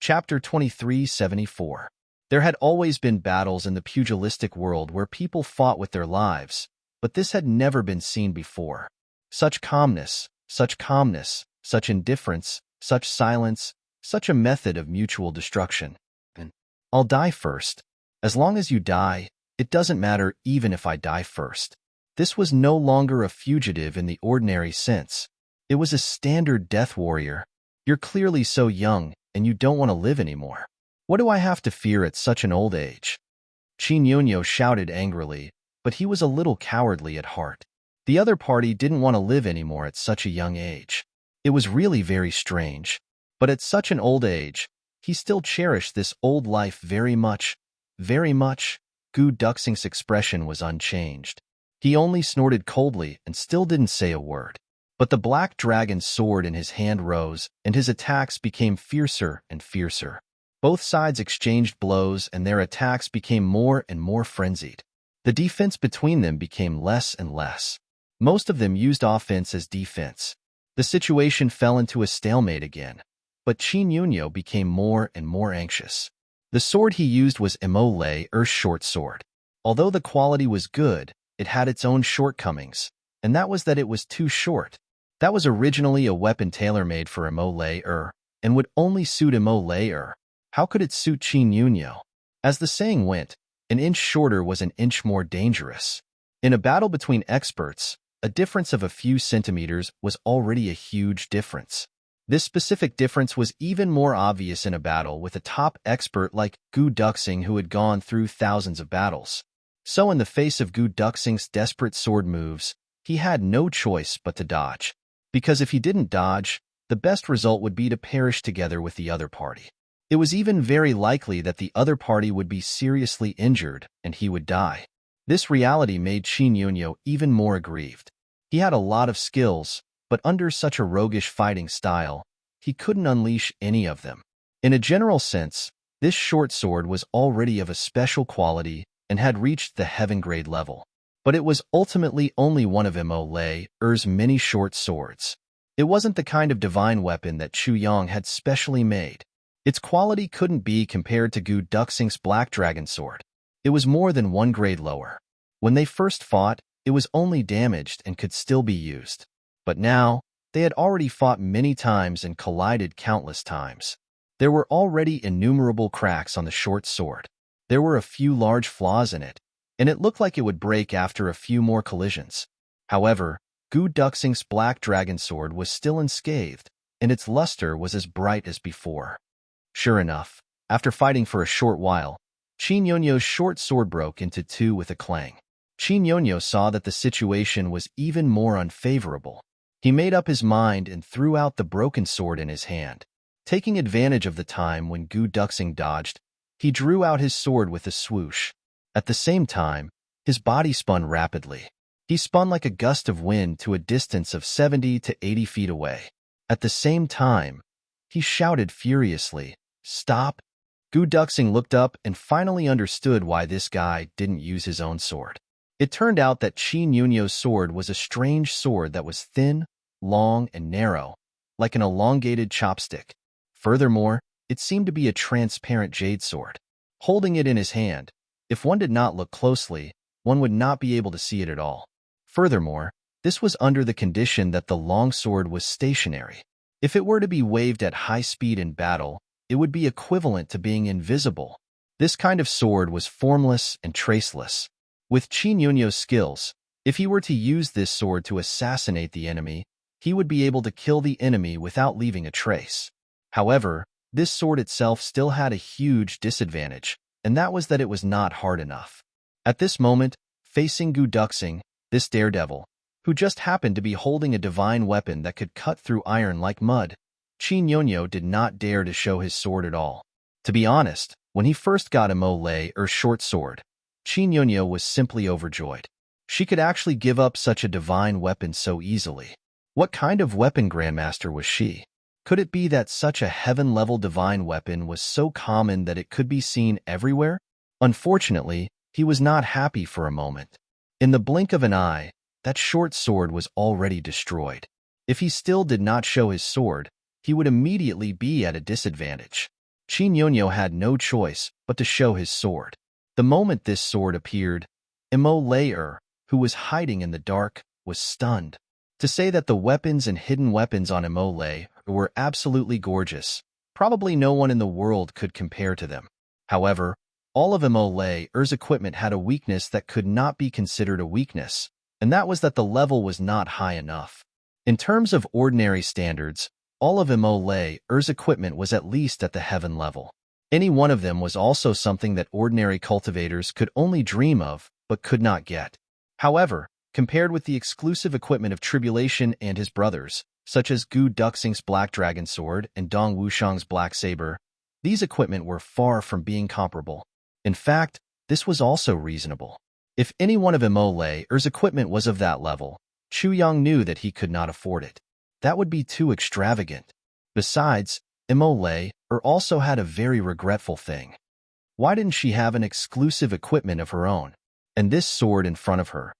Chapter 2374. There had always been battles in the pugilistic world where people fought with their lives, but this had never been seen before. Such calmness, such indifference, such silence, such a method of mutual destruction. I'll die first. As long as you die, it doesn't matter even if I die first. This was no longer a fugitive in the ordinary sense. It was a standard death warrior. You're clearly so young, and you don't want to live anymore. What do I have to fear at such an old age? Qinyonyo shouted angrily, but he was a little cowardly at heart. The other party didn't want to live anymore at such a young age. It was really very strange. But at such an old age, he still cherished this old life very much, very much. Gu Duxing's expression was unchanged. He only snorted coldly and still didn't say a word. But the black dragon's sword in his hand rose, and his attacks became fiercer and fiercer. Both sides exchanged blows, and their attacks became more and more frenzied. The defense between them became less and less. Most of them used offense as defense. The situation fell into a stalemate again, but Qinyonyo became more and more anxious. The sword he used was Emole short sword. Although the quality was good, it had its own shortcomings, and that was that it was too short. That was originally a weapon tailor-made for Emole and would only suit Emole. How could it suit Qinyonyo? As the saying went, an inch shorter was an inch more dangerous. In a battle between experts, a difference of a few centimeters was already a huge difference. This specific difference was even more obvious in a battle with a top expert like Gu Duxing, who had gone through thousands of battles. So in the face of Gu Duxing's desperate sword moves, he had no choice but to dodge. Because if he didn't dodge, the best result would be to perish together with the other party. It was even very likely that the other party would be seriously injured and he would die. This reality made Qinyonyo even more aggrieved. He had a lot of skills, but under such a roguish fighting style, he couldn't unleash any of them. In a general sense, this short sword was already of a special quality and had reached the heaven-grade level. But it was ultimately only one of Emole's many short swords. It wasn't the kind of divine weapon that Chu Yang had specially made. Its quality couldn't be compared to Gu Duxing's black dragon sword. It was more than one grade lower. When they first fought, it was only damaged and could still be used. But now, they had already fought many times and collided countless times. There were already innumerable cracks on the short sword. There were a few large flaws in it, and it looked like it would break after a few more collisions. However, Gu Duxing's black dragon sword was still unscathed, and its luster was as bright as before. Sure enough, after fighting for a short while, Qinyonyo's short sword broke into two with a clang. Qinyonyo saw that the situation was even more unfavorable. He made up his mind and threw out the broken sword in his hand. Taking advantage of the time when Gu Duxing dodged, he drew out his sword with a swoosh. At the same time, his body spun rapidly. He spun like a gust of wind to a distance of 70 to 80 feet away. At the same time, he shouted furiously, "Stop!" Gu Duxing looked up and finally understood why this guy didn't use his own sword. It turned out that Qinyonyo's sword was a strange sword that was thin, long, and narrow, like an elongated chopstick. Furthermore, it seemed to be a transparent jade sword. Holding it in his hand, if one did not look closely, one would not be able to see it at all. Furthermore, this was under the condition that the long sword was stationary. If it were to be waved at high speed in battle, it would be equivalent to being invisible. This kind of sword was formless and traceless. With Qinyonyo's skills, if he were to use this sword to assassinate the enemy, he would be able to kill the enemy without leaving a trace. However, this sword itself still had a huge disadvantage, and that was that it was not hard enough. At this moment, facing Gu Duxing, this daredevil, who just happened to be holding a divine weapon that could cut through iron like mud, Qinyonyo did not dare to show his sword at all. To be honest, when he first got Emole's short sword, Qinyonyo was simply overjoyed. She could actually give up such a divine weapon so easily. What kind of weapon grandmaster was she? Could it be that such a heaven-level divine weapon was so common that it could be seen everywhere? Unfortunately, he was not happy for a moment. In the blink of an eye, that short sword was already destroyed. If he still did not show his sword, he would immediately be at a disadvantage. Qin had no choice but to show his sword. The moment this sword appeared, Imo who was hiding in the dark, was stunned. To say that the weapons and hidden weapons on Imo were absolutely gorgeous, probably no one in the world could compare to them. However, all of Imo's equipment had a weakness that could not be considered a weakness, and that was that the level was not high enough. In terms of ordinary standards, all of Imo's equipment was at least at the heaven level. Any one of them was also something that ordinary cultivators could only dream of, but could not get. However, compared with the exclusive equipment of Tribulation and his brothers, such as Gu Duxing's Black Dragon Sword and Dong Wushang's Black Saber, these equipment were far from being comparable. In fact, this was also reasonable. If any one of Imo's equipment was of that level, Chu Yang knew that he could not afford it. That would be too extravagant. Besides, Imo also had a very regretful thing. Why didn't she have an exclusive equipment of her own? And this sword in front of her.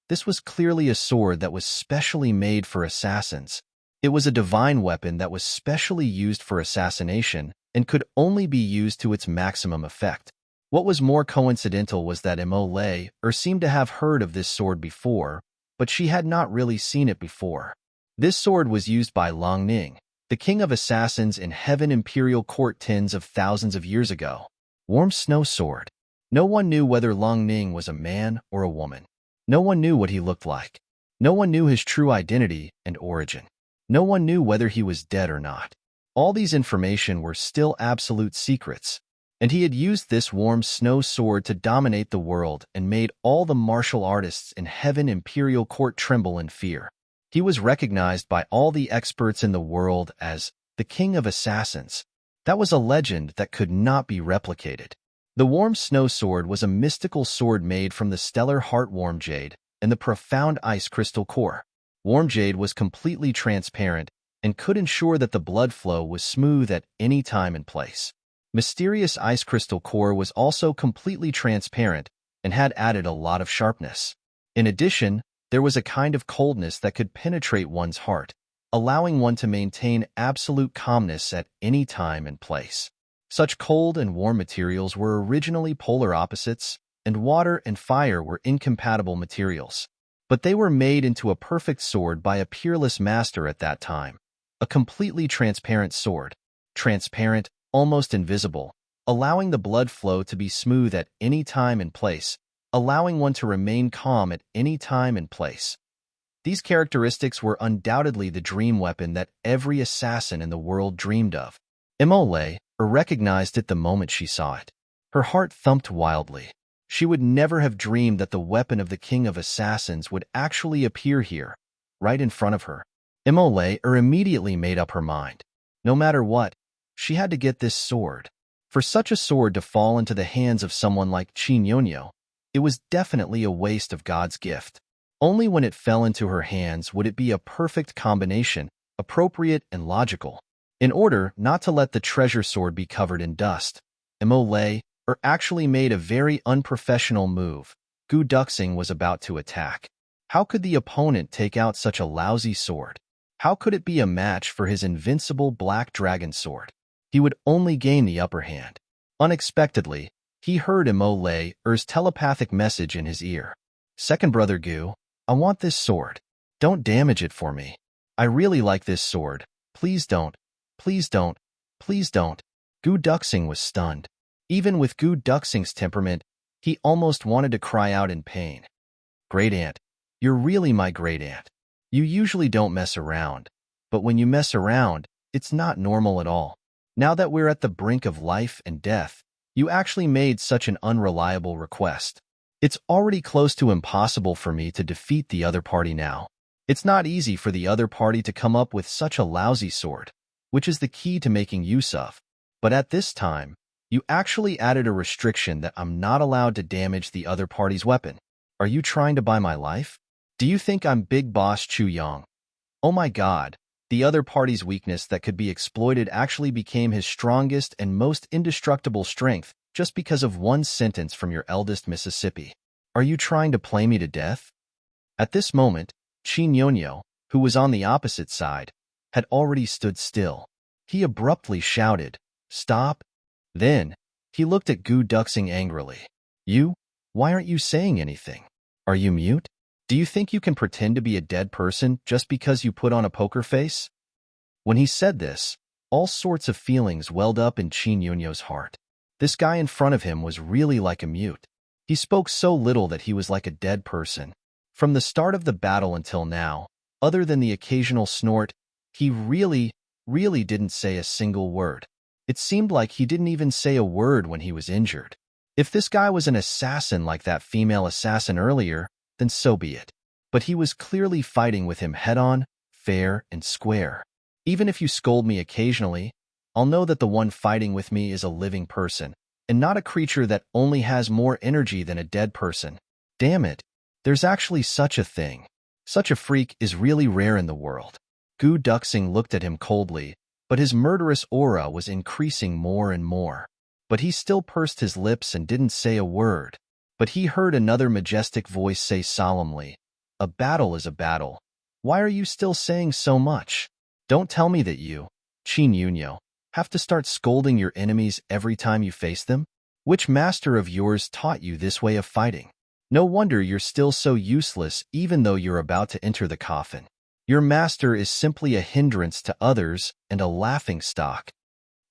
This was clearly a sword that was specially made for assassins. It was a divine weapon that was specially used for assassination and could only be used to its maximum effect. What was more coincidental was that Imo seemed to have heard of this sword before, but she had not really seen it before. This sword was used by Long Ning, the king of assassins in Heaven Imperial Court tens of thousands of years ago. Warm Snow Sword. No one knew whether Long Ning was a man or a woman. No one knew what he looked like. No one knew his true identity and origin. No one knew whether he was dead or not. All these information were still absolute secrets, and he had used this Warm Snow Sword to dominate the world and made all the martial artists in Heaven Imperial Court tremble in fear. He was recognized by all the experts in the world as the King of Assassins. That was a legend that could not be replicated. The Warm Snow Sword was a mystical sword made from the stellar Heartworm Jade and the profound ice crystal core. Warm Jade was completely transparent and could ensure that the blood flow was smooth at any time and place. Mysterious ice crystal core was also completely transparent and had added a lot of sharpness. In addition, there was a kind of coldness that could penetrate one's heart, allowing one to maintain absolute calmness at any time and place. Such cold and warm materials were originally polar opposites, and water and fire were incompatible materials. But they were made into a perfect sword by a peerless master at that time. A completely transparent sword. Transparent, almost invisible, allowing the blood flow to be smooth at any time and place, allowing one to remain calm at any time and place. These characteristics were undoubtedly the dream weapon that every assassin in the world dreamed of. Imo recognized it the moment she saw it. Her heart thumped wildly. She would never have dreamed that the weapon of the King of Assassins would actually appear here, right in front of her. Imo immediately made up her mind. No matter what, she had to get this sword. For such a sword to fall into the hands of someone like Qin, it was definitely a waste of God's gift. Only when it fell into her hands would it be a perfect combination, appropriate and logical. In order not to let the treasure sword be covered in dust, Imo actually made a very unprofessional move. Gu Duxing was about to attack. How could the opponent take out such a lousy sword? How could it be a match for his invincible Black Dragon Sword? He would only gain the upper hand. Unexpectedly, he heard Imo's telepathic message in his ear. Second brother Gu, I want this sword. Don't damage it for me. I really like this sword. Please don't. Please don't. Please don't. Gu Duxing was stunned. Even with Gu Duxing's temperament, he almost wanted to cry out in pain. Great aunt, you're really my great aunt. You usually don't mess around, but when you mess around, it's not normal at all. Now that we're at the brink of life and death, you actually made such an unreliable request. It's already close to impossible for me to defeat the other party now. It's not easy for the other party to come up with such a lousy sword, which is the key to making use of. But at this time, you actually added a restriction that I'm not allowed to damage the other party's weapon. Are you trying to buy my life? Do you think I'm Big Boss Chu Yang? Oh my God, the other party's weakness that could be exploited actually became his strongest and most indestructible strength just because of one sentence from your eldest Mississippi. Are you trying to play me to death? At this moment, Qin, who was on the opposite side, had already stood still. He abruptly shouted, Stop, Then, he looked at Gu Duxing angrily. You? Why aren't you saying anything? Are you mute? Do you think you can pretend to be a dead person just because you put on a poker face? When he said this, all sorts of feelings welled up in Qin Yunyo's heart. This guy in front of him was really like a mute. He spoke so little that he was like a dead person. From the start of the battle until now, other than the occasional snort, he really didn't say a single word. It seemed like he didn't even say a word when he was injured. If this guy was an assassin like that female assassin earlier, then so be it. But he was clearly fighting with him head-on, fair and square. Even if you scold me occasionally, I'll know that the one fighting with me is a living person, and not a creature that only has more energy than a dead person. Damn it, there's actually such a thing. Such a freak is really rare in the world. Gu Duxing looked at him coldly, but his murderous aura was increasing more and more. But he still pursed his lips and didn't say a word. But he heard another majestic voice say solemnly, "A battle is a battle. Why are you still saying so much? Don't tell me that you, Qin Yunyo, have to start scolding your enemies every time you face them? Which master of yours taught you this way of fighting? No wonder you're still so useless even though you're about to enter the coffin. Your master is simply a hindrance to others and a laughingstock."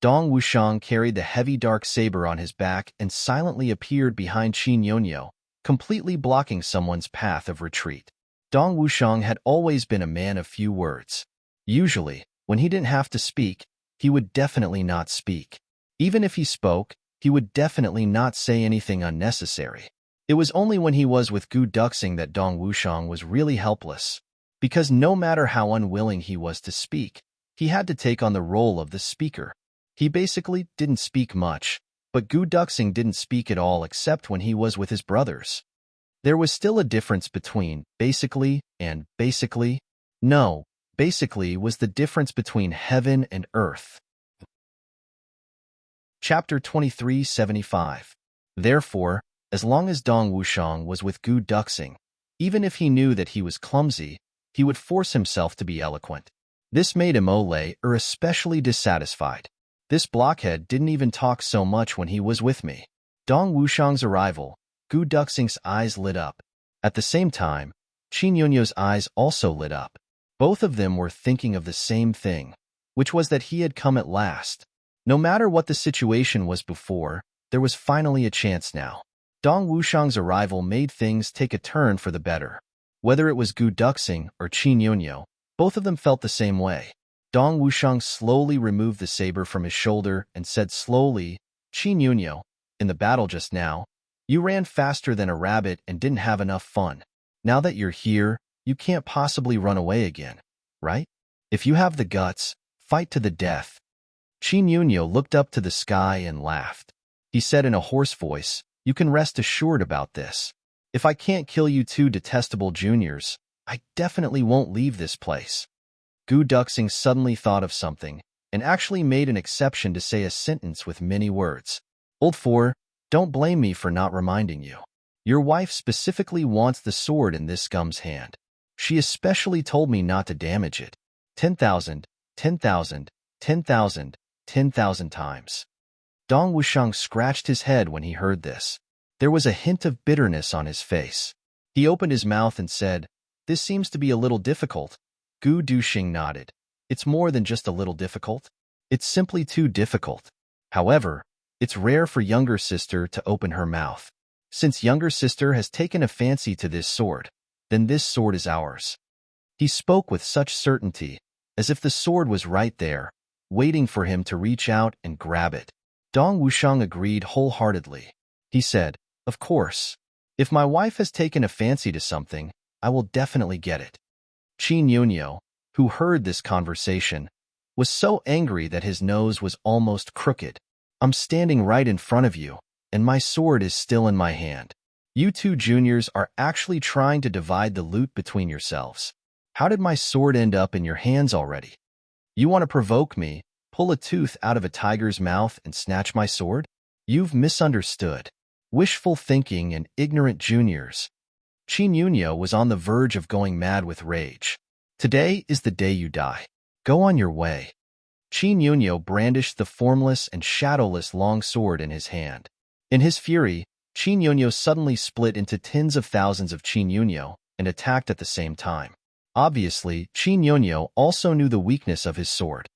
Dong Wushang carried the heavy dark saber on his back and silently appeared behind Qin Yunyo, completely blocking someone's path of retreat. Dong Wushang had always been a man of few words. Usually, when he didn't have to speak, he would definitely not speak. Even if he spoke, he would definitely not say anything unnecessary. It was only when he was with Gu Duxing that Dong Wushang was really helpless, because no matter how unwilling he was to speak, he had to take on the role of the speaker. He basically didn't speak much, but Gu Duxing didn't speak at all except when he was with his brothers. There was still a difference between basically and basically. No, basically was the difference between heaven and earth. Chapter 2375. Therefore, as long as Dong Wushang was with Gu Duxing, even if he knew that he was clumsy, he would force himself to be eloquent. This made Imole especially dissatisfied. This blockhead didn't even talk so much when he was with me. Dong Wushang's arrival, Gu Duxing's eyes lit up. At the same time, Qin Yunyo's eyes also lit up. Both of them were thinking of the same thing, which was that he had come at last. No matter what the situation was before, there was finally a chance now. Dong Wushang's arrival made things take a turn for the better. Whether it was Gu Duxing or Qin Yunyo, both of them felt the same way. Dong Wushang slowly removed the saber from his shoulder and said slowly, "Qin Yunyo, in the battle just now, you ran faster than a rabbit and didn't have enough fun. Now that you're here, you can't possibly run away again, right? If you have the guts, fight to the death." Qin Yunyo looked up to the sky and laughed. He said in a hoarse voice, "You can rest assured about this. If I can't kill you two detestable juniors, I definitely won't leave this place." Gu Duxing suddenly thought of something, and actually made an exception to say a sentence with many words. "Old Four, don't blame me for not reminding you. Your wife specifically wants the sword in this scum's hand. She especially told me not to damage it. 10,000, 10,000, 10,000, 10,000 times." Dong Wushang scratched his head when he heard this. There was a hint of bitterness on his face. He opened his mouth and said, "This seems to be a little difficult." Gu Duxing nodded. "It's more than just a little difficult. It's simply too difficult. However, it's rare for younger sister to open her mouth. Since younger sister has taken a fancy to this sword, then this sword is ours." He spoke with such certainty, as if the sword was right there, waiting for him to reach out and grab it. Dong Wushang agreed wholeheartedly. He said, "Of course. If my wife has taken a fancy to something, I will definitely get it." Qin Yunyo, who heard this conversation, was so angry that his nose was almost crooked. "I'm standing right in front of you, and my sword is still in my hand. You two juniors are actually trying to divide the loot between yourselves. How did my sword end up in your hands already? You want to provoke me, pull a tooth out of a tiger's mouth and snatch my sword? You've misunderstood. Wishful thinking and ignorant juniors." Qin Yunyo was on the verge of going mad with rage. "Today is the day you die. Go on your way." Qin Yunyo brandished the formless and shadowless long sword in his hand. In his fury, Qin Yunyo suddenly split into tens of thousands of Qin Yunyo and attacked at the same time. Obviously, Qin Yunyo also knew the weakness of his sword.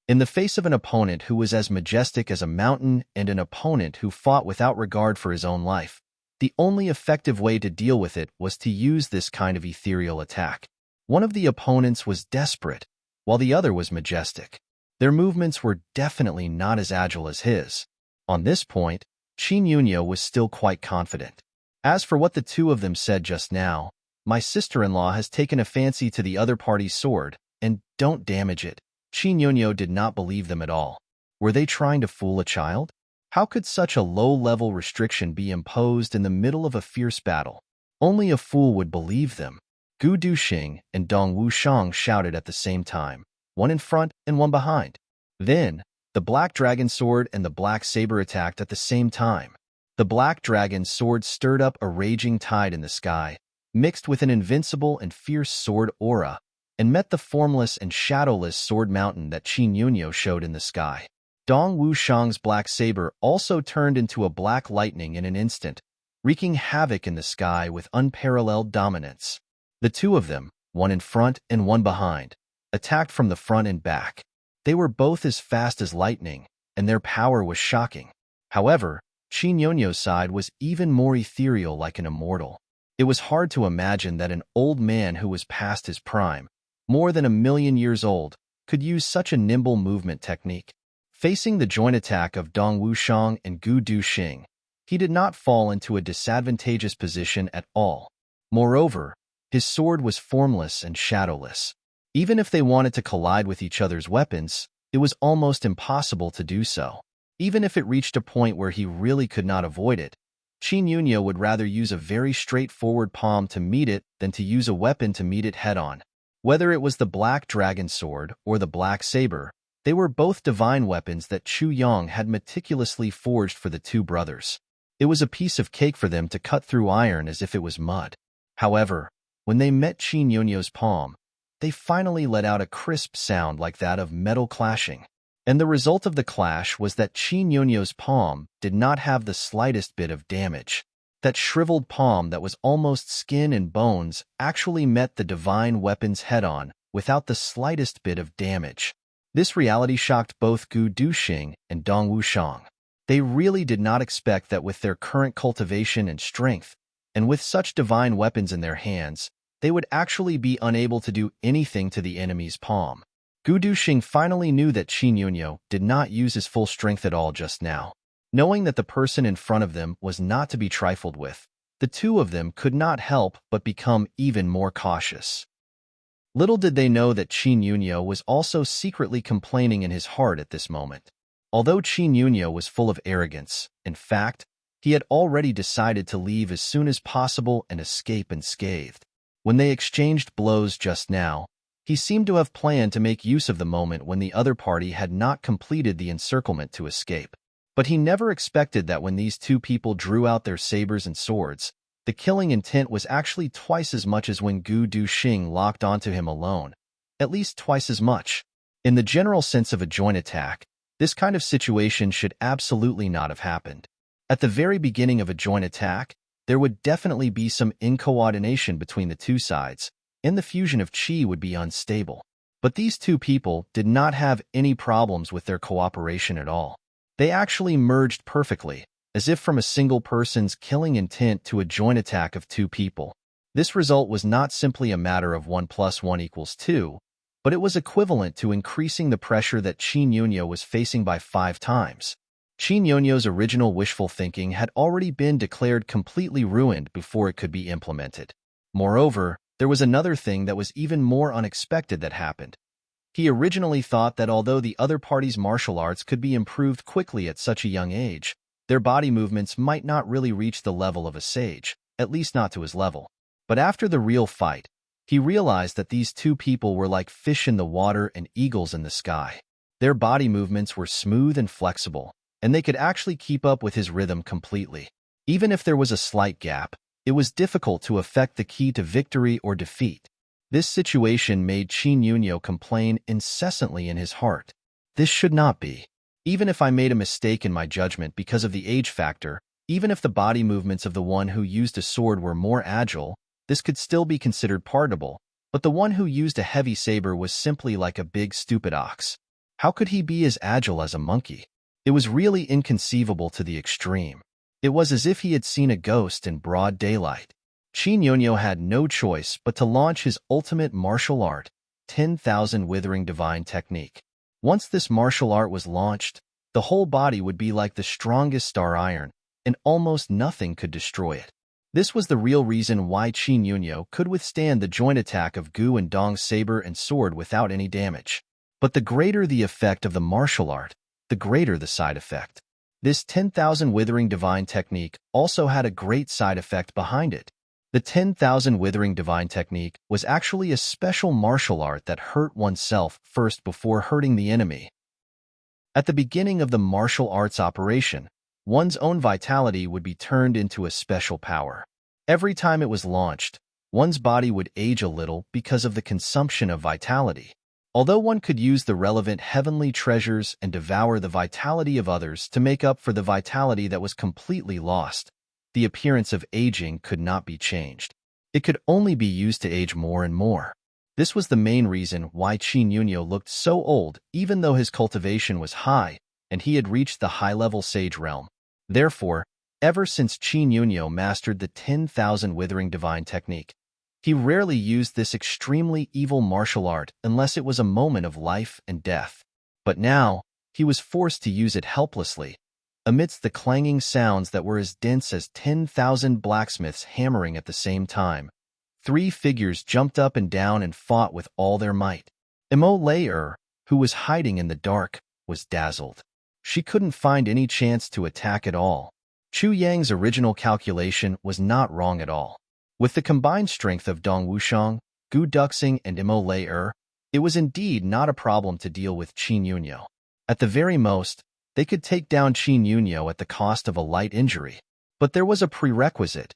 In the face of an opponent who was as majestic as a mountain and an opponent who fought without regard for his own life, the only effective way to deal with it was to use this kind of ethereal attack. One of the opponents was desperate, while the other was majestic. Their movements were definitely not as agile as his. On this point, Qin Yunyo was still quite confident. As for what the two of them said just now, my sister-in-law has taken a fancy to the other party's sword, and don't damage it. Qin Yunyo did not believe them at all. Were they trying to fool a child? How could such a low-level restriction be imposed in the middle of a fierce battle? Only a fool would believe them. Gu Duxing and Dong Wushang shouted at the same time, one in front and one behind. Then, the Black Dragon Sword and the Black Saber attacked at the same time. The Black Dragon Sword stirred up a raging tide in the sky, mixed with an invincible and fierce sword aura, and met the formless and shadowless sword mountain that Qin Yunyo showed in the sky. Dong Wushang's Black Saber also turned into a black lightning in an instant, wreaking havoc in the sky with unparalleled dominance. The two of them, one in front and one behind, attacked from the front and back. They were both as fast as lightning, and their power was shocking. However, Qin Yunyo's side was even more ethereal, like an immortal. It was hard to imagine that an old man who was past his prime, more than 1,000,000 years old, could use such a nimble movement technique. Facing the joint attack of Dong Wushang and Gu Duxing, he did not fall into a disadvantageous position at all. Moreover, his sword was formless and shadowless. Even if they wanted to collide with each other's weapons, it was almost impossible to do so. Even if it reached a point where he really could not avoid it, Qin Yunyo would rather use a very straightforward palm to meet it than to use a weapon to meet it head-on. Whether it was the Black Dragon Sword or the Black Saber, they were both divine weapons that Chu Yang had meticulously forged for the two brothers. It was a piece of cake for them to cut through iron as if it was mud. However, when they met Qin Yunyo's palm, they finally let out a crisp sound like that of metal clashing. And the result of the clash was that Qin Yunyo's palm did not have the slightest bit of damage. That shriveled palm that was almost skin and bones actually met the divine weapons head-on without the slightest bit of damage. This reality shocked both Gu Duxing and Dong Wushang. They really did not expect that with their current cultivation and strength, and with such divine weapons in their hands, they would actually be unable to do anything to the enemy's palm. Gu Duxing finally knew that Qin Yunyo did not use his full strength at all just now. Knowing that the person in front of them was not to be trifled with, the two of them could not help but become even more cautious. Little did they know that Qin Yunyo was also secretly complaining in his heart at this moment. Although Qin Yunyo was full of arrogance, in fact, he had already decided to leave as soon as possible and escape unscathed. When they exchanged blows just now, he seemed to have planned to make use of the moment when the other party had not completed the encirclement to escape. But he never expected that when these two people drew out their sabers and swords, the killing intent was actually twice as much as when Gu Duxing locked onto him alone, at least twice as much. In the general sense of a joint attack, this kind of situation should absolutely not have happened. At the very beginning of a joint attack, there would definitely be some incoordination between the two sides, and the fusion of qi would be unstable. But these two people did not have any problems with their cooperation at all. They actually merged perfectly, as if from a single person's killing intent to a joint attack of two people. This result was not simply a matter of 1 + 1 = 2, but it was equivalent to increasing the pressure that Qin Yunyo was facing by 5 times. Qin Yunyo's original wishful thinking had already been declared completely ruined before it could be implemented. Moreover, there was another thing that was even more unexpected that happened. He originally thought that although the other party's martial arts could be improved quickly at such a young age, their body movements might not really reach the level of a sage, at least not to his level. But after the real fight, he realized that these two people were like fish in the water and eagles in the sky. Their body movements were smooth and flexible, and they could actually keep up with his rhythm completely. Even if there was a slight gap, it was difficult to affect the key to victory or defeat. This situation made Qin Yunyo complain incessantly in his heart. This should not be. Even if I made a mistake in my judgment because of the age factor, even if the body movements of the one who used a sword were more agile, this could still be considered pardonable, but the one who used a heavy saber was simply like a big stupid ox. How could he be as agile as a monkey? It was really inconceivable to the extreme. It was as if he had seen a ghost in broad daylight. Qin Yunyo had no choice but to launch his ultimate martial art, 10,000 Withering Divine Technique. Once this martial art was launched, the whole body would be like the strongest star iron, and almost nothing could destroy it. This was the real reason why Qin Yunyo could withstand the joint attack of Gu and Dong's saber and sword without any damage. But the greater the effect of the martial art, the greater the side effect. This 10,000 Withering Divine Technique also had a great side effect behind it. The 10,000 Withering Divine Technique was actually a special martial art that hurt oneself first before hurting the enemy. At the beginning of the martial arts operation, one's own vitality would be turned into a special power. Every time it was launched, one's body would age a little because of the consumption of vitality. Although one could use the relevant heavenly treasures and devour the vitality of others to make up for the vitality that was completely lost, the appearance of aging could not be changed. It could only be used to age more and more. This was the main reason why Qin Yunyo looked so old even though his cultivation was high and he had reached the high-level sage realm. Therefore, ever since Qin Yunyo mastered the 10,000 Withering Divine Technique, he rarely used this extremely evil martial art unless it was a moment of life and death. But now, he was forced to use it helplessly, amidst the clanging sounds that were as dense as 10,000 blacksmiths hammering at the same time. 3 figures jumped up and down and fought with all their might. Emo Lei-er, who was hiding in the dark, was dazzled. She couldn't find any chance to attack at all. Chu Yang's original calculation was not wrong at all. With the combined strength of Dong Wuxiang, Gu Duxing, and Emo Lei-er, it was indeed not a problem to deal with Qin Yunyo. At the very most, they could take down Qin Yunyo at the cost of a light injury. But there was a prerequisite.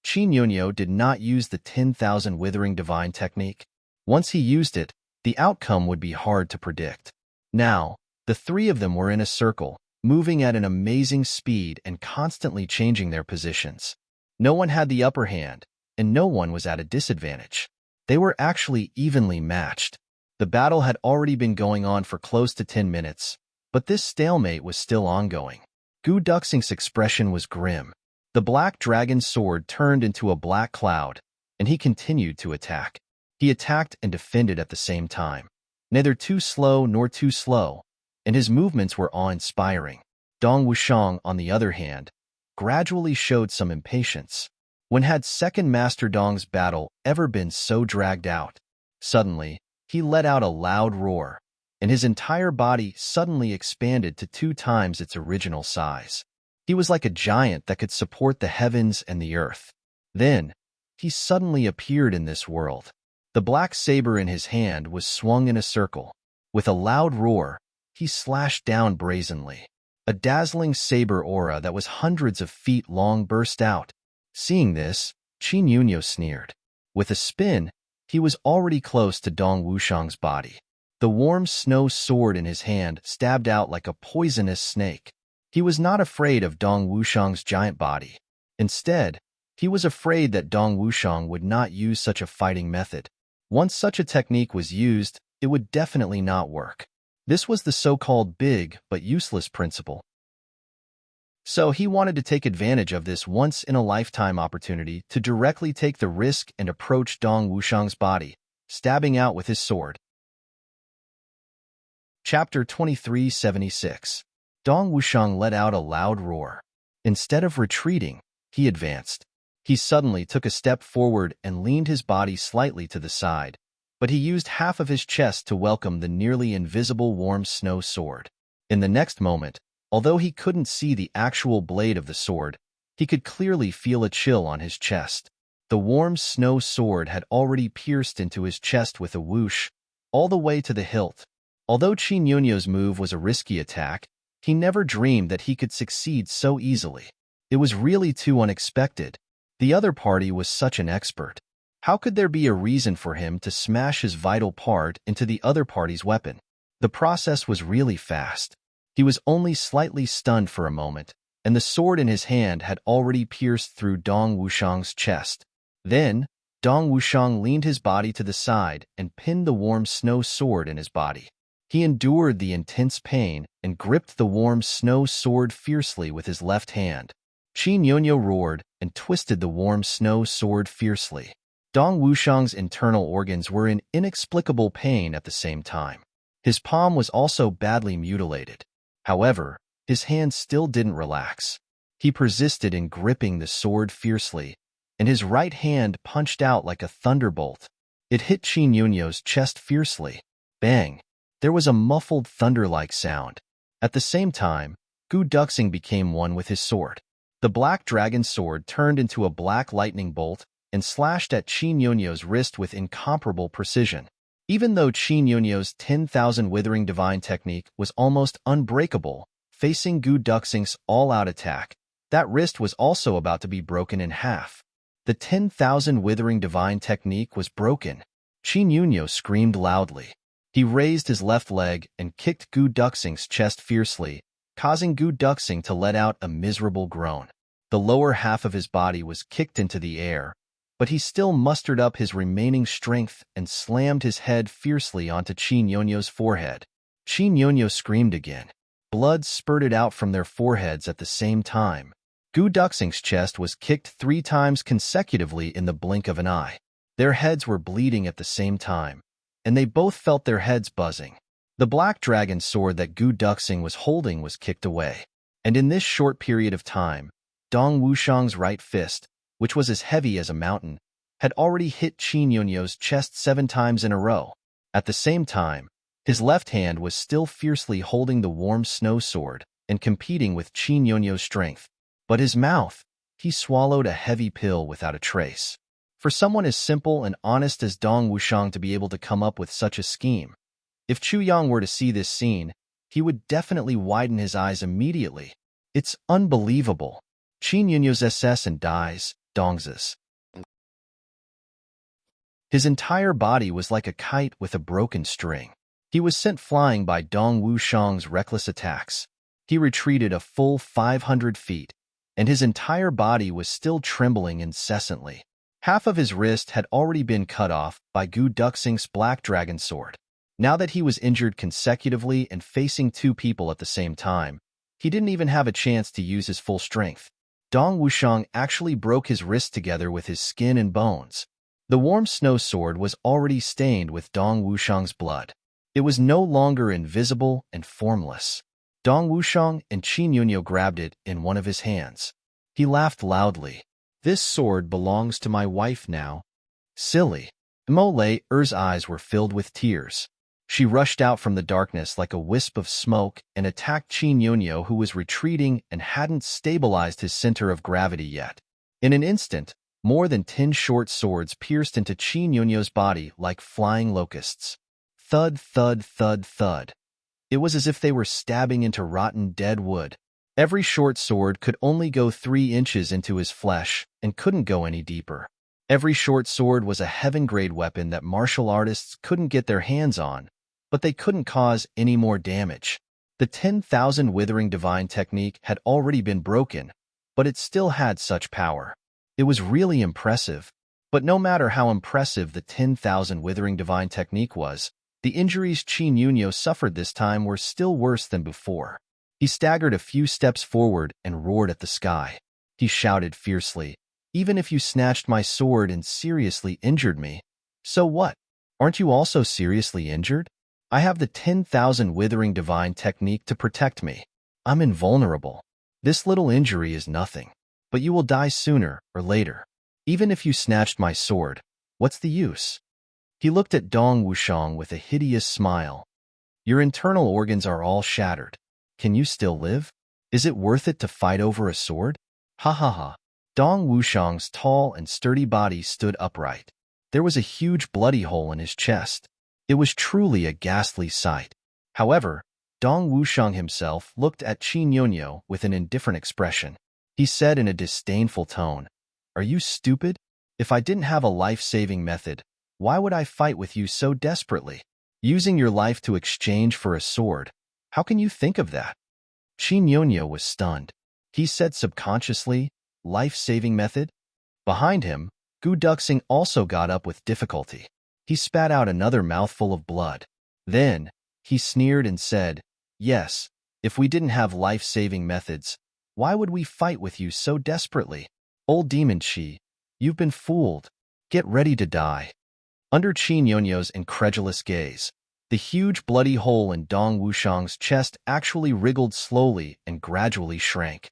Qin Yunyo did not use the 10,000 Withering Divine Technique. Once he used it, the outcome would be hard to predict. Now, the 3 of them were in a circle, moving at an amazing speed and constantly changing their positions. No one had the upper hand, and no one was at a disadvantage. They were actually evenly matched. The battle had already been going on for close to 10 minutes, but this stalemate was still ongoing. Gu Duxing's expression was grim. The black dragon's sword turned into a black cloud, and he continued to attack. He attacked and defended at the same time, neither too slow nor too slow, and his movements were awe-inspiring. Dong Wuxiang, on the other hand, gradually showed some impatience. When had Second Master Dong's battle ever been so dragged out? Suddenly, he let out a loud roar, and his entire body suddenly expanded to 2 times its original size. He was like a giant that could support the heavens and the earth. Then, he suddenly appeared in this world. The black saber in his hand was swung in a circle. With a loud roar, he slashed down brazenly. A dazzling saber aura that was hundreds of feet long burst out. Seeing this, Qin Yunyo sneered. With a spin, he was already close to Dong Wuxiang's body. The warm snow sword in his hand stabbed out like a poisonous snake. He was not afraid of Dong Wuxiang's giant body. Instead, he was afraid that Dong Wuxiang would not use such a fighting method. Once such a technique was used, it would definitely not work. This was the so-called big but useless principle. So he wanted to take advantage of this once-in-a-lifetime opportunity to directly take the risk and approach Dong Wuxiang's body, stabbing out with his sword. Chapter 2376. Dong Wuxiang let out a loud roar. Instead of retreating, he advanced. He suddenly took a step forward and leaned his body slightly to the side, but he used half of his chest to welcome the nearly invisible warm snow sword. In the next moment, although he couldn't see the actual blade of the sword, he could clearly feel a chill on his chest. The warm snow sword had already pierced into his chest with a whoosh, all the way to the hilt. Although Qin Yunyo's move was a risky attack, he never dreamed that he could succeed so easily. It was really too unexpected. The other party was such an expert. How could there be a reason for him to smash his vital part into the other party's weapon? The process was really fast. He was only slightly stunned for a moment, and the sword in his hand had already pierced through Dong Wushang's chest. Then, Dong Wushang leaned his body to the side and pinned the warm snow sword in his body. He endured the intense pain and gripped the warm snow sword fiercely with his left hand. Qin Yunyo roared and twisted the warm snow sword fiercely. Dong Wushang's internal organs were in inexplicable pain at the same time. His palm was also badly mutilated. However, his hand still didn't relax. He persisted in gripping the sword fiercely, and his right hand punched out like a thunderbolt. It hit Qin Yunyo's chest fiercely. Bang! There was a muffled thunder-like sound. At the same time, Gu Duxing became one with his sword. The black dragon sword turned into a black lightning bolt and slashed at Qin Yunyo's wrist with incomparable precision. Even though Qin Yunyo's 10,000 Withering Divine technique was almost unbreakable, facing Gu Duxing's all-out attack, that wrist was also about to be broken in half. The 10,000 Withering Divine technique was broken. Qin Yunyo screamed loudly. He raised his left leg and kicked Gu Duxing's chest fiercely, causing Gu Duxing to let out a miserable groan. The lower half of his body was kicked into the air, but he still mustered up his remaining strength and slammed his head fiercely onto Qin Yunyo's forehead. Qin Yunyo screamed again. Blood spurted out from their foreheads at the same time. Gu Duxing's chest was kicked 3 times consecutively in the blink of an eye. Their heads were bleeding at the same time, and they both felt their heads buzzing. The black dragon sword that Gu Duxing was holding was kicked away, and in this short period of time, Dong Wushang's right fist, which was as heavy as a mountain, had already hit Qin Yunyo's chest 7 times in a row. At the same time, his left hand was still fiercely holding the warm snow sword and competing with Qin Yunyo's strength. But his mouth, he swallowed a heavy pill without a trace. For someone as simple and honest as Dong Wushang to be able to come up with such a scheme, if Chu Yang were to see this scene, he would definitely widen his eyes immediately. It's unbelievable. Qin Yunyo's SS and dies, Dong's. His entire body was like a kite with a broken string. He was sent flying by Dong Wushang's reckless attacks. He retreated a full 500 feet, and his entire body was still trembling incessantly. Half of his wrist had already been cut off by Gu Duxing's black dragon sword. Now that he was injured consecutively and facing 2 people at the same time, he didn't even have a chance to use his full strength. Dong Wushang actually broke his wrist together with his skin and bones. The warm snow sword was already stained with Dong Wushang's blood. It was no longer invisible and formless. Dong Wushang and Qin Yunyo grabbed it in one of his hands. He laughed loudly. This sword belongs to my wife now. Silly. Mo Er's eyes were filled with tears. She rushed out from the darkness like a wisp of smoke and attacked Qin Yunyo, who was retreating and hadn't stabilized his center of gravity yet. In an instant, more than 10 short swords pierced into Qin Yunyo's body like flying locusts. Thud, thud, thud, thud. It was as if they were stabbing into rotten dead wood. Every short sword could only go 3 inches into his flesh and couldn't go any deeper. Every short sword was a heaven-grade weapon that martial artists couldn't get their hands on, but they couldn't cause any more damage. The 10,000 Withering Divine technique had already been broken, but it still had such power. It was really impressive. But no matter how impressive the 10,000 Withering Divine technique was, the injuries Qin Yunyo suffered this time were still worse than before. He staggered a few steps forward and roared at the sky. He shouted fiercely, "Even if you snatched my sword and seriously injured me, so what? Aren't you also seriously injured? I have the 10,000 Withering Divine technique to protect me. I'm invulnerable. This little injury is nothing, but you will die sooner or later. Even if you snatched my sword, what's the use?" He looked at Dong Wushang with a hideous smile. "Your internal organs are all shattered. Can you still live? Is it worth it to fight over a sword?" Ha ha ha. Dong Wushang's tall and sturdy body stood upright. There was a huge bloody hole in his chest. It was truly a ghastly sight. However, Dong Wushang himself looked at Qin Yunyo with an indifferent expression. He said in a disdainful tone, "Are you stupid? If I didn't have a life-saving method, why would I fight with you so desperately? Using your life to exchange for a sword. How can you think of that? Qin was stunned. He said subconsciously, life-saving method? Behind him, Gu Duxing also got up with difficulty. He spat out another mouthful of blood. Then, he sneered and said, "Yes, if we didn't have life-saving methods, why would we fight with you so desperately? Old demon Qi, you've been fooled. Get ready to die." Under Qin Yunyo's incredulous gaze, the huge bloody hole in Dong Wushang's chest actually wriggled slowly and gradually shrank.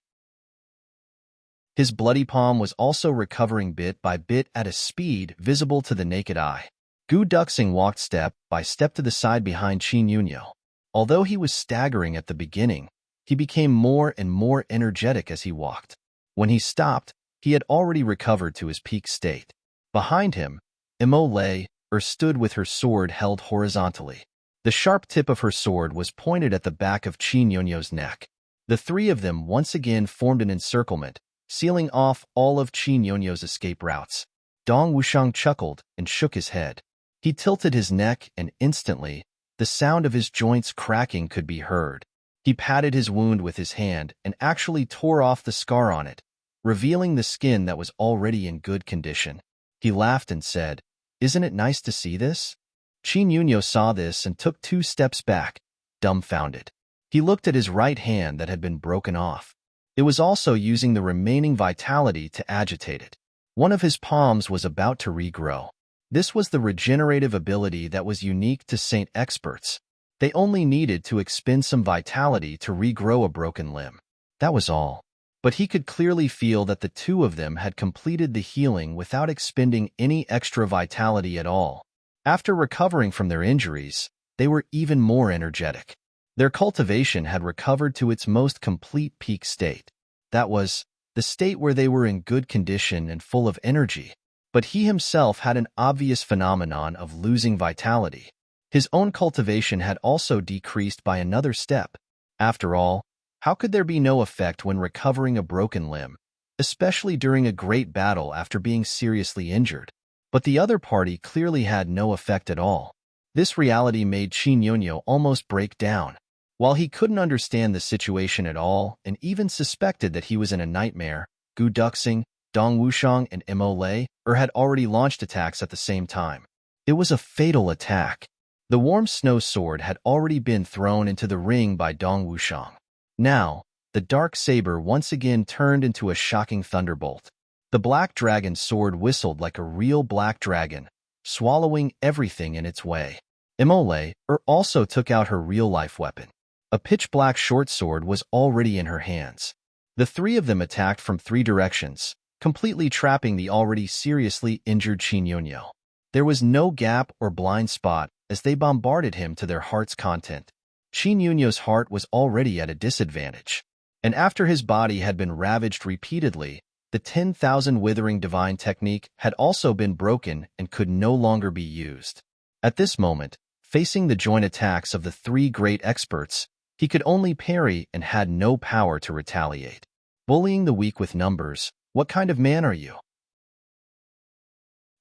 His bloody palm was also recovering bit by bit at a speed visible to the naked eye. Gu Duxing walked step by step to the side behind Qin Yunyo. Although he was staggering at the beginning, he became more and more energetic as he walked. When he stopped, he had already recovered to his peak state. Behind him, Imo lay or stood with her sword held horizontally. The sharp tip of her sword was pointed at the back of Qin Yunyo's neck. The three of them once again formed an encirclement, sealing off all of Qin Yunyo's escape routes. Dong Wushang chuckled and shook his head. He tilted his neck and instantly, the sound of his joints cracking could be heard. He patted his wound with his hand and actually tore off the scar on it, revealing the skin that was already in good condition. He laughed and said, "Isn't it nice to see this?" Qin Yunyo saw this and took 2 steps back, dumbfounded. He looked at his right hand that had been broken off. It was also using the remaining vitality to agitate it. One of his palms was about to regrow. This was the regenerative ability that was unique to Saint experts. They only needed to expend some vitality to regrow a broken limb. That was all. But he could clearly feel that the two of them had completed the healing without expending any extra vitality at all. After recovering from their injuries, they were even more energetic. Their cultivation had recovered to its most complete peak state. That was, the state where they were in good condition and full of energy. But he himself had an obvious phenomenon of losing vitality. His own cultivation had also decreased by another step. After all, how could there be no effect when recovering a broken limb, especially during a great battle after being seriously injured? But the other party clearly had no effect at all. This reality made Qin Yunyo almost break down. While he couldn't understand the situation at all and even suspected that he was in a nightmare, Gu Duxing, Dong Wushang, and Mo Lei had already launched attacks at the same time. It was a fatal attack. The warm snow sword had already been thrown into the ring by Dong Wushang. Now, the dark saber once again turned into a shocking thunderbolt. The black dragon sword whistled like a real black dragon, swallowing everything in its way. Imole also took out her real-life weapon. A pitch-black short sword was already in her hands. The three of them attacked from 3 directions, completely trapping the already seriously injured Qin Yunyo. There was no gap or blind spot as they bombarded him to their heart's content. Qin Yunyo's heart was already at a disadvantage. And after his body had been ravaged repeatedly, the 10,000 withering divine technique had also been broken and could no longer be used. At this moment, facing the joint attacks of the 3 great experts, he could only parry and had no power to retaliate. Bullying the weak with numbers, what kind of man are you?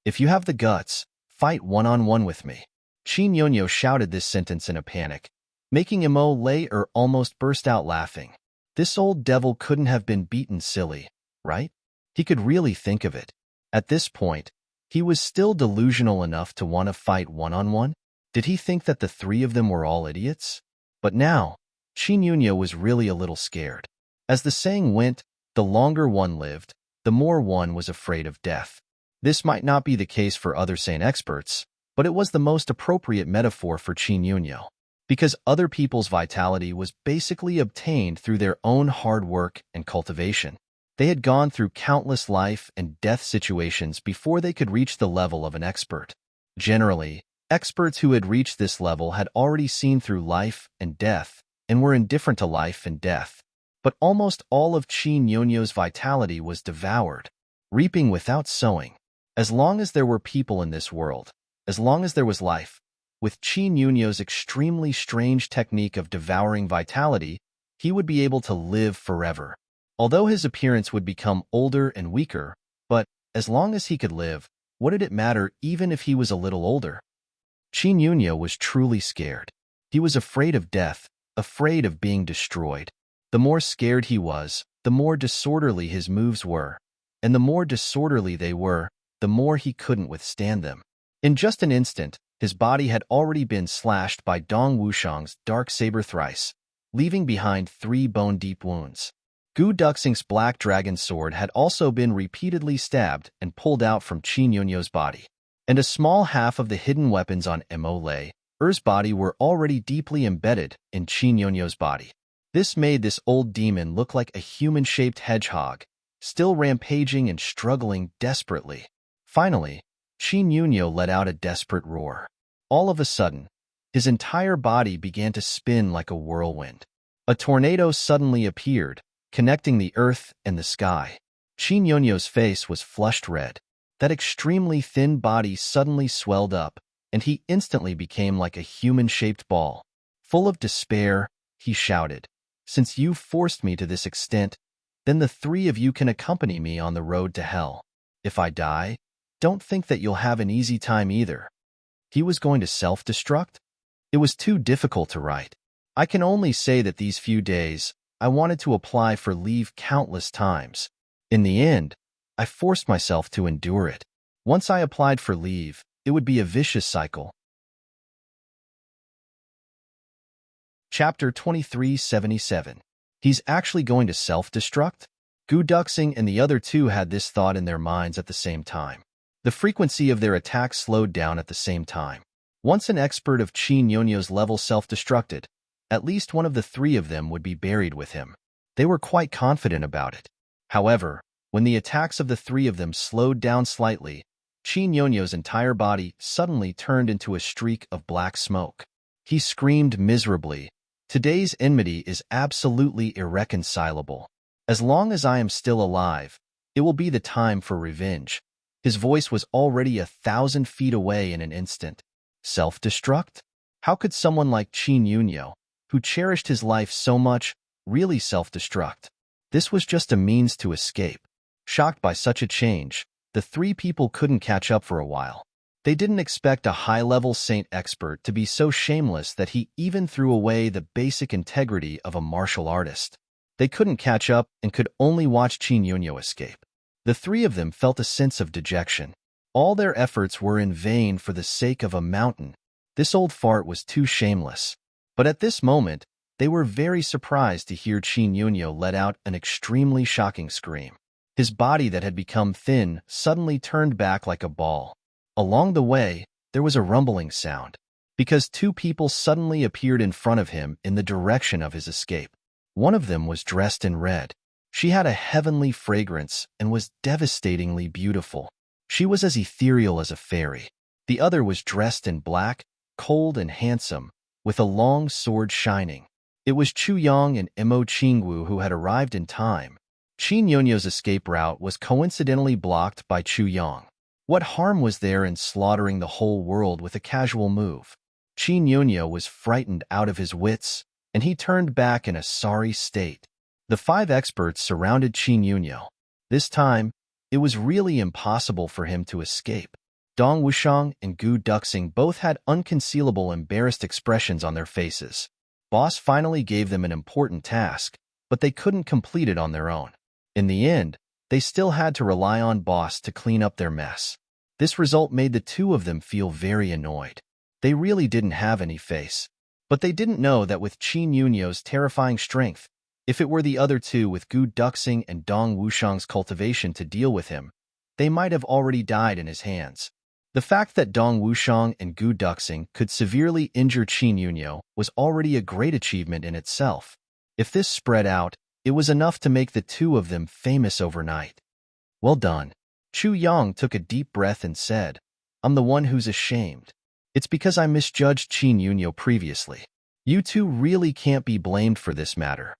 If you have the guts, fight one-on-one with me. Qin Yunyo shouted this sentence in a panic, making Mo Lei almost burst out laughing. This old devil couldn't have been beaten silly, right? He could really think of it. At this point, he was still delusional enough to want to fight one-on-one? Did he think that the 3 of them were all idiots? But now, Qin Yunyo was really a little scared. As the saying went, the longer one lived, the more one was afraid of death. This might not be the case for other Saint experts, but it was the most appropriate metaphor for Qin Yunyo, because other people's vitality was basically obtained through their own hard work and cultivation. They had gone through countless life and death situations before they could reach the level of an expert. Generally, experts who had reached this level had already seen through life and death and were indifferent to life and death. But almost all of Qin Yunyo's vitality was devoured, reaping without sowing. As long as there were people in this world, as long as there was life, with Qin Yunyo's extremely strange technique of devouring vitality, he would be able to live forever. Although his appearance would become older and weaker, but as long as he could live, what did it matter even if he was a little older? Qin Yunyo was truly scared. He was afraid of death, afraid of being destroyed. The more scared he was, the more disorderly his moves were, and the more disorderly they were, the more he couldn't withstand them. In just an instant, his body had already been slashed by Dong Wushang's dark saber thrice, leaving behind 3 bone-deep wounds. Gu Duxing's black dragon sword had also been repeatedly stabbed and pulled out from Qin Yunyo's body, and a small half of the hidden weapons on Mo Lei's body were already deeply embedded in Qin Yunyo's body. This made this old demon look like a human-shaped hedgehog, still rampaging and struggling desperately. Finally, Qin Yunyo let out a desperate roar. All of a sudden, his entire body began to spin like a whirlwind. A tornado suddenly appeared, connecting the earth and the sky. Qin Yunyo's face was flushed red. That extremely thin body suddenly swelled up, and he instantly became like a human-shaped ball. Full of despair, he shouted, "Since you forced me to this extent, then the 3 of you can accompany me on the road to hell. If I die, don't think that you'll have an easy time either." He was going to self-destruct? It was too difficult to write. I can only say that these few days, I wanted to apply for leave countless times. In the end, I forced myself to endure it. Once I applied for leave, it would be a vicious cycle. Chapter 2377. He's actually going to self-destruct? Gu Duxing and the other 2 had this thought in their minds at the same time. The frequency of their attacks slowed down at the same time. Once an expert of Qin Yunyo's level self-destructed, at least one of the 3 of them would be buried with him. They were quite confident about it. However, when the attacks of the 3 of them slowed down slightly, Qin Yunyo's entire body suddenly turned into a streak of black smoke. He screamed miserably, "Today's enmity is absolutely irreconcilable. As long as I am still alive, it will be the time for revenge." His voice was already 1,000 feet away in an instant. Self-destruct? How could someone like Qin Yunyo, who cherished his life so much, really self-destruct? This was just a means to escape. Shocked by such a change, the 3 people couldn't catch up for a while. They didn't expect a high-level saint expert to be so shameless that he even threw away the basic integrity of a martial artist. They couldn't catch up and could only watch Qin Yunyo escape. The 3 of them felt a sense of dejection. All their efforts were in vain for the sake of a mountain. This old fart was too shameless. But at this moment, they were very surprised to hear Qin Yunyo let out an extremely shocking scream. His body that had become thin suddenly turned back like a ball. Along the way, there was a rumbling sound, because 2 people suddenly appeared in front of him in the direction of his escape. One of them was dressed in red. She had a heavenly fragrance and was devastatingly beautiful. She was as ethereal as a fairy. The other was dressed in black, cold and handsome, with a long sword shining. It was Chu Yang and Mo Qingwu who had arrived in time. Qin Yunyo's escape route was coincidentally blocked by Chu Yang. What harm was there in slaughtering the whole world with a casual move? Qin Yunyo was frightened out of his wits, and he turned back in a sorry state. The 5 experts surrounded Qin Yunyo. This time, it was really impossible for him to escape. Dong Wushang and Gu Duxing both had unconcealable embarrassed expressions on their faces. Boss finally gave them an important task, but they couldn't complete it on their own. In the end, they still had to rely on Boss to clean up their mess. This result made the 2 of them feel very annoyed. They really didn't have any face. But they didn't know that with Qin Yunyo's terrifying strength, if it were the other 2 with Gu Duxing and Dong Wushang's cultivation to deal with him, they might have already died in his hands. The fact that Dong Wushang and Gu Duxing could severely injure Qin Yunyo was already a great achievement in itself. If this spread out, it was enough to make the 2 of them famous overnight. Well done. Chu Yang took a deep breath and said, "I'm the one who's ashamed. It's because I misjudged Qin Yunyo previously. You 2 really can't be blamed for this matter.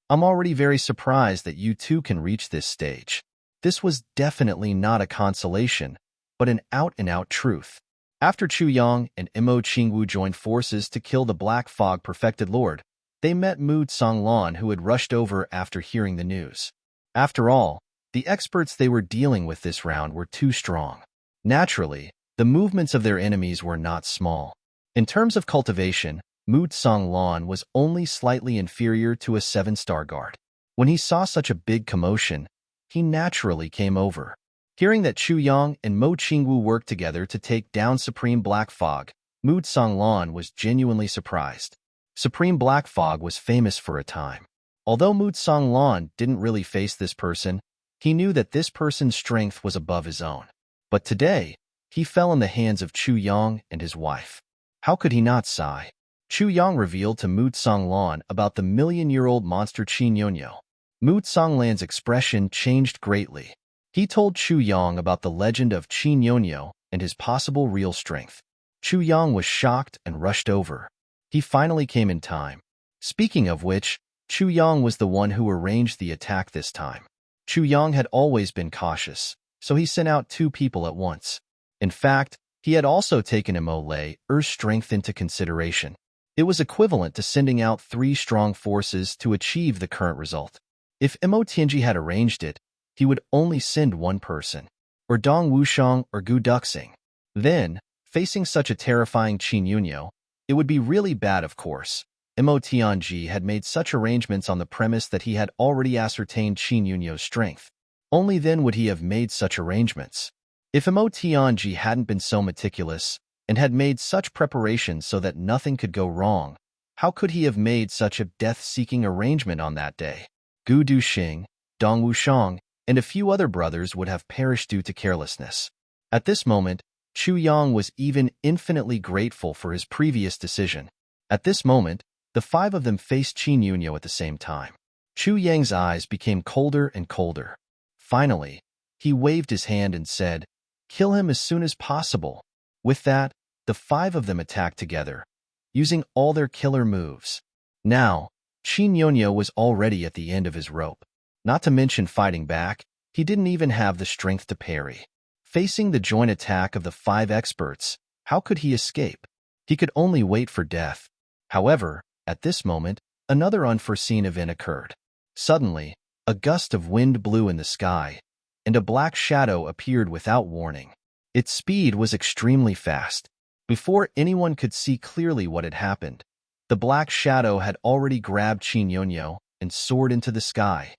I'm already very surprised that you 2 can reach this stage." This was definitely not a consolation, but an out-and-out truth. After Chu Yang and Mo Qingwu joined forces to kill the Black Fog Perfected Lord, they met Mu Tsonglan, who had rushed over after hearing the news. After all, the experts they were dealing with this round were too strong. Naturally, the The movements of their enemies were not small. In terms of cultivation, Mu Lan was only slightly inferior to a 7-star guard. When he saw such a big commotion, he naturally came over. Hearing that Chu Yang and Mo Qingwu worked together to take down Supreme Black Fog, Mu Lan was genuinely surprised. Supreme Black Fog was famous for a time. Although Mu Lan didn't really face this person, he knew that this person's strength was above his own. But today, he fell in the hands of Chu Yang and his wife. How could he not sigh? Chu Yang revealed to Mu Lan about the million-year-old monster Qin Yonyo. Mu Lan's expression changed greatly. He told Chu Yang about the legend of Qin Yonyo and his possible real strength. Chu Yang was shocked and rushed over. He finally came in time. Speaking of which, Chu Yang was the one who arranged the attack this time. Chu Yang had always been cautious, so he sent out 2 people at once. In fact, he had also taken Mo Lei's strength into consideration. It was equivalent to sending out 3 strong forces to achieve the current result. If Mo Tianji had arranged it, he would only send 1 person, or Dong Wushang or Gu Duxing. Then, facing such a terrifying Qin Yunyo, it would be really bad, of course. Mo Tianji had made such arrangements on the premise that he had already ascertained Qin Yunyo's strength. Only then would he have made such arrangements. If Mo Tianji hadn't been so meticulous and had made such preparations so that nothing could go wrong, how could he have made such a death-seeking arrangement on that day? Gu Duxing, Dong Wushang, and a few other brothers would have perished due to carelessness. At this moment, Chu Yang was even infinitely grateful for his previous decision. At this moment, the 5 of them faced Qin Yunyo at the same time. Chu Yang's eyes became colder and colder. Finally, he waved his hand and said, "Kill him as soon as possible." With that, the 5 of them attacked together, using all their killer moves. Now, Qin Yunyo was already at the end of his rope. Not to mention fighting back, he didn't even have the strength to parry. Facing the joint attack of the 5 experts, how could he escape? He could only wait for death. However, at this moment, another unforeseen event occurred. Suddenly, a gust of wind blew in the sky, and a black shadow appeared without warning. Its speed was extremely fast. Before anyone could see clearly what had happened, the black shadow had already grabbed Qin Yonyo and soared into the sky.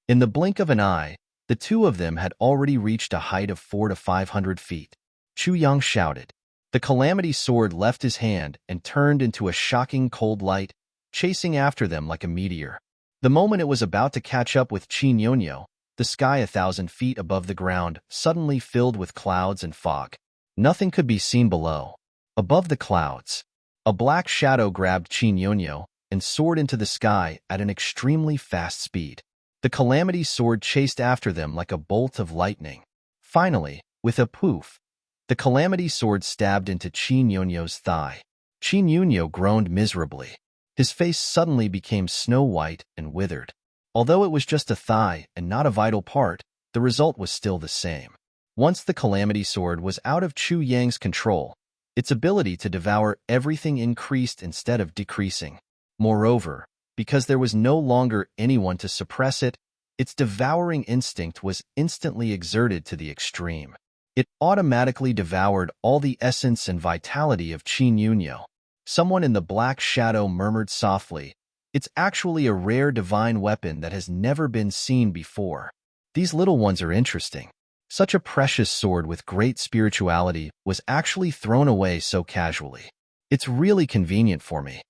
In the blink of an eye, the 2 of them had already reached a height of 400 to 500 feet. Chu Yang shouted. The Calamity Sword left his hand and turned into a shocking cold light, chasing after them like a meteor. The moment it was about to catch up with Qin Yonyo, the sky 1,000 feet above the ground suddenly filled with clouds and fog. Nothing could be seen below. Above the clouds, a black shadow grabbed Qin Yonyo and soared into the sky at an extremely fast speed. The Calamity Sword chased after them like a bolt of lightning. Finally, with a poof, the Calamity Sword stabbed into Qin Yonyo's thigh. Qin Yonyo groaned miserably. His face suddenly became snow-white and withered. Although it was just a thigh and not a vital part, the result was still the same. Once the Calamity Sword was out of Chu Yang's control, its ability to devour everything increased instead of decreasing. Moreover, because there was no longer anyone to suppress it, its devouring instinct was instantly exerted to the extreme. It automatically devoured all the essence and vitality of Qin Yunyo. Someone in the black shadow murmured softly, "It's actually a rare divine weapon that has never been seen before. These little ones are interesting." Such a precious sword with great spirituality was actually thrown away so casually. "It's really convenient for me."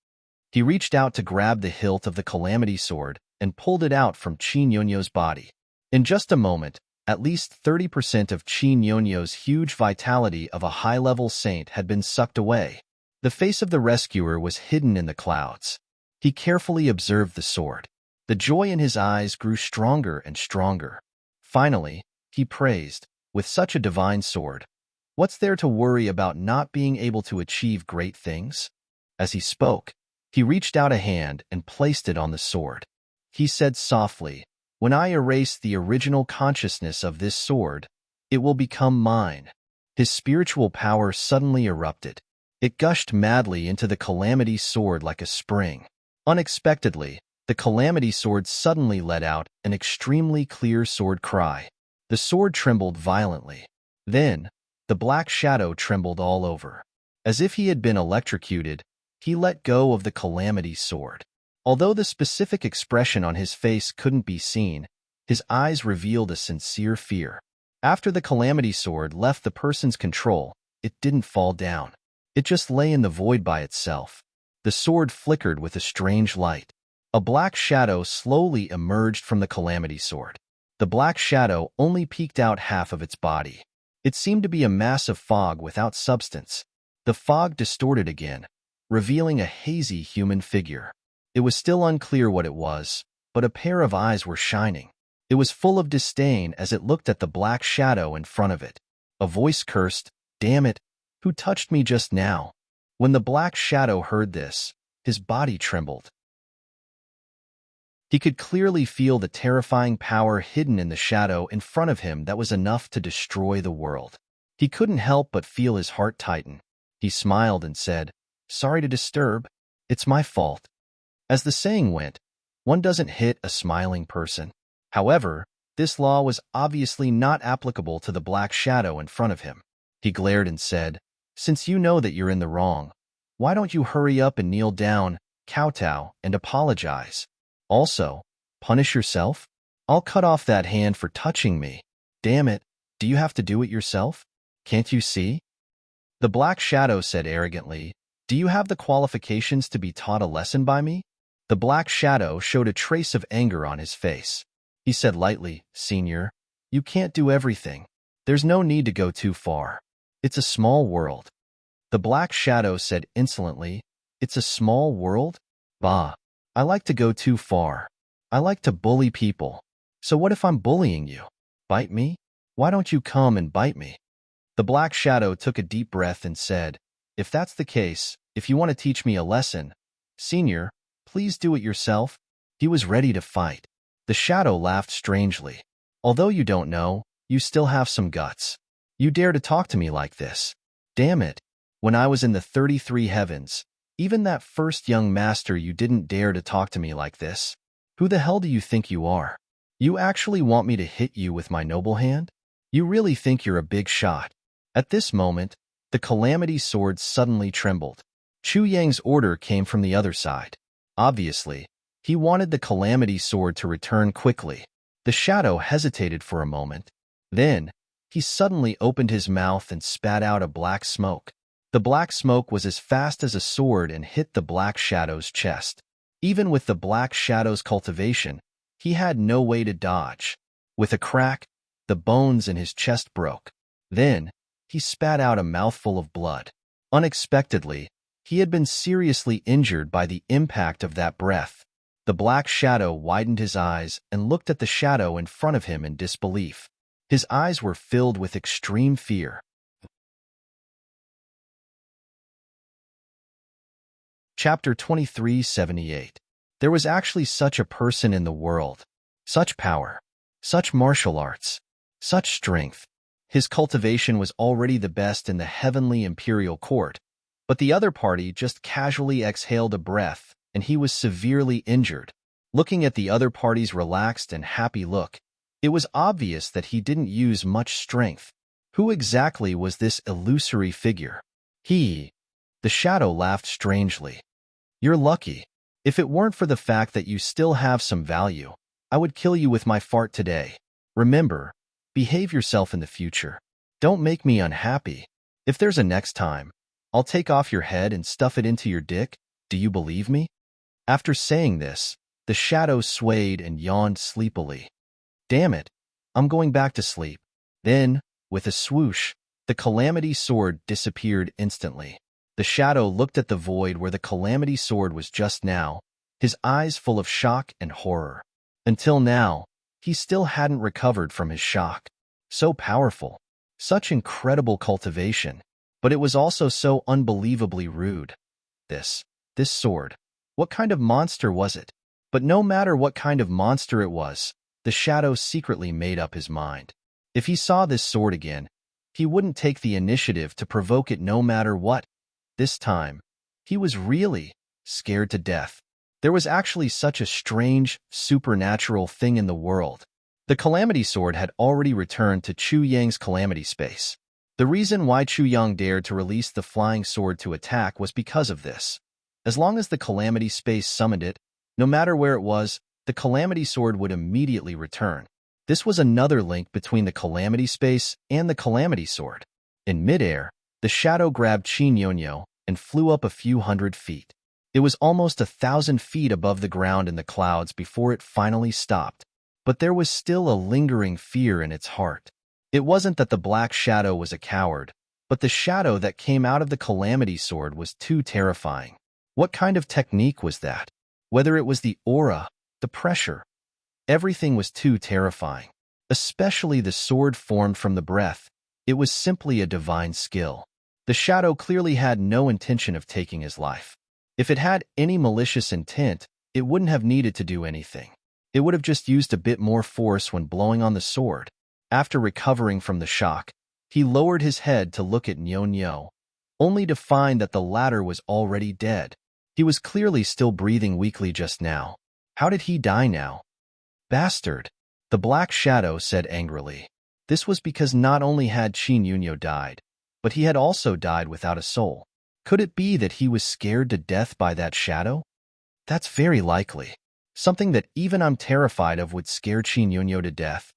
He reached out to grab the hilt of the Calamity Sword and pulled it out from Qin Yonyo's body. In just a moment, at least 30% of Qin Yonyo's huge vitality of a high-level saint had been sucked away. The face of the rescuer was hidden in the clouds. He carefully observed the sword. The joy in his eyes grew stronger and stronger. Finally, he praised, "With such a divine sword, what's there to worry about not being able to achieve great things?" As he spoke, he reached out a hand and placed it on the sword. He said softly, "When I erase the original consciousness of this sword, it will become mine." His spiritual power suddenly erupted. It gushed madly into the Calamity Sword like a spring. Unexpectedly, the Calamity Sword suddenly let out an extremely clear sword cry. The sword trembled violently. Then, The black shadow trembled all over. As if he had been electrocuted, he let go of the calamity sword. Although the specific expression on his face couldn't be seen, his eyes revealed a sincere fear. After the calamity sword left the person's control, it didn't fall down. It just lay in the void by itself. The sword flickered with a strange light. A black shadow slowly emerged from the calamity sword. The black shadow only peeked out half of its body. It seemed to be a mass of fog without substance. The fog distorted again, revealing a hazy human figure. It was still unclear what it was, but a pair of eyes were shining. It was full of disdain as it looked at the black shadow in front of it. A voice cursed, "Damn it, who touched me just now?" When the black shadow heard this, his body trembled. He could clearly feel the terrifying power hidden in the shadow in front of him that was enough to destroy the world. He couldn't help but feel his heart tighten. He smiled and said, "Sorry to disturb. It's my fault." As the saying went, one doesn't hit a smiling person. However, this law was obviously not applicable to the black shadow in front of him. He glared and said, "Since you know that you're in the wrong, why don't you hurry up and kneel down, kowtow, and apologize? Also, punish yourself? I'll cut off that hand for touching me. Damn it, do you have to do it yourself? Can't you see?" The black shadow said arrogantly, "Do you have the qualifications to be taught a lesson by me?" The black shadow showed a trace of anger on his face. He said lightly, "Senior, you can't do everything. There's no need to go too far. It's a small world." The black shadow said insolently, "It's a small world? Bah, I like to go too far. I like to bully people. So what if I'm bullying you? Bite me? Why don't you come and bite me?" The black shadow took a deep breath and said, "If that's the case, if you want to teach me a lesson, Senior, please do it yourself." He was ready to fight. The shadow laughed strangely. "Although you don't know, you still have some guts. You dare to talk to me like this. Damn it. When I was in the 33 heavens, even that first young master, you didn't dare to talk to me like this. Who the hell do you think you are? You actually want me to hit you with my noble hand? You really think you're a big shot?" At this moment, the calamity sword suddenly trembled. Chu Yang's order came from the other side. Obviously, he wanted the calamity sword to return quickly. The shadow hesitated for a moment. Then, he suddenly opened his mouth and spat out a black smoke. The black smoke was as fast as a sword and hit the black shadow's chest. Even with the black shadow's cultivation, he had no way to dodge. With a crack, the bones in his chest broke. Then, he spat out a mouthful of blood. Unexpectedly, he had been seriously injured by the impact of that breath. The black shadow widened his eyes and looked at the shadow in front of him in disbelief. His eyes were filled with extreme fear. Chapter 2378. There was actually such a person in the world. Such power. Such martial arts. Such strength. His cultivation was already the best in the heavenly imperial court, but the other party just casually exhaled a breath, and he was severely injured. Looking at the other party's relaxed and happy look, it was obvious that he didn't use much strength. Who exactly was this illusory figure? The shadow laughed strangely. "You're lucky. If it weren't for the fact that you still have some value, I would kill you with my fart today. Remember, behave yourself in the future. Don't make me unhappy. If there's a next time, I'll take off your head and stuff it into your dick. Do you believe me?" After saying this, the shadow swayed and yawned sleepily. "Damn it, I'm going back to sleep." Then, with a swoosh, the calamity sword disappeared instantly. The shadow looked at the void where the calamity sword was just now, his eyes full of shock and horror. Until now, he still hadn't recovered from his shock. So powerful, such incredible cultivation, but it was also so unbelievably rude. This sword. What kind of monster was it? But no matter what kind of monster it was, the shadow secretly made up his mind. If he saw this sword again, he wouldn't take the initiative to provoke it no matter what. This time, he was really scared to death. There was actually such a strange, supernatural thing in the world. The calamity sword had already returned to Chu Yang's calamity space. The reason why Chu Yang dared to release the flying sword to attack was because of this. As long as the Calamity Space summoned it, no matter where it was, the Calamity Sword would immediately return. This was another link between the Calamity Space and the Calamity Sword. In midair, the shadow grabbed Qin Yonyo and flew up a few hundred feet. It was almost 1,000 feet above the ground in the clouds before it finally stopped. But there was still a lingering fear in its heart. It wasn't that the black shadow was a coward, but the shadow that came out of the Calamity Sword was too terrifying. What kind of technique was that? Whether it was the aura, the pressure, everything was too terrifying. Especially the sword formed from the breath. It was simply a divine skill. The shadow clearly had no intention of taking his life. If it had any malicious intent, it wouldn't have needed to do anything. It would have just used a bit more force when blowing on the sword. After recovering from the shock, he lowered his head to look at Nyonyo, only to find that the latter was already dead. He was clearly still breathing weakly just now. How did he die now? Bastard, the black shadow said angrily. This was because not only had Qin Yunyo died, but he had also died without a soul. Could it be that he was scared to death by that shadow? That's very likely. Something that even I'm terrified of would scare Qin Yunyo to death.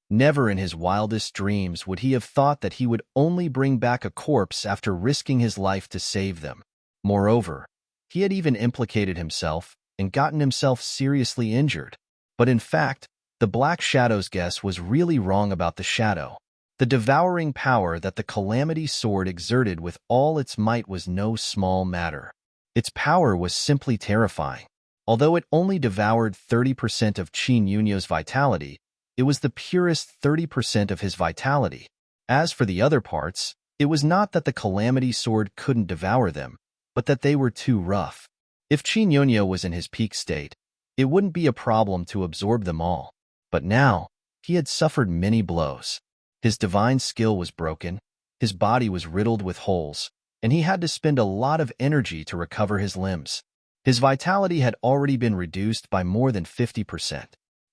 Never in his wildest dreams would he have thought that he would only bring back a corpse after risking his life to save them. Moreover, he had even implicated himself and gotten himself seriously injured. But in fact, the Black Shadow's guess was really wrong about the shadow. The devouring power that the Calamity Sword exerted with all its might was no small matter. Its power was simply terrifying. Although it only devoured 30% of Qin Yunyo's vitality, it was the purest 30% of his vitality. As for the other parts, it was not that the Calamity Sword couldn't devour them, but that they were too rough. If Qin Yunyo was in his peak state, it wouldn't be a problem to absorb them all. But now, he had suffered many blows. His divine skill was broken, his body was riddled with holes, and he had to spend a lot of energy to recover his limbs. His vitality had already been reduced by more than 50%.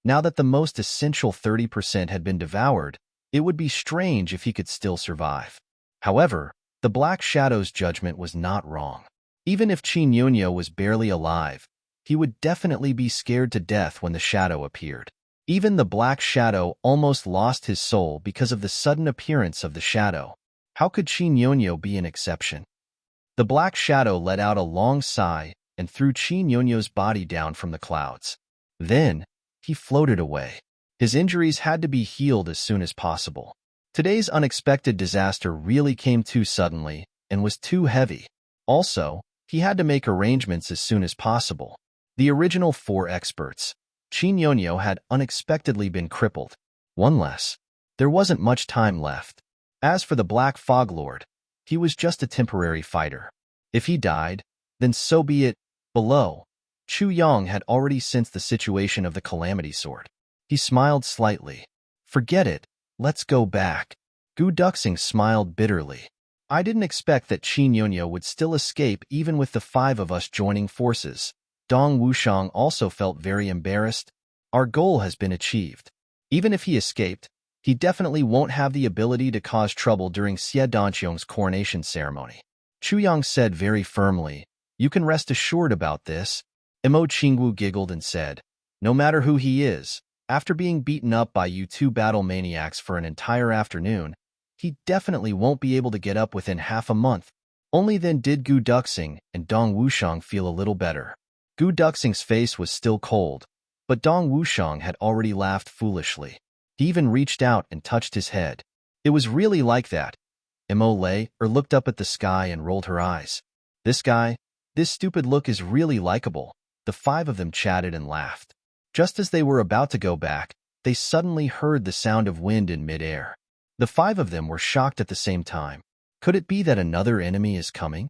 Now that the most essential 30% had been devoured, it would be strange if he could still survive. However, the Black Shadow's judgment was not wrong. Even if Qin Yunyo was barely alive, he would definitely be scared to death when the shadow appeared. Even the Black Shadow almost lost his soul because of the sudden appearance of the shadow. How could Qin Yunyo be an exception? The Black Shadow let out a long sigh and threw Qin Yunyo's body down from the clouds. Then, he floated away. His injuries had to be healed as soon as possible. Today's unexpected disaster really came too suddenly and was too heavy. Also, he had to make arrangements as soon as possible. The original 4 experts, Qin Yunyo, had unexpectedly been crippled. One less. There wasn't much time left. As for the Black Fog Lord, he was just a temporary fighter. If he died, then so be it. Below, Chu Yang had already sensed the situation of the Calamity Sword. He smiled slightly. Forget it. Let's go back. Gu Duxing smiled bitterly. I didn't expect that Qin Yunyo would still escape even with the 5 of us joining forces. Dong Wushang also felt very embarrassed. Our goal has been achieved. Even if he escaped, he definitely won't have the ability to cause trouble during Xie Danqiong's coronation ceremony. Chu Yang said very firmly, "You can rest assured about this." Emo Qingwu giggled and said, "No matter who he is, after being beaten up by you 2 battle maniacs for an entire afternoon, he definitely won't be able to get up within half a month." Only then did Gu Duxing and Dong Wushang feel a little better. Gu Duxing's face was still cold, but Dong Wushang had already laughed foolishly. He even reached out and touched his head. It was really like that. Emo looked up at the sky and rolled her eyes. This guy, this stupid look is really likable. The 5 of them chatted and laughed. Just as they were about to go back, they suddenly heard the sound of wind in midair. The 5 of them were shocked at the same time. Could it be that another enemy is coming?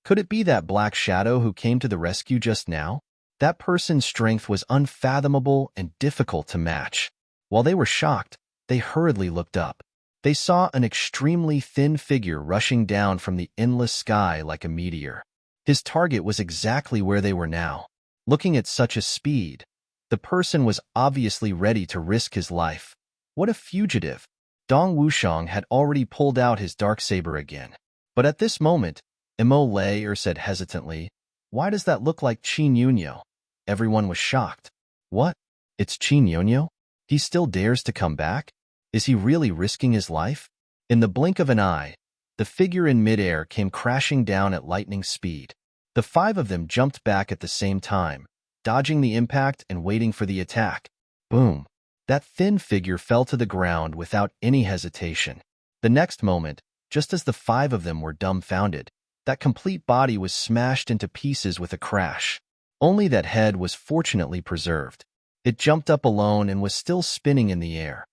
Could it be that Black Shadow who came to the rescue just now? That person's strength was unfathomable and difficult to match. While they were shocked, they hurriedly looked up. They saw an extremely thin figure rushing down from the endless sky like a meteor. His target was exactly where they were now. Looking at such a speed, the person was obviously ready to risk his life. What a fugitive! Dong Wushang had already pulled out his dark saber again. But at this moment, Emo Layer said hesitantly, "Why does that look like Qin Yunyo?" Everyone was shocked. What? It's Qin Yunyo? He still dares to come back? Is he really risking his life? In the blink of an eye, the figure in midair came crashing down at lightning speed. The five of them jumped back at the same time, dodging the impact and waiting for the attack. Boom! That thin figure fell to the ground without any hesitation. The next moment, just as the five of them were dumbfounded, that complete body was smashed into pieces with a crash. Only that head was fortunately preserved. It jumped up alone and was still spinning in the air.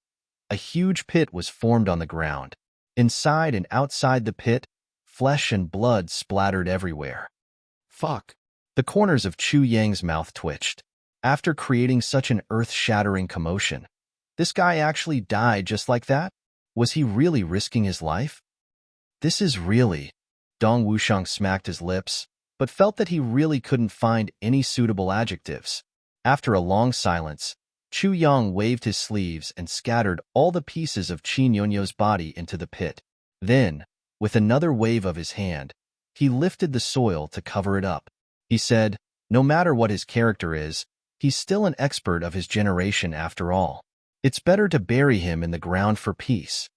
A huge pit was formed on the ground. Inside and outside the pit, flesh and blood splattered everywhere. Fuck! The corners of Chu Yang's mouth twitched. After creating such an earth-shattering commotion, this guy actually died just like that? Was he really risking his life? This is really... Dong Wushang smacked his lips, but felt that he really couldn't find any suitable adjectives. After a long silence, Chu Yang waved his sleeves and scattered all the pieces of Qin Yunyo's body into the pit. Then, with another wave of his hand, he lifted the soil to cover it up. He said, no matter what his character is, he's still an expert of his generation after all. It's better to bury him in the ground for peace.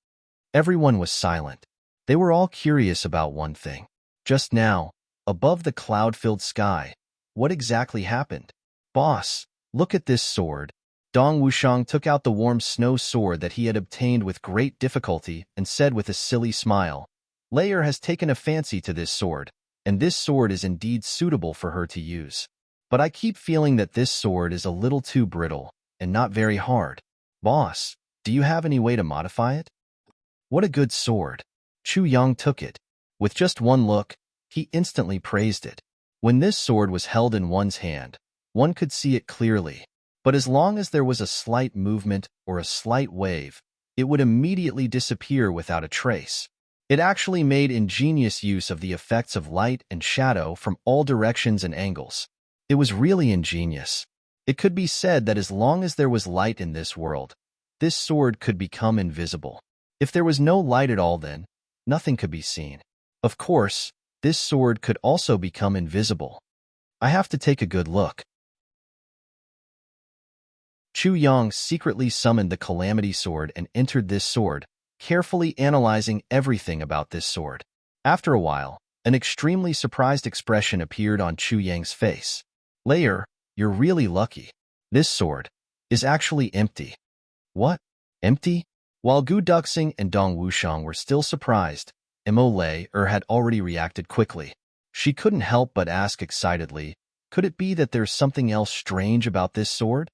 Everyone was silent. They were all curious about one thing. Just now, above the cloud-filled sky, what exactly happened? Boss, look at this sword. Dong Wushang took out the warm snow sword that he had obtained with great difficulty and said with a silly smile, Layer has taken a fancy to this sword, and this sword is indeed suitable for her to use. But I keep feeling that this sword is a little too brittle and not very hard. Boss, do you have any way to modify it? What a good sword. Chu Yang took it. With just one look, he instantly praised it. When this sword was held in one's hand, one could see it clearly. But as long as there was a slight movement or a slight wave, it would immediately disappear without a trace. It actually made ingenious use of the effects of light and shadow from all directions and angles. It was really ingenious. It could be said that as long as there was light in this world, this sword could become invisible. If there was no light at all then, nothing could be seen. Of course, this sword could also become invisible. I have to take a good look. Chu Yang secretly summoned the Calamity Sword and entered this sword, carefully analyzing everything about this sword. After a while, an extremely surprised expression appeared on Chu Yang's face. Layer, you're really lucky. This sword is actually empty. What? Empty? While Gu Duxing and Dong Wushang were still surprised, Emo Layer had already reacted quickly. She couldn't help but ask excitedly, could it be that there's something else strange about this sword?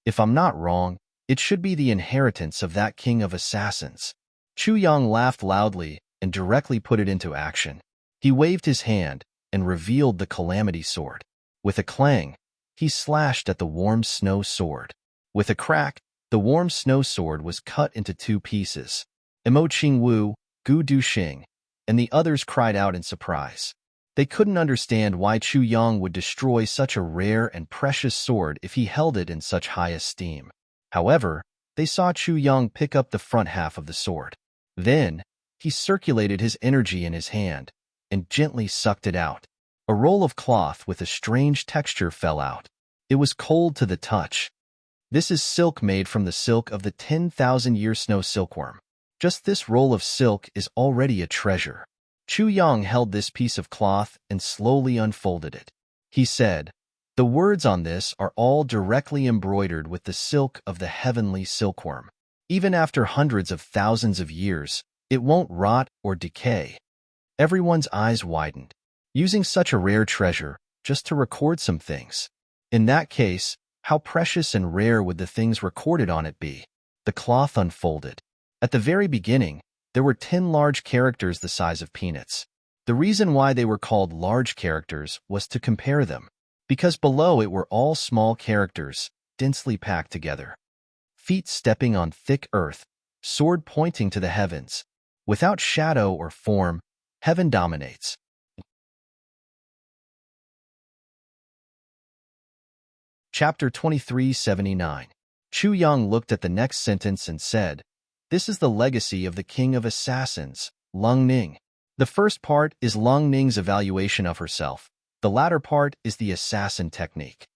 If I'm not wrong, it should be the inheritance of that king of assassins. Chu Yang laughed loudly and directly put it into action. He waved his hand and revealed the Calamity Sword. With a clang, he slashed at the warm snow sword. With a crack, the warm snow sword was cut into two pieces. Emo Qingwu, Gu Duxing, and the others cried out in surprise. They couldn't understand why Chu Yang would destroy such a rare and precious sword if he held it in such high esteem. However, they saw Chu Yang pick up the front half of the sword. Then, he circulated his energy in his hand and gently sucked it out. A roll of cloth with a strange texture fell out. It was cold to the touch. This is silk made from the silk of the 10,000-year snow silkworm. Just this roll of silk is already a treasure. Chu Yang held this piece of cloth and slowly unfolded it. He said, the words on this are all directly embroidered with the silk of the heavenly silkworm. Even after hundreds of thousands of years, it won't rot or decay. Everyone's eyes widened. Using such a rare treasure just to record some things. In that case, how precious and rare would the things recorded on it be? The cloth unfolded. At the very beginning, there were 10 large characters the size of peanuts. The reason why they were called large characters was to compare them, because below it were all small characters, densely packed together. Feet stepping on thick earth, sword pointing to the heavens. Without shadow or form, heaven dominates. Chapter 2379. Chu Yang looked at the next sentence and said, "This is the legacy of the king of assassins, Lung Ning." The first part is Lung Ning's evaluation of herself. The latter part is the assassin technique.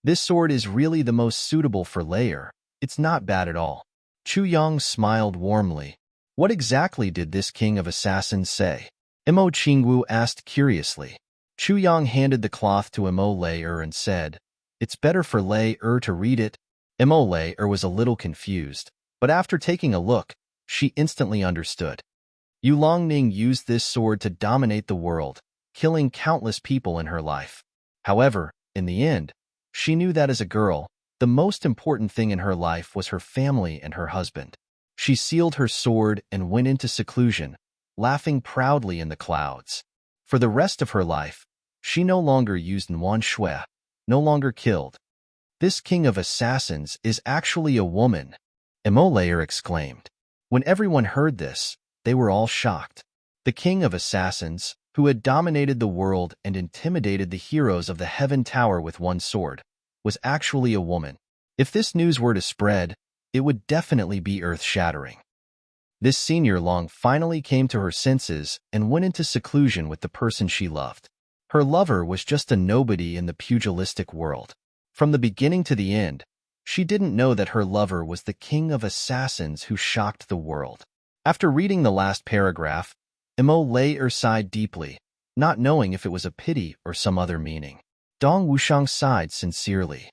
This sword is really the most suitable for layer. It's not bad at all. Chu Yang smiled warmly. What exactly did this king of assassins say? Mo Qingwu asked curiously. Chu Yang handed the cloth to Mo Lei-er and said, "It's better for Lei-er to read it." Mo Lei-er was a little confused, but after taking a look, she instantly understood. Yu Longning used this sword to dominate the world, killing countless people in her life. However, in the end, she knew that as a girl, the most important thing in her life was her family and her husband. She sealed her sword and went into seclusion, laughing proudly in the clouds. For the rest of her life, she no longer used Nuan Shui, no longer killed. "This king of assassins is actually a woman," Mo Lei-er exclaimed. When everyone heard this, they were all shocked. The king of assassins, who had dominated the world and intimidated the heroes of the Heaven Tower with one sword, was actually a woman. If this news were to spread, it would definitely be earth-shattering. This senior Long finally came to her senses and went into seclusion with the person she loved. Her lover was just a nobody in the pugilistic world. From the beginning to the end, she didn't know that her lover was the king of assassins who shocked the world. After reading the last paragraph, Mo Lei-er sighed deeply, not knowing if it was a pity or some other meaning. Dong Wushang sighed sincerely.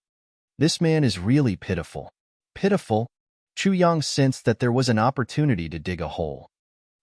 This man is really pitiful. Pitiful? Chu Yang sensed that there was an opportunity to dig a hole.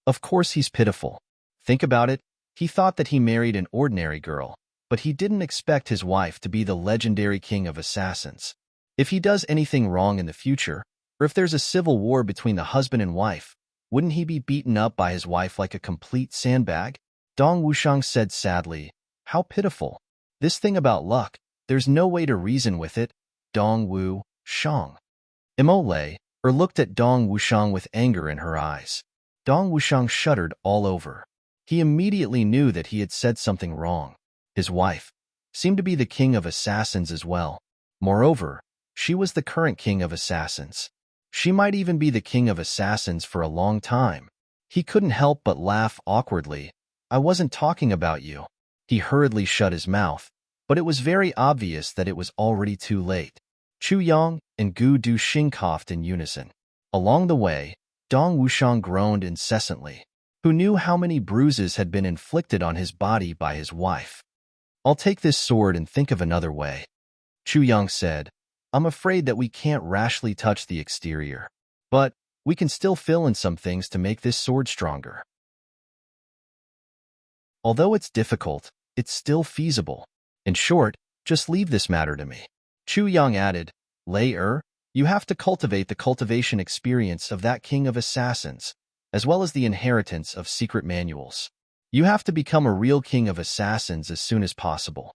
Of course he's pitiful. Think about it, he thought that he married an ordinary girl, but he didn't expect his wife to be the legendary king of assassins. If he does anything wrong in the future, or if there's a civil war between the husband and wife, wouldn't he be beaten up by his wife like a complete sandbag? Dong Wushang said sadly, "How pitiful. This thing about luck, there's no way to reason with it." Dong Wushang. Mo Lei-er looked at Dong Wushang with anger in her eyes. Dong Wushang shuddered all over. He immediately knew that he had said something wrong. His wife seemed to be the king of assassins as well. Moreover, she was the current king of assassins. She might even be the king of assassins for a long time. He couldn't help but laugh awkwardly. "I wasn't talking about you." He hurriedly shut his mouth, but it was very obvious that it was already too late. Chu Yang and Gu Duxing coughed in unison. Along the way, Dong Wushang groaned incessantly. Who knew how many bruises had been inflicted on his body by his wife? "I'll take this sword and think of another way," Chu Yang said. "I'm afraid that we can't rashly touch the exterior. But we can still fill in some things to make this sword stronger. Although it's difficult, it's still feasible. In short, just leave this matter to me." Chu Yang added, "Lei-er, you have to cultivate the cultivation experience of that king of assassins, as well as the inheritance of secret manuals. You have to become a real king of assassins as soon as possible."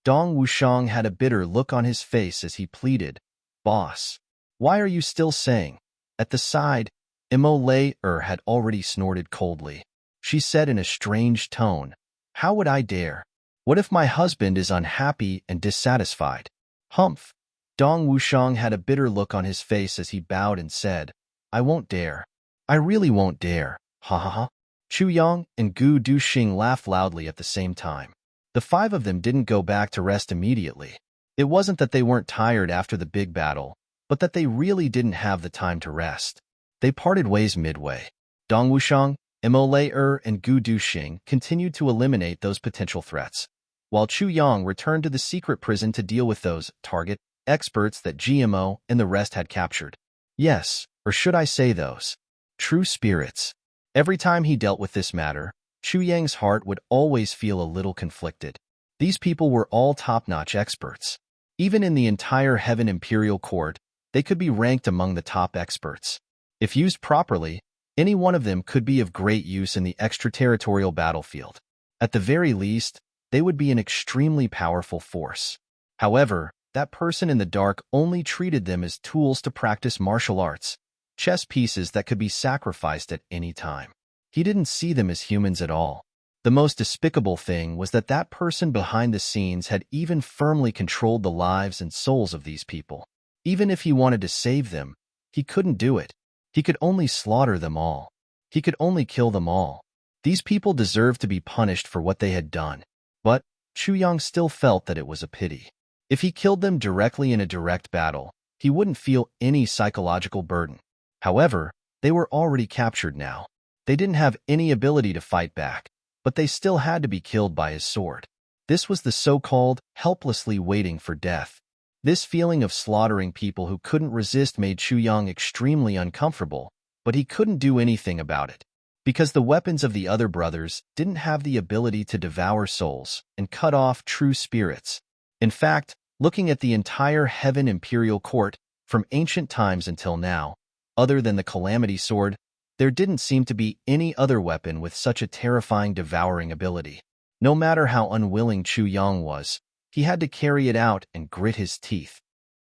Dong Wushang had a bitter look on his face as he pleaded, "Boss, why are you still saying?" At the side, Mo Lei-er had already snorted coldly. She said in a strange tone, "How would I dare? What if my husband is unhappy and dissatisfied?" Humph. Dong Wushang had a bitter look on his face as he bowed and said, "I won't dare. I really won't dare. Ha ha ha." Chu Yang and Gu Duxing laughed loudly at the same time. The five of them didn't go back to rest immediately. It wasn't that they weren't tired after the big battle, but that they really didn't have the time to rest. They parted ways midway. Dong Wushang, Mo Lei-er, and Gu Duxing continued to eliminate those potential threats, while Chu Yang returned to the secret prison to deal with those target experts that GMO and the rest had captured. Yes, or should I say those true spirits. Every time he dealt with this matter, Chu Yang's heart would always feel a little conflicted. These people were all top-notch experts. Even in the entire Heaven Imperial Court, they could be ranked among the top experts. If used properly, any one of them could be of great use in the extraterritorial battlefield. At the very least, they would be an extremely powerful force. However, that person in the dark only treated them as tools to practice martial arts, chess pieces that could be sacrificed at any time. He didn't see them as humans at all. The most despicable thing was that that person behind the scenes had even firmly controlled the lives and souls of these people. Even if he wanted to save them, he couldn't do it. He could only slaughter them all. He could only kill them all. These people deserved to be punished for what they had done. But Chu Yang still felt that it was a pity. If he killed them directly in a direct battle, he wouldn't feel any psychological burden. However, they were already captured now. They didn't have any ability to fight back, but they still had to be killed by his sword. This was the so-called helplessly waiting for death. This feeling of slaughtering people who couldn't resist made Chu Yang extremely uncomfortable, but he couldn't do anything about it. Because the weapons of the other brothers didn't have the ability to devour souls and cut off true spirits. In fact, looking at the entire Heaven Imperial Court, from ancient times until now, other than the Calamity Sword, there didn't seem to be any other weapon with such a terrifying devouring ability. No matter how unwilling Chu Yang was, he had to carry it out and grit his teeth.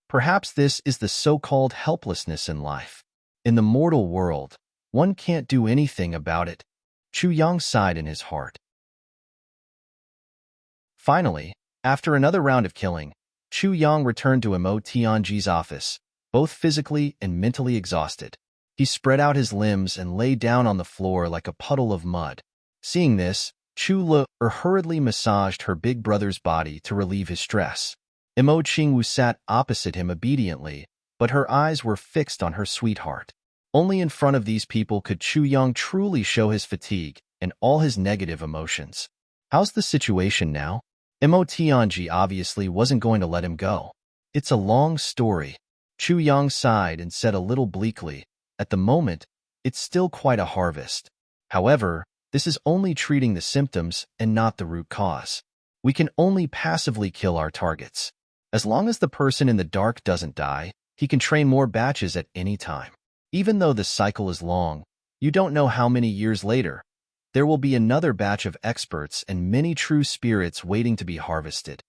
Perhaps this is the so-called helplessness in life. In the mortal world, one can't do anything about it. Chu Yang sighed in his heart. Finally, after another round of killing, Chu Yang returned to Mo Tianji's office, both physically and mentally exhausted. He spread out his limbs and lay down on the floor like a puddle of mud. Seeing this, Chu Le hurriedly massaged her big brother's body to relieve his stress. Mo Qingwu sat opposite him obediently, but her eyes were fixed on her sweetheart. Only in front of these people could Chu Yang truly show his fatigue and all his negative emotions. How's the situation now? Mo Tianji obviously wasn't going to let him go. It's a long story. Chu Yang sighed and said a little bleakly, at the moment, it's still quite a harvest. However, this is only treating the symptoms and not the root cause. We can only passively kill our targets. As long as the person in the dark doesn't die, he can train more batches at any time. Even though the cycle is long, you don't know how many years later, there will be another batch of experts and many true spirits waiting to be harvested.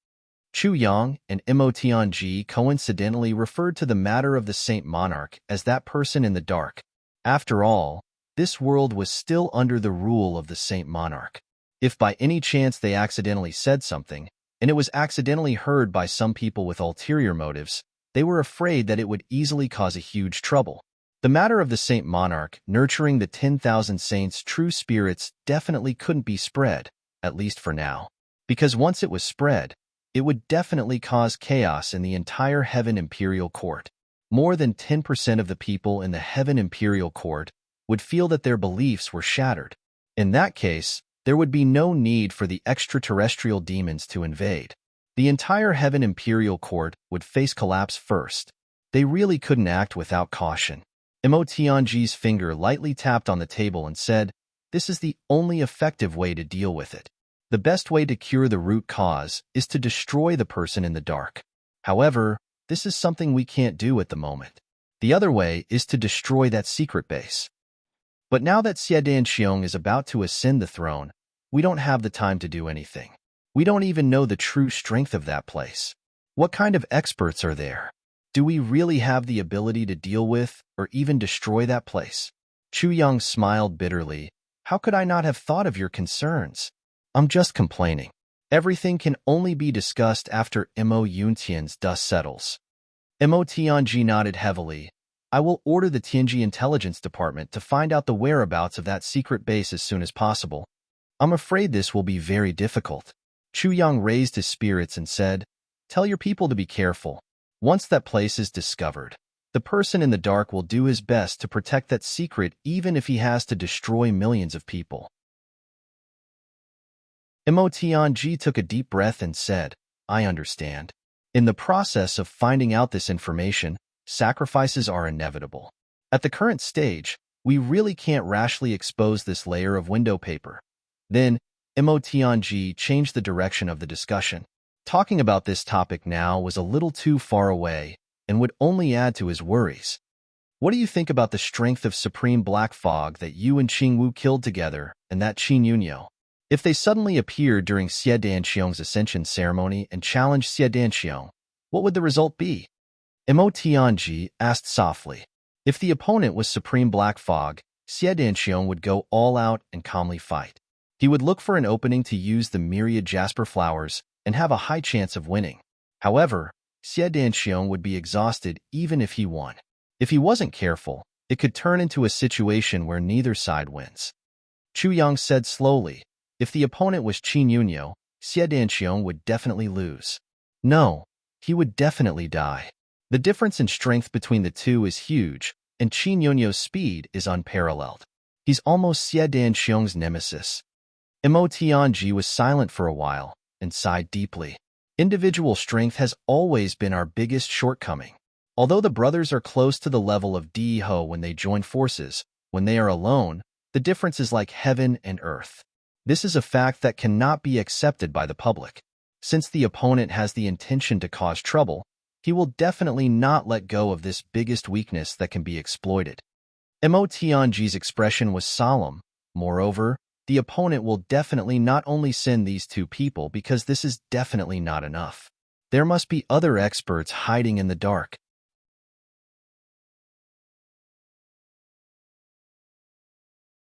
Chu Yang and Mo Tianji coincidentally referred to the matter of the Saint Monarch as that person in the dark. After all, this world was still under the rule of the Saint Monarch. If by any chance they accidentally said something, and it was accidentally heard by some people with ulterior motives, they were afraid that it would easily cause a huge trouble. The matter of the Saint Monarch nurturing the 10,000 saints' true spirits definitely couldn't be spread, at least for now. Because once it was spread, it would definitely cause chaos in the entire Heaven Imperial Court. More than 10% of the people in the Heaven Imperial Court would feel that their beliefs were shattered. In that case, there would be no need for the extraterrestrial demons to invade. The entire Heaven Imperial Court would face collapse first. They really couldn't act without caution. Mo Tianji's finger lightly tapped on the table and said, "This is the only effective way to deal with it. The best way to cure the root cause is to destroy the person in the dark. However, this is something we can't do at the moment. The other way is to destroy that secret base. But now that Xie Danxiong is about to ascend the throne, we don't have the time to do anything. We don't even know the true strength of that place. What kind of experts are there? Do we really have the ability to deal with or even destroy that place?" Chu Yang smiled bitterly. "How could I not have thought of your concerns? I'm just complaining. Everything can only be discussed after Mo Yuntian's dust settles." Mo Tianji nodded heavily. "I will order the Tianji Intelligence Department to find out the whereabouts of that secret base as soon as possible. I'm afraid this will be very difficult." Chu Yang raised his spirits and said, "Tell your people to be careful. Once that place is discovered, the person in the dark will do his best to protect that secret even if he has to destroy millions of people." Mo Tianji took a deep breath and said, "I understand. In the process of finding out this information, sacrifices are inevitable. At the current stage, we really can't rashly expose this layer of window paper." Then, Mo Tianji changed the direction of the discussion. Talking about this topic now was a little too far away and would only add to his worries. "What do you think about the strength of Supreme Black Fog that you and Qingwu killed together and that Qin Yunyo? If they suddenly appeared during Xie Danxiong's ascension ceremony and challenged Xie Danxiong, what would the result be?" Mo Tianji asked softly. If the opponent was Supreme Black Fog, Xie Danxiong would go all out and calmly fight. He would look for an opening to use the myriad jasper flowers and have a high chance of winning. However, Xie Danxiong would be exhausted even if he won. If he wasn't careful, it could turn into a situation where neither side wins. Chu Yang said slowly, if the opponent was Qin Yunyo, Xie Danxiong would definitely lose. No, he would definitely die. The difference in strength between the two is huge, and Qin Yunyo's speed is unparalleled. He's almost Xie Danxiong's nemesis. Mo Tianji was silent for a while and sighed deeply. Individual strength has always been our biggest shortcoming. Although the brothers are close to the level of Di Ho when they join forces, when they are alone, the difference is like heaven and earth. This is a fact that cannot be accepted by the public. Since the opponent has the intention to cause trouble, he will definitely not let go of this biggest weakness that can be exploited. Mo Tianji's expression was solemn. Moreover, the opponent will definitely not only send these two people because this is definitely not enough. There must be other experts hiding in the dark.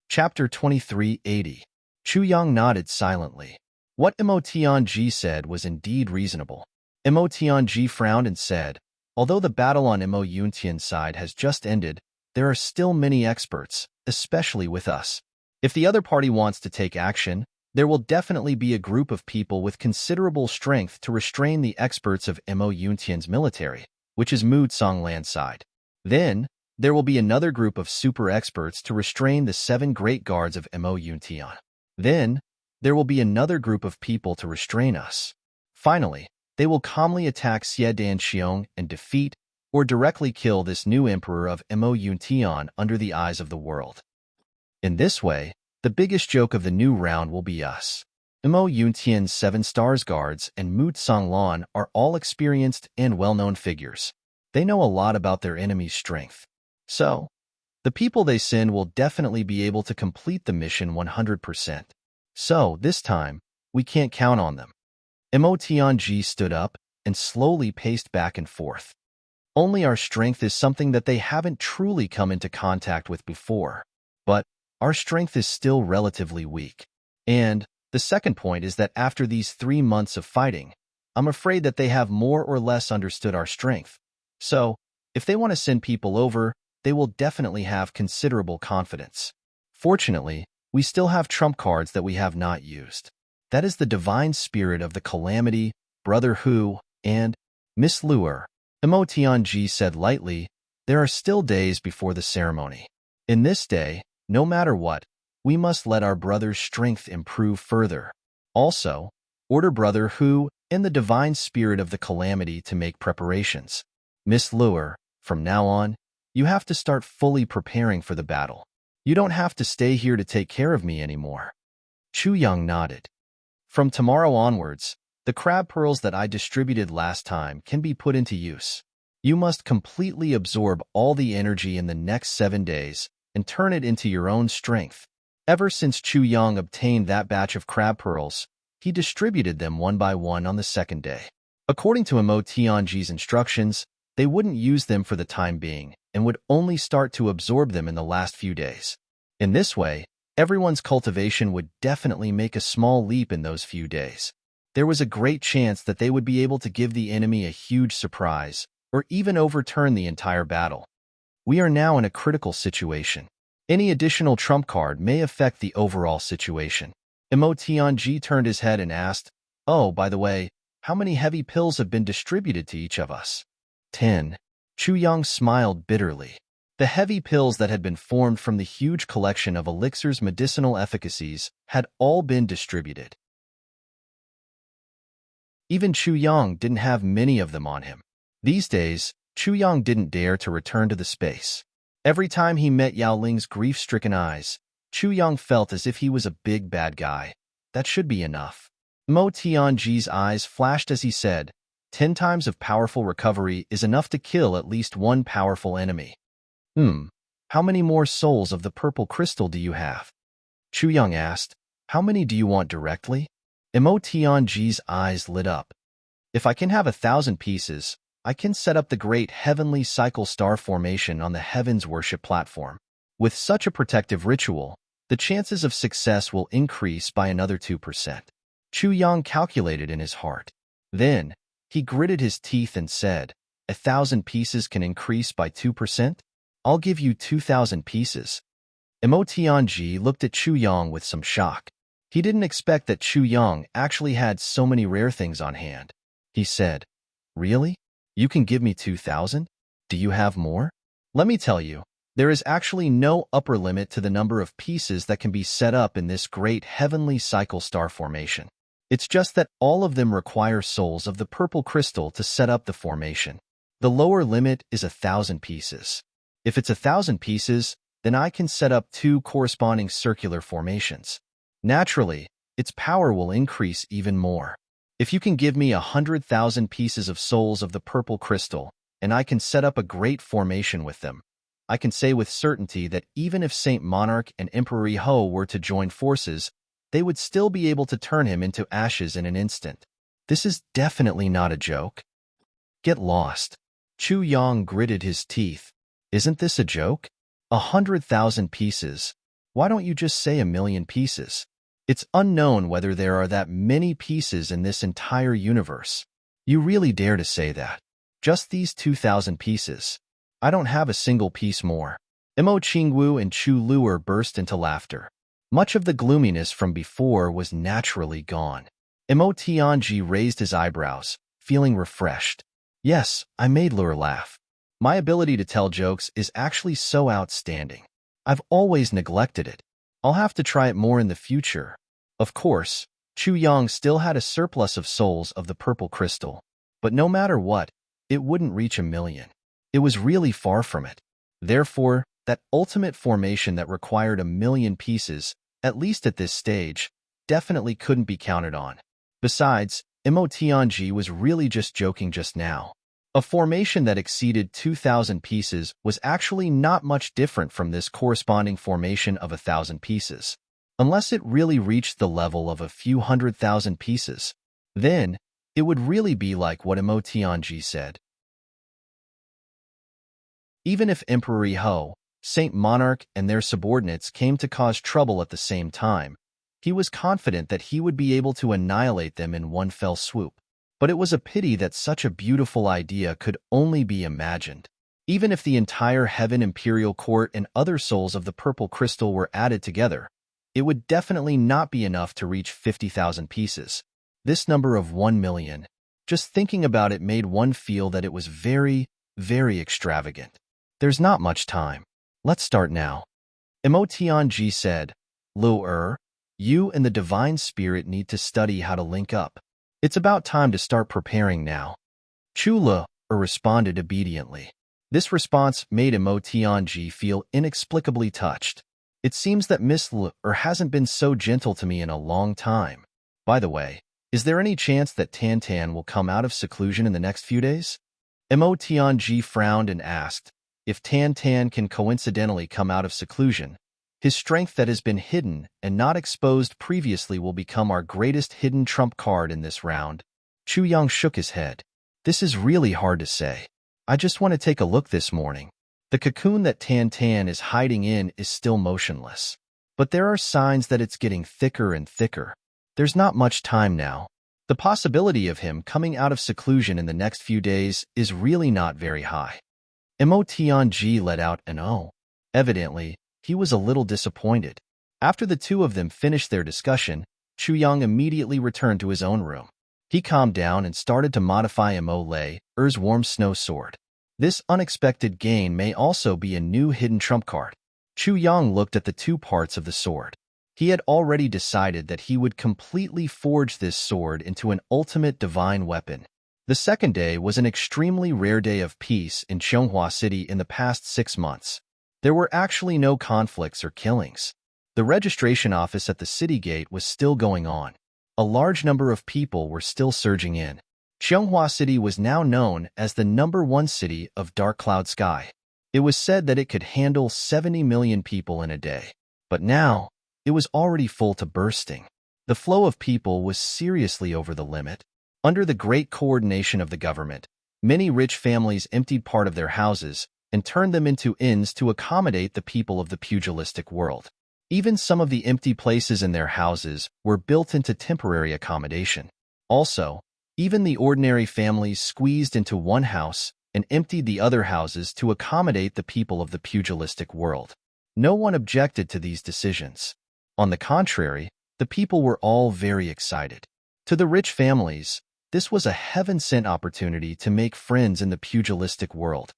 Chapter 2380. Chu Yang nodded silently. What Mo Tianji said was indeed reasonable. Mo Tianji frowned and said, although the battle on Mo Yuntian's side has just ended, there are still many experts, especially with us. If the other party wants to take action, there will definitely be a group of people with considerable strength to restrain the experts of Mo Yuntian's military, which is Mu Songlan's side. Then, there will be another group of super experts to restrain the 7 great guards of Mo Yuntian. Then, there will be another group of people to restrain us. Finally, they will calmly attack Xie Danxiong and defeat or directly kill this new emperor of Mo Yuntian under the eyes of the world. In this way, the biggest joke of the new round will be us. Mo Yuntian's 7 Stars Guards and Mu Songlan are all experienced and well-known figures. They know a lot about their enemy's strength. So, the people they send will definitely be able to complete the mission 100%. So, this time, we can't count on them. Mo Tianji stood up and slowly paced back and forth. Only our strength is something that they haven't truly come into contact with before. But our strength is still relatively weak. And the second point is that after these 3 months of fighting, I'm afraid that they have more or less understood our strength. So, if they want to send people over, they will definitely have considerable confidence. Fortunately, we still have trump cards that we have not used. That is the divine spirit of the calamity, Brother Hu, and Miss Luer. Mo Tianji said lightly, there are still days before the ceremony. In this day, no matter what, we must let our brother's strength improve further. Also, order Brother Hu and the divine spirit of the calamity to make preparations. Miss Luer, from now on, you have to start fully preparing for the battle. You don't have to stay here to take care of me anymore. Chu Yang nodded. From tomorrow onwards, the crab pearls that I distributed last time can be put into use. You must completely absorb all the energy in the next 7 days and turn it into your own strength. Ever since Chu Yang obtained that batch of crab pearls, he distributed them one by one on the 2nd day. According to Mo Tianji's instructions, they wouldn't use them for the time being and would only start to absorb them in the last few days. In this way, everyone's cultivation would definitely make a small leap in those few days. There was a great chance that they would be able to give the enemy a huge surprise, or even overturn the entire battle. We are now in a critical situation. Any additional trump card may affect the overall situation. Mo Tianji turned his head and asked, oh, by the way, how many heavy pills have been distributed to each of us? 10. Chu Yang smiled bitterly. The heavy pills that had been formed from the huge collection of elixir's medicinal efficacies had all been distributed. Even Chu Yang didn't have many of them on him. These days, Chu Yang didn't dare to return to the space. Every time he met Yao Ling's grief-stricken eyes, Chu Yang felt as if he was a big bad guy. That should be enough. Mo Tianji's eyes flashed as he said, 10 times of powerful recovery is enough to kill at least one powerful enemy. How many more souls of the purple crystal do you have? Chu Yang asked, how many do you want directly? Mo Tianji's eyes lit up. If I can have 1,000 pieces, I can set up the great heavenly cycle star formation on the heavens worship platform. With such a protective ritual, the chances of success will increase by another 2%. Chu Yang calculated in his heart. Then, He gritted his teeth and said, 1,000 pieces can increase by 2%? I'll give you 2,000 pieces. Mo Tianji looked at Chu Yang with some shock. He didn't expect that Chu Yang actually had so many rare things on hand. He said, Really? You can give me 2,000? Do you have more? Let me tell you, there is actually no upper limit to the number of pieces that can be set up in this great heavenly cycle star formation. It's just that all of them require souls of the purple crystal to set up the formation. The lower limit is 1,000 pieces. If it's 1,000 pieces, then I can set up 2 corresponding circular formations. Naturally, its power will increase even more. If you can give me 100,000 pieces of souls of the purple crystal, and I can set up a great formation with them, I can say with certainty that even if Saint Monarch and Emperor Ho were to join forces, they would still be able to turn him into ashes in an instant. This is definitely not a joke. Get lost. Chu Yang gritted his teeth. Isn't this a joke? 100,000 pieces. Why don't you just say 1,000,000 pieces? It's unknown whether there are that many pieces in this entire universe. You really dare to say that? Just these 2,000 pieces. I don't have a single piece more. Mo Qingwu and Chu Luer burst into laughter. Much of the gloominess from before was naturally gone. Mo Tianji raised his eyebrows, feeling refreshed. Yes, I made Luer laugh. My ability to tell jokes is actually so outstanding. I've always neglected it. I'll have to try it more in the future. Of course, Chu Yang still had a surplus of souls of the purple crystal. But no matter what, it wouldn't reach 1,000,000. It was really far from it. Therefore, that ultimate formation that required 1,000,000 pieces, at least at this stage, definitely couldn't be counted on. Besides, Mo Tianji was really just joking just now. A formation that exceeded 2,000 pieces was actually not much different from this corresponding formation of 1,000 pieces, unless it really reached the level of a few 100,000 pieces. Then, it would really be like what Mo Tianji said. Even if Emperor Ho, Saint Monarch, and their subordinates came to cause trouble at the same time, he was confident that he would be able to annihilate them in one fell swoop. But it was a pity that such a beautiful idea could only be imagined. Even if the entire Heaven Imperial Court and other souls of the purple crystal were added together, it would definitely not be enough to reach 50,000 pieces. This number of 1,000,000, just thinking about it made one feel that it was very, very extravagant. There's not much time. Let's start now. Mo Tianji said, Lu'er, you and the Divine Spirit need to study how to link up. It's about time to start preparing now. Chu Lu'er responded obediently. This response made Mo Tianji feel inexplicably touched. It seems that Miss Lu'er hasn't been so gentle to me in a long time. By the way, is there any chance that Tan Tan will come out of seclusion in the next few days? Mo Tianji frowned and asked, if Tan Tan can coincidentally come out of seclusion, his strength that has been hidden and not exposed previously will become our greatest hidden trump card in this round. Chu Yang shook his head. This is really hard to say. I just want to take a look this morning. The cocoon that Tan Tan is hiding in is still motionless. But there are signs that it's getting thicker and thicker. There's not much time now. The possibility of him coming out of seclusion in the next few days is really not very high. Mo Tianji let out an oh. Evidently, he was a little disappointed. After the two of them finished their discussion, Chu Yang immediately returned to his own room. He calmed down and started to modify Mo Le's warm snow sword. This unexpected gain may also be a new hidden trump card. Chu Yang looked at the two parts of the sword. He had already decided that he would completely forge this sword into an ultimate divine weapon. The second day was an extremely rare day of peace in Chonghua City in the past 6 months. There were actually no conflicts or killings. The registration office at the city gate was still going on. A large number of people were still surging in. Chonghua City was now known as the #1 city of dark cloud sky. It was said that it could handle 70 million people in a day. But now, it was already full to bursting. The flow of people was seriously over the limit. Under the great coordination of the government, many rich families emptied part of their houses and turned them into inns to accommodate the people of the pugilistic world. Even some of the empty places in their houses were built into temporary accommodation. Also, Even the ordinary families squeezed into one house and emptied the other houses to accommodate the people of the pugilistic world. No one objected to these decisions. On the contrary, the people were all very excited. To the rich families, this was a heaven-sent opportunity to make friends in the pugilistic world.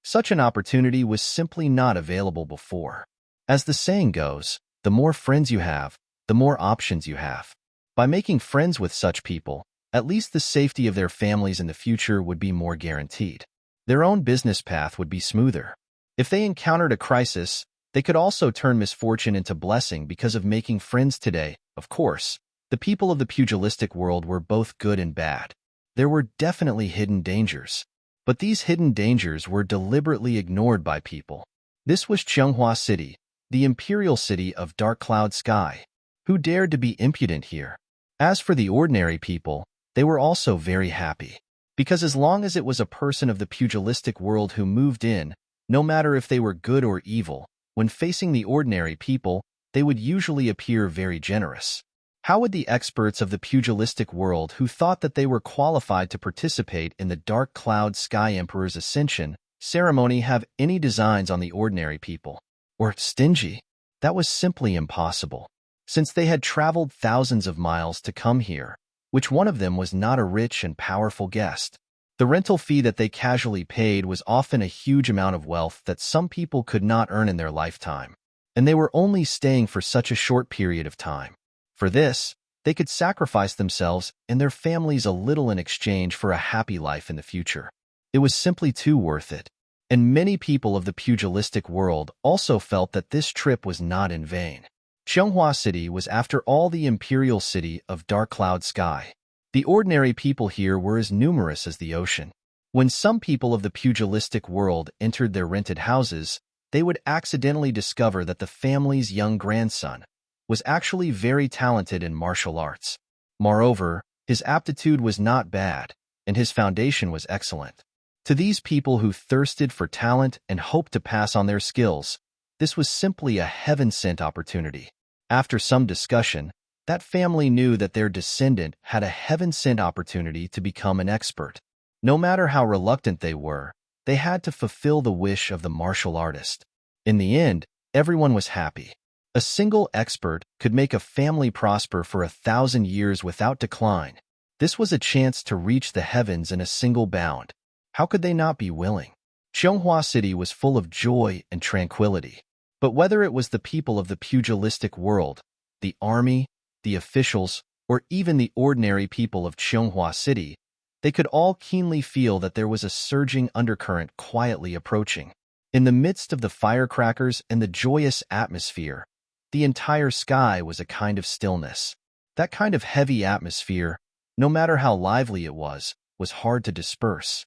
Such an opportunity was simply not available before. As the saying goes, the more friends you have, the more options you have. By making friends with such people, at least the safety of their families in the future would be more guaranteed. Their own business path would be smoother. If they encountered a crisis, they could also turn misfortune into blessing because of making friends today. Of course, the people of the pugilistic world were both good and bad. There were definitely hidden dangers. But these hidden dangers were deliberately ignored by people. This was Chunghua City, the imperial city of dark cloud sky. Who dared to be impudent here? As for the ordinary people, they were also very happy. Because as long as it was a person of the pugilistic world who moved in, no matter if they were good or evil, when facing the ordinary people, they would usually appear very generous. How would the experts of the pugilistic world who thought that they were qualified to participate in the Dark Cloud Sky Emperor's Ascension ceremony have any designs on the ordinary people? Or stingy? That was simply impossible. Since they had traveled thousands of miles to come here, which one of them was not a rich and powerful guest? The rental fee that they casually paid was often a huge amount of wealth that some people could not earn in their lifetime, and they were only staying for such a short period of time. For this, they could sacrifice themselves and their families a little in exchange for a happy life in the future. It was simply too worth it. And many people of the pugilistic world also felt that this trip was not in vain. Chunghua City was after all the imperial city of dark cloud sky. The ordinary people here were as numerous as the ocean. When some people of the pugilistic world entered their rented houses, they would accidentally discover that the family's young grandson was actually very talented in martial arts. Moreover, his aptitude was not bad, and his foundation was excellent. To these people who thirsted for talent and hoped to pass on their skills, this was simply a heaven-sent opportunity. After some discussion, that family knew that their descendant had a heaven-sent opportunity to become an expert. No matter how reluctant they were, they had to fulfill the wish of the martial artist. In the end, everyone was happy. A single expert could make a family prosper for 1,000 years without decline. This was a chance to reach the heavens in a single bound. How could they not be willing? Chunghua City was full of joy and tranquility. But whether it was the people of the pugilistic world, the army, the officials, or even the ordinary people of Chunghua City, they could all keenly feel that there was a surging undercurrent quietly approaching. In the midst of the firecrackers and the joyous atmosphere, the entire sky was a kind of stillness. That kind of heavy atmosphere, no matter how lively it was hard to disperse.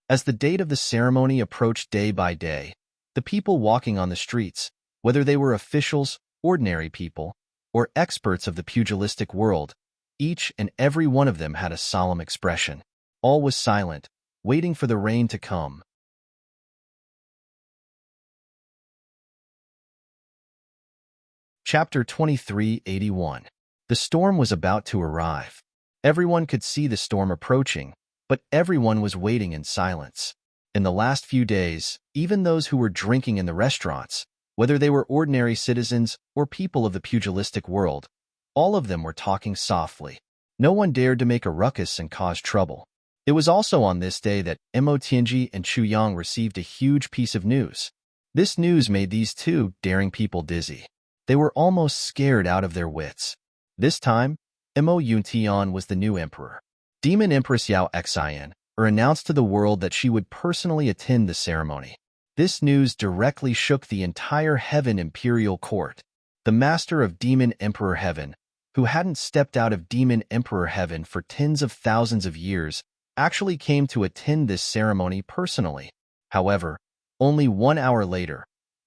As the date of the ceremony approached day by day, the people walking on the streets, whether they were officials, ordinary people, or experts of the pugilistic world, each and every one of them had a solemn expression. All was silent, waiting for the rain to come. Chapter 2381. The storm was about to arrive. Everyone could see the storm approaching, but everyone was waiting in silence. In the last few days, even those who were drinking in the restaurants, whether they were ordinary citizens or people of the pugilistic world, all of them were talking softly. No one dared to make a ruckus and cause trouble. It was also on this day that Mo Tianji and Chu Yang received a huge piece of news. This news made these two daring people dizzy. They were almost scared out of their wits. This time, Mo Yuntian was the new emperor. Demon Empress Yao Xian announced to the world that she would personally attend the ceremony. This news directly shook the entire Heaven Imperial Court. The master of Demon Emperor Heaven, who hadn't stepped out of Demon Emperor Heaven for tens of thousands of years, actually came to attend this ceremony personally. However, only 1 hour later,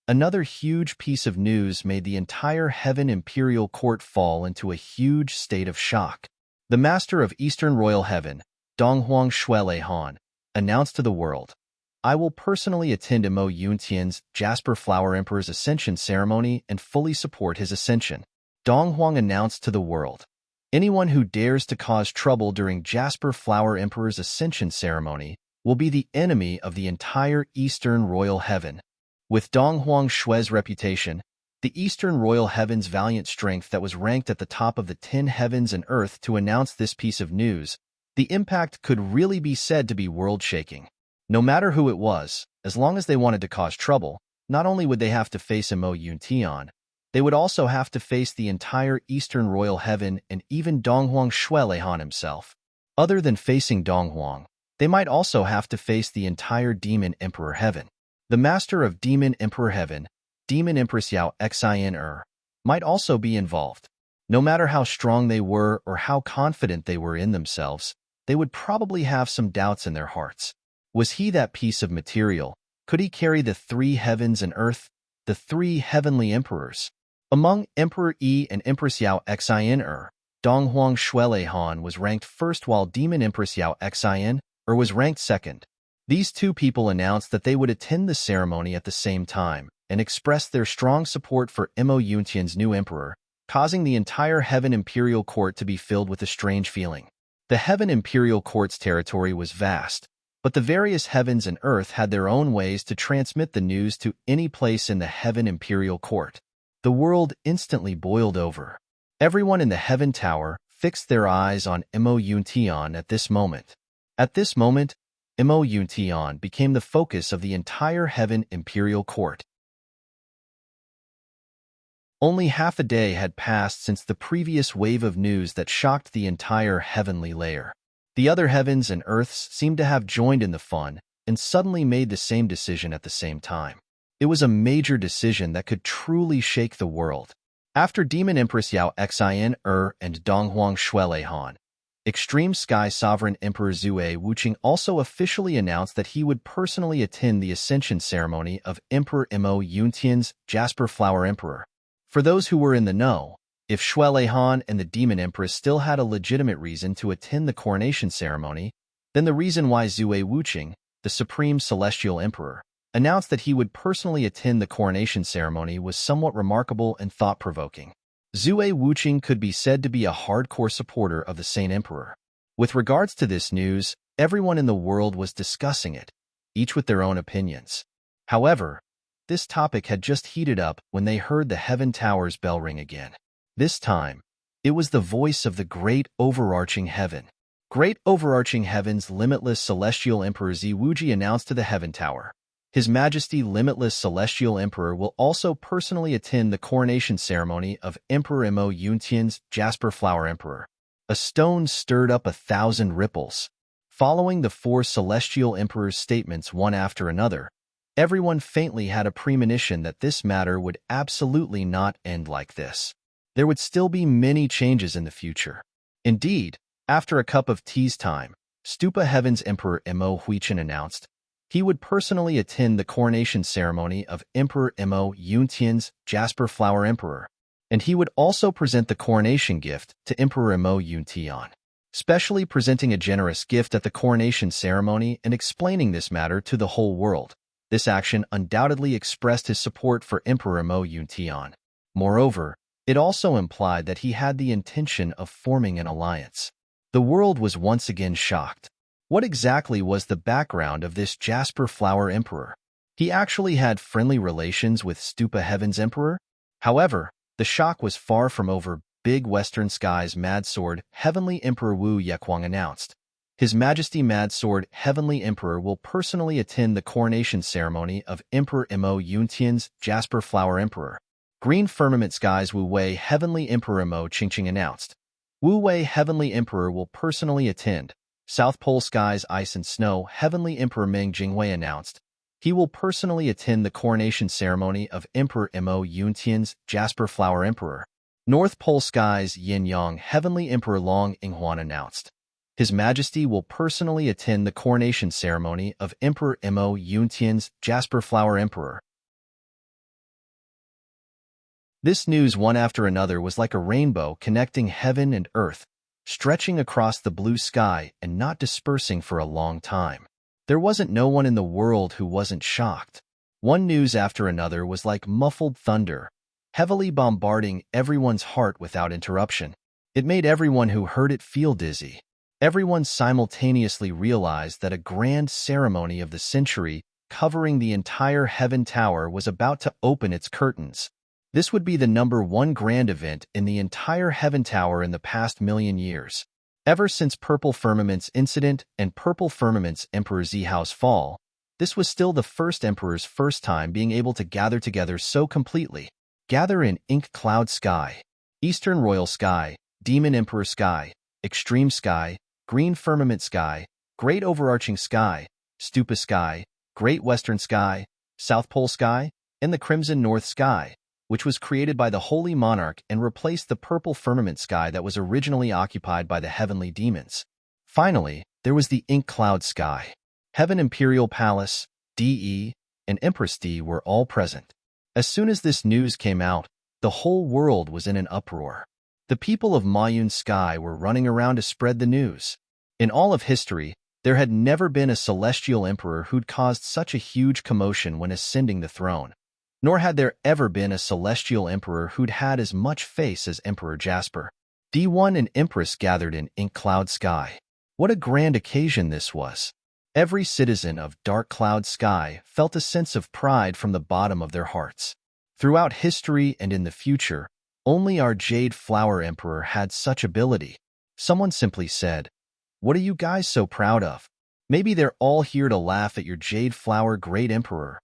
another huge piece of news made the entire Heaven Imperial Court fall into a huge state of shock. The master of Eastern Royal Heaven, Donghuang Shuelehan, announced to the world, "I will personally attend Mo Yuntian's Jasper Flower Emperor's Ascension ceremony and fully support his ascension." Donghuang announced to the world, "Anyone who dares to cause trouble during Jasper Flower Emperor's ascension ceremony will be the enemy of the entire Eastern Royal Heaven." With Donghuang Shui's reputation, the Eastern Royal Heaven's valiant strength that was ranked at the top of the 10 heavens and earth to announce this piece of news, the impact could really be said to be world-shaking. No matter who it was, as long as they wanted to cause trouble, not only would they have to face Mo Yuntian, they would also have to face the entire Eastern Royal Heaven and even Donghuang Shuilehan himself. Other than facing Donghuang, they might also have to face the entire Demon Emperor Heaven. The Master of Demon Emperor Heaven, Demon Empress Yao Xin might also be involved. No matter how strong they were or how confident they were in themselves, they would probably have some doubts in their hearts. Was he that piece of material? Could he carry the 3 heavens and earth, the 3 heavenly emperors? Among Emperor Yi and Empress Yao Xin Donghuang Shuilehan was ranked first while Demon Empress Yao Xin was ranked second. These 2 people announced that they would attend the ceremony at the same time and expressed their strong support for Mo Yuntian's new emperor, causing the entire Heaven Imperial Court to be filled with a strange feeling. The Heaven Imperial Court's territory was vast, but the various heavens and earth had their own ways to transmit the news to any place in the Heaven Imperial Court. The world instantly boiled over. Everyone in the Heaven Tower fixed their eyes on Mo Yuntian at this moment. At this moment, Mo Yuntian became the focus of the entire Heaven Imperial Court. Only half a day had passed since the previous wave of news that shocked the entire heavenly layer. The other heavens and earths seemed to have joined in the fun and suddenly made the same decision at the same time. It was a major decision that could truly shake the world. After Demon Empress Yao Xin and Donghuang Shuilehan, Extreme Sky Sovereign Emperor Zue Wuqing also officially announced that he would personally attend the ascension ceremony of Emperor Mo Yuntian's Jasper Flower Emperor. For those who were in the know, if Shuilehan and the Demon Empress still had a legitimate reason to attend the coronation ceremony, then the reason why Zue Wuqing, the Supreme Celestial Emperor, announced that he would personally attend the coronation ceremony was somewhat remarkable and thought-provoking. Zue Wuqing could be said to be a hardcore supporter of the Saint Emperor. With regards to this news, everyone in the world was discussing it, each with their own opinions. However, this topic had just heated up when they heard the Heaven Tower's bell ring again. This time, it was the voice of the Great Overarching Heaven. Great Overarching Heaven's Limitless Celestial Emperor Zi Wuji announced to the Heaven Tower, His Majesty Limitless Celestial Emperor will also personally attend the coronation ceremony of Emperor Mo Yuntian's Jasper Flower Emperor. A stone stirred up 1,000 ripples. Following the 4 celestial emperors' statements one after another, everyone faintly had a premonition that this matter would absolutely not end like this. There would still be many changes in the future. Indeed, after a cup of tea's time, Stupa Heaven's Emperor Mo Huichin announced he would personally attend the coronation ceremony of Emperor Mo Yuntian's Jasper Flower Emperor, and he would also present the coronation gift to Emperor Mo Yuntian, specially presenting a generous gift at the coronation ceremony and explaining this matter to the whole world. This action undoubtedly expressed his support for Emperor Mo Yuntian. Moreover, it also implied that he had the intention of forming an alliance. The world was once again shocked. What exactly was the background of this Jasper Flower Emperor? He actually had friendly relations with Stupa Heaven's Emperor? However, the shock was far from over. Big Western Sky's Mad Sword Heavenly Emperor Wu Yekwang announced, His Majesty Mad Sword Heavenly Emperor will personally attend the coronation ceremony of Emperor Mo Yuntian's Jasper Flower Emperor. Green Firmament Sky's Wu Wei Heavenly Emperor Mo Qingqing announced, Wu Wei Heavenly Emperor will personally attend. South Pole Sky's Ice and Snow Heavenly Emperor Meng Jingwei announced, he will personally attend the coronation ceremony of Emperor Mo Yuntian's Jasper Flower Emperor. North Pole Sky's Yin Yang Heavenly Emperor Long Inghuan announced, His Majesty will personally attend the coronation ceremony of Emperor Mo Yuntian's Jasper Flower Emperor. This news one after another was like a rainbow connecting heaven and earth, stretching across the blue sky and not dispersing for a long time. There wasn't no one in the world who wasn't shocked. One news after another was like muffled thunder, heavily bombarding everyone's heart without interruption. It made everyone who heard it feel dizzy. Everyone simultaneously realized that a grand ceremony of the century covering the entire Heaven Tower was about to open its curtains. This would be the #1 grand event in the entire Heaven Tower in the past million years. Ever since Purple Firmament's incident and Purple Firmament's Emperor Zhao's fall, this was still the first emperor's first time being able to gather together so completely. Gather in Ink Cloud Sky, Eastern Royal Sky, Demon Emperor Sky, Extreme Sky, Green Firmament Sky, Great Overarching Sky, Stupa Sky, Great Western Sky, South Pole Sky, and the Crimson North Sky, which was created by the Holy Monarch and replaced the Purple Firmament Sky that was originally occupied by the Heavenly Demons. Finally, there was the Ink Cloud Sky. Heaven Imperial Palace, DE, and Empress D were all present. As soon as this news came out, the whole world was in an uproar. The people of Mayun Sky were running around to spread the news. In all of history, there had never been a celestial emperor who'd caused such a huge commotion when ascending the throne. Nor had there ever been a celestial emperor who'd had as much face as Emperor Jasper. D1 and Empress gathered in Ink Cloud Sky. What a grand occasion this was. Every citizen of Dark Cloud Sky felt a sense of pride from the bottom of their hearts. Throughout history and in the future, only our Jade Flower Emperor had such ability. Someone simply said, "What are you guys so proud of? Maybe they're all here to laugh at your Jade Flower Great Emperor,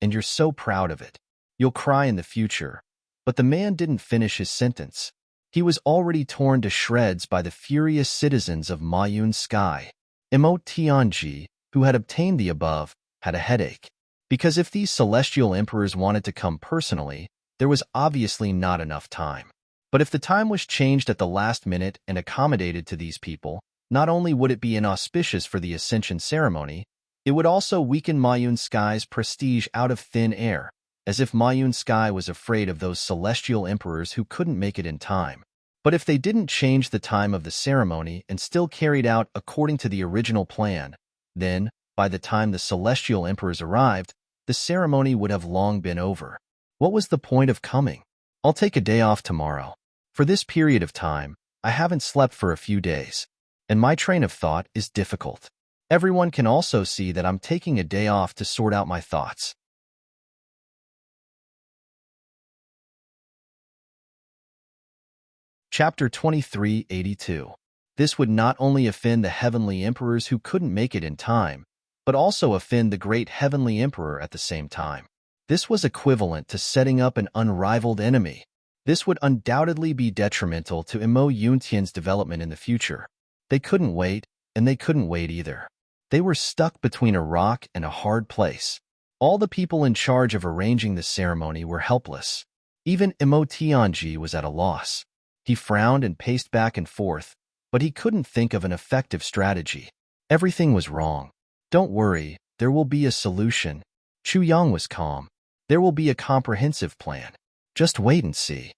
and you're so proud of it. You'll cry in the future." But the man didn't finish his sentence. He was already torn to shreds by the furious citizens of Mayun Sky. Tianji, who had obtained the above, had a headache. Because if these celestial emperors wanted to come personally, there was obviously not enough time. But if the time was changed at the last minute and accommodated to these people, not only would it be inauspicious for the Ascension ceremony, it would also weaken Mayun Sky's prestige out of thin air, as if Mayun Sky was afraid of those celestial emperors who couldn't make it in time. But if they didn't change the time of the ceremony and still carried out according to the original plan, then, by the time the celestial emperors arrived, the ceremony would have long been over. What was the point of coming? I'll take a day off tomorrow. For this period of time, I haven't slept for a few days, and my train of thought is difficult. Everyone can also see that I'm taking a day off to sort out my thoughts. Chapter 2382. This would not only offend the heavenly emperors who couldn't make it in time, but also offend the great heavenly emperor at the same time. This was equivalent to setting up an unrivaled enemy. This would undoubtedly be detrimental to Imo Yuntian's development in the future. They couldn't wait, and they couldn't wait either. They were stuck between a rock and a hard place. All the people in charge of arranging the ceremony were helpless. Even Imo Tianji was at a loss. He frowned and paced back and forth, but he couldn't think of an effective strategy. Everything was wrong. "Don't worry, there will be a solution." Chu Yang was calm. "There will be a comprehensive plan. Just wait and see."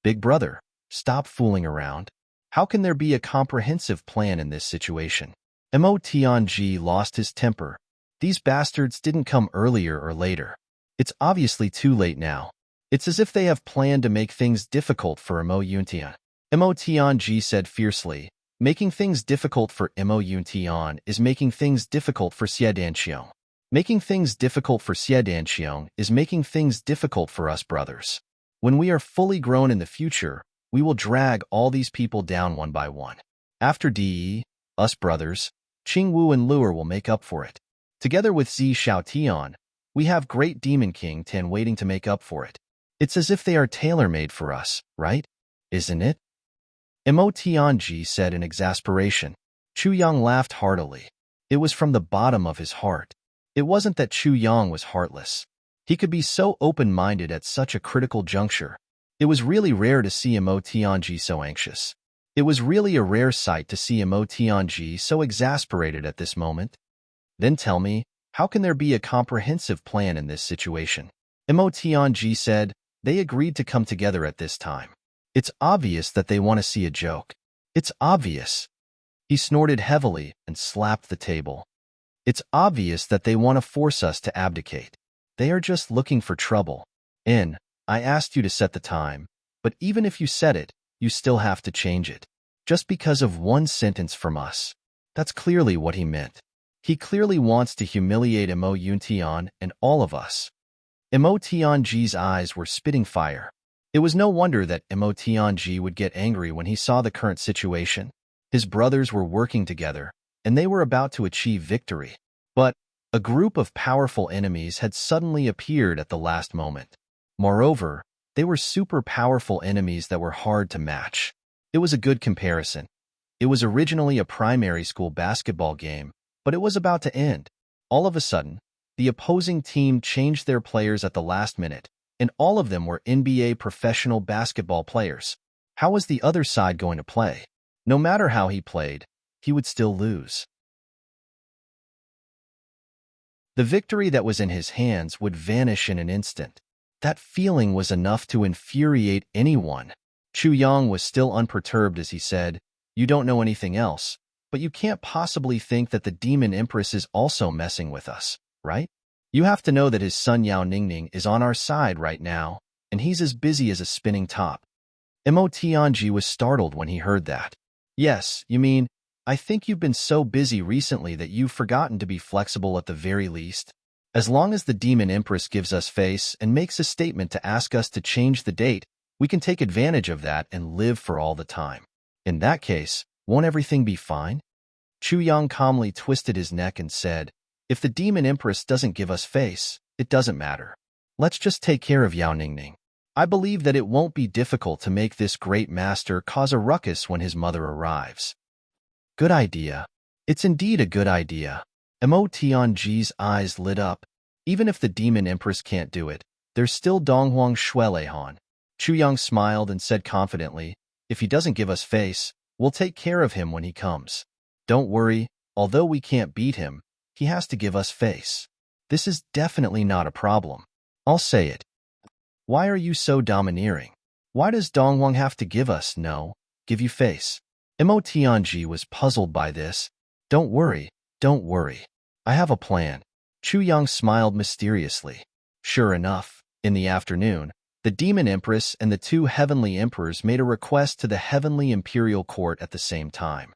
"Big brother, stop fooling around. How can there be a comprehensive plan in this situation?" Imo Tianji lost his temper. These bastards didn't come earlier or later. It's obviously too late now. It's as if they have planned to make things difficult for Imo Yuntian. Imo Tianji said fiercely, "Making things difficult for Imo Yuntian is making things difficult for Xie Danqiong. Making things difficult for Xie Danqiong is making things difficult for us brothers. When we are fully grown in the future, we will drag all these people down one by one. After DE, us brothers, Qingwu and Luer will make up for it. Together with Zi Xiaotian, we have Great Demon King Ten waiting to make up for it. It's as if they are tailor-made for us, right? Isn't it?" Imo Tianji said in exasperation. Chu Yang laughed heartily. It was from the bottom of his heart. It wasn't that Chu Yang was heartless. He could be so open-minded at such a critical juncture. It was really rare to see Imo Tianji so anxious. It was really a rare sight to see Imo Tianji so exasperated at this moment. "Then tell me, how can there be a comprehensive plan in this situation?" Imo Tianji said. "They agreed to come together at this time. It's obvious that they want to see a joke. It's obvious." He snorted heavily and slapped the table. "It's obvious that they want to force us to abdicate. They are just looking for trouble. I'm I asked you to set the time, but even if you set it, you still have to change it. Just because of one sentence from us. That's clearly what he meant. He clearly wants to humiliate Mo Yuntian and all of us. Mo Tianji's eyes were spitting fire. It was no wonder that Mo Tianji would get angry when he saw the current situation. His brothers were working together, and they were about to achieve victory. But a group of powerful enemies had suddenly appeared at the last moment. Moreover, they were super powerful enemies that were hard to match. It was a good comparison. It was originally a primary school basketball game, but it was about to end. All of a sudden, the opposing team changed their players at the last minute, and all of them were NBA professional basketball players. How was the other side going to play? No matter how he played, he would still lose. The victory that was in his hands would vanish in an instant. That feeling was enough to infuriate anyone. Chu Yang was still unperturbed as he said, "You don't know anything else, but you can't possibly think that the Demon Empress is also messing with us, right? You have to know that his son Yao Ningning is on our side right now, and he's as busy as a spinning top." Mo Tianji was startled when he heard that. "Yes, you mean, I think you've been so busy recently that you've forgotten to be flexible at the very least. As long as the Demon Empress gives us face and makes a statement to ask us to change the date, we can take advantage of that and live for all the time. In that case, won't everything be fine?" Chu Yang calmly twisted his neck and said, "If the Demon Empress doesn't give us face, it doesn't matter. Let's just take care of Yao Ningning. I believe that it won't be difficult to make this great master cause a ruckus when his mother arrives." Good idea. It's indeed a good idea. Mo Tianji's eyes lit up. Even if the Demon Empress can't do it, there's still Donghuang Shuelehan. Chu Yang smiled and said confidently, "If he doesn't give us face, we'll take care of him when he comes. Don't worry, although we can't beat him, he has to give us face. This is definitely not a problem. I'll say it. Why are you so domineering? Why does Donghuang have to give you face?" Mo Tianji was puzzled by this. Don't worry. I have a plan." Chu Yang smiled mysteriously. Sure enough, in the afternoon, the Demon Empress and the two Heavenly Emperors made a request to the Heavenly Imperial Court at the same time.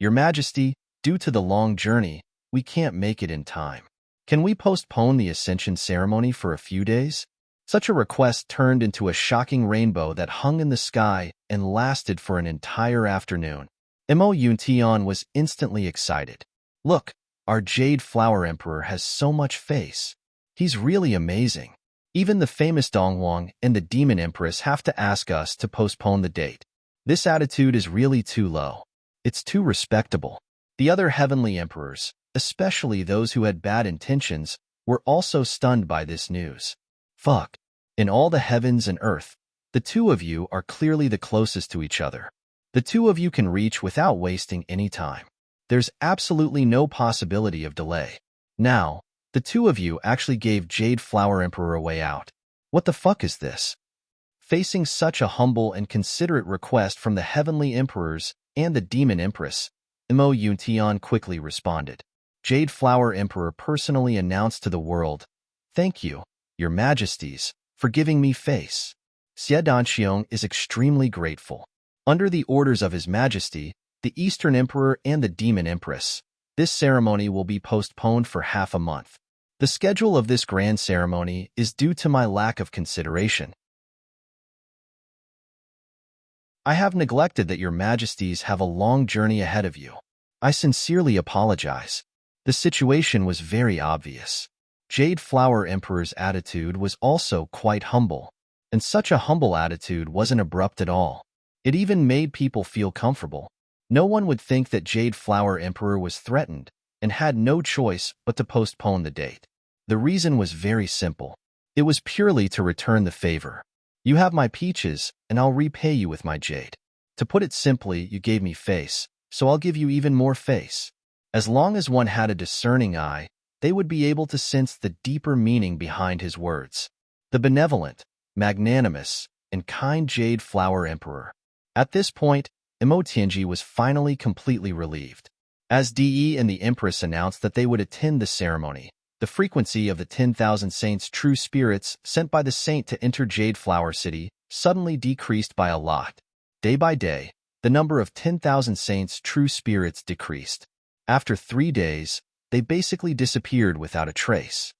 "Your Majesty, due to the long journey, we can't make it in time. Can we postpone the Ascension ceremony for a few days?" Such a request turned into a shocking rainbow that hung in the sky and lasted for an entire afternoon. Mo Yuntian was instantly excited. "Look, our Jade Flower Emperor has so much face. He's really amazing. Even the famous Donghuang and the Demon Empress have to ask us to postpone the date. This attitude is really too low. It's too respectable." The other Heavenly Emperors, especially those who had bad intentions, were also stunned by this news. Fuck. In all the heavens and earth, the two of you are clearly the closest to each other. The two of you can reach without wasting any time. There's absolutely no possibility of delay. Now, the two of you actually gave Jade Flower Emperor a way out. What the fuck is this? Facing such a humble and considerate request from the Heavenly Emperors and the Demon Empress, Mo Yuntian quickly responded. Jade Flower Emperor personally announced to the world, "Thank you, Your Majesties, for giving me face. Xie Danxiong is extremely grateful. Under the orders of His Majesty, the Eastern Emperor and the Demon Empress, this ceremony will be postponed for half a month. The schedule of this grand ceremony is due to my lack of consideration. I have neglected that Your Majesties have a long journey ahead of you. I sincerely apologize." The situation was very obvious. Jade Flower Emperor's attitude was also quite humble, and such a humble attitude wasn't abrupt at all. It even made people feel comfortable. No one would think that Jade Flower Emperor was threatened and had no choice but to postpone the date. The reason was very simple. It was purely to return the favor. "You have my peaches, and I'll repay you with my jade. To put it simply, you gave me face, so I'll give you even more face." As long as one had a discerning eye, they would be able to sense the deeper meaning behind his words. The benevolent, magnanimous, and kind Jade Flower Emperor. At this point, Mo Tianji was finally completely relieved. As De and the Empress announced that they would attend the ceremony, The frequency of the 10,000 saints' true spirits sent by the saint to enter Jade Flower City suddenly decreased by a lot. Day by day, the number of 10,000 saints' true spirits decreased. After 3 days, they basically disappeared without a trace.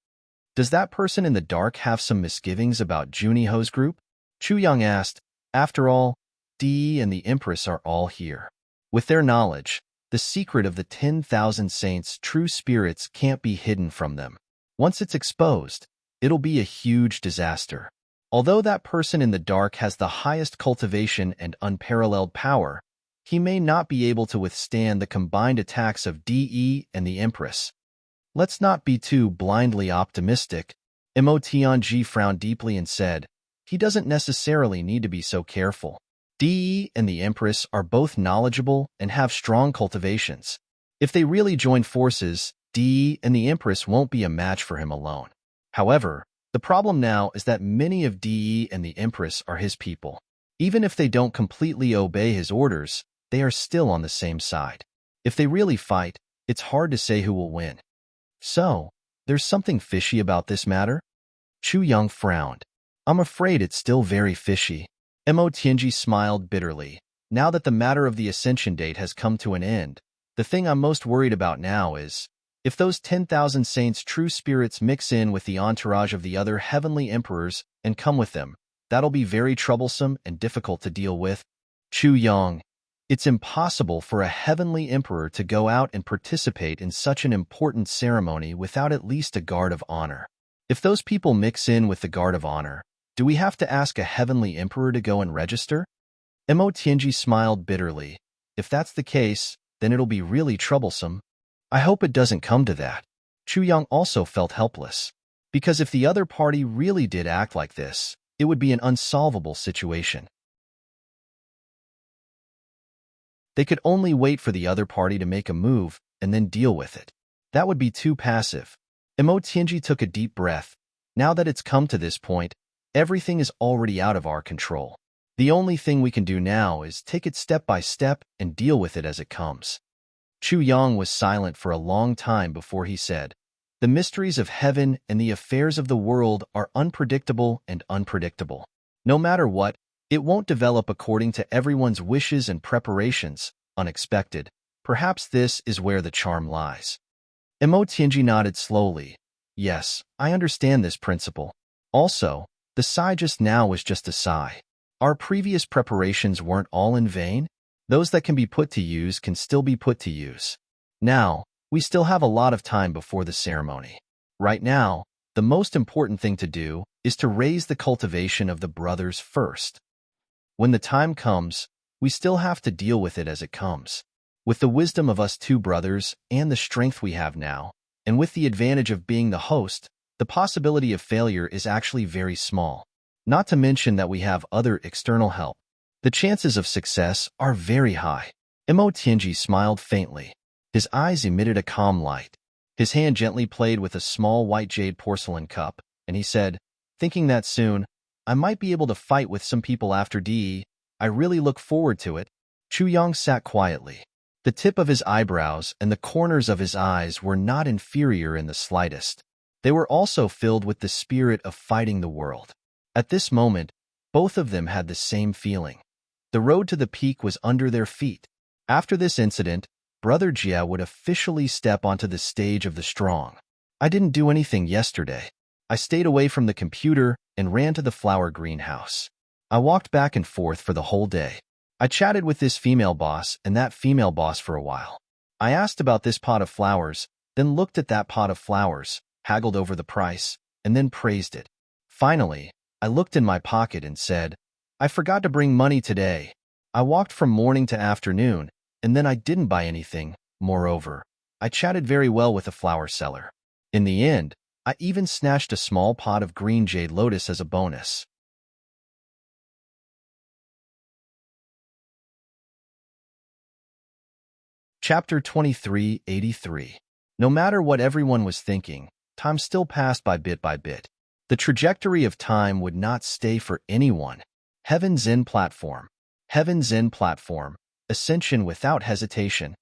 Does that person in the dark have some misgivings about Juniho's group? Chu Yang asked. After all, Di and the Empress are all here. With their knowledge, the secret of the 10,000 saints' true spirits can't be hidden from them. Once it's exposed, it'll be a huge disaster. Although that person in the dark has the highest cultivation and unparalleled power, he may not be able to withstand the combined attacks of Di and the Empress. Let's not be too blindly optimistic. Mo Tianji frowned deeply and said, he doesn't necessarily need to be so careful. Di and the Empress are both knowledgeable and have strong cultivations. If they really join forces, Di and the Empress won't be a match for him alone. However, the problem now is that many of Di and the Empress are his people. Even if they don't completely obey his orders, they are still on the same side. If they really fight, it's hard to say who will win. So, there's something fishy about this matter? Chu Yang frowned. I'm afraid it's still very fishy. Mo Tianji smiled bitterly. Now that the matter of the ascension date has come to an end, the thing I'm most worried about now is, if those 10,000 saints' true spirits mix in with the entourage of the other heavenly emperors and come with them, that'll be very troublesome and difficult to deal with. Chu Yang, it's impossible for a heavenly emperor to go out and participate in such an important ceremony without at least a guard of honor. If those people mix in with the guard of honor, do we have to ask a heavenly emperor to go and register? Mo Tianji smiled bitterly. If that's the case, then it'll be really troublesome. I hope it doesn't come to that. Chu Yang also felt helpless. Because if the other party really did act like this, it would be an unsolvable situation. They could only wait for the other party to make a move and then deal with it. That would be too passive. Mo Tianji took a deep breath. Now that it's come to this point, everything is already out of our control. The only thing we can do now is take it step by step and deal with it as it comes. Chu Yang was silent for a long time before he said, the mysteries of heaven and the affairs of the world are unpredictable and unpredictable. No matter what, it won't develop according to everyone's wishes and preparations, unexpected. Perhaps this is where the charm lies. Mo Tianji nodded slowly. Yes, I understand this principle. Also, the sigh just now was just a sigh. Our previous preparations weren't all in vain. Those that can be put to use can still be put to use. Now, we still have a lot of time before the ceremony. Right now, the most important thing to do is to raise the cultivation of the brothers first. When the time comes, we still have to deal with it as it comes. With the wisdom of us two brothers and the strength we have now, and with the advantage of being the host, the possibility of failure is actually very small. Not to mention that we have other external help. The chances of success are very high. Mo Tianji smiled faintly. His eyes emitted a calm light. His hand gently played with a small white jade porcelain cup, and he said, thinking that soon, I might be able to fight with some people after DE. I really look forward to it. Chu Yang sat quietly. The tip of his eyebrows and the corners of his eyes were not inferior in the slightest. They were also filled with the spirit of fighting the world. At this moment, both of them had the same feeling. The road to the peak was under their feet. After this incident, Brother Jia would officially step onto the stage of the strong. I didn't do anything yesterday. I stayed away from the computer and ran to the flower greenhouse. I walked back and forth for the whole day. I chatted with this female boss and that female boss for a while. I asked about this pot of flowers, then looked at that pot of flowers, haggled over the price, and then praised it. Finally, I looked in my pocket and said, I forgot to bring money today. I walked from morning to afternoon, and then I didn't buy anything. Moreover, I chatted very well with the flower seller. In the end, I even snatched a small pot of green jade lotus as a bonus. Chapter 2383. No matter what everyone was thinking, time still passed by bit. The trajectory of time would not stay for anyone. Heaven Zen Platform. Heaven Zen Platform. Ascension without hesitation.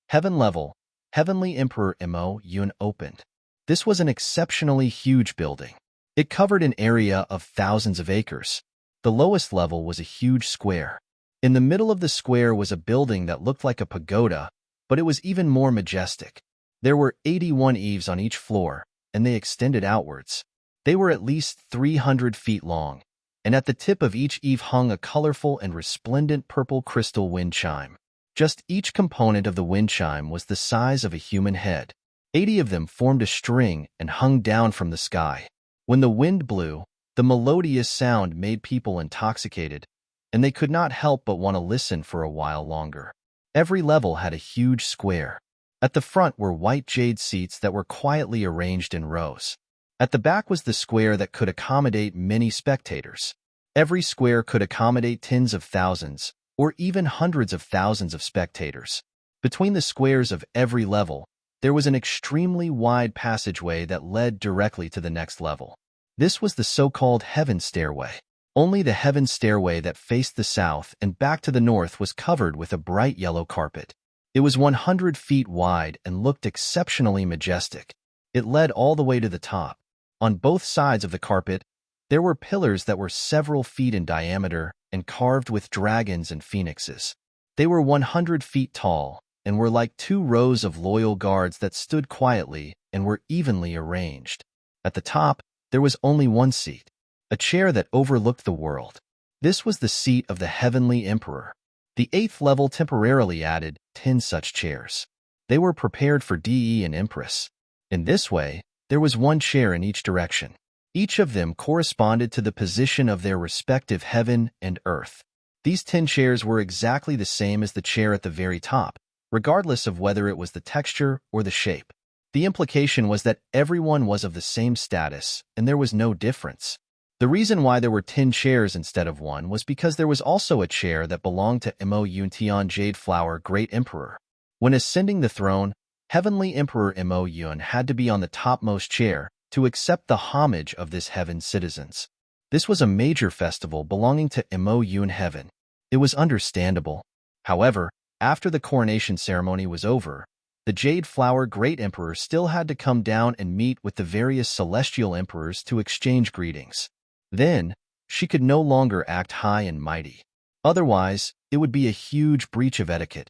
Heaven Level. Heavenly Emperor Mo Yun opened. This was an exceptionally huge building. It covered an area of thousands of acres. The lowest level was a huge square. In the middle of the square was a building that looked like a pagoda, but it was even more majestic. There were 81 eaves on each floor, and they extended outwards. They were at least 300 feet long, and at the tip of each eave hung a colorful and resplendent purple crystal wind chime. Just each component of the wind chime was the size of a human head. 80 of them formed a string and hung down from the sky. When the wind blew, the melodious sound made people intoxicated, and they could not help but want to listen for a while longer. Every level had a huge square. At the front were white jade seats that were quietly arranged in rows. At the back was the square that could accommodate many spectators. Every square could accommodate tens of thousands, or even hundreds of thousands of spectators. Between the squares of every level, there was an extremely wide passageway that led directly to the next level. This was the so-called heaven stairway. Only the heaven stairway that faced the south and back to the north was covered with a bright yellow carpet. It was 100 feet wide and looked exceptionally majestic. It led all the way to the top. On both sides of the carpet, there were pillars that were several feet in diameter and carved with dragons and phoenixes. They were 100 feet tall and were like 2 rows of loyal guards that stood quietly and were evenly arranged. At the top, there was only one seat, a chair that overlooked the world. This was the seat of the heavenly emperor. The 8th level temporarily added 10 such chairs. They were prepared for DE and Empress. In this way, there was one chair in each direction. Each of them corresponded to the position of their respective heaven and earth. These 10 chairs were exactly the same as the chair at the very top, regardless of whether it was the texture or the shape. The implication was that everyone was of the same status, and there was no difference. The reason why there were 10 chairs instead of one was because there was also a chair that belonged to Mo Yun Jade Flower Great Emperor. When ascending the throne, Heavenly Emperor Mo Yun had to be on the topmost chair to accept the homage of this heaven's citizens. This was a major festival belonging to Mo Yun Heaven. It was understandable. However, after the coronation ceremony was over, the Jade Flower Great Emperor still had to come down and meet with the various celestial emperors to exchange greetings. Then, she could no longer act high and mighty. Otherwise, it would be a huge breach of etiquette.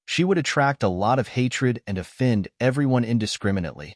She would attract a lot of hatred and offend everyone indiscriminately.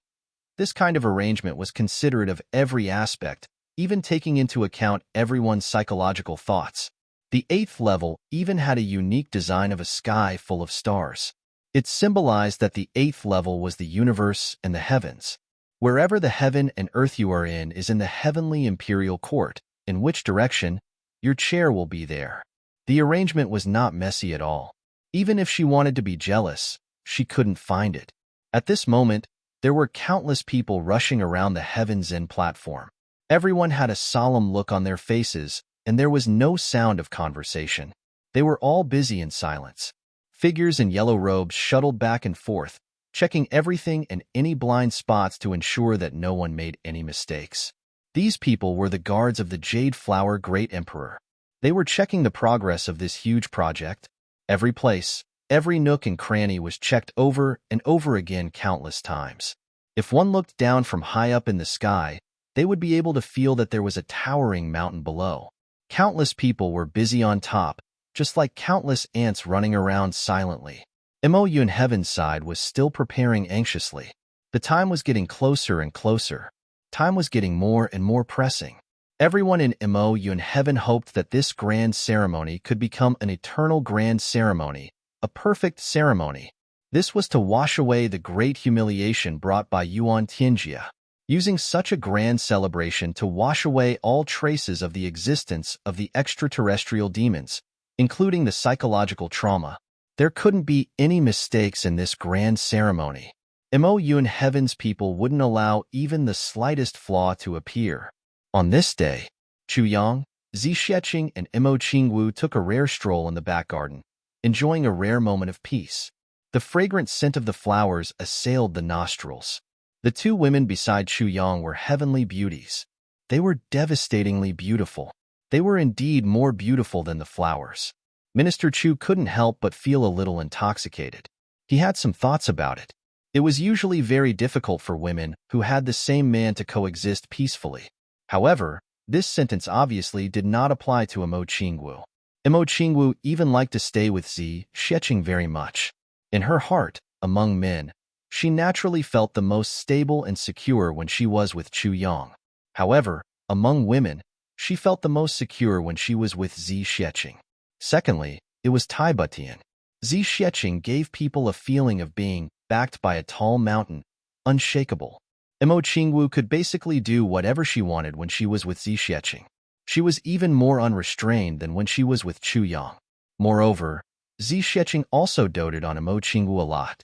This kind of arrangement was considerate of every aspect, even taking into account everyone's psychological thoughts. The 8th level even had a unique design of a sky full of stars. It symbolized that the 8th level was the universe and the heavens. Wherever the heaven and earth you are in is in the heavenly imperial court, in which direction, your chair will be there. The arrangement was not messy at all. Even if she wanted to be jealous, she couldn't find it. At this moment, there were countless people rushing around the Heaven's End platform. Everyone had a solemn look on their faces, and there was no sound of conversation. They were all busy in silence. Figures in yellow robes shuttled back and forth, checking everything and any blind spots to ensure that no one made any mistakes. These people were the guards of the Jade Flower Great Emperor. They were checking the progress of this huge project. Every place, every nook and cranny was checked over and over again countless times. If one looked down from high up in the sky, they would be able to feel that there was a towering mountain below. Countless people were busy on top, just like countless ants running around silently. Mo Yun Heaven's side was still preparing anxiously. The time was getting closer and closer. Time was getting more and more pressing. Everyone in Mo Yun Heaven hoped that this grand ceremony could become an eternal grand ceremony, a perfect ceremony. This was to wash away the great humiliation brought by Yuan Tianjia. Using such a grand celebration to wash away all traces of the existence of the extraterrestrial demons, including the psychological trauma. There couldn't be any mistakes in this grand ceremony. Mo Yun Heaven's people wouldn't allow even the slightest flaw to appear. On this day, Chu Yang, Zi Xieching, and Mo Qingwu took a rare stroll in the back garden, enjoying a rare moment of peace. The fragrant scent of the flowers assailed the nostrils. The 2 women beside Chu Yang were heavenly beauties. They were devastatingly beautiful. They were indeed more beautiful than the flowers. Minister Chu couldn't help but feel a little intoxicated. He had some thoughts about it. It was usually very difficult for women who had the same man to coexist peacefully. However, this sentence obviously did not apply to Imo Qingwu. Imo Qingwu even liked to stay with Zi Xiecheng very much. In her heart, among men, she naturally felt the most stable and secure when she was with Chu Yang. However, among women, she felt the most secure when she was with Zi Xiecheng. Secondly, it was Tai Butian. Zi Xiecheng gave people a feeling of being backed by a tall mountain, unshakable. Imo Qingwu could basically do whatever she wanted when she was with Zi Xiecheng. She was even more unrestrained than when she was with Chu Yang. Moreover, Zi Xiecheng also doted on Imo Qingwu a lot.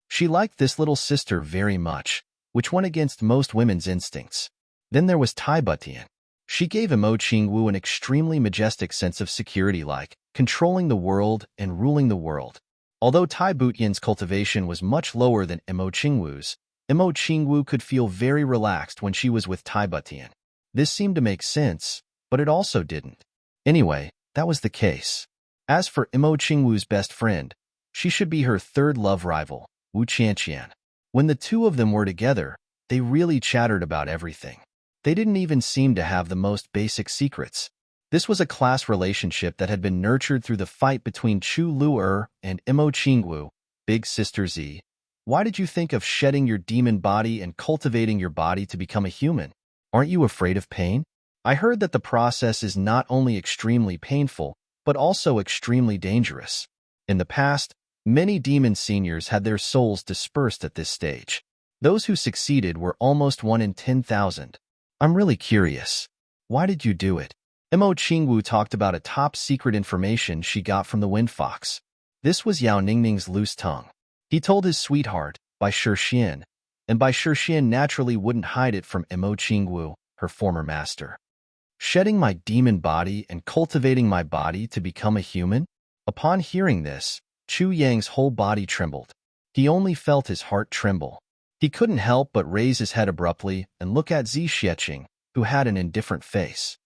She liked this little sister very much, which went against most women's instincts. Then there was Tai Butian. She gave Imo Qingwu an extremely majestic sense of security, like controlling the world and ruling the world. Although Tai Butian's cultivation was much lower than Imo Qingwu's, Imo Qingwu could feel very relaxed when she was with Tai Butian. This seemed to make sense, but it also didn't. Anyway, that was the case. As for Imo Qingwu's best friend, she should be her third love rival, Wu Qianqian. When the two of them were together, they really chattered about everything. They didn't even seem to have the most basic secrets. This was a class relationship that had been nurtured through the fight between Chu Lu'er and Imo Qingwu, big sister Zi. Why did you think of shedding your demon body and cultivating your body to become a human? Aren't you afraid of pain? I heard that the process is not only extremely painful, but also extremely dangerous. In the past, many demon seniors had their souls dispersed at this stage. Those who succeeded were almost 1 in 10,000. I'm really curious. Why did you do it? Imo Qingwu talked about a top-secret information she got from the Wind Fox. This was Yao Ningning's loose tongue. He told his sweetheart, by Shixian, and by Shixian naturally wouldn't hide it from Imo Qingwu, her former master. Shedding my demon body and cultivating my body to become a human? Upon hearing this, Chu Yang's whole body trembled. He only felt his heart tremble. He couldn't help but raise his head abruptly and look at Zi Xiecheng, who had an indifferent face.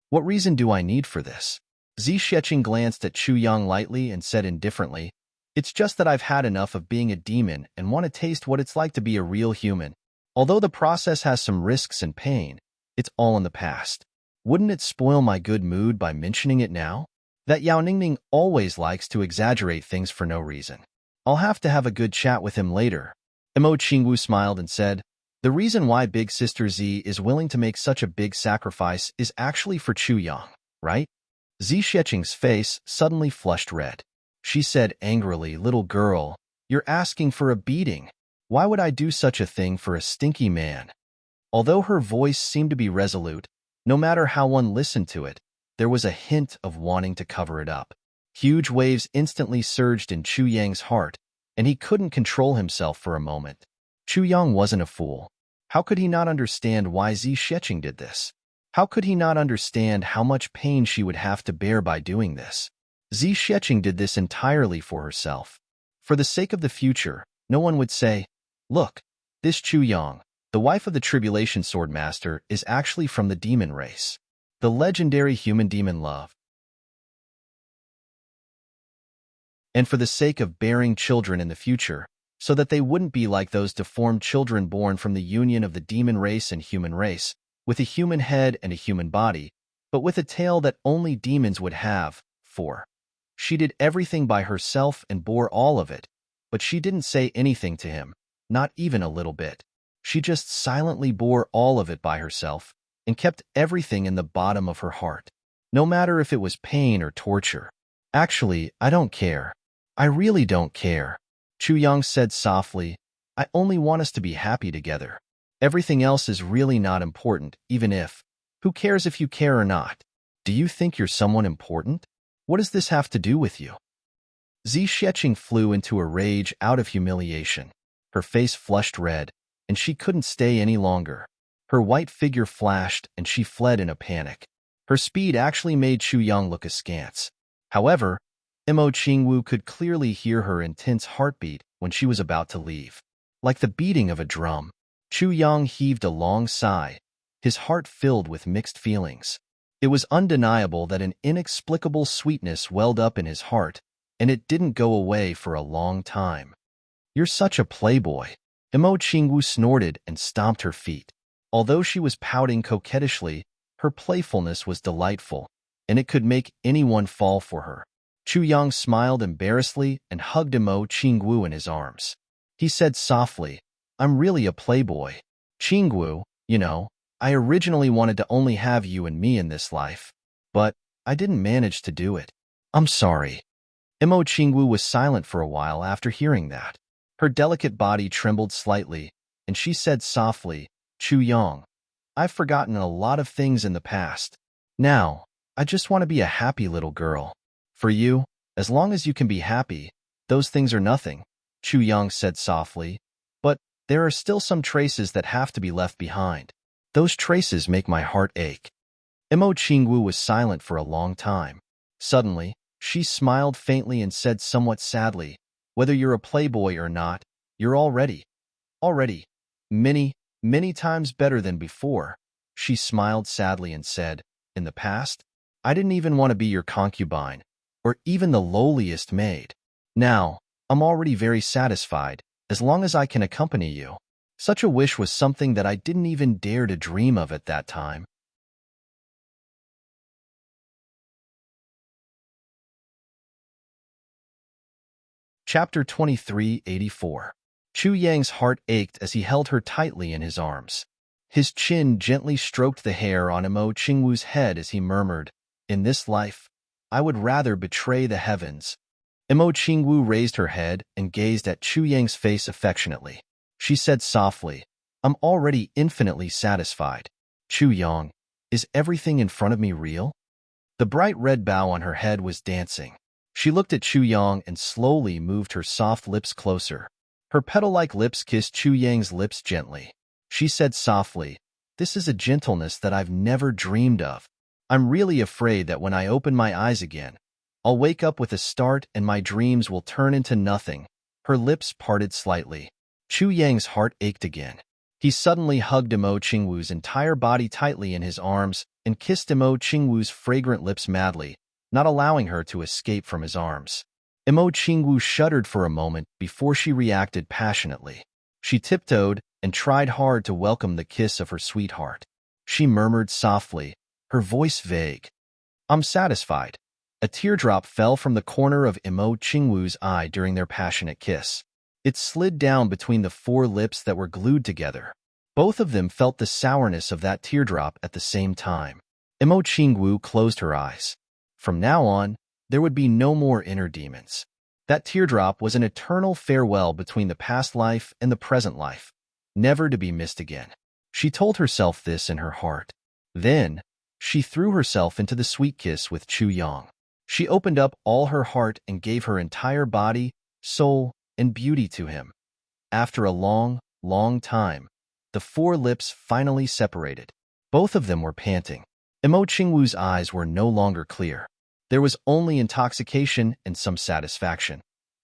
What reason do I need for this? Zi Xiecheng glanced at Chu Yang lightly and said indifferently, It's just that I've had enough of being a demon and want to taste what it's like to be a real human. Although the process has some risks and pain, it's all in the past. Wouldn't it spoil my good mood by mentioning it now? That Yao Ningning always likes to exaggerate things for no reason. I'll have to have a good chat with him later. Imo Qingwu smiled and said, The reason why Big Sister Zi is willing to make such a big sacrifice is actually for Chu Yang, right? Zi Xiecheng's face suddenly flushed red. She said angrily, Little girl, you're asking for a beating. Why would I do such a thing for a stinky man? Although her voice seemed to be resolute, no matter how one listened to it, there was a hint of wanting to cover it up. Huge waves instantly surged in Chu Yang's heart, and he couldn't control himself for a moment. Chu Yang wasn't a fool. How could he not understand why Zi Xiecheng did this? How could he not understand how much pain she would have to bear by doing this? Zi Xiecheng did this entirely for herself. For the sake of the future, no one would say, Look, this Chu Yang, the wife of the Tribulation Sword Master, is actually from the demon race. The legendary human demon love. And for the sake of bearing children in the future, so that they wouldn't be like those deformed children born from the union of the demon race and human race, with a human head and a human body, but with a tail that only demons would have. 4. She did everything by herself and bore all of it, but she didn't say anything to him, not even a little bit. She just silently bore all of it by herself and kept everything in the bottom of her heart, no matter if it was pain or torture. Actually, I don't care. I really don't care. Chu Yang said softly, I only want us to be happy together. Everything else is really not important, even if. Who cares if you care or not? Do you think you're someone important? What does this have to do with you? Zi Xiecheng flew into a rage out of humiliation. Her face flushed red, and she couldn't stay any longer. Her white figure flashed, and she fled in a panic. Her speed actually made Chu Yang look askance. However, Imo Qingwu could clearly hear her intense heartbeat when she was about to leave. Like the beating of a drum, Chu Yang heaved a long sigh, his heart filled with mixed feelings. It was undeniable that an inexplicable sweetness welled up in his heart, and it didn't go away for a long time. You're such a playboy. Imo Qingwu snorted and stomped her feet. Although she was pouting coquettishly, her playfulness was delightful, and it could make anyone fall for her. Chu Yang smiled embarrassedly and hugged Imo Qingwu in his arms. He said softly, I'm really a playboy. Qingwu, you know, I originally wanted to only have you and me in this life, but I didn't manage to do it. I'm sorry. Imo Qingwu was silent for a while after hearing that. Her delicate body trembled slightly, and she said softly, Chu Yang, I've forgotten a lot of things in the past. Now, I just want to be a happy little girl. For you, as long as you can be happy, those things are nothing, Chu Yang said softly. But there are still some traces that have to be left behind. Those traces make my heart ache. Imo Qingwu was silent for a long time. Suddenly, she smiled faintly and said somewhat sadly, whether you're a playboy or not, you're already many, many times better than before. She smiled sadly and said, in the past, I didn't even want to be your concubine, or even the lowliest maid. Now, I'm already very satisfied, as long as I can accompany you. Such a wish was something that I didn't even dare to dream of at that time. Chapter 2384. Chu Yang's heart ached as he held her tightly in his arms. His chin gently stroked the hair on Imo Qingwu's head as he murmured, in this life, I would rather betray the heavens. Imo Qingwu raised her head and gazed at Chu Yang's face affectionately. She said softly, I'm already infinitely satisfied. Chu Yang, is everything in front of me real? The bright red bow on her head was dancing. She looked at Chu Yang and slowly moved her soft lips closer. Her petal-like lips kissed Chu Yang's lips gently. She said softly, this is a gentleness that I've never dreamed of. I'm really afraid that when I open my eyes again, I'll wake up with a start and my dreams will turn into nothing. Her lips parted slightly. Chu Yang's heart ached again. He suddenly hugged Imo Qingwu's entire body tightly in his arms and kissed Imo Qingwu's fragrant lips madly, not allowing her to escape from his arms. Imo Qingwu shuddered for a moment before she reacted passionately. She tiptoed and tried hard to welcome the kiss of her sweetheart. She murmured softly, her voice vague, I'm satisfied. A teardrop fell from the corner of Imo Qingwu's eye during their passionate kiss. It slid down between the four lips that were glued together. Both of them felt the sourness of that teardrop at the same time. Imo Qingwu closed her eyes. From now on, there would be no more inner demons. That teardrop was an eternal farewell between the past life and the present life, never to be missed again. She told herself this in her heart. Then, she threw herself into the sweet kiss with Chu Yang. She opened up all her heart and gave her entire body, soul, and beauty to him. After a long, long time, the four lips finally separated. Both of them were panting. Imo Qingwu's eyes were no longer clear. There was only intoxication and some satisfaction.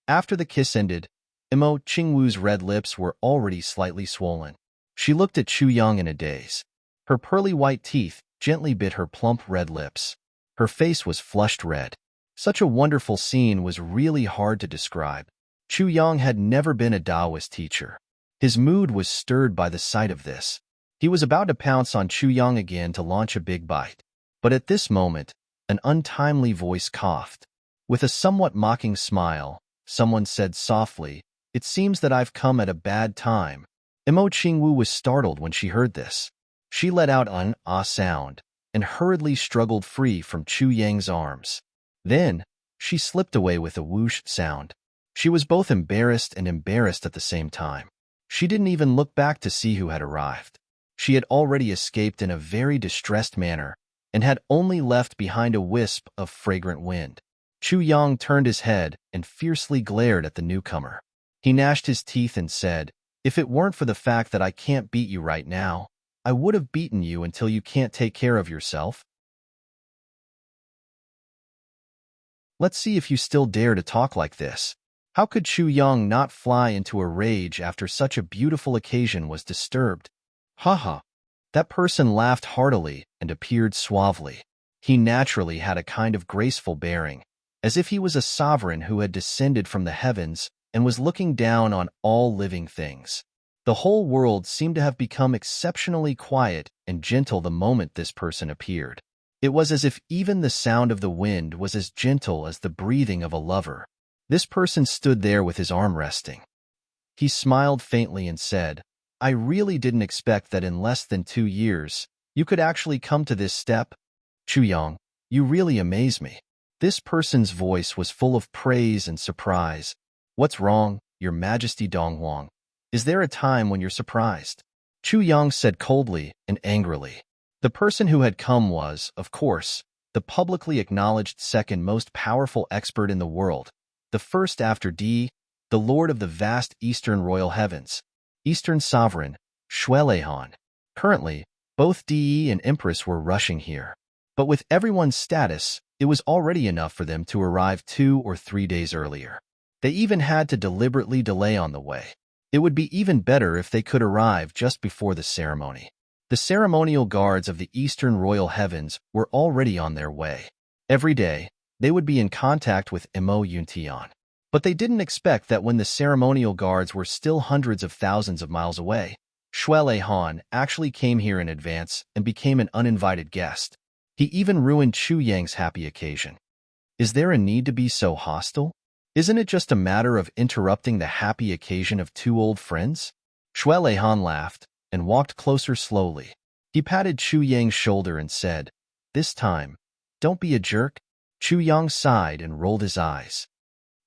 After the kiss ended, Imo Qingwu's red lips were already slightly swollen. She looked at Chu Yang in a daze. Her pearly white teeth gently bit her plump red lips. Her face was flushed red. Such a wonderful scene was really hard to describe. Chu Yang had never been a Taoist teacher. His mood was stirred by the sight of this. He was about to pounce on Chu Yang again to launch a big bite. But at this moment, an untimely voice coughed. With a somewhat mocking smile, someone said softly, it seems that I've come at a bad time. Imo Qingwu was startled when she heard this. She let out an ah sound and hurriedly struggled free from Chu Yang's arms. Then, she slipped away with a whoosh sound. She was both embarrassed and embarrassed at the same time. She didn't even look back to see who had arrived. She had already escaped in a very distressed manner and had only left behind a wisp of fragrant wind. Chu Yang turned his head and fiercely glared at the newcomer. He gnashed his teeth and said, if it weren't for the fact that I can't beat you right now, I would have beaten you until you can't take care of yourself. Let's see if you still dare to talk like this. How could Chu Yang not fly into a rage after such a beautiful occasion was disturbed? Ha. That person laughed heartily and appeared suavely. He naturally had a kind of graceful bearing, as if he was a sovereign who had descended from the heavens and was looking down on all living things. The whole world seemed to have become exceptionally quiet and gentle the moment this person appeared. It was as if even the sound of the wind was as gentle as the breathing of a lover. This person stood there with his arm resting. He smiled faintly and said, "I really didn't expect that in less than 2 years, you could actually come to this step. Chuyang, you really amaze me." This person's voice was full of praise and surprise. "What's wrong, Your Majesty Donghuang? Is there a time when you're surprised?" Chuyang said coldly and angrily. The person who had come was, of course, the publicly acknowledged second most powerful expert in the world, the first after Di, the Lord of the vast Eastern Royal Heavens, Eastern Sovereign, Shuelehan. Currently, both Di and Empress were rushing here. But with everyone's status, it was already enough for them to arrive 2 or 3 days earlier. They even had to deliberately delay on the way. It would be even better if they could arrive just before the ceremony. The ceremonial guards of the Eastern Royal Heavens were already on their way. Every day, they would be in contact with Mo Yuntian. But they didn't expect that when the ceremonial guards were still hundreds of thousands of miles away, Shuelehan actually came here in advance and became an uninvited guest. He even ruined Chu Yang's happy occasion. Is there a need to be so hostile? Isn't it just a matter of interrupting the happy occasion of 2 old friends? Shuelehan laughed and walked closer slowly. He patted Chu Yang's shoulder and said, "This time, don't be a jerk." Chu Yang sighed and rolled his eyes.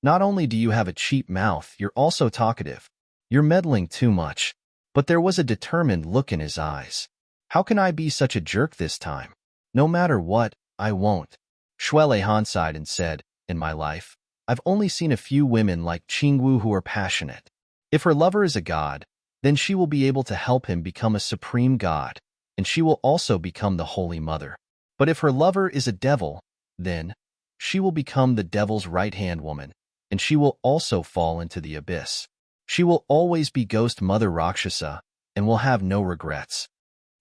"Not only do you have a cheap mouth, you're also talkative. You're meddling too much." But there was a determined look in his eyes. "How can I be such a jerk this time? No matter what, I won't." Shuelehan sighed and said, "In my life, I've only seen a few women like Qingwu who are passionate. If her lover is a god, then she will be able to help him become a supreme god, and she will also become the Holy Mother. But if her lover is a devil, then she will become the devil's right-hand woman, and she will also fall into the abyss. She will always be Ghost Mother Rakshasa and will have no regrets."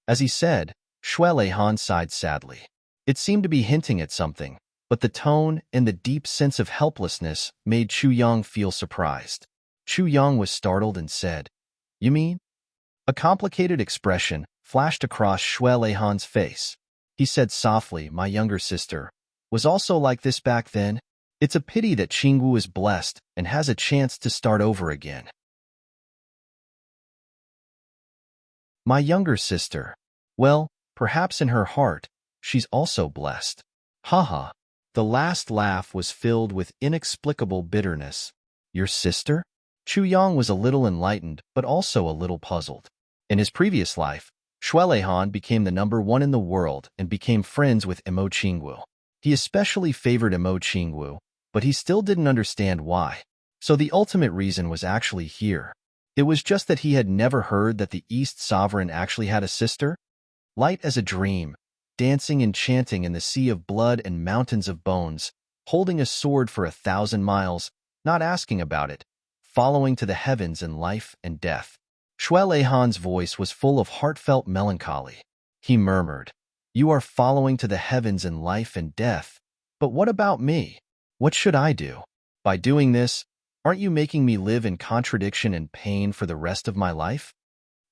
As he said, Shuelehan sighed sadly. It seemed to be hinting at something, but the tone and the deep sense of helplessness made Chuyang feel surprised. Chuyang was startled and said, "You mean?" A complicated expression flashed across Shuelehan's face. He said softly, "My younger sister was also like this back then. It's a pity that Qingwu is blessed and has a chance to start over again." My younger sister. Well, perhaps in her heart, she's also blessed. Haha. The last laugh was filled with inexplicable bitterness. Your sister? Chuyang was a little enlightened, but also a little puzzled. In his previous life, Shuelehan became the #1 in the world and became friends with Mo Qingwu. He especially favored Mo Qingwu, but he still didn't understand why. So the ultimate reason was actually here. It was just that he had never heard that the East Sovereign actually had a sister. Light as a dream, dancing and chanting in the sea of blood and mountains of bones, holding a sword for 1,000 miles, not asking about it, following to the heavens in life and death. Shuelehan's voice was full of heartfelt melancholy. He murmured, "You are following to the heavens in life and death, but what about me? What should I do? By doing this, aren't you making me live in contradiction and pain for the rest of my life?"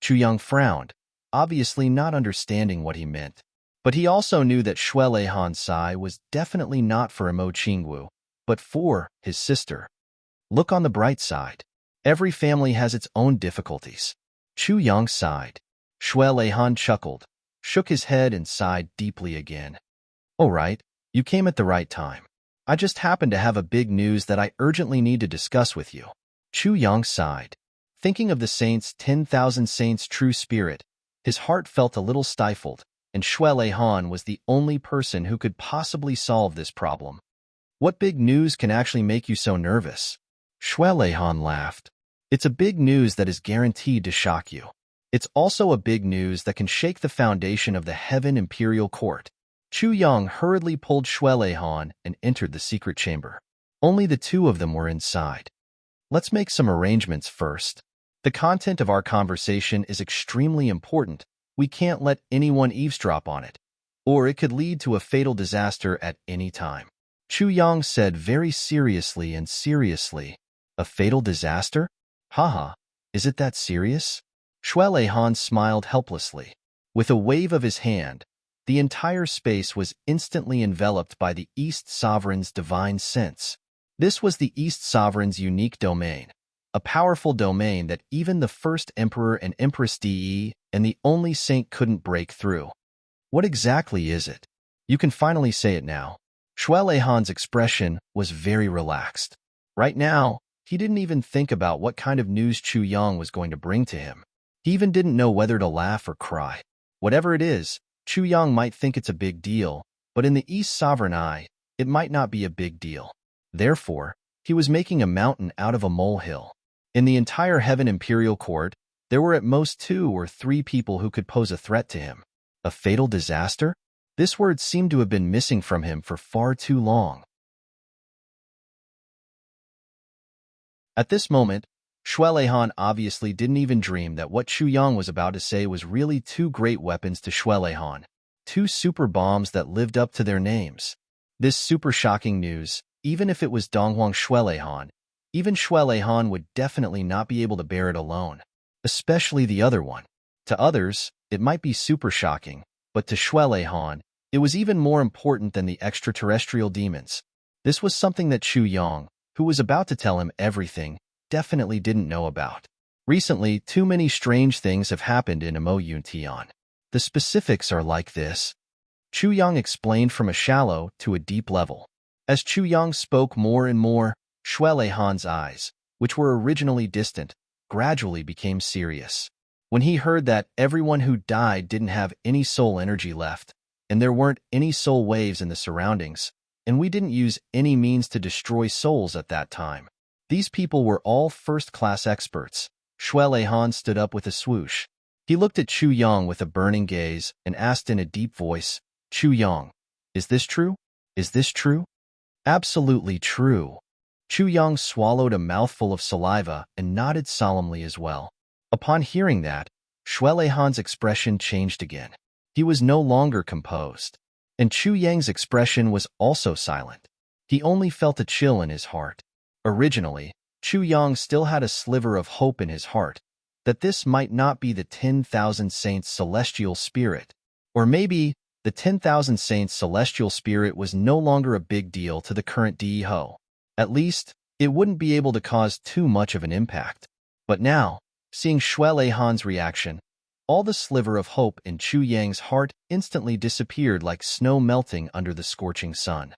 Chuyang frowned, obviously not understanding what he meant. But he also knew that Shuelehan's sigh was definitely not for Mo Qingwu, but for his sister. Look on the bright side. Every family has its own difficulties. Chuyang sighed. Shuelehan chuckled, shook his head and sighed deeply again. "All right, you came at the right time. I just happen to have a big news that I urgently need to discuss with you." Chuyang sighed. Thinking of the saints, 10,000 saints' true spirit, his heart felt a little stifled, and Shuelehan was the only person who could possibly solve this problem. "What big news can actually make you so nervous?" Shuelehan laughed. "It's a big news that is guaranteed to shock you. It's also a big news that can shake the foundation of the Heaven Imperial Court." Chuyang hurriedly pulled Shuelehan and entered the secret chamber. Only the 2 of them were inside. "Let's make some arrangements first. The content of our conversation is extremely important. We can't let anyone eavesdrop on it, or it could lead to a fatal disaster at any time." Chu Yang said very seriously and seriously. A fatal disaster? Haha, is it that serious? Shuele Han smiled helplessly. With a wave of his hand, the entire space was instantly enveloped by the East Sovereign's divine sense. This was the East Sovereign's unique domain, a powerful domain that even the first Emperor and Empress De and the only saint couldn't break through. What exactly is it? You can finally say it now. Shuele Han's expression was very relaxed. Right now, he didn't even think about what kind of news Chu Yang was going to bring to him. He even didn't know whether to laugh or cry. Whatever it is, Chu Yang might think it's a big deal, but in the East Sovereign eye, it might not be a big deal. Therefore, he was making a mountain out of a molehill. In the entire Heaven Imperial Court, there were at most 2 or 3 people who could pose a threat to him. A fatal disaster? This word seemed to have been missing from him for far too long. At this moment, Shuele Han obviously didn't even dream that what Chu Yang was about to say was really 2 great weapons to Shuele Han, 2 super bombs that lived up to their names. This super shocking news, even if it was Donghuang Shuele Han, even Shuele Han would definitely not be able to bear it alone, especially the other one. To others, it might be super shocking, but to Shuele Han, it was even more important than the extraterrestrial demons. This was something that Chu Yang, who was about to tell him everything, definitely didn't know about. Recently, too many strange things have happened in Mo Yuntian. The specifics are like this. Chu Yang explained from a shallow to a deep level. As Chu Yang spoke more and more, Shuele Han's eyes, which were originally distant, gradually became serious. When he heard that everyone who died didn't have any soul energy left, and there weren't any soul waves in the surroundings, and we didn't use any means to destroy souls at that time. These people were all first-class experts. Shuele Han stood up with a swoosh. He looked at Chu Yang with a burning gaze and asked in a deep voice, Chu Yang, is this true? Is this true? Absolutely true. Chu Yang swallowed a mouthful of saliva and nodded solemnly as well. Upon hearing that, Shuele Han's expression changed again. He was no longer composed. And Chu Yang's expression was also silent. He only felt a chill in his heart. Originally, Chu Yang still had a sliver of hope in his heart that this might not be the 10,000 Saints' celestial spirit. Or maybe the 10,000 Saints' celestial spirit was no longer a big deal to the current Deho. At least, it wouldn't be able to cause too much of an impact. But now, seeing Shuele Han's reaction, all the sliver of hope in Chu Yang's heart instantly disappeared like snow melting under the scorching sun.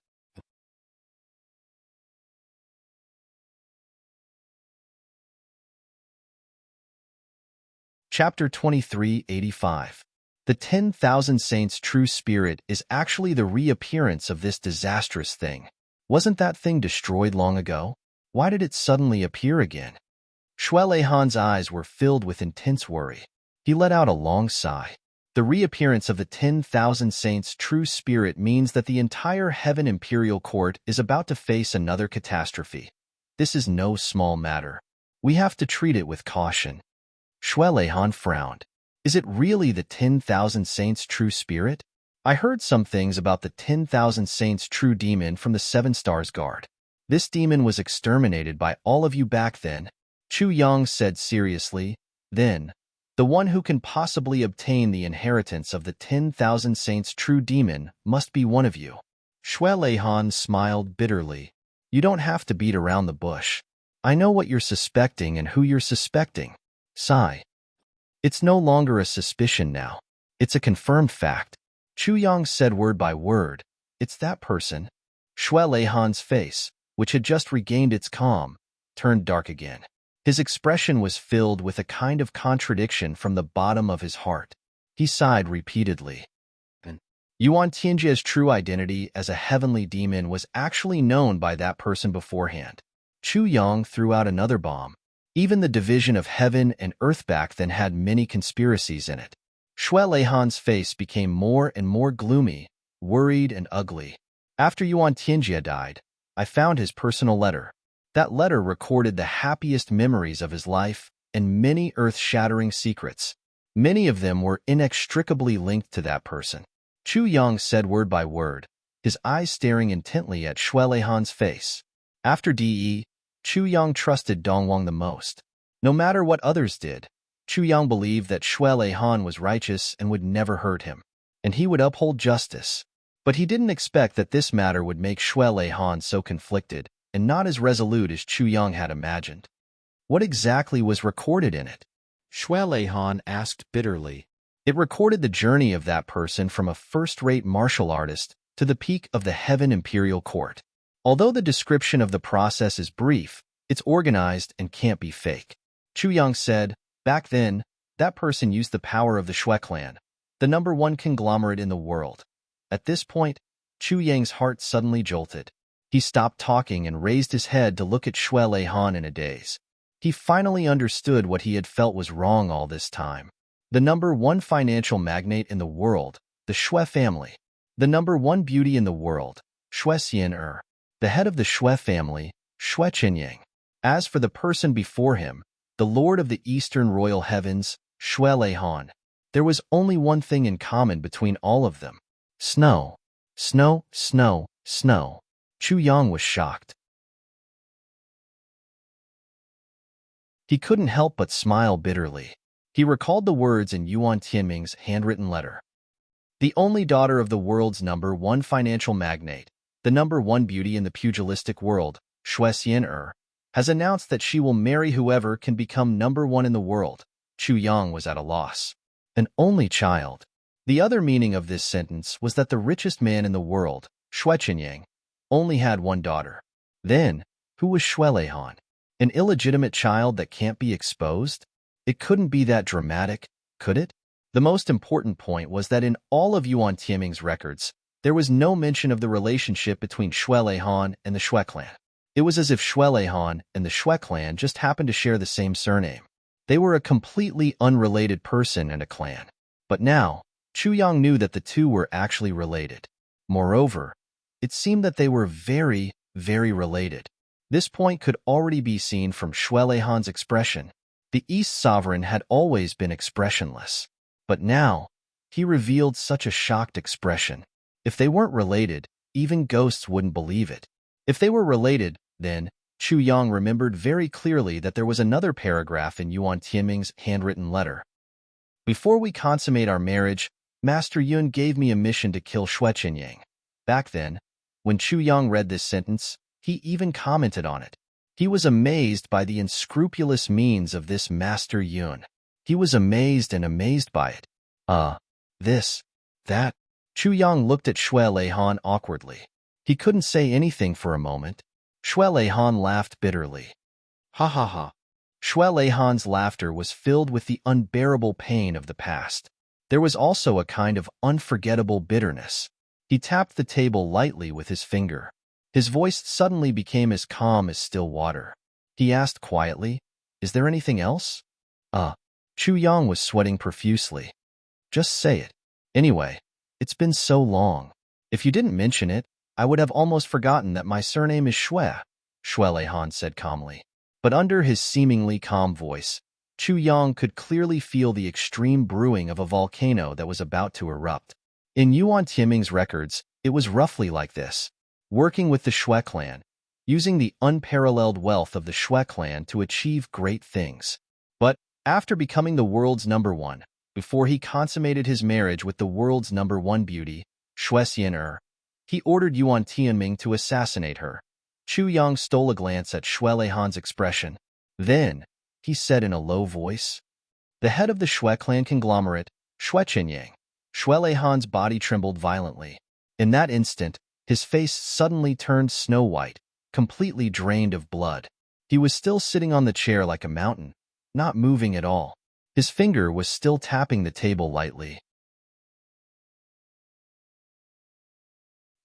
Chapter 2385. The 10,000 Saints' true spirit is actually the reappearance of this disastrous thing. Wasn't that thing destroyed long ago? Why did it suddenly appear again? Shuele Han's eyes were filled with intense worry. He let out a long sigh. The reappearance of the 10,000 Saints' true spirit means that the entire Heaven Imperial Court is about to face another catastrophe. This is no small matter. We have to treat it with caution. Shuele Han frowned. Is it really the 10,000 Saints' true spirit? I heard some things about the 10,000 Saints' true demon from the 7 Stars Guard. This demon was exterminated by all of you back then. Chu Yang said seriously. Then, the one who can possibly obtain the inheritance of the 10,000 Saints' true demon must be one of you. Shuele Han smiled bitterly. You don't have to beat around the bush. I know what you're suspecting and who you're suspecting. Sigh. It's no longer a suspicion now. It's a confirmed fact. Chu Yang said word by word. It's that person. Shuele Han's face, which had just regained its calm, turned dark again. His expression was filled with a kind of contradiction from the bottom of his heart. He sighed repeatedly. Yuan Tianjie's true identity as a heavenly demon was actually known by that person beforehand. Chu Yang threw out another bomb. Even the division of heaven and earth back then had many conspiracies in it. Shuele Han's face became more and more gloomy, worried and ugly. After Yuan Tianjie died, I found his personal letter. That letter recorded the happiest memories of his life and many earth-shattering secrets. Many of them were inextricably linked to that person. Chu Yang said word by word. his eyes staring intently at Shui Leihan's face. After De, Chu Yang trusted Dongwang the most. No matter what others did, Chu Yang believed that Shui Leihan was righteous and would never hurt him, and he would uphold justice. But he didn't expect that this matter would make Shui Leihan so conflicted and not as resolute as Chu Yang had imagined. What exactly was recorded in it? Shui Leihan asked bitterly. It recorded the journey of that person from a first-rate martial artist to the peak of the Heaven Imperial Court. Although the description of the process is brief, it's organized and can't be fake. Chu Yang said, back then, that person used the power of the Shui clan, the #1 conglomerate in the world. At this point, Chu Yang's heart suddenly jolted. He stopped talking and raised his head to look at Shui Leihan in a daze. He finally understood what he had felt was wrong all this time. The #1 financial magnate in the world, the Shui family. The #1 beauty in the world, Shui Xian. The head of the Shui family, Shui Qinyang. As for the person before him, the Lord of the Eastern Royal Heavens, Shui Leihan, there was only one thing in common between all of them. Snow. Snow, snow, snow. Chu Yang was shocked. He couldn't help but smile bitterly. He recalled the words in Yuan Tianming's handwritten letter. The only daughter of the world's #1 financial magnate, the #1 beauty in the pugilistic world, Shui Xian, has announced that she will marry whoever can become #1 in the world. Chu Yang was at a loss. An only child. The other meaning of this sentence was that the richest man in the world, Shui Qinyang, only had one daughter. Then, who was Shui Leihan? An illegitimate child that can't be exposed? It couldn't be that dramatic, could it? The most important point was that in all of Yuan Tianming's records, there was no mention of the relationship between Shui Leihan and the Shui clan. It was as if Shui Leihan and the Shui clan just happened to share the same surname. They were a completely unrelated person and a clan. But now, Chu Yang knew that the two were actually related. Moreover, it seemed that they were very, very related. This point could already be seen from Shui Leihan's expression. The East Sovereign had always been expressionless. But now, he revealed such a shocked expression. If they weren't related, even ghosts wouldn't believe it. If they were related, then, Chu Yang remembered very clearly that there was another paragraph in Yuan Tianming's handwritten letter. Before we consummate our marriage, Master Yun gave me a mission to kill Shui Qinyang. Back then, when Chu Yang read this sentence, he even commented on it. He was amazed by the unscrupulous means of this Master Yun. He was amazed and amazed by it. This, that. Chu Yang looked at Shui Leihan awkwardly. He couldn't say anything for a moment. Shui Leihan laughed bitterly. Ha ha ha. Shui Leihan's laughter was filled with the unbearable pain of the past. There was also a kind of unforgettable bitterness. He tapped the table lightly with his finger. His voice suddenly became as calm as still water. He asked quietly, "Is there anything else?" Chu Yang was sweating profusely. "Just say it. Anyway, it's been so long. If you didn't mention it, I would have almost forgotten that my surname is Shui," Shui Leihan said calmly. But under his seemingly calm voice, Chu Yang could clearly feel the extreme brewing of a volcano that was about to erupt. In Yuan Tianming's records, it was roughly like this. Working with the Shui clan, using the unparalleled wealth of the Shui clan to achieve great things. But, after becoming the world's #1, before he consummated his marriage with the world's #1 beauty, Shui Xian, he ordered Yuan Tianming to assassinate her. Chu Yang stole a glance at Shui Leihan's expression. Then, he said in a low voice, "The head of the Shui clan conglomerate, Shui Qinyang." Shui Leihan's body trembled violently. In that instant, his face suddenly turned snow-white, completely drained of blood. He was still sitting on the chair like a mountain, not moving at all. His finger was still tapping the table lightly.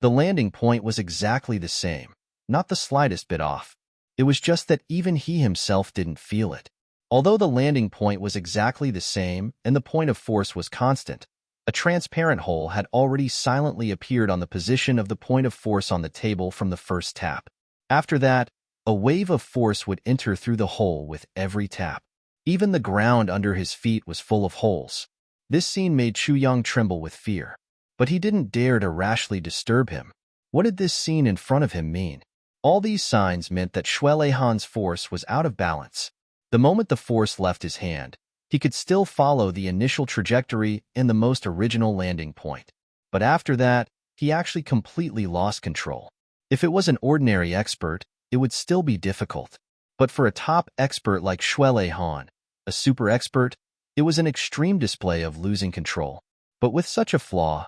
The landing point was exactly the same, not the slightest bit off. It was just that even he himself didn't feel it. Although the landing point was exactly the same and the point of force was constant, a transparent hole had already silently appeared on the position of the point of force on the table from the first tap. After that, a wave of force would enter through the hole with every tap. Even the ground under his feet was full of holes. This scene made Chu Yang tremble with fear. But he didn't dare to rashly disturb him. What did this scene in front of him mean? All these signs meant that Han's force was out of balance. The moment the force left his hand, he could still follow the initial trajectory and the most original landing point. But after that, he actually completely lost control. If it was an ordinary expert, it would still be difficult. But for a top expert like Han, a super expert, it was an extreme display of losing control. But with such a flaw,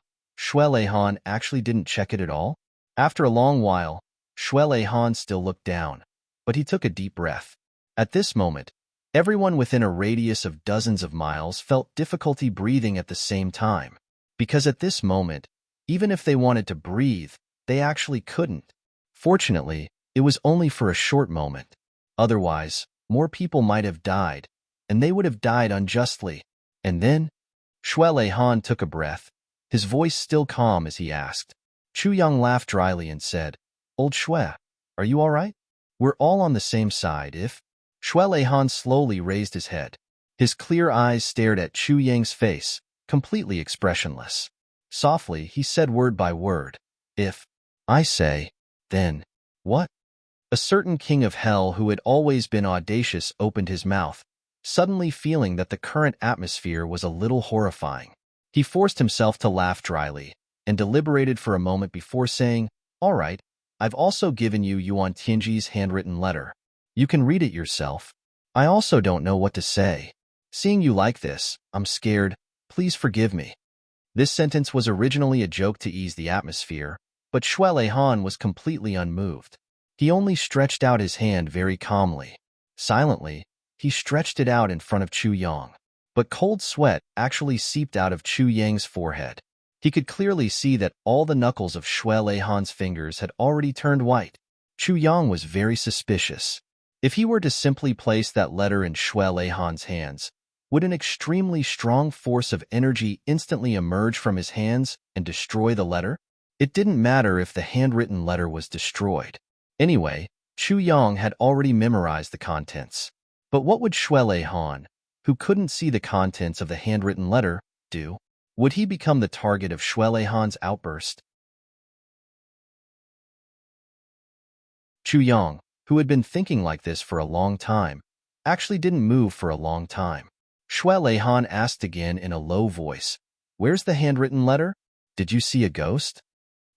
Han actually didn't check it at all. After a long while, Han still looked down, but he took a deep breath. At this moment, everyone within a radius of dozens of miles felt difficulty breathing at the same time, because at this moment, even if they wanted to breathe, they actually couldn't. Fortunately, it was only for a short moment. Otherwise, more people might have died, and they would have died unjustly. And then, Han took a breath, his voice still calm as he asked. Chu Yang laughed dryly and said, "Old Shui, are you all right? We're all on the same side if—" Han slowly raised his head. His clear eyes stared at Chu Yang's face, completely expressionless. Softly, he said word by word, "If I say, then what?" A certain king of hell who had always been audacious opened his mouth, suddenly feeling that the current atmosphere was a little horrifying. He forced himself to laugh dryly, and deliberated for a moment before saying, "All right, I've also given you Yuan Tianji's handwritten letter. You can read it yourself. I also don't know what to say. Seeing you like this, I'm scared. Please forgive me." This sentence was originally a joke to ease the atmosphere, but Han was completely unmoved. He only stretched out his hand very calmly. Silently, he stretched it out in front of Chu Yang. But cold sweat actually seeped out of Chu Yang's forehead. He could clearly see that all the knuckles of Han's fingers had already turned white. Chu Yang was very suspicious. If he were to simply place that letter in Han's hands, would an extremely strong force of energy instantly emerge from his hands and destroy the letter? It didn't matter if the handwritten letter was destroyed. Anyway, Chu Yang had already memorized the contents. But what would Han, who couldn't see the contents of the handwritten letter, do? Would he become the target of Han's outburst? Chu Yang, who had been thinking like this for a long time, actually didn't move for a long time. Han asked again in a low voice, "Where's the handwritten letter? Did you see a ghost?"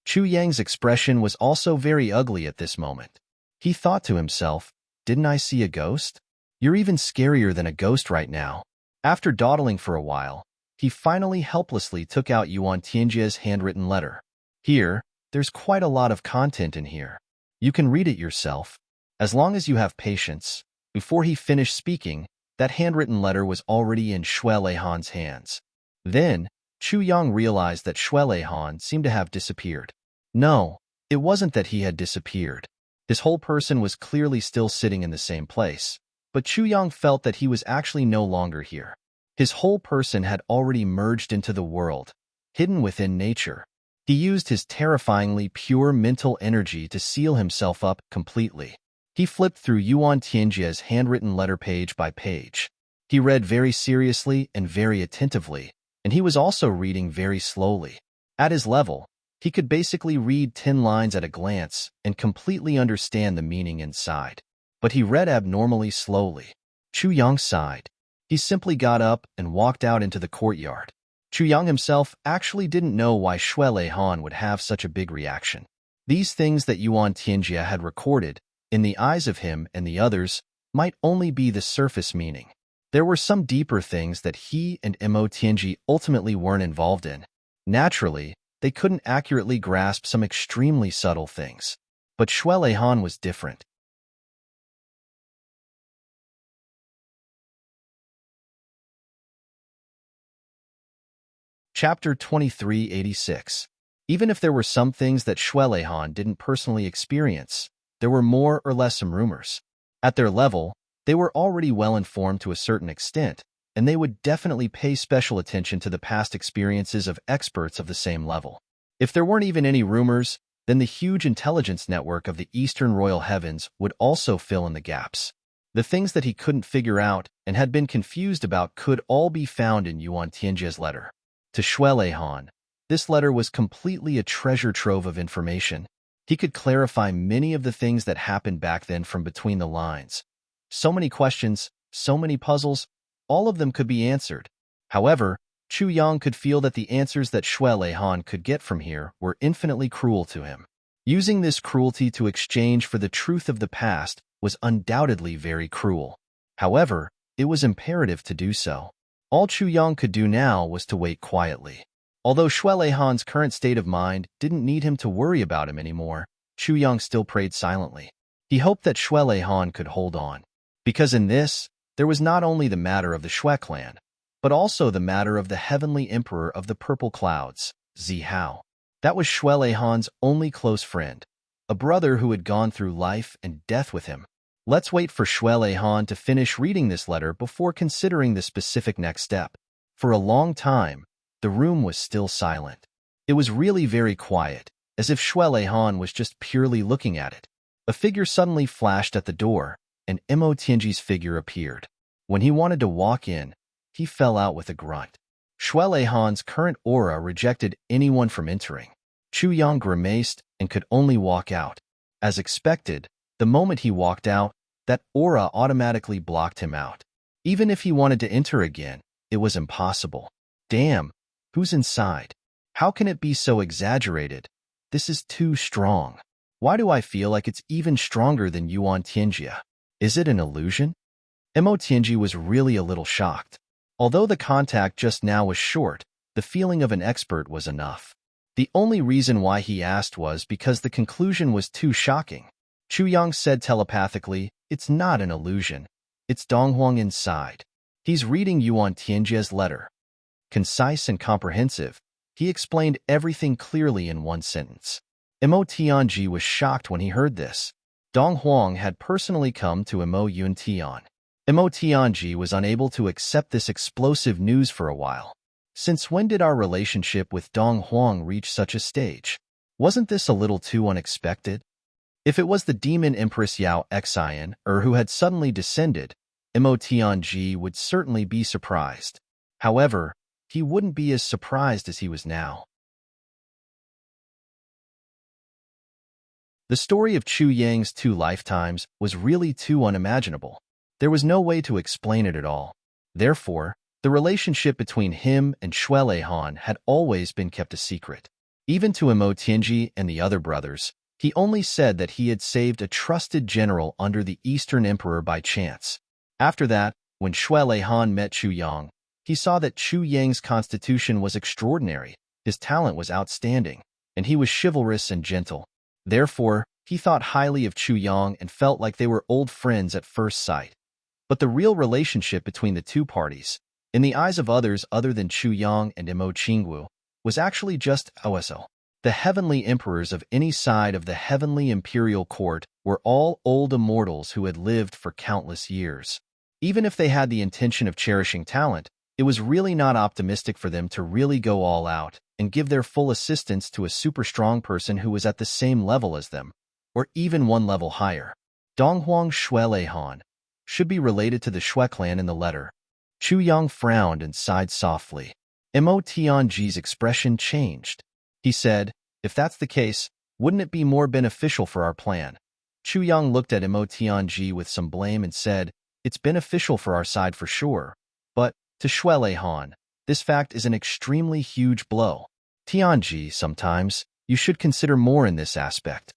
Chu Yang's expression was also very ugly at this moment. He thought to himself, "Didn't I see a ghost? You're even scarier than a ghost right now." After dawdling for a while, he finally helplessly took out Yuan Tianji's handwritten letter. "Here, there's quite a lot of content in here. You can read it yourself. As long as you have patience." Before he finished speaking, that handwritten letter was already in Han's hands. Then, Chu Yang realized that Han seemed to have disappeared. No, it wasn't that he had disappeared. His whole person was clearly still sitting in the same place, but Chu Yang felt that he was actually no longer here. His whole person had already merged into the world, hidden within nature. He used his terrifyingly pure mental energy to seal himself up completely. He flipped through Yuan Tianji's handwritten letter page by page. He read very seriously and very attentively, and he was also reading very slowly. At his level, he could basically read 10 lines at a glance and completely understand the meaning inside. But he read abnormally slowly. Chu Yang sighed. He simply got up and walked out into the courtyard. Chu Yang himself actually didn't know why Han would have such a big reaction. These things that Yuan Tianjia had recorded, in the eyes of him and the others, might only be the surface meaning. There were some deeper things that he and Mo Tianji ultimately weren't involved in. Naturally, they couldn't accurately grasp some extremely subtle things. But Han was different. Chapter 2386. Even if there were some things that Han didn't personally experience, there were more or less some rumors. At their level, they were already well informed to a certain extent, and they would definitely pay special attention to the past experiences of experts of the same level. If there weren't even any rumors, then the huge intelligence network of the Eastern Royal Heavens would also fill in the gaps. The things that he couldn't figure out and had been confused about could all be found in Yuan Tianji's letter. To Han, this letter was completely a treasure trove of information. He could clarify many of the things that happened back then from between the lines. So many questions, so many puzzles, all of them could be answered. However, Chu Yang could feel that the answers that Shui Lei Han could get from here were infinitely cruel to him. Using this cruelty to exchange for the truth of the past was undoubtedly very cruel. However, it was imperative to do so. All Chu Yang could do now was to wait quietly. Although Shui Lei Han's current state of mind didn't need him to worry about him anymore, Chu Yang still prayed silently. He hoped that Shui Lei Han could hold on. Because in this, there was not only the matter of the Shui clan, but also the matter of the heavenly emperor of the purple clouds, Zi Hao. That was Shui Lei Han's only close friend, a brother who had gone through life and death with him. Let's wait for Shui Lei Han to finish reading this letter before considering the specific next step. For a long time, the room was still silent. It was really very quiet, as if Shui Lei Han was just purely looking at it. A figure suddenly flashed at the door, and Mo Tianji's figure appeared. When he wanted to walk in, he fell out with a grunt. Shui Lei Han's current aura rejected anyone from entering. Chu Yang grimaced and could only walk out. As expected, the moment he walked out, that aura automatically blocked him out. Even if he wanted to enter again, it was impossible. Damn, who's inside? How can it be so exaggerated? This is too strong. Why do I feel like it's even stronger than Yuan Tianjia? Is it an illusion? Mo Tianji was really a little shocked. Although the contact just now was short, the feeling of an expert was enough. The only reason why he asked was because the conclusion was too shocking. Chu Yang said telepathically, "It's not an illusion. It's Donghuang inside. He's reading Yuan Tianjia's letter." Concise and comprehensive, he explained everything clearly in one sentence. Mo Tianji was shocked when he heard this. Donghuang had personally come to Mo Yuntian. Mo Tianji was unable to accept this explosive news for a while. Since when did our relationship with Donghuang reach such a stage? Wasn't this a little too unexpected? If it was the demon Empress Yao Xian, who had suddenly descended, Mo Tianji would certainly be surprised. However, he wouldn't be as surprised as he was now. The story of Chu Yang's 2 lifetimes was really too unimaginable. There was no way to explain it at all. Therefore, the relationship between him and Shui Lei Han had always been kept a secret. Even to Mo Tianji and the other brothers, he only said that he had saved a trusted general under the Eastern Emperor by chance. After that, when Shui Lei Han met Chu Yang, he saw that Chu Yang's constitution was extraordinary, his talent was outstanding, and he was chivalrous and gentle. Therefore, he thought highly of Chu Yang and felt like they were old friends at first sight. But the real relationship between the two parties, in the eyes of others other than Chu Yang and Mo Qingwu, was actually just OSO. The heavenly emperors of any side of the heavenly imperial court were all old immortals who had lived for countless years. Even if they had the intention of cherishing talent, it was really not optimistic for them to really go all out and give their full assistance to a super strong person who was at the same level as them, or even one level higher. Donghuang Shui Lei Han should be related to the Shui clan in the letter. Chu Yang frowned and sighed softly. Mo Tianji's expression changed. He said, "If that's the case, wouldn't it be more beneficial for our plan?" Chu Yang looked at Mo Tianji with some blame and said, "It's beneficial for our side for sure, but, to Shui Lei Han, this fact is an extremely huge blow. Tianji, sometimes, you should consider more in this aspect.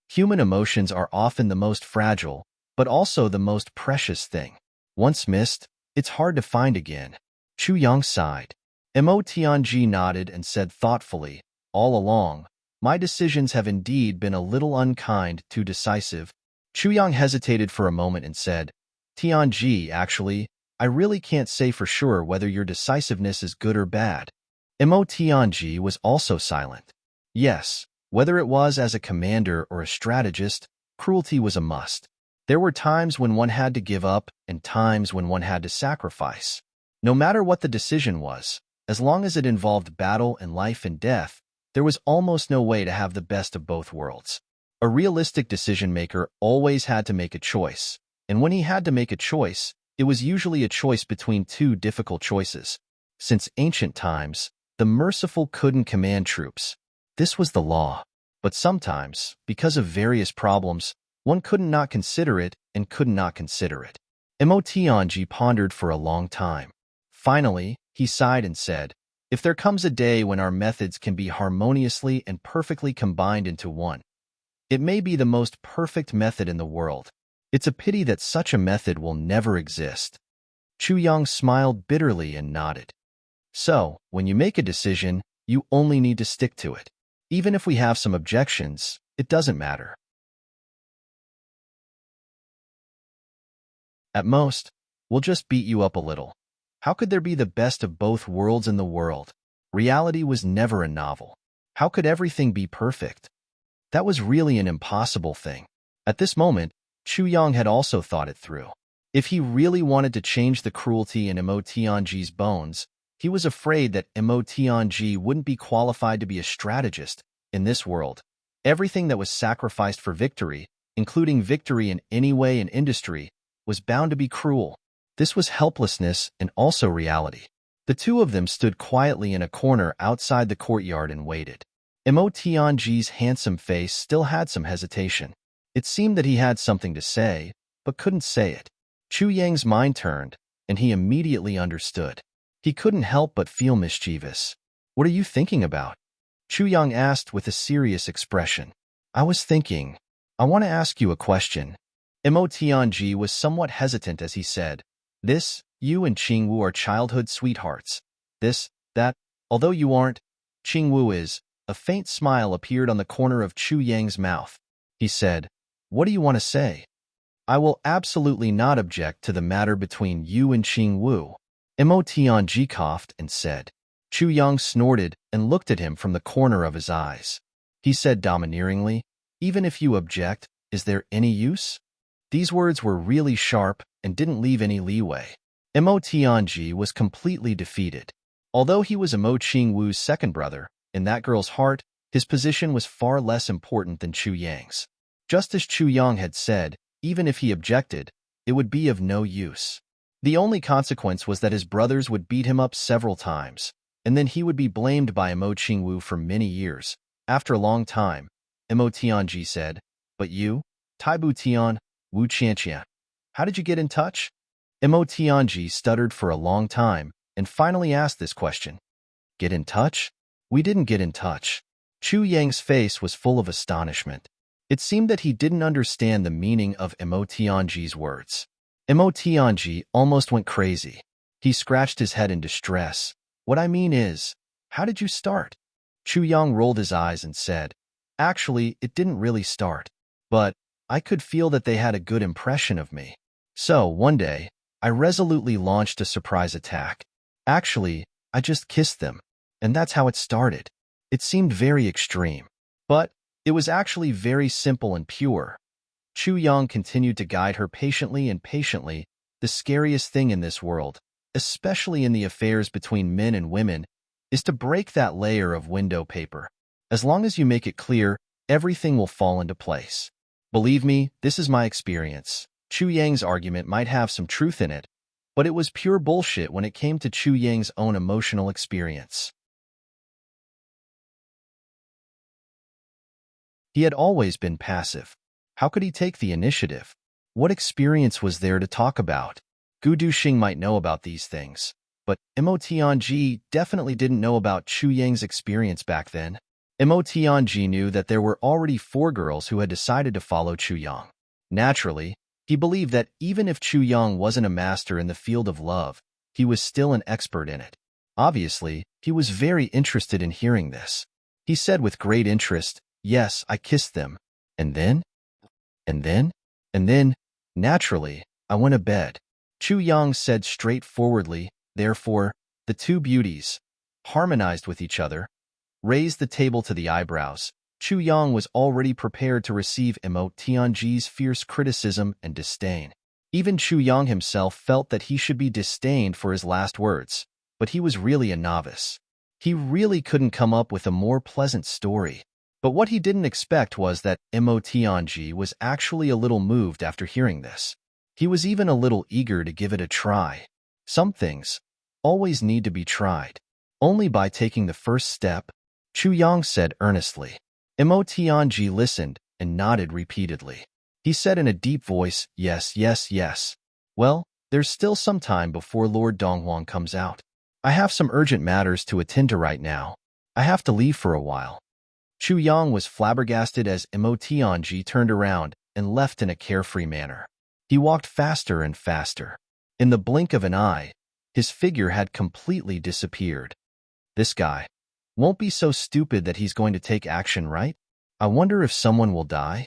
Human emotions are often the most fragile, but also the most precious thing. Once missed, it's hard to find again." Chu Yang sighed. Mo Tianji nodded and said thoughtfully, "All along, my decisions have indeed been a little unkind, too decisive." Chu Yang hesitated for a moment and said, "Tianji, actually, I really can't say for sure whether your decisiveness is good or bad." Mo Tianji was also silent. Yes, whether it was as a commander or a strategist, cruelty was a must. There were times when one had to give up and times when one had to sacrifice. No matter what the decision was, as long as it involved battle and life and death, there was almost no way to have the best of both worlds. A realistic decision-maker always had to make a choice, and when he had to make a choice, it was usually a choice between 2 difficult choices. Since ancient times, the merciful couldn't command troops. This was the law. But sometimes, because of various problems, one couldn't not consider it and could not consider it. Emotionji pondered for a long time. Finally, he sighed and said, if there comes a day when our methods can be harmoniously and perfectly combined into one, it may be the most perfect method in the world. It's a pity that such a method will never exist. Chu Yang smiled bitterly and nodded. So, when you make a decision, you only need to stick to it. Even if we have some objections, it doesn't matter. At most, we'll just beat you up a little. How could there be the best of both worlds in the world? Reality was never a novel. How could everything be perfect? That was really an impossible thing. At this moment, Chu Yang had also thought it through. If he really wanted to change the cruelty in Emo Tianji's bones, he was afraid that Emo Tianji wouldn't be qualified to be a strategist in this world. Everything that was sacrificed for victory, including victory in any way in industry, was bound to be cruel. This was helplessness and also reality. The two of them stood quietly in a corner outside the courtyard and waited. Emo Tianji's handsome face still had some hesitation. It seemed that he had something to say, but couldn't say it. Chu Yang's mind turned, and he immediately understood. He couldn't help but feel mischievous. What are you thinking about? Chu Yang asked with a serious expression. I was thinking, I want to ask you a question. Emo Tianji was somewhat hesitant as he said, you and Qingwu are childhood sweethearts. That, although you aren't, Qingwu is. A faint smile appeared on the corner of Chu Yang's mouth. He said, what do you want to say? I will absolutely not object to the matter between you and Qingwu. Emo Tianji coughed and said. Chu Yang snorted and looked at him from the corner of his eyes. He said domineeringly, even if you object, is there any use? These words were really sharp and didn't leave any leeway. Emo Tianji was completely defeated. Although he was Emo Qingwu's second brother, in that girl's heart, his position was far less important than Chu Yang's. Just as Chu Yang had said, even if he objected, it would be of no use. The only consequence was that his brothers would beat him up several times, and then he would be blamed by Emo Qingwu for many years. After a long time, Emo Tianji said, but you, Taibu Tian, Wu Qianqian, how did you get in touch? Emo Tianji stuttered for a long time and finally asked this question. Get in touch? We didn't get in touch. Chu Yang's face was full of astonishment. It seemed that he didn't understand the meaning of Emo Tianji's words. Emo Tianji almost went crazy. He scratched his head in distress. What I mean is, how did you start? Chu Yang rolled his eyes and said, actually, it didn't really start. But I could feel that they had a good impression of me. So, one day, I resolutely launched a surprise attack. Actually, I just kissed them. And that's how it started. It seemed very extreme. But it was actually very simple and pure. Chu Yang continued to guide her patiently and patiently. The scariest thing in this world, especially in the affairs between men and women, is to break that layer of window paper. As long as you make it clear, everything will fall into place. Believe me, this is my experience. Chu Yang's argument might have some truth in it, but it was pure bullshit when it came to Chu Yang's own emotional experience. He had always been passive. How could he take the initiative? What experience was there to talk about? Gu Duxing might know about these things, but Emo Tianji definitely didn't know about Chu Yang's experience back then. Emo Tianji knew that there were already 4 girls who had decided to follow Chu Yang. Naturally, he believed that even if Chu Yang wasn't a master in the field of love, he was still an expert in it. Obviously, he was very interested in hearing this. He said with great interest, yes, I kissed them. And then? And then, naturally, I went to bed. Chu Yang said straightforwardly, therefore, the two beauties, harmonized with each other, raised the table to the eyebrows. Chu Yang was already prepared to receive Emo Tianji's fierce criticism and disdain. Even Chu Yang himself felt that he should be disdained for his last words, but he was really a novice. He really couldn't come up with a more pleasant story. But what he didn't expect was that Emo Tianji was actually a little moved after hearing this. He was even a little eager to give it a try. Some things always need to be tried. Only by taking the first step, Chu Yang said earnestly. Mo Tianji listened and nodded repeatedly. He said in a deep voice, "Yes, yes, yes. Well, there's still some time before Lord Donghuang comes out. I have some urgent matters to attend to right now. I have to leave for a while." Chu Yang was flabbergasted as Mo Tianji turned around and left in a carefree manner. He walked faster and faster. In the blink of an eye, his figure had completely disappeared. This guy won't be so stupid that he's going to take action, right? I wonder if someone will die?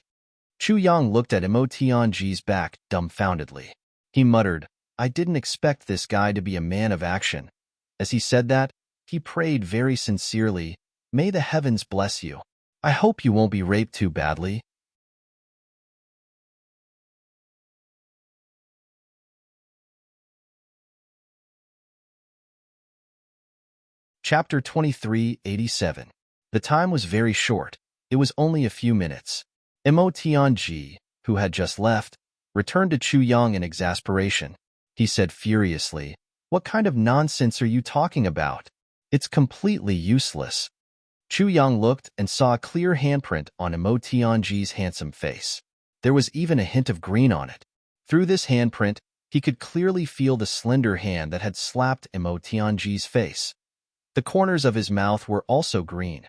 Chu Yang looked at Mo Tianji's back dumbfoundedly. He muttered, "I didn't expect this guy to be a man of action." As he said that, he prayed very sincerely, "May the heavens bless you. I hope you won't be raped too badly." Chapter 2387. The time was very short. It was only a few minutes. Mo Tianji, who had just left, returned to Chu Yang in exasperation. He said furiously, "What kind of nonsense are you talking about? It's completely useless." Chu Yang looked and saw a clear handprint on Mo Tianji's handsome face. There was even a hint of green on it. Through this handprint, he could clearly feel the slender hand that had slapped Mo Tianji's face. The corners of his mouth were also green.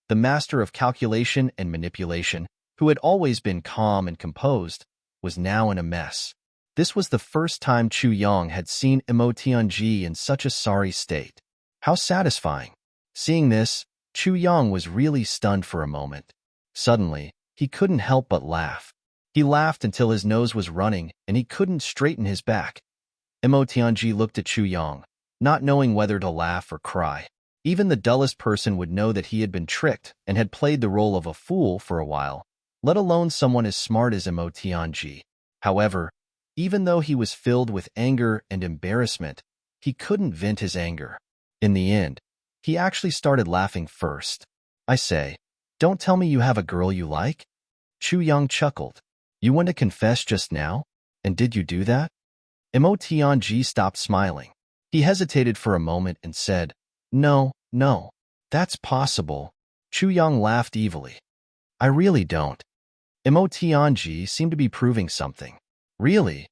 The master of calculation and manipulation, who had always been calm and composed, was now in a mess. This was the first time Chu Yang had seen Mo Tianji in such a sorry state. How satisfying! Seeing this, Chu Yang was really stunned for a moment. Suddenly, he couldn't help but laugh. He laughed until his nose was running and he couldn't straighten his back. Mo Tianji looked at Chu Yang, not knowing whether to laugh or cry. Even the dullest person would know that he had been tricked and had played the role of a fool for a while, let alone someone as smart as Mo Tianji. However, even though he was filled with anger and embarrassment, he couldn't vent his anger. In the end, he actually started laughing first. "I say, don't tell me you have a girl you like?" Chu Yang chuckled. "You went to confess just now? And did you do that?" Mo Tianji stopped smiling. He hesitated for a moment and said, "No, no, that's possible." Chu Yang laughed evilly. "I really don't." Mo Tianji seemed to be proving something. "Really?"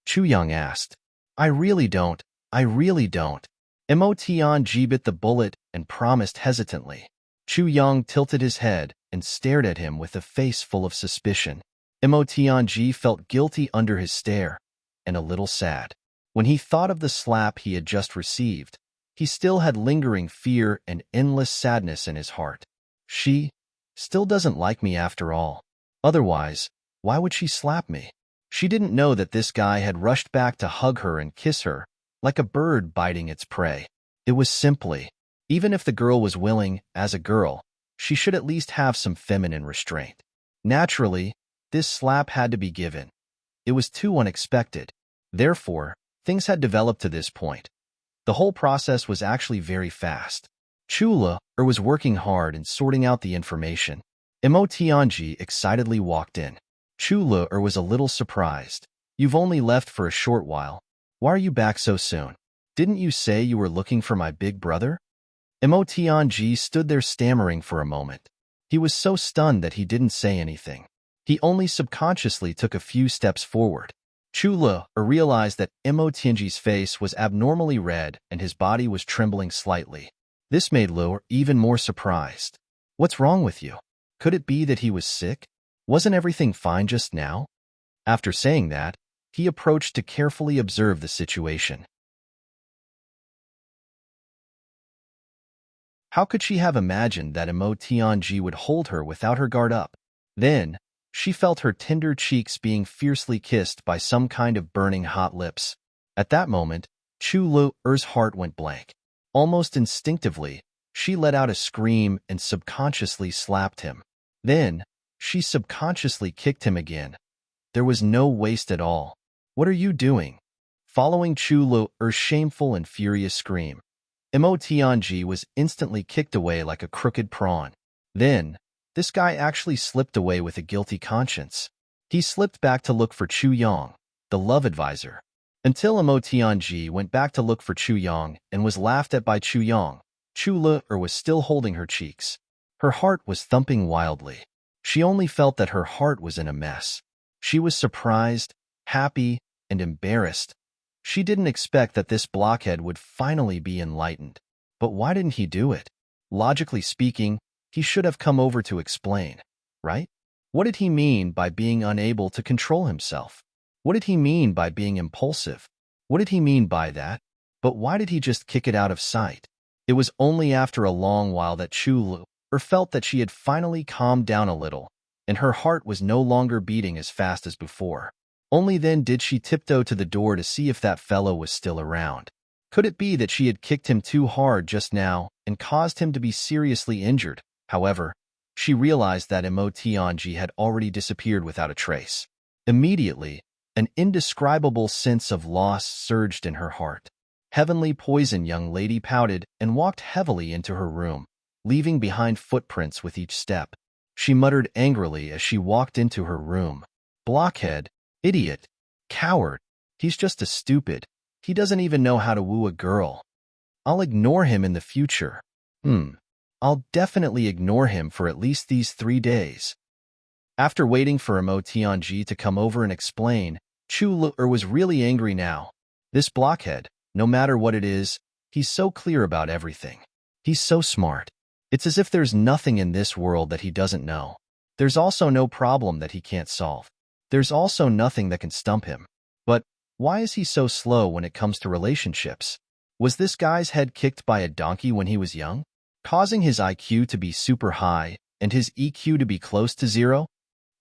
Chu Yang asked. "I really don't. I really don't." Mo Tianji bit the bullet and promised hesitantly. Chu Yang tilted his head and stared at him with a face full of suspicion. Mo Tianji felt guilty under his stare and a little sad. When he thought of the slap he had just received, he still had lingering fear and endless sadness in his heart. She still doesn't like me after all. Otherwise, why would she slap me? She didn't know that this guy had rushed back to hug her and kiss her, like a bird biting its prey. It was simply, even if the girl was willing, as a girl, she should at least have some feminine restraint. Naturally, this slap had to be given. It was too unexpected. Therefore, things had developed to this point. The whole process was actually very fast. Chula was working hard and sorting out the information. Mo Tianji excitedly walked in. Chula was a little surprised. "You've only left for a short while. Why are you back so soon? Didn't you say you were looking for my big brother?" Mo Tianji stood there stammering for a moment. He was so stunned that he didn't say anything. He only subconsciously took a few steps forward. Chula realized that Mo Tianji's face was abnormally red and his body was trembling slightly. This made Lu even more surprised. "What's wrong with you? Could it be that he was sick? Wasn't everything fine just now?" After saying that, he approached to carefully observe the situation. How could she have imagined that Mo Tianji would hold her without her guard up? Then, she felt her tender cheeks being fiercely kissed by some kind of burning hot lips. At that moment, Chu Lu's heart went blank. Almost instinctively, she let out a scream and subconsciously slapped him. Then, she subconsciously kicked him again. There was no waste at all. "What are you doing?" Following Chu Lu's shameful and furious scream, Mo Tianji was instantly kicked away like a crooked prawn. Then, this guy actually slipped away with a guilty conscience. He slipped back to look for Chu Yang, the love advisor. Until Mo Tianji went back to look for Chu Yang and was laughed at by Chu Yang, Chu Le was still holding her cheeks. Her heart was thumping wildly. She only felt that her heart was in a mess. She was surprised, happy, and embarrassed. She didn't expect that this blockhead would finally be enlightened. But why didn't he do it? Logically speaking, he should have come over to explain, right? What did he mean by being unable to control himself? What did he mean by being impulsive? What did he mean by that? But why did he just kick it out of sight? It was only after a long while that Chu felt that she had finally calmed down a little, and her heart was no longer beating as fast as before. Only then did she tiptoe to the door to see if that fellow was still around. Could it be that she had kicked him too hard just now and caused him to be seriously injured? However, she realized that Mo Tianji had already disappeared without a trace. Immediately, an indescribable sense of loss surged in her heart. Heavenly Poison young lady pouted and walked heavily into her room, leaving behind footprints with each step. She muttered angrily as she walked into her room. Blockhead, idiot, coward, he's just a stupid. He doesn't even know how to woo a girl. I'll ignore him in the future. I'll definitely ignore him for at least these 3 days. After waiting for Mo Tianji to come over and explain, Chu Lu'er was really angry now. This blockhead, no matter what it is, he's so clear about everything. He's so smart. It's as if there's nothing in this world that he doesn't know. There's also no problem that he can't solve. There's also nothing that can stump him. But why is he so slow when it comes to relationships? Was this guy's head kicked by a donkey when he was young, causing his IQ to be super high and his EQ to be close to zero?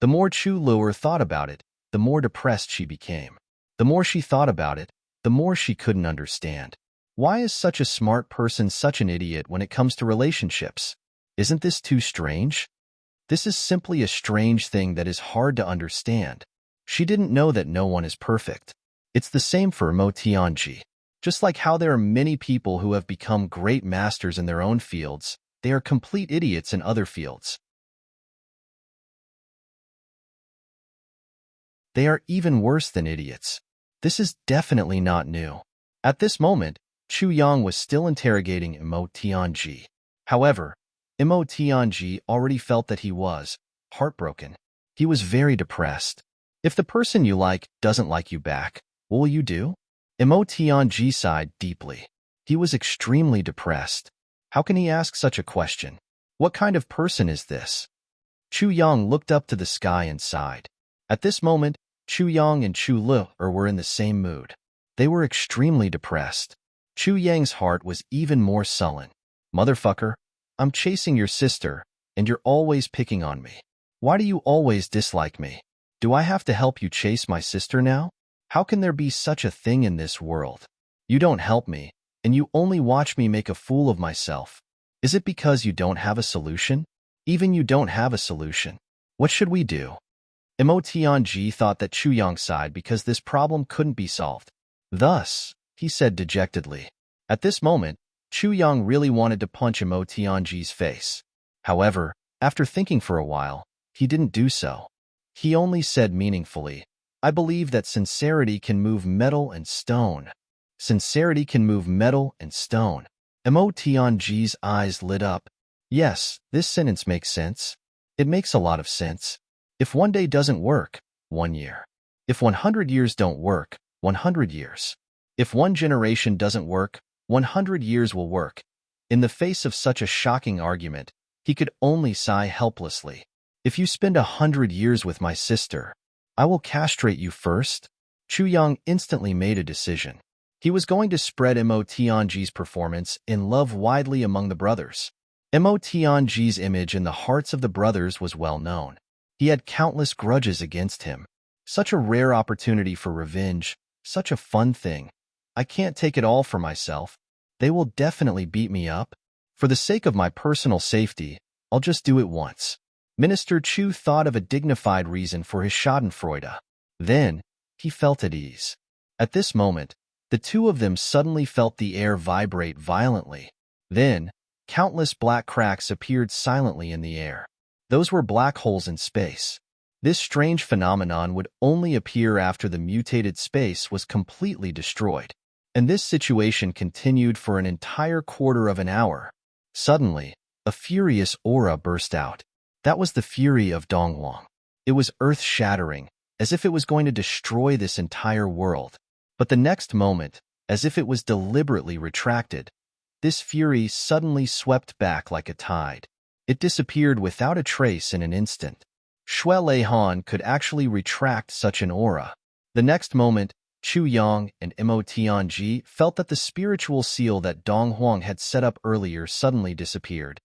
The more Chu Lu'er thought about it, the more depressed she became. The more she thought about it, the more she couldn't understand. Why is such a smart person such an idiot when it comes to relationships? Isn't this too strange? This is simply a strange thing that is hard to understand. She didn't know that no one is perfect. It's the same for Mo Tianji. Just like how there are many people who have become great masters in their own fields, they are complete idiots in other fields. They are even worse than idiots. This is definitely not new. At this moment, Chu Yang was still interrogating Mo Tianji. However, Mo Tianji already felt that he was heartbroken. He was very depressed. If the person you like doesn't like you back, what will you do? Mo Tianji sighed deeply. He was extremely depressed. How can he ask such a question? What kind of person is this? Chu Yang looked up to the sky and sighed. At this moment, Chu Yang and Chu Lu'er were in the same mood. They were extremely depressed. Chu Yang's heart was even more sullen. Motherfucker, I'm chasing your sister, and you're always picking on me. Why do you always dislike me? Do I have to help you chase my sister now? How can there be such a thing in this world? You don't help me, and you only watch me make a fool of myself. Is it because you don't have a solution? Even you don't have a solution. What should we do? Mo Tianji thought that Chu Yang sighed because this problem couldn't be solved. Thus, he said dejectedly. At this moment, Chu Yang really wanted to punch Mo Tianji's face. However, after thinking for a while, he didn't do so. He only said meaningfully, I believe that sincerity can move metal and stone. Sincerity can move metal and stone. Mo Tianji's eyes lit up. Yes, this sentence makes sense. It makes a lot of sense. If one day doesn't work, 1 year. If 100 years don't work, 100 years. If one generation doesn't work, 100 years will work. In the face of such a shocking argument, he could only sigh helplessly. If you spend 100 years with my sister, I will castrate you first. Chu Yang instantly made a decision. He was going to spread Mo Tianji's performance in love widely among the brothers. Mo Tianji's image in the hearts of the brothers was well known. He had countless grudges against him. Such a rare opportunity for revenge, such a fun thing. I can't take it all for myself. They will definitely beat me up. For the sake of my personal safety, I'll just do it once. Minister Chu thought of a dignified reason for his schadenfreude. Then, he felt at ease. At this moment, the two of them suddenly felt the air vibrate violently. Then, countless black cracks appeared silently in the air. Those were black holes in space. This strange phenomenon would only appear after the mutated space was completely destroyed. And this situation continued for an entire quarter of an hour. Suddenly, a furious aura burst out. That was the fury of Donghuang. It was earth-shattering, as if it was going to destroy this entire world. But the next moment, as if it was deliberately retracted, this fury suddenly swept back like a tide. It disappeared without a trace in an instant. Shui Leihan could actually retract such an aura. The next moment, Chu Yang and Mo Tianji felt that the spiritual seal that Dong Huang had set up earlier suddenly disappeared.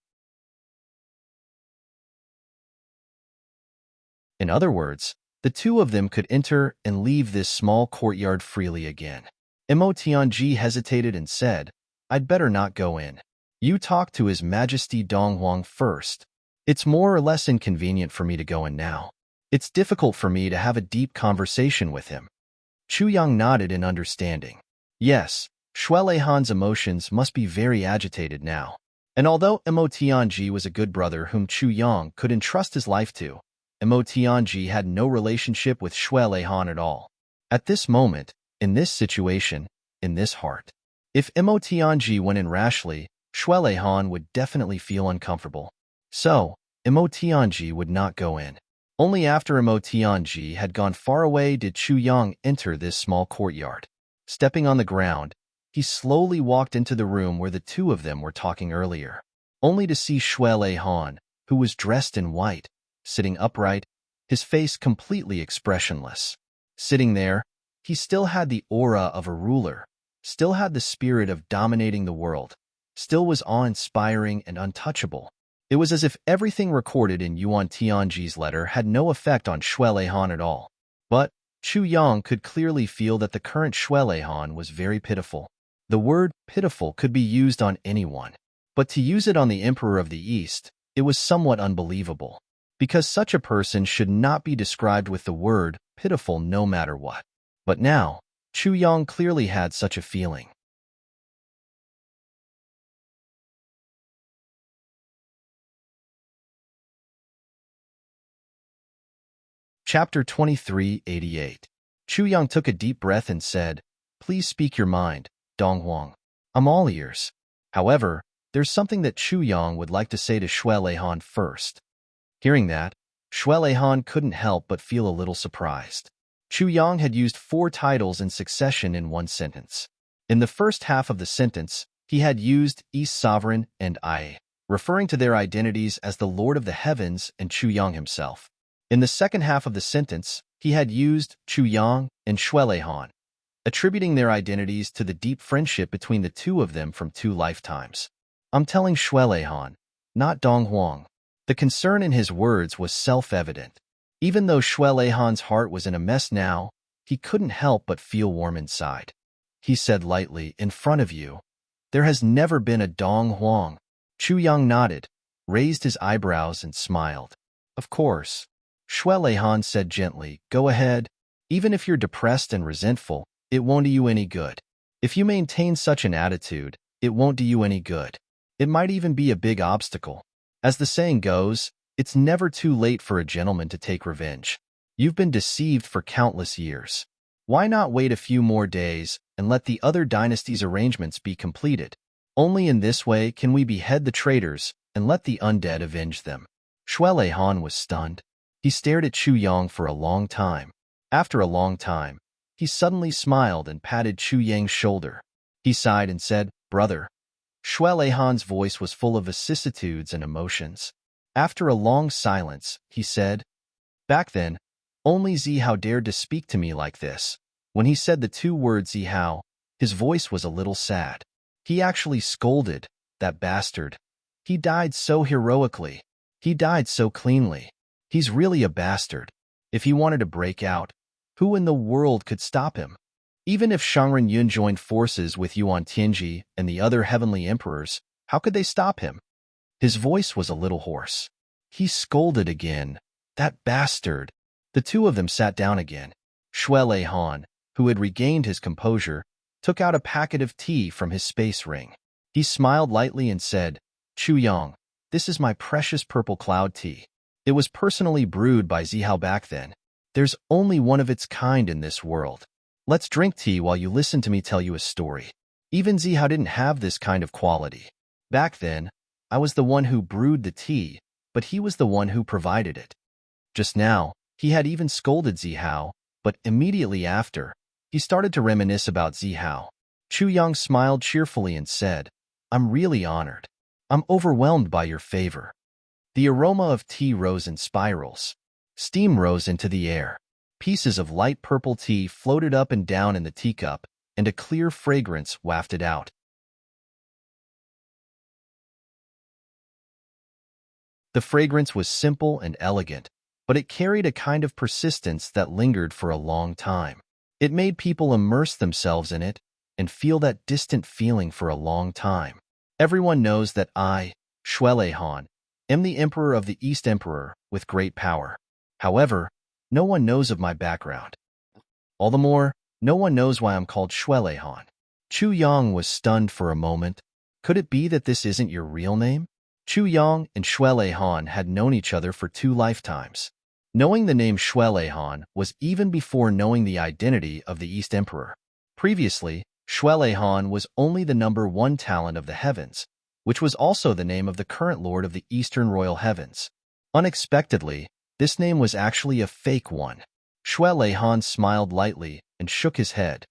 In other words, the two of them could enter and leave this small courtyard freely again. Mo Tianji hesitated and said, "I'd better not go in. You talk to His Majesty Dong Huang first. It's more or less inconvenient for me to go in now. It's difficult for me to have a deep conversation with him." Chu Yang nodded in understanding. Yes, Shui Leihan's emotions must be very agitated now. And although Mo Tianji was a good brother whom Chu Yang could entrust his life to, Mo Tianji had no relationship with Shui Leihan at all. At this moment, in this situation, in this heart, if Mo Tianji went in rashly, Shui Leihan would definitely feel uncomfortable. So, Mo Tianji would not go in. Only after Mo Tianji had gone far away did Chu Yang enter this small courtyard. Stepping on the ground, he slowly walked into the room where the two of them were talking earlier, only to see Shui Leihan, who was dressed in white, sitting upright, his face completely expressionless. Sitting there, he still had the aura of a ruler, still had the spirit of dominating the world, still was awe-inspiring and untouchable. It was as if everything recorded in Yuan Tianji's letter had no effect on Shui Leihan at all. But Chu Yang could clearly feel that the current Shui Leihan was very pitiful. The word pitiful could be used on anyone, but to use it on the Emperor of the East, it was somewhat unbelievable, because such a person should not be described with the word pitiful no matter what. But now, Chu Yang clearly had such a feeling. Chapter 2388. Chu Yang took a deep breath and said, "Please speak your mind, Dong Huang. I'm all ears." However, there's something that Chu Yang would like to say to Shui Leihan first. Hearing that, Shui Leihan couldn't help but feel a little surprised. Chu Yang had used 4 titles in succession in one sentence. In the first half of the sentence, he had used East Sovereign and I, referring to their identities as the Lord of the Heavens and Chu Yang himself. In the second half of the sentence, he had used Chu Yang and Shui Leihan, attributing their identities to the deep friendship between the two of them from 2 lifetimes. "I'm telling Shui Leihan, not Dong Huang." The concern in his words was self-evident. Even though Shui Leihan's heart was in a mess now, he couldn't help but feel warm inside. He said lightly, "In front of you, there has never been a Dong Huang." Chu Yang nodded, raised his eyebrows and smiled. "Of course." Shui Leihan said gently, "Go ahead. Even if you're depressed and resentful, it won't do you any good. If you maintain such an attitude, it won't do you any good. It might even be a big obstacle. As the saying goes, it's never too late for a gentleman to take revenge. You've been deceived for countless years. Why not wait a few more days and let the other dynasty's arrangements be completed? Only in this way can we behead the traitors and let the undead avenge them." Shui Leihan was stunned. He stared at Chu Yang for a long time. After a long time, he suddenly smiled and patted Chu Yang's shoulder. He sighed and said, "Brother." Shui Leihan's voice was full of vicissitudes and emotions. After a long silence, he said, "Back then, only Zihao dared to speak to me like this." When he said the 2 words Zihao, his voice was a little sad. He actually scolded, "That bastard. He died so heroically. He died so cleanly. He's really a bastard. If he wanted to break out, who in the world could stop him? Even if Shangren Yun joined forces with Yuan Tianji and the other heavenly emperors, how could they stop him?" His voice was a little hoarse. He scolded again, "That bastard." The 2 of them sat down again. Shui Leihan, who had regained his composure, took out a packet of tea from his space ring. He smiled lightly and said, "Chu Yang, this is my precious purple cloud tea. It was personally brewed by Zihao back then. There's only one of its kind in this world. Let's drink tea while you listen to me tell you a story." Even Zihao didn't have this kind of quality. Back then, I was the one who brewed the tea, but he was the one who provided it. Just now, he had even scolded Zihao, but immediately after, he started to reminisce about Zihao. Chu Yang smiled cheerfully and said, I'm really honored. I'm overwhelmed by your favor. The aroma of tea rose in spirals. Steam rose into the air. Pieces of light purple tea floated up and down in the teacup, and a clear fragrance wafted out. The fragrance was simple and elegant, but it carried a kind of persistence that lingered for a long time. It made people immerse themselves in it and feel that distant feeling for a long time. Everyone knows that I, Shuele Han, am the Emperor of the East Emperor with great power. However, no one knows of my background. All the more, no one knows why I'm called Shuele Han. Chu Yang was stunned for a moment. Could it be that this isn't your real name? Chu Yang and Shuele Han had known each other for 2 lifetimes. Knowing the name Shuele Han was even before knowing the identity of the East Emperor. Previously, Shuele Han was only the number 1 talent of the heavens, which was also the name of the current lord of the Eastern Royal Heavens. Unexpectedly, this name was actually a fake one. Shuele Han smiled lightly and shook his head.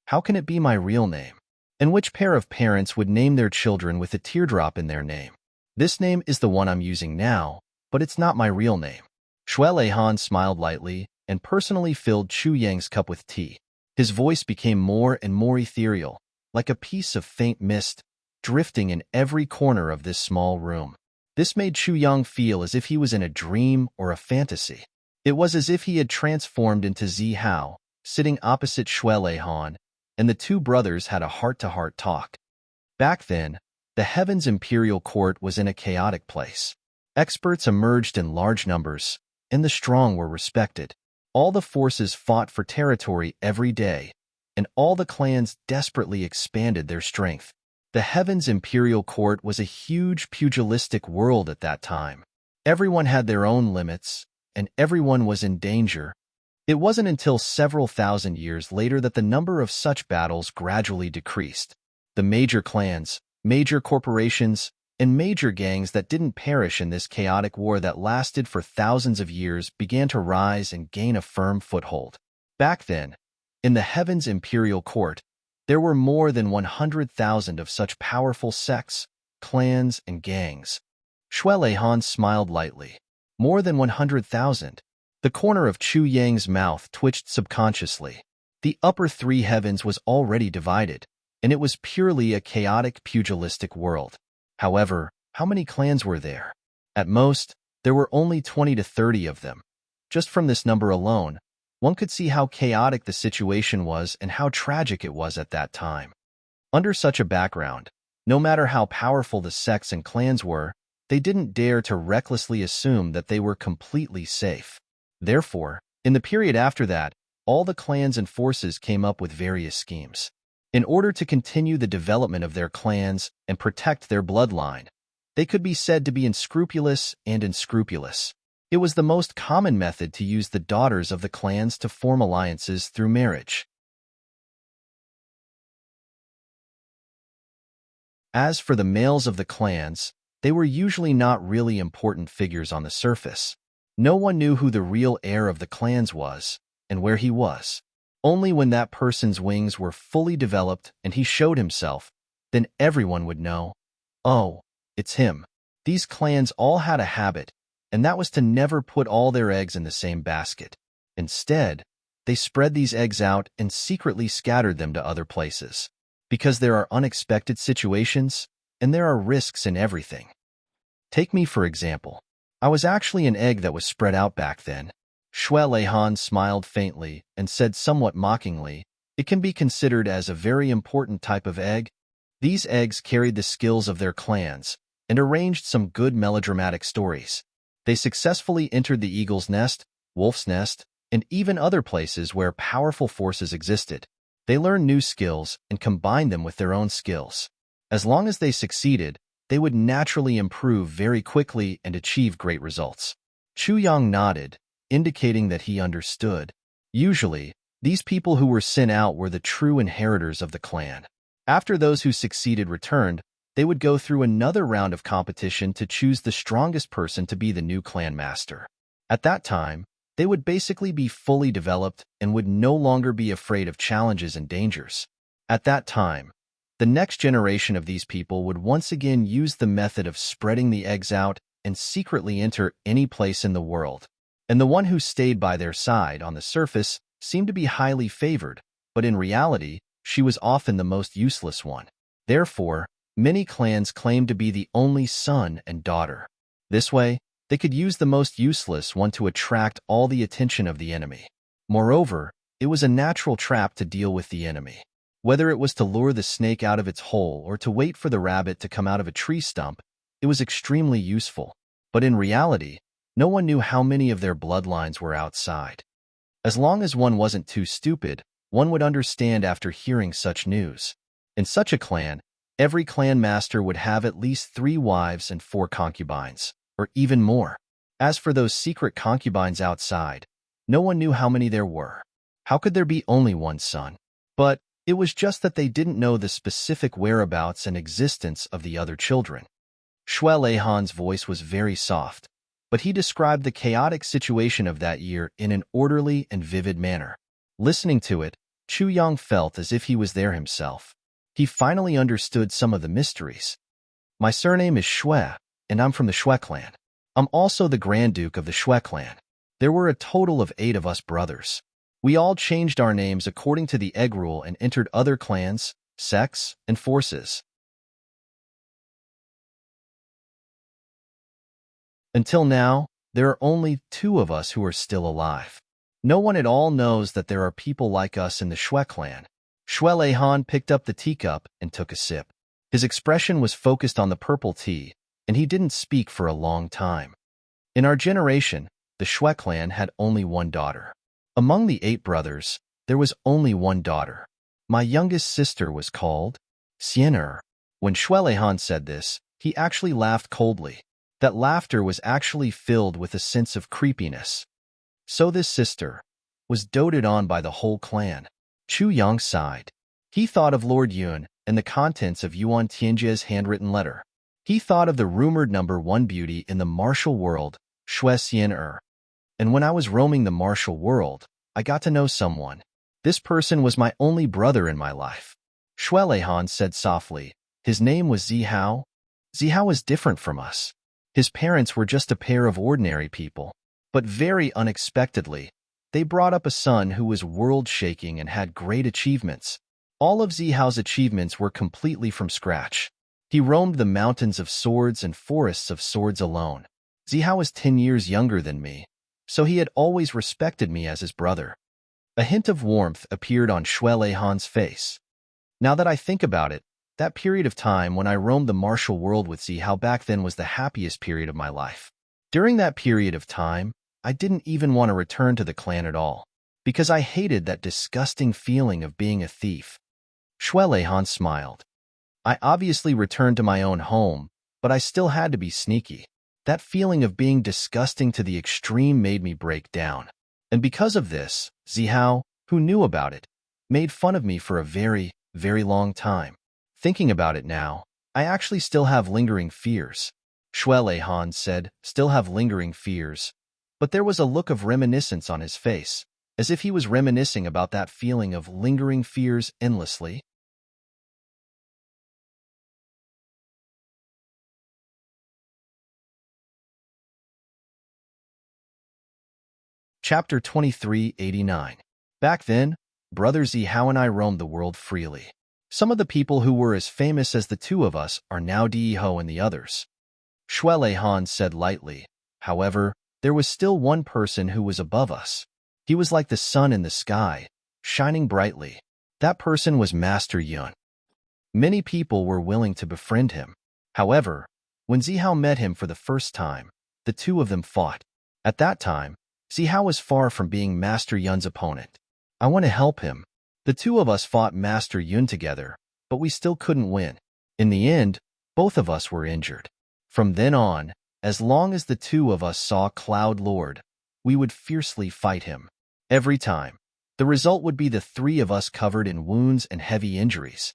How can it be my real name? And which pair of parents would name their children with a teardrop in their name? This name is the one I'm using now, but it's not my real name. Shuele Han smiled lightly and personally filled Chu Yang's cup with tea. His voice became more and more ethereal, like a piece of faint mist, drifting in every corner of this small room. This made Chu Yang feel as if he was in a dream or a fantasy. It was as if he had transformed into Zihao, sitting opposite Shuele Han, and the 2 brothers had a heart-to-heart talk. Back then, the Heaven's imperial court was in a chaotic place. Experts emerged in large numbers, and the strong were respected. All the forces fought for territory every day, and all the clans desperately expanded their strength. The Heaven's imperial court was a huge pugilistic world at that time. Everyone had their own limits, and everyone was in danger. It wasn't until several thousand years later that the number of such battles gradually decreased. The major clans, major corporations, and major gangs that didn't perish in this chaotic war that lasted for thousands of years began to rise and gain a firm foothold. Back then, in the Heaven's imperial court, there were more than 100,000 of such powerful sects, clans, and gangs. Shuele Han smiled lightly. More than 100,000. The corner of Chu Yang's mouth twitched subconsciously. The upper 3 heavens was already divided, and it was purely a chaotic pugilistic world. However, how many clans were there? At most, there were only 20 to 30 of them. Just from this number alone, one could see how chaotic the situation was and how tragic it was at that time. Under such a background, no matter how powerful the sects and clans were, they didn't dare to recklessly assume that they were completely safe. Therefore, in the period after that, all the clans and forces came up with various schemes. In order to continue the development of their clans and protect their bloodline, they could be said to be unscrupulous and unscrupulous. It was the most common method to use the daughters of the clans to form alliances through marriage. As for the males of the clans, they were usually not really important figures on the surface. No one knew who the real heir of the clans was and where he was. Only when that person's wings were fully developed and he showed himself, then everyone would know, oh, it's him. These clans all had a habit, and that was to never put all their eggs in the same basket. Instead, they spread these eggs out and secretly scattered them to other places. Because there are unexpected situations, and there are risks in everything. Take me for example. I was actually an egg that was spread out back then. Shuele Han smiled faintly and said somewhat mockingly, it can be considered as a very important type of egg. These eggs carried the skills of their clans and arranged some good melodramatic stories. They successfully entered the eagle's nest, wolf's nest, and even other places where powerful forces existed. They learned new skills and combined them with their own skills. As long as they succeeded, they would naturally improve very quickly and achieve great results. Chu Yang nodded, indicating that he understood. Usually, these people who were sent out were the true inheritors of the clan. After those who succeeded returned, they would go through another round of competition to choose the strongest person to be the new clan master. At that time, they would basically be fully developed and would no longer be afraid of challenges and dangers. At that time, the next generation of these people would once again use the method of spreading the eggs out and secretly enter any place in the world. And the one who stayed by their side on the surface seemed to be highly favored, but in reality, she was often the most useless one. Therefore, many clans claimed to be the only son and daughter. This way, they could use the most useless one to attract all the attention of the enemy. Moreover, it was a natural trap to deal with the enemy. Whether it was to lure the snake out of its hole or to wait for the rabbit to come out of a tree stump, it was extremely useful. But in reality, no one knew how many of their bloodlines were outside. As long as one wasn't too stupid, one would understand after hearing such news. In such a clan, every clan master would have at least 3 wives and 4 concubines, or even more. As for those secret concubines outside, no one knew how many there were. How could there be only one son? But it was just that they didn't know the specific whereabouts and existence of the other children. Shui Leihan's voice was very soft, but he described the chaotic situation of that year in an orderly and vivid manner. Listening to it, Chu Yang felt as if he was there himself. He finally understood some of the mysteries. My surname is Shui, and I'm from the Shui clan. I'm also the Grand Duke of the Shui clan. There were a total of 8 of us brothers. We all changed our names according to the egg rule and entered other clans, sects, and forces. Until now, there are only 2 of us who are still alive. No one at all knows that there are people like us in the Shui clan. Shui Leihan picked up the teacup and took a sip. His expression was focused on the purple tea, and he didn't speak for a long time. In our generation, the Shui clan had only 1 daughter. Among the 8 brothers, there was only 1 daughter. My youngest sister was called Xian'er. When Shui Leihan said this, he actually laughed coldly. That laughter was actually filled with a sense of creepiness. So this sister was doted on by the whole clan. Chu Yang sighed. He thought of Lord Yun and the contents of Yuan Tianjie's handwritten letter. He thought of the rumored #1 beauty in the martial world, Shui Xian'er. And when I was roaming the martial world, I got to know someone. This person was my only brother in my life. Shui Leihan said softly. His name was Zihao. Zihao was different from us. His parents were just a pair of ordinary people. But very unexpectedly, they brought up a son who was world-shaking and had great achievements. All of Zihao's achievements were completely from scratch. He roamed the mountains of swords and forests of swords alone. Zihao was 10 years younger than me, so he had always respected me as his brother. A hint of warmth appeared on Shui Leihan's face. Now that I think about it, that period of time when I roamed the martial world with Zihao back then was the happiest period of my life. During that period of time, I didn't even want to return to the clan at all, because I hated that disgusting feeling of being a thief. Shui Leihan smiled. I obviously returned to my own home, but I still had to be sneaky. That feeling of being disgusting to the extreme made me break down. And because of this, Zihao, who knew about it, made fun of me for a very, very long time. Thinking about it now, I actually still have lingering fears. Shui Leihan said, still have lingering fears. But there was a look of reminiscence on his face, as if he was reminiscing about that feeling of lingering fears endlessly. Chapter 2389. Back then, Brother Zihao and I roamed the world freely. Some of the people who were as famous as the 2 of us are now Diho and the others. Shui Leihan said lightly. However, there was still one person who was above us. He was like the sun in the sky, shining brightly. That person was Master Yun. Many people were willing to befriend him. However, when Zihao met him for the first time, the 2 of them fought. At that time, Zihao was far from being Master Yun's opponent. I want to help him. The 2 of us fought Master Yun together, but we still couldn't win. In the end, both of us were injured. From then on, as long as the 2 of us saw Cloud Lord, we would fiercely fight him. Every time, the result would be the 3 of us covered in wounds and heavy injuries.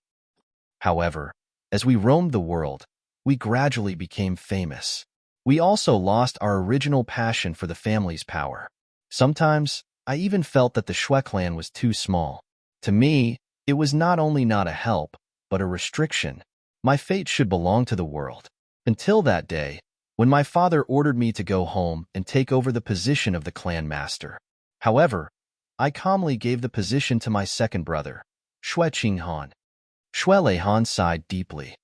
However, As we roamed the world, we gradually became famous. We also lost our original passion for the family's power. Sometimes, I even felt that the Shui clan was too small. To me, it was not only not a help, but a restriction. My fate should belong to the world. Until that day, when my father ordered me to go home and take over the position of the clan master. However, I calmly gave the position to my second brother, Shui Qinghan. Shui Leihan sighed deeply.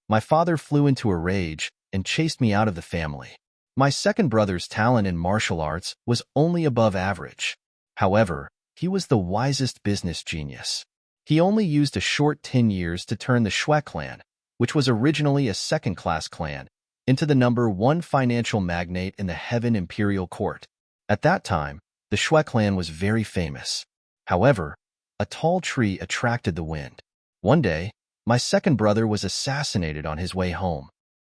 My father flew into a rage and chased me out of the family. My second brother's talent in martial arts was only above average. However, he was the wisest business genius. He only used a short 10 years to turn the Shui clan, which was originally a second-class clan, into the #1 financial magnate in the Heaven Imperial Court. At that time, the Shui clan was very famous. However, a tall tree attracted the wind. One day, my second brother was assassinated on his way home.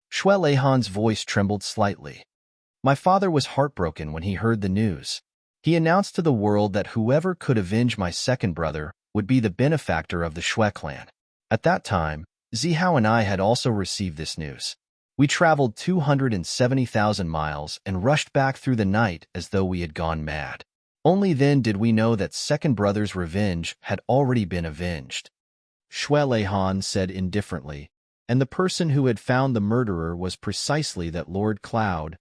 Shui Leihan's voice trembled slightly. My father was heartbroken when he heard the news. He announced to the world that whoever could avenge my second brother would be the benefactor of the Shui clan. At that time, Zihao and I had also received this news. We traveled 270,000 miles and rushed back through the night as though we had gone mad. Only then did we know that second brother's revenge had already been avenged. Shui Leihan said indifferently, and the person who had found the murderer was precisely that Lord Cloud.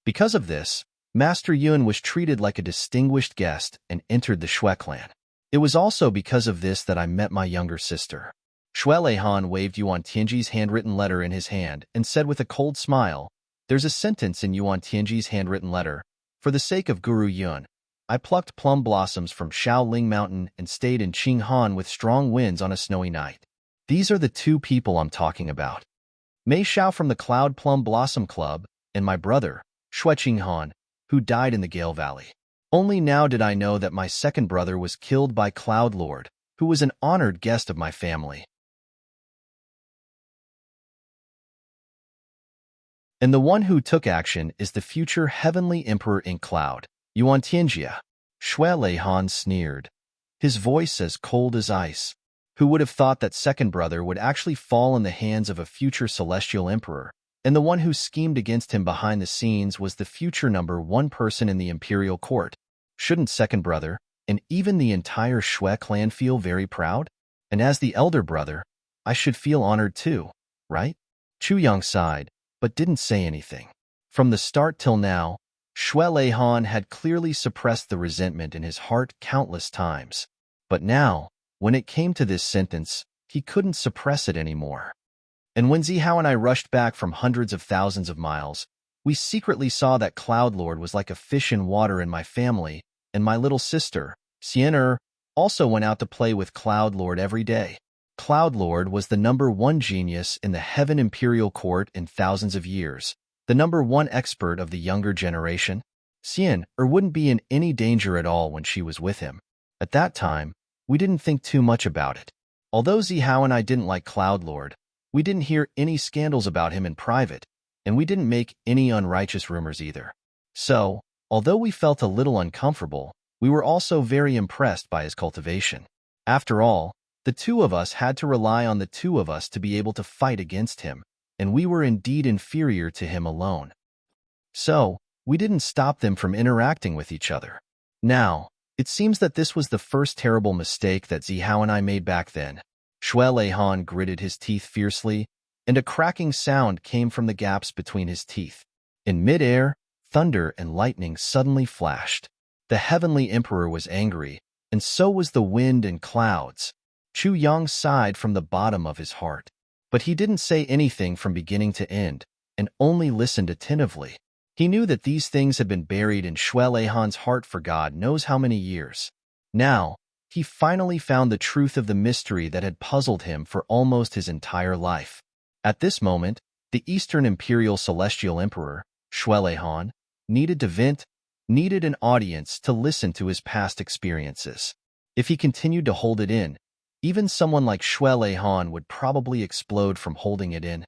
Because of this, Master Yun was treated like a distinguished guest and entered the Shui clan. It was also because of this that I met my younger sister. Shui Leihan waved Yuan Tianji's handwritten letter in his hand and said with a cold smile, "There's a sentence in Yuan Tianji's handwritten letter. For the sake of Guru Yun, I plucked plum blossoms from Shaoling Mountain and stayed in Qinghan with strong winds on a snowy night. These are the two people I'm talking about. Mei Shao from the Cloud Plum Blossom Club, and my brother, Shui Qinghan, who died in the Gale Valley. Only now did I know that my second brother was killed by Cloud Lord, who was an honored guest of my family. And the one who took action is the future heavenly emperor in Cloud, Yuan Tianjia." Shui Leihan sneered, his voice as cold as ice. Who would have thought that second brother would actually fall in the hands of a future celestial emperor, and the one who schemed against him behind the scenes was the future #1 person in the imperial court? Shouldn't second brother, and even the entire Shui clan feel very proud? And as the elder brother, I should feel honored too, right? Chu Yang sighed, but didn't say anything. From the start till now, Shui Leihan had clearly suppressed the resentment in his heart countless times. But now, when it came to this sentence, he couldn't suppress it anymore. And when Zihao and I rushed back from hundreds of thousands of miles, we secretly saw that Cloud Lord was like a fish in water in my family, and my little sister, Xian'er, also went out to play with Cloud Lord every day. Cloud Lord was the #1 genius in the Heaven Imperial Court in thousands of years, the #1 expert of the younger generation. Xian'er wouldn't be in any danger at all when she was with him. At that time, we didn't think too much about it. Although Zihao and I didn't like Cloud Lord, we didn't hear any scandals about him in private, and we didn't make any unrighteous rumors either. So, although we felt a little uncomfortable, we were also very impressed by his cultivation. After all, the two of us had to rely on the two of us to be able to fight against him, and we were indeed inferior to him alone. So, we didn't stop them from interacting with each other. Now, it seems that this was the first terrible mistake that Zihao and I made back then. Shui Leihan gritted his teeth fiercely, and a cracking sound came from the gaps between his teeth. In midair, thunder and lightning suddenly flashed. The heavenly emperor was angry, and so was the wind and clouds. Chu Yang sighed from the bottom of his heart. But he didn't say anything from beginning to end, and only listened attentively. He knew that these things had been buried in Shui Leihan's heart for God knows how many years. Now, he finally found the truth of the mystery that had puzzled him for almost his entire life. At this moment, the Eastern Imperial Celestial Emperor, Shui Leihan, needed to vent, needed an audience to listen to his past experiences. If he continued to hold it in, even someone like Shui Leihan would probably explode from holding it in.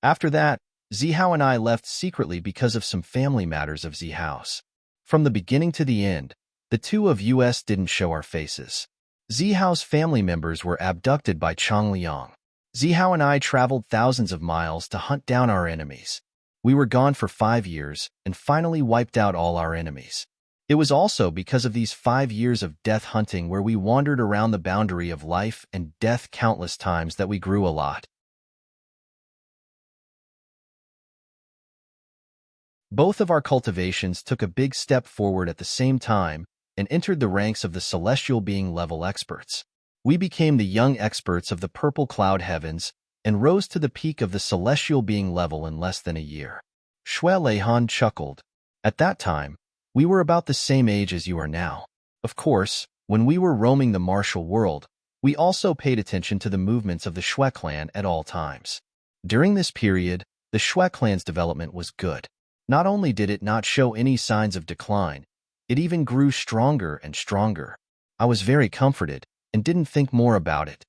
After that, Zihao and I left secretly because of some family matters of Zihao's. From the beginning to the end, the two of us didn't show our faces. Zihao's family members were abducted by Chang Liang. Zihao and I traveled thousands of miles to hunt down our enemies. We were gone for 5 years and finally wiped out all our enemies. It was also because of these 5 years of death hunting where we wandered around the boundary of life and death countless times that we grew a lot. Both of our cultivations took a big step forward at the same time and entered the ranks of the celestial being level experts. We became the young experts of the purple cloud heavens and rose to the peak of the celestial being level in less than a year. Shui Leihan chuckled. At that time, we were about the same age as you are now. Of course, when we were roaming the martial world, we also paid attention to the movements of the Shui clan at all times. During this period, the Shui clan's development was good. Not only did it not show any signs of decline, it even grew stronger and stronger. I was very comforted and didn't think more about it.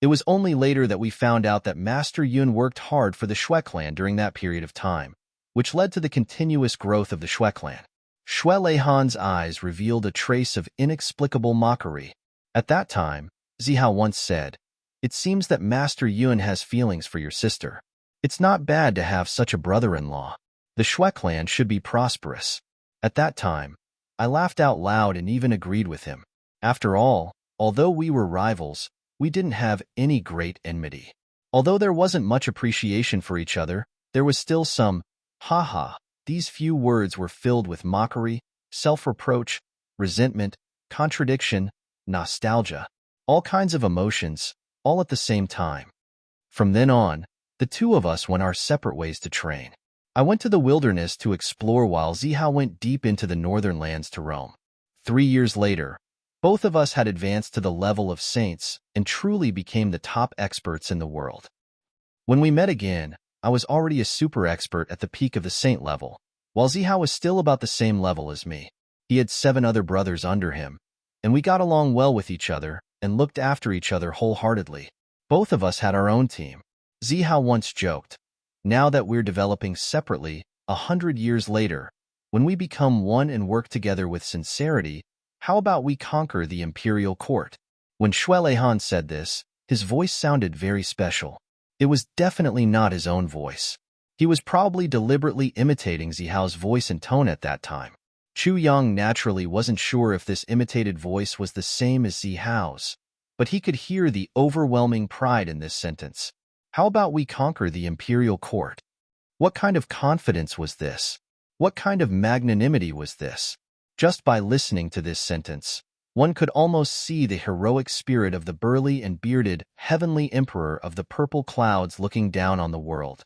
It was only later that we found out that Master Yun worked hard for the Shui clan during that period of time, which led to the continuous growth of the Shui clan. Shui Leihan's eyes revealed a trace of inexplicable mockery. At that time, Zihao once said, "It seems that Master Yun has feelings for your sister. It's not bad to have such a brother-in-law. The Shui clan should be prosperous." At that time, I laughed out loud and even agreed with him. After all, although we were rivals, we didn't have any great enmity. Although there wasn't much appreciation for each other, there was still some, haha. These few words were filled with mockery, self-reproach, resentment, contradiction, nostalgia, all kinds of emotions, all at the same time. From then on, the two of us went our separate ways to train. I went to the wilderness to explore while Zihao went deep into the northern lands to roam. 3 years later, both of us had advanced to the level of saints and truly became the top experts in the world. When we met again, I was already a super expert at the peak of the saint level, while Zihao was still about the same level as me. He had 7 other brothers under him, and we got along well with each other and looked after each other wholeheartedly. Both of us had our own team. Zihao once joked, "Now that we're developing separately, 100 years later, when we become one and work together with sincerity, how about we conquer the imperial court?" When Shui Leihan said this, his voice sounded very special. It was definitely not his own voice. He was probably deliberately imitating Zihao's voice and tone at that time. Chu Yang naturally wasn't sure if this imitated voice was the same as Zihao's, but he could hear the overwhelming pride in this sentence. How about we conquer the imperial court? What kind of confidence was this? What kind of magnanimity was this? Just by listening to this sentence, one could almost see the heroic spirit of the burly and bearded, heavenly emperor of the purple clouds looking down on the world.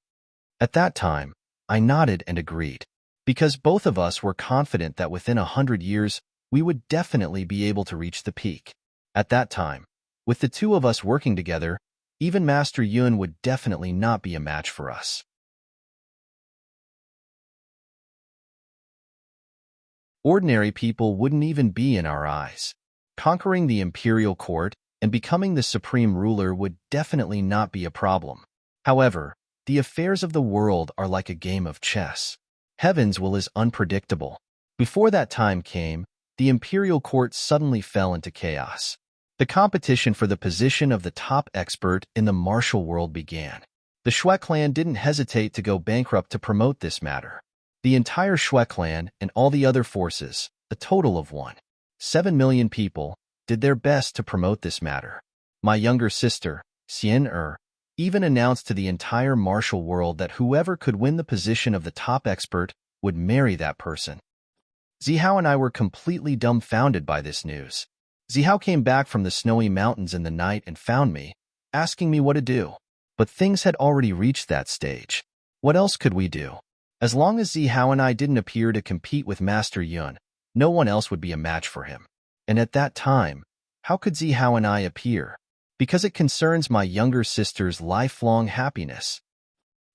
At that time, I nodded and agreed, because both of us were confident that within 100 years, we would definitely be able to reach the peak. At that time, with the two of us working together, even Master Yun would definitely not be a match for us. Ordinary people wouldn't even be in our eyes. Conquering the imperial court and becoming the supreme ruler would definitely not be a problem. However, the affairs of the world are like a game of chess. Heaven's will is unpredictable. Before that time came, the imperial court suddenly fell into chaos. The competition for the position of the top expert in the martial world began. The Shui clan didn't hesitate to go bankrupt to promote this matter. The entire Shui clan and all the other forces, a total of 1.7 million people, did their best to promote this matter. My younger sister, Xian even announced to the entire martial world that whoever could win the position of the top expert would marry that person. Zihao and I were completely dumbfounded by this news. Zihao came back from the snowy mountains in the night and found me, asking me what to do. But things had already reached that stage. What else could we do? As long as Zihao and I didn't appear to compete with Master Yun, no one else would be a match for him. And at that time, how could Zihao and I appear? Because it concerns my younger sister's lifelong happiness.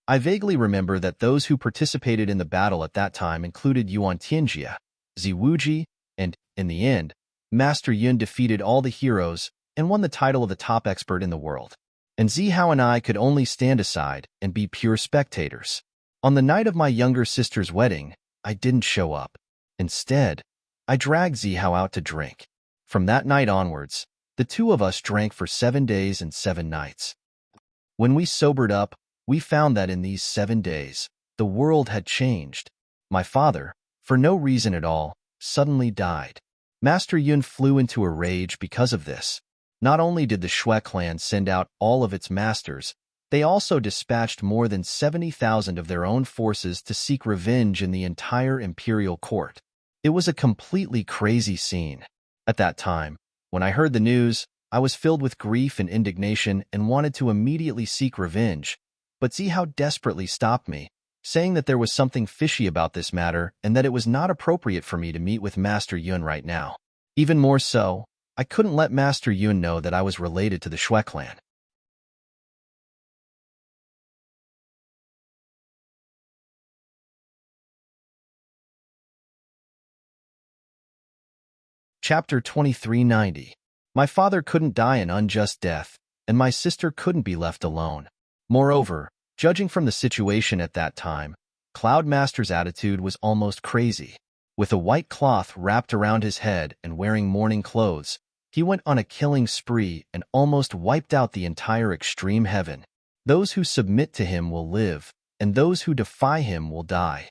I vaguely remember that those who participated in the battle at that time included Yuan Tianjia, Ziwuji, and, in the end, Master Yun defeated all the heroes and won the title of the top expert in the world. And Zihao and I could only stand aside and be pure spectators. On the night of my younger sister's wedding, I didn't show up. Instead, I dragged Zihao out to drink. From that night onwards, the two of us drank for 7 days and 7 nights. When we sobered up, we found that in these 7 days, the world had changed. My father, for no reason at all, suddenly died. Master Yun flew into a rage because of this. Not only did the Shui clan send out all of its masters, they also dispatched more than 70,000 of their own forces to seek revenge in the entire imperial court. It was a completely crazy scene. At that time, when I heard the news, I was filled with grief and indignation and wanted to immediately seek revenge, but Zihao desperately stopped me, saying that there was something fishy about this matter and that it was not appropriate for me to meet with Master Yun right now. Even more so, I couldn't let Master Yun know that I was related to the Shui clan. Chapter 2390. My father couldn't die an unjust death, and my sister couldn't be left alone. Moreover, judging from the situation at that time, Cloudmaster's attitude was almost crazy. With a white cloth wrapped around his head and wearing mourning clothes, he went on a killing spree and almost wiped out the entire extreme heaven. Those who submit to him will live, and those who defy him will die.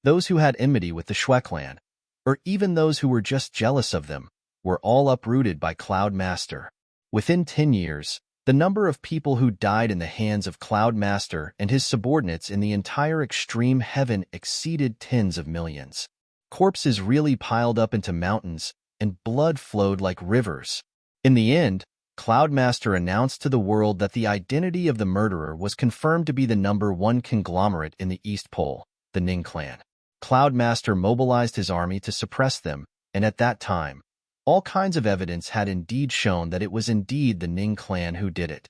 Those who had enmity with the Shui clan, or even those who were just jealous of them, were all uprooted by Cloudmaster. Within 10 years, the number of people who died in the hands of Cloudmaster and his subordinates in the entire extreme heaven exceeded tens of millions. Corpses really piled up into mountains, and blood flowed like rivers. In the end, Cloudmaster announced to the world that the identity of the murderer was confirmed to be the #1 conglomerate in the East Pole, the Ning clan. Cloudmaster mobilized his army to suppress them, and at that time, all kinds of evidence had indeed shown that it was indeed the Ning clan who did it.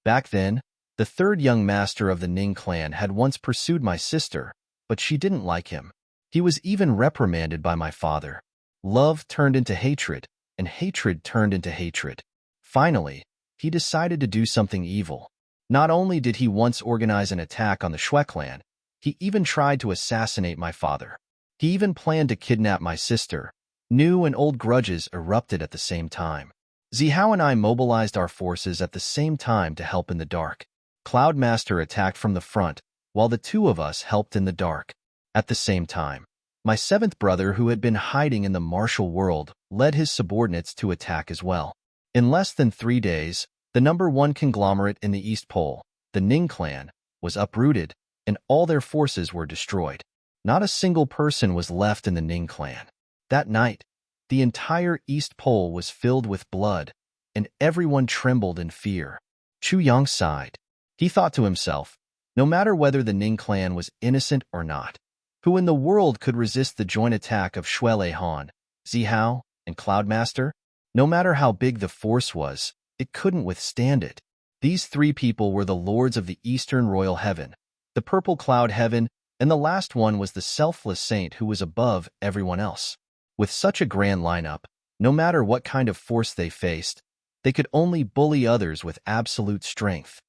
Back then, the third young master of the Ning clan had once pursued my sister, but she didn't like him. He was even reprimanded by my father. Love turned into hatred, and hatred turned into hatred. Finally, he decided to do something evil. Not only did he once organize an attack on the Shui clan, he even tried to assassinate my father. He even planned to kidnap my sister. New and old grudges erupted at the same time. Zihao and I mobilized our forces at the same time to help in the dark. Cloudmaster attacked from the front, while the two of us helped in the dark. At the same time, my seventh brother, who had been hiding in the martial world, led his subordinates to attack as well. In less than 3 days, the #1 conglomerate in the East Pole, the Ning clan, was uprooted, and all their forces were destroyed. Not a single person was left in the Ning clan. That night, the entire East Pole was filled with blood, and everyone trembled in fear. Chu Yang sighed. He thought to himself, no matter whether the Ning clan was innocent or not, who in the world could resist the joint attack of Shui Lei Han, Zihao, and Cloudmaster? No matter how big the force was, it couldn't withstand it. These 3 people were the lords of the Eastern Royal Heaven, the Purple Cloud Heaven, and the last one was the selfless saint who was above everyone else. With such a grand lineup, no matter what kind of force they faced, they could only bully others with absolute strength.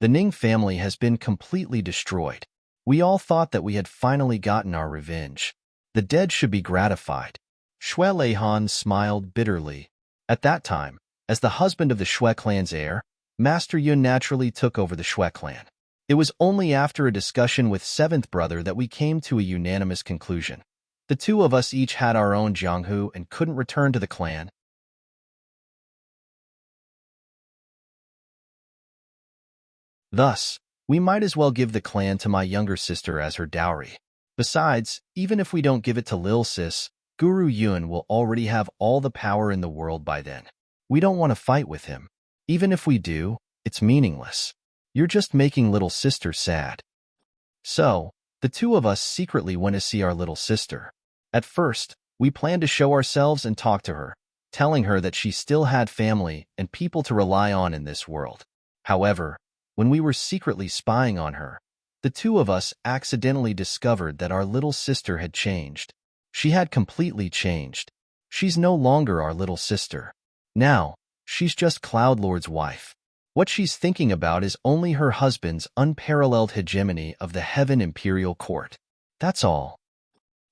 The Ning family has been completely destroyed. We all thought that we had finally gotten our revenge. The dead should be gratified. Shui Lei Han smiled bitterly. At that time, as the husband of the Shui clan's heir, Master Yun naturally took over the Shui clan. It was only after a discussion with seventh brother that we came to a unanimous conclusion. The 2 of us each had our own Jianghu and couldn't return to the clan. Thus, we might as well give the clan to my younger sister as her dowry. Besides, even if we don't give it to Lil Sis, Guru Yun will already have all the power in the world by then. We don't want to fight with him. Even if we do, it's meaningless. You're just making little sister sad. So, the 2 of us secretly went to see our little sister. At first, we planned to show ourselves and talk to her, telling her that she still had family and people to rely on in this world. However, when we were secretly spying on her, the 2 of us accidentally discovered that our little sister had changed. She had completely changed. She's no longer our little sister. Now, she's just Cloudlord's wife. What she's thinking about is only her husband's unparalleled hegemony of the Heaven Imperial Court. That's all.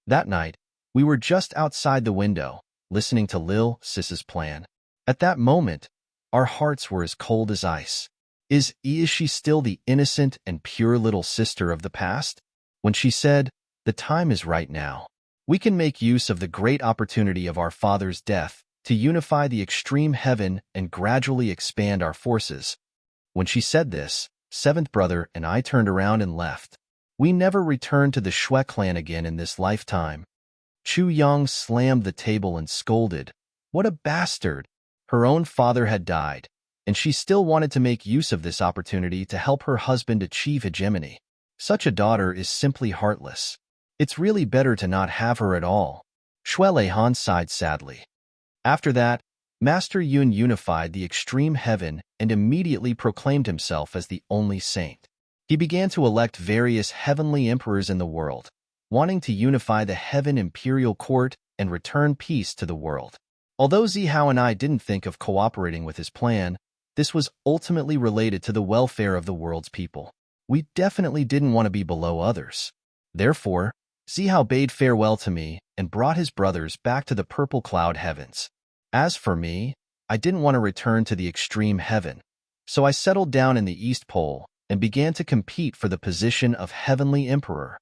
That night, we were just outside the window, listening to Lil Sis's plan. At that moment, our hearts were as cold as ice. Is she still the innocent and pure little sister of the past? When she said, "The time is right now. We can make use of the great opportunity of our father's death to unify the extreme heaven and gradually expand our forces." When she said this, seventh brother and I turned around and left. We never returned to the Shui clan again in this lifetime. Chu Yang slammed the table and scolded. What a bastard! Her own father had died, and she still wanted to make use of this opportunity to help her husband achieve hegemony. Such a daughter is simply heartless. It's really better to not have her at all. Shui Leihan sighed sadly. After that, Master Yun unified the extreme heaven and immediately proclaimed himself as the only saint. He began to elect various heavenly emperors in the world, wanting to unify the heaven imperial court and return peace to the world. Although Zihao and I didn't think of cooperating with his plan, this was ultimately related to the welfare of the world's people. We definitely didn't want to be below others. Therefore, Zihao bade farewell to me and brought his brothers back to the purple cloud heavens. As for me, I didn't want to return to the extreme heaven, so I settled down in the East Pole and began to compete for the position of Heavenly Emperor.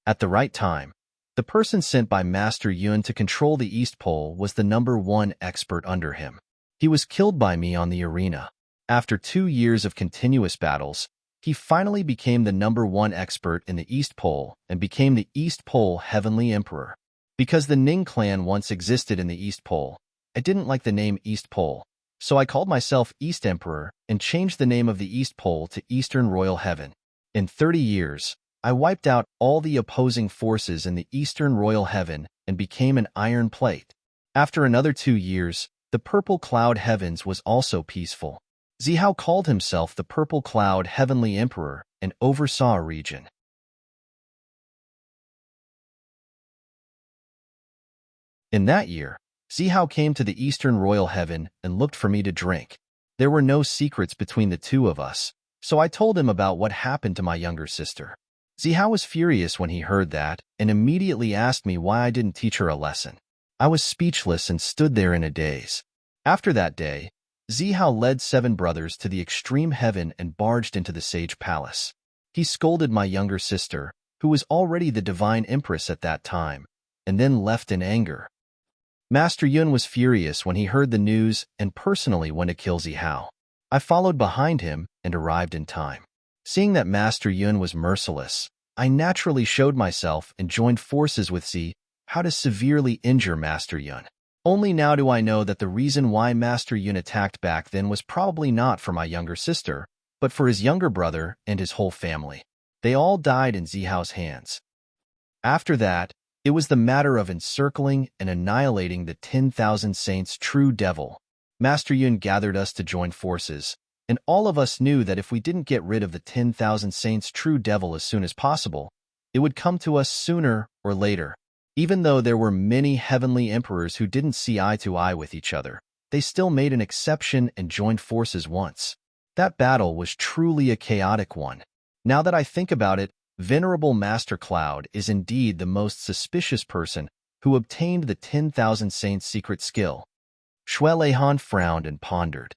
At the right time, the person sent by Master Yun to control the East Pole was the #1 expert under him. He was killed by me on the arena. After 2 years of continuous battles, he finally became the #1 expert in the East Pole and became the East Pole Heavenly Emperor. Because the Ning clan once existed in the East Pole, I didn't like the name East Pole, so I called myself East Emperor and changed the name of the East Pole to Eastern Royal Heaven. In 30 years, I wiped out all the opposing forces in the Eastern Royal Heaven and became an iron plate. After another 2 years, the Purple Cloud Heavens was also peaceful. Zihao called himself the Purple Cloud Heavenly Emperor and oversaw a region. In that year, Zihao came to the Eastern Royal Heaven and looked for me to drink. There were no secrets between the two of us, so I told him about what happened to my younger sister. Zihao was furious when he heard that and immediately asked me why I didn't teach her a lesson. I was speechless and stood there in a daze. After that day, Zihao led 7 brothers to the extreme heaven and barged into the sage palace. He scolded my younger sister, who was already the divine empress at that time, and then left in anger. Master Yun was furious when he heard the news and personally went to kill Zihao. I followed behind him and arrived in time. Seeing that Master Yun was merciless, I naturally showed myself and joined forces with Zihao to severely injure Master Yun. Only now do I know that the reason why Master Yun attacked back then was probably not for my younger sister, but for his younger brother and his whole family. They all died in Zihao's hands. After that, it was the matter of encircling and annihilating the 10,000 saints' true devil. Master Yun gathered us to join forces, and all of us knew that if we didn't get rid of the 10,000 saints' true devil as soon as possible, it would come to us sooner or later. Even though there were many heavenly emperors who didn't see eye to eye with each other, they still made an exception and joined forces once. That battle was truly a chaotic one. Now that I think about it, Venerable Master Cloud is indeed the most suspicious person who obtained the 10,000 saints' secret skill. Shui Leihan frowned and pondered.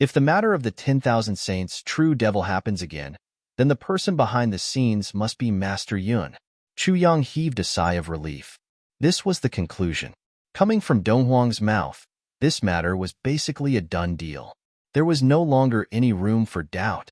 If the matter of the 10,000 saints' true devil happens again, then the person behind the scenes must be Master Yun. Chu Yang heaved a sigh of relief. This was the conclusion. Coming from Donghuang's mouth, this matter was basically a done deal. There was no longer any room for doubt.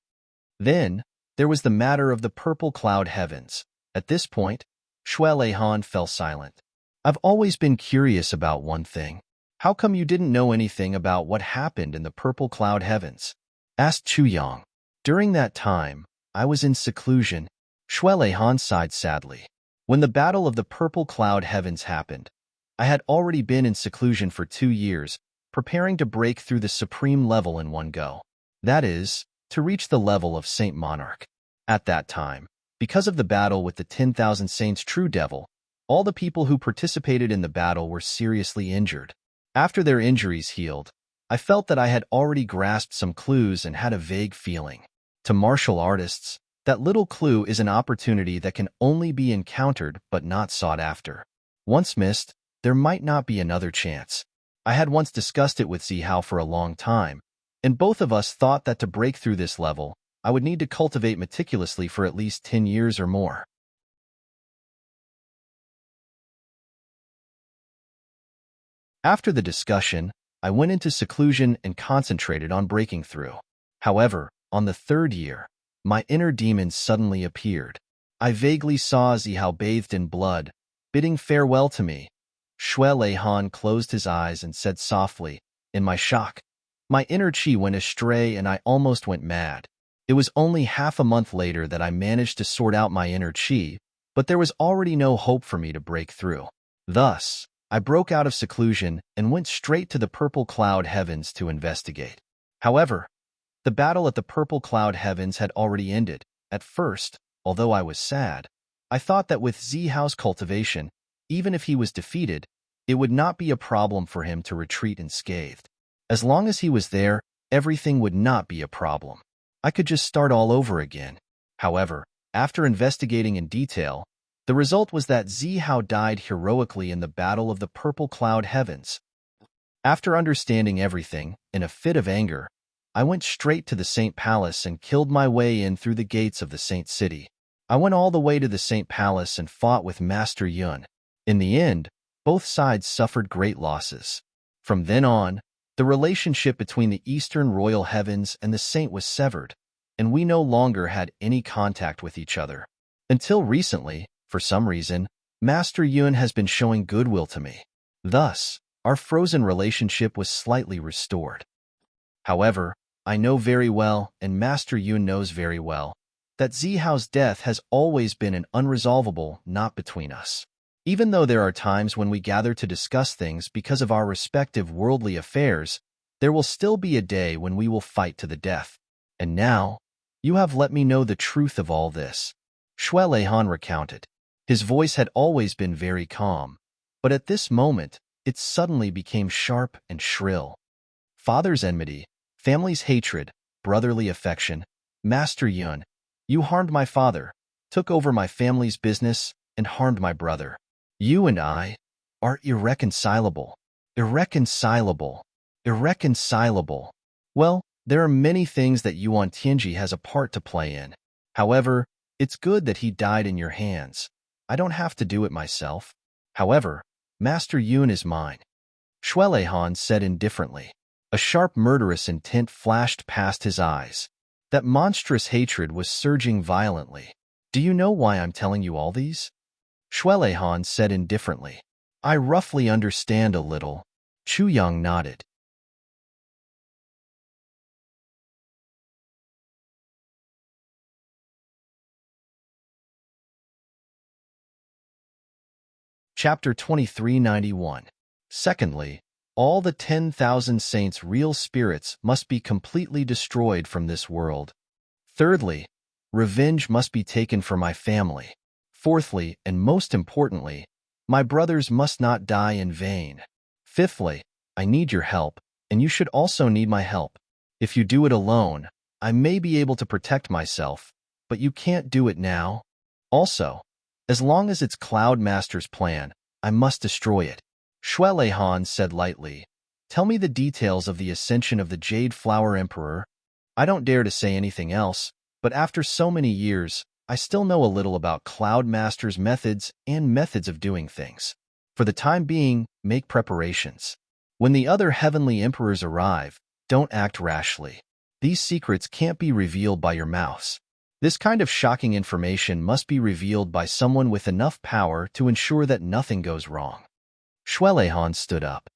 Then, there was the matter of the Purple Cloud Heavens. At this point, Shui Leihan fell silent. I've always been curious about one thing. How come you didn't know anything about what happened in the Purple Cloud Heavens? Asked Chu Yang. During that time, I was in seclusion. Shui Leihan sighed sadly. When the Battle of the Purple Cloud Heavens happened, I had already been in seclusion for 2 years, preparing to break through the supreme level in one go. That is, to reach the level of Saint Monarch. At that time, because of the battle with the 10,000 Saints True Devil, all the people who participated in the battle were seriously injured. After their injuries healed, I felt that I had already grasped some clues and had a vague feeling. To martial artists, that little clue is an opportunity that can only be encountered but not sought after. Once missed, there might not be another chance. I had once discussed it with Zihao for a long time, and both of us thought that to break through this level, I would need to cultivate meticulously for at least 10 years or more. After the discussion, I went into seclusion and concentrated on breaking through. However, on the third year, my inner demon suddenly appeared. I vaguely saw Zihao bathed in blood, bidding farewell to me. Shui Leihan closed his eyes and said softly, in my shock, my inner chi went astray and I almost went mad. It was only half a month later that I managed to sort out my inner chi, but there was already no hope for me to break through. Thus, I broke out of seclusion and went straight to the purple cloud heavens to investigate. However, the battle at the purple cloud heavens had already ended. At first, although I was sad, I thought that with Zihao's cultivation, even if he was defeated, it would not be a problem for him to retreat unscathed. As long as he was there, everything would not be a problem. I could just start all over again. However, after investigating in detail, the result was that Zihao died heroically in the battle of the purple cloud heavens. After understanding everything, in a fit of anger, I went straight to the Saint Palace and killed my way in through the gates of the Saint City. I went all the way to the Saint Palace and fought with Master Yun. In the end, both sides suffered great losses. From then on, the relationship between the Eastern Royal Heavens and the Saint was severed, and we no longer had any contact with each other. Until recently, for some reason, Master Yun has been showing goodwill to me. Thus, our frozen relationship was slightly restored. However, I know very well, and Master Yun knows very well, that Zihao's death has always been an unresolvable knot between us. Even though there are times when we gather to discuss things because of our respective worldly affairs, there will still be a day when we will fight to the death. And now, you have let me know the truth of all this. Shui Leihan recounted. His voice had always been very calm, but at this moment, it suddenly became sharp and shrill. Father's enmity, family's hatred, brotherly affection. Master Yun, you harmed my father, took over my family's business, and harmed my brother. You and I are irreconcilable. Irreconcilable. Irreconcilable. Well, there are many things that Yuan Tianji has a part to play in. However, it's good that he died in your hands. I don't have to do it myself. However, Master Yun is mine. Shui Leihan said indifferently. A sharp murderous intent flashed past his eyes. That monstrous hatred was surging violently. Do you know why I'm telling you all these? Shui Leihan said indifferently. I roughly understand a little. Chu Yang nodded. Chapter 2391. Secondly, all the 10,000 saints' real spirits must be completely destroyed from this world. Thirdly, revenge must be taken for my family. Fourthly, and most importantly, my brothers must not die in vain. Fifthly, I need your help, and you should also need my help. If you do it alone, I may be able to protect myself, but you can't do it now. Also, as long as it's Cloud Master's plan, I must destroy it. Shui Leihan said lightly, tell me the details of the ascension of the Jade Flower Emperor. I don't dare to say anything else, but after so many years, I still know a little about Cloud Master's methods and methods of doing things. For the time being, make preparations. When the other heavenly emperors arrive, don't act rashly. These secrets can't be revealed by your mouths. This kind of shocking information must be revealed by someone with enough power to ensure that nothing goes wrong. Shui Leihan stood up.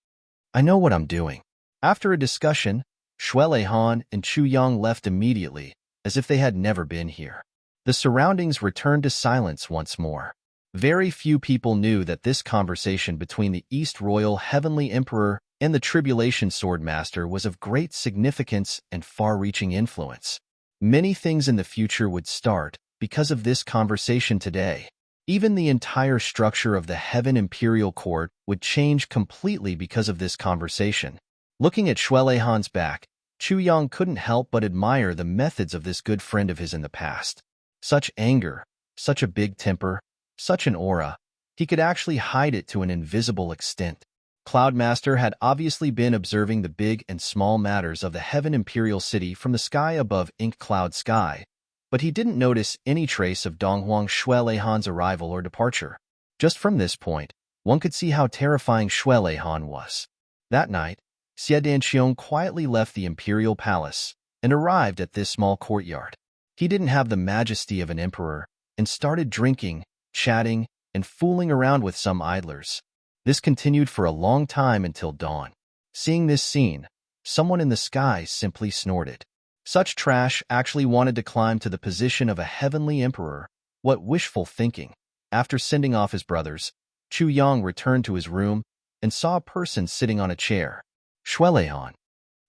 I know what I'm doing. After a discussion, Shui Leihan and Chu Yang left immediately, as if they had never been here. The surroundings returned to silence once more. Very few people knew that this conversation between the East Royal Heavenly Emperor and the Tribulation Sword Master was of great significance and far-reaching influence. Many things in the future would start because of this conversation today. Even the entire structure of the Heaven Imperial Court would change completely because of this conversation. Looking at Shui Leihan's back, Chu Yang couldn't help but admire the methods of this good friend of his in the past. Such anger, such a big temper, such an aura, he could actually hide it to an invisible extent. Cloudmaster had obviously been observing the big and small matters of the Heaven Imperial City from the sky above Ink Cloud Sky, but he didn't notice any trace of Donghuang Shuelehan's arrival or departure. Just from this point, one could see how terrifying Shuelehan was. That night, Xie Danqiong quietly left the imperial palace and arrived at this small courtyard. He didn't have the majesty of an emperor and started drinking, chatting, and fooling around with some idlers. This continued for a long time until dawn. Seeing this scene, someone in the sky simply snorted. Such trash actually wanted to climb to the position of a heavenly emperor. What wishful thinking. After sending off his brothers, Chu Yang returned to his room and saw a person sitting on a chair. Shuelehan.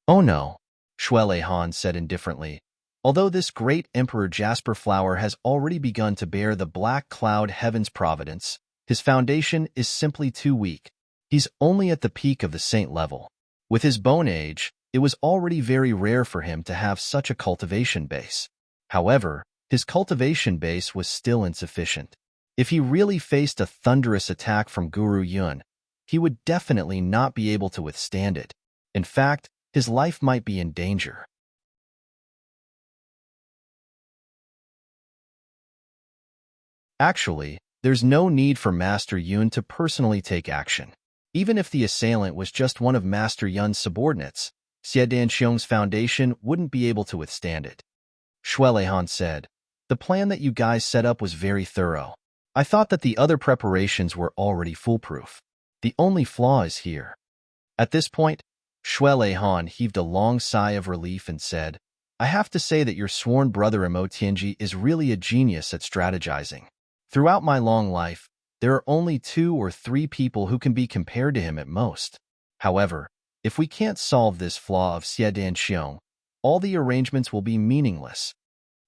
Oh no, Shuelehan said indifferently. Although this great Emperor Jasper Flower has already begun to bear the black cloud heaven's providence, his foundation is simply too weak. He's only at the peak of the saint level. With his bone age, it was already very rare for him to have such a cultivation base. However, his cultivation base was still insufficient. If he really faced a thunderous attack from Guru Yun, he would definitely not be able to withstand it. In fact, his life might be in danger. Actually, there's no need for Master Yun to personally take action. Even if the assailant was just one of Master Yun's subordinates, Xie Danqiong's foundation wouldn't be able to withstand it. Shuelehan said, "The plan that you guys set up was very thorough. I thought that the other preparations were already foolproof. The only flaw is here." At this point, Shuelehan heaved a long sigh of relief and said, "I have to say that your sworn brother Imo Tianji is really a genius at strategizing. Throughout my long life, there are only 2 or 3 people who can be compared to him at most. However, if we can't solve this flaw of Xie Danqiong, all the arrangements will be meaningless."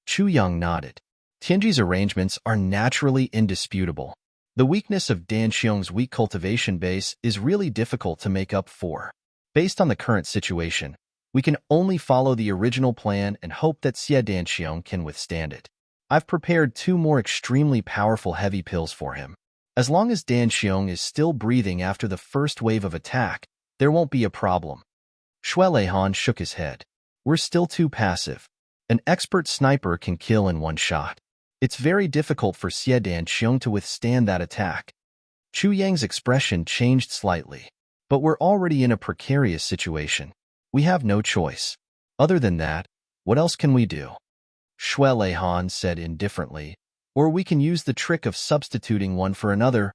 Chu Yang nodded. Tianji's arrangements are naturally indisputable. The weakness of Danqiong's weak cultivation base is really difficult to make up for. Based on the current situation, we can only follow the original plan and hope that Xie Danqiong can withstand it. I've prepared 2 more extremely powerful heavy pills for him. As long as Danqiong is still breathing after the first wave of attack, there won't be a problem. Shuelehan shook his head. We're still too passive. An expert sniper can kill in one shot. It's very difficult for Xie Danqiong to withstand that attack. Chu Yang's expression changed slightly. But we're already in a precarious situation. We have no choice. Other than that, what else can we do? Shuelehan said indifferently. Or we can use the trick of substituting one for another.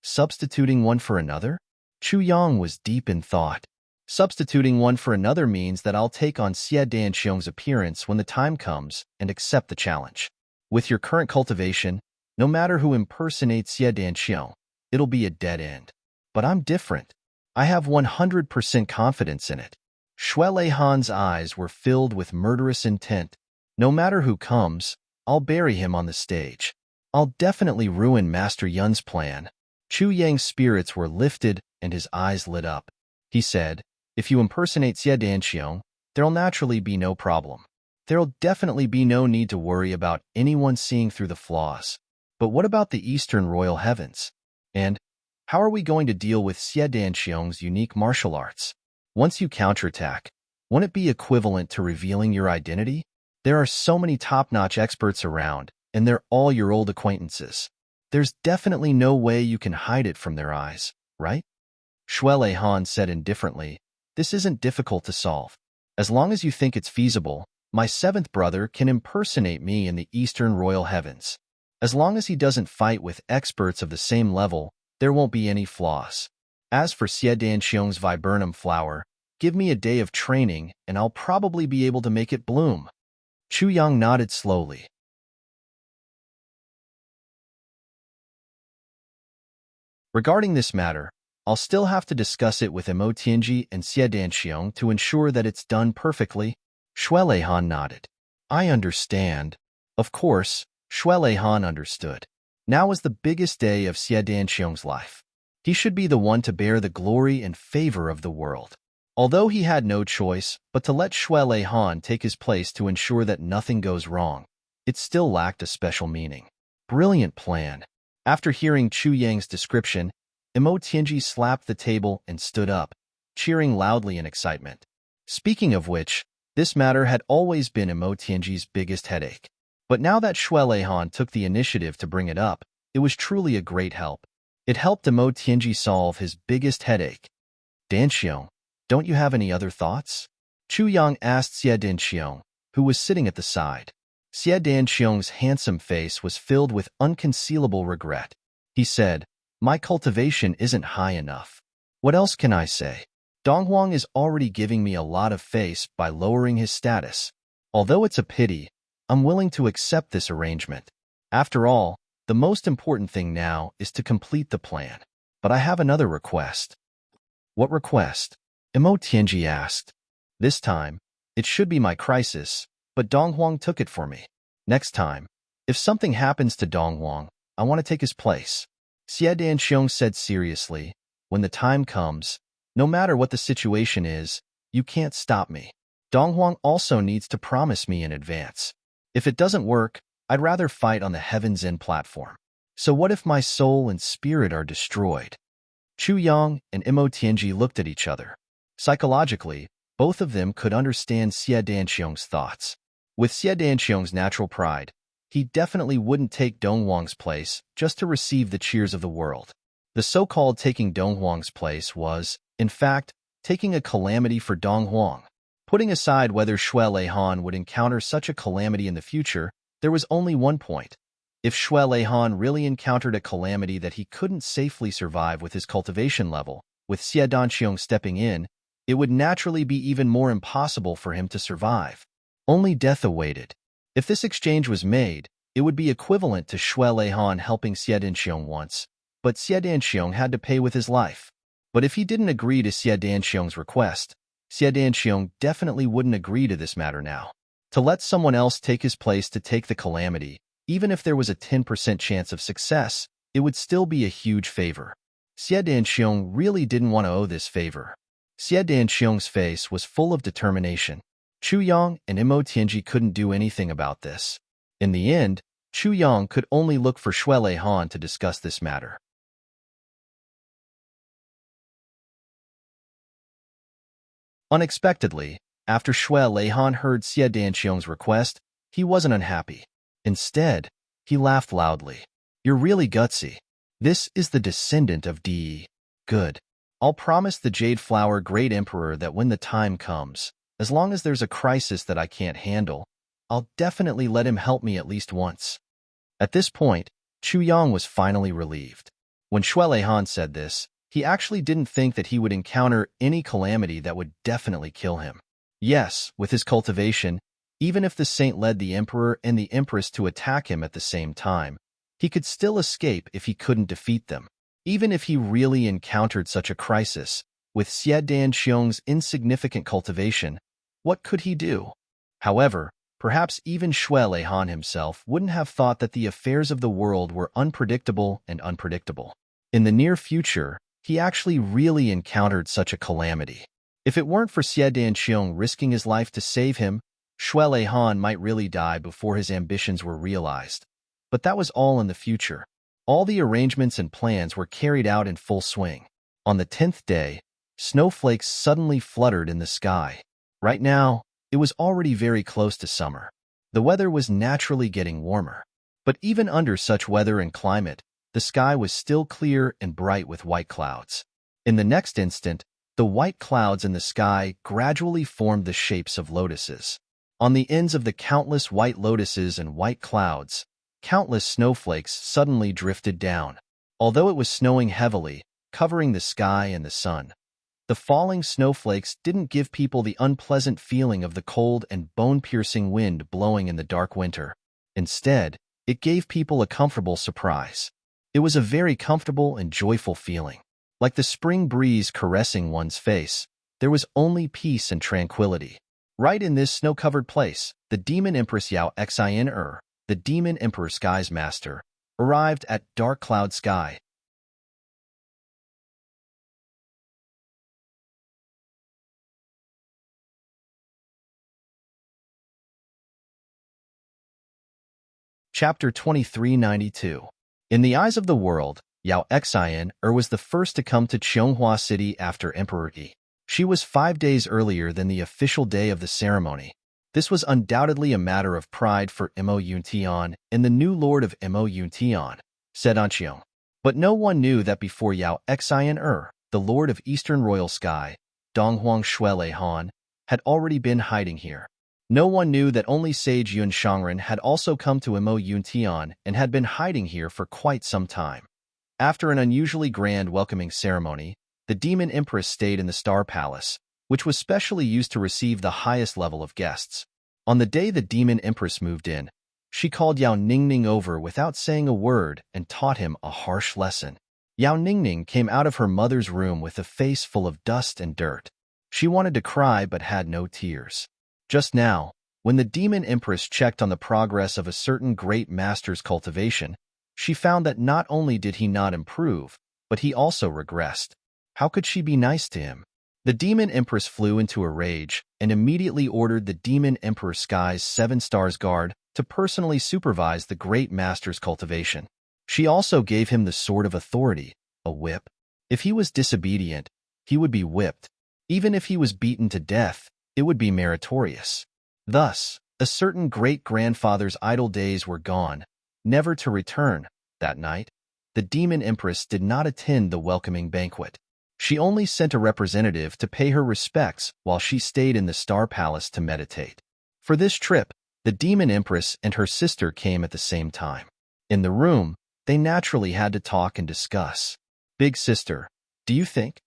Substituting one for another? Chu Yang was deep in thought. Substituting one for another means that I'll take on Xie Danqiong's appearance when the time comes and accept the challenge. With your current cultivation, no matter who impersonates Xie Danqiong, it'll be a dead end. But I'm different. I have 100% confidence in it. Shuelehan's eyes were filled with murderous intent. No matter who comes, I'll bury him on the stage. I'll definitely ruin Master Yun's plan. Chu Yang's spirits were lifted and his eyes lit up. He said, "If you impersonate Xie Danqiong, there'll naturally be no problem. There'll definitely be no need to worry about anyone seeing through the flaws. But what about the Eastern Royal Heavens? And how are we going to deal with Xie Danqiong's unique martial arts? Once you counterattack, won't it be equivalent to revealing your identity? There are so many top-notch experts around, and they're all your old acquaintances. There's definitely no way you can hide it from their eyes, right?" Shuelehan said indifferently, "This isn't difficult to solve. As long as you think it's feasible, my 7th brother can impersonate me in the Eastern Royal Heavens. As long as he doesn't fight with experts of the same level, there won't be any flaws. As for Xie Danqiong's viburnum flower, give me a day of training and I'll probably be able to make it bloom." Chu Yang nodded slowly. "Regarding this matter, I'll still have to discuss it with Imo Tianji and Xie Danqiong to ensure that it's done perfectly." Shuelehan nodded. "I understand." Of course, Shuelehan understood. Now was the biggest day of Xie Danqiong's life. He should be the one to bear the glory and favor of the world. Although he had no choice but to let Shuelehan take his place to ensure that nothing goes wrong, it still lacked a special meaning. Brilliant plan. After hearing Chu Yang's description, Imo Tianji slapped the table and stood up, cheering loudly in excitement. Speaking of which, this matter had always been Imo Tianji's biggest headache. But now that Shui Leihan took the initiative to bring it up, it was truly a great help. It helped Imo Tianji solve his biggest headache. Danxiong, don't you have any other thoughts? Chu Yang asked Xie Danxiong, who was sitting at the side. Xie Danxiong's handsome face was filled with unconcealable regret. He said, "My cultivation isn't high enough. What else can I say? Donghuang is already giving me a lot of face by lowering his status. Although it's a pity, I'm willing to accept this arrangement. After all, the most important thing now is to complete the plan. But I have another request." "What request?" Imo Tianji asked. "This time, it should be my crisis, but Donghuang took it for me. Next time, if something happens to Donghuang, I want to take his place." Xie Danxiong said seriously, "When the time comes, no matter what the situation is, you can't stop me. Donghuang also needs to promise me in advance. If it doesn't work, I'd rather fight on the Heaven's End platform. So what if my soul and spirit are destroyed?" Chu Yang and Imo Tianji looked at each other. Psychologically, both of them could understand Xie Danxiong's thoughts. With Xie Danxiong's natural pride, he definitely wouldn't take Donghuang's place just to receive the cheers of the world. The so-called taking Donghuang's place was, in fact, taking a calamity for Donghuang. Putting aside whether Shui Leihan would encounter such a calamity in the future, there was only one point. If Shui Leihan really encountered a calamity that he couldn't safely survive with his cultivation level, with Xie Danxiong stepping in, it would naturally be even more impossible for him to survive. Only death awaited. If this exchange was made, it would be equivalent to Shui Leihan helping Xie Danxiong once, but Xie Danxiong had to pay with his life. But if he didn't agree to Xie Danxiong's request, Xie Danxiong definitely wouldn't agree to this matter now. To let someone else take his place to take the calamity, even if there was a 10% chance of success, it would still be a huge favor. Xie Danxiong really didn't want to owe this favor. Xie Danxiong's face was full of determination. Chu Yang and Imo Tianji couldn't do anything about this. In the end, Chu Yang could only look for Shui Leihan to discuss this matter. Unexpectedly, after Shui Leihan heard Xie Danxiong's request, he wasn't unhappy. Instead, he laughed loudly. "You're really gutsy. This is the descendant of Di. Good. I'll promise the Jade Flower Great Emperor that when the time comes, as long as there's a crisis that I can't handle, I'll definitely let him help me at least once." At this point, Chu Yang was finally relieved. When Shui Leihan said this, he actually didn't think that he would encounter any calamity that would definitely kill him. Yes, with his cultivation, even if the saint led the emperor and the empress to attack him at the same time, he could still escape if he couldn't defeat them. Even if he really encountered such a crisis, with Xie Danxiong's insignificant cultivation, what could he do? However, perhaps even Shui Leihan himself wouldn't have thought that the affairs of the world were unpredictable and unpredictable. In the near future, he actually really encountered such a calamity. If it weren't for Xie Danxiong risking his life to save him, Shui Leihan might really die before his ambitions were realized. But that was all in the future. All the arrangements and plans were carried out in full swing. On the 10th day, snowflakes suddenly fluttered in the sky. Right now, it was already very close to summer. The weather was naturally getting warmer. But even under such weather and climate, the sky was still clear and bright with white clouds. In the next instant, the white clouds in the sky gradually formed the shapes of lotuses. On the ends of the countless white lotuses and white clouds, countless snowflakes suddenly drifted down. Although it was snowing heavily, covering the sky and the sun, the falling snowflakes didn't give people the unpleasant feeling of the cold and bone-piercing wind blowing in the dark winter. Instead, it gave people a comfortable surprise. It was a very comfortable and joyful feeling. Like the spring breeze caressing one's face, there was only peace and tranquility. Right in this snow-covered place, the Demon Empress Yao Xin, the Demon Emperor Sky's master, arrived at Dark Cloud Sky. Chapter 2392. In the eyes of the world, Yao Xian was the first to come to Chonghua City after Emperor Yi. She was 5 days earlier than the official day of the ceremony. This was undoubtedly a matter of pride for Mo Yuntian and the new lord of Mo Yuntian, said Anqiong. But no one knew that before Yao Xian the lord of Eastern Royal Sky, Donghuang Shuele Han, had already been hiding here. No one knew that only sage Yun Shangren had also come to Mo Yuntian and had been hiding here for quite some time. After an unusually grand welcoming ceremony, the Demon Empress stayed in the Star Palace, which was specially used to receive the highest level of guests. On the day the Demon Empress moved in, she called Yao Ningning over without saying a word and taught him a harsh lesson. Yao Ningning came out of her mother's room with a face full of dust and dirt. She wanted to cry but had no tears. Just now, when the Demon Empress checked on the progress of a certain great master's cultivation, she found that not only did he not improve, but he also regressed. How could she be nice to him? The Demon Empress flew into a rage and immediately ordered the Demon Emperor Sky's 7 Stars Guard to personally supervise the great master's cultivation. She also gave him the sword of authority, a whip. If he was disobedient, he would be whipped. Even if he was beaten to death, it would be meritorious. Thus, a certain great-grandfather's idle days were gone, never to return. That night, the Demon Empress did not attend the welcoming banquet. She only sent a representative to pay her respects while she stayed in the Star Palace to meditate. For this trip, the Demon Empress and her sister came at the same time. In the room, they naturally had to talk and discuss. Big sister, do you think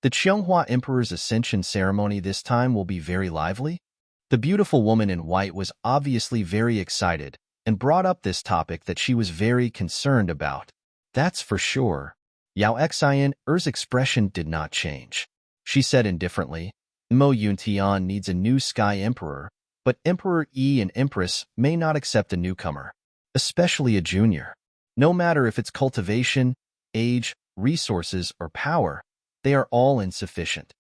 the Chonghua Emperor's ascension ceremony this time will be very lively? The beautiful woman in white was obviously very excited and brought up this topic that she was very concerned about. That's for sure. Yao Xian's expression did not change. She said indifferently, Mo Yuntian needs a new Sky Emperor, but Emperor Yi and Empress may not accept a newcomer, especially a junior. No matter if it's cultivation, age, resources, or power, they are all insufficient.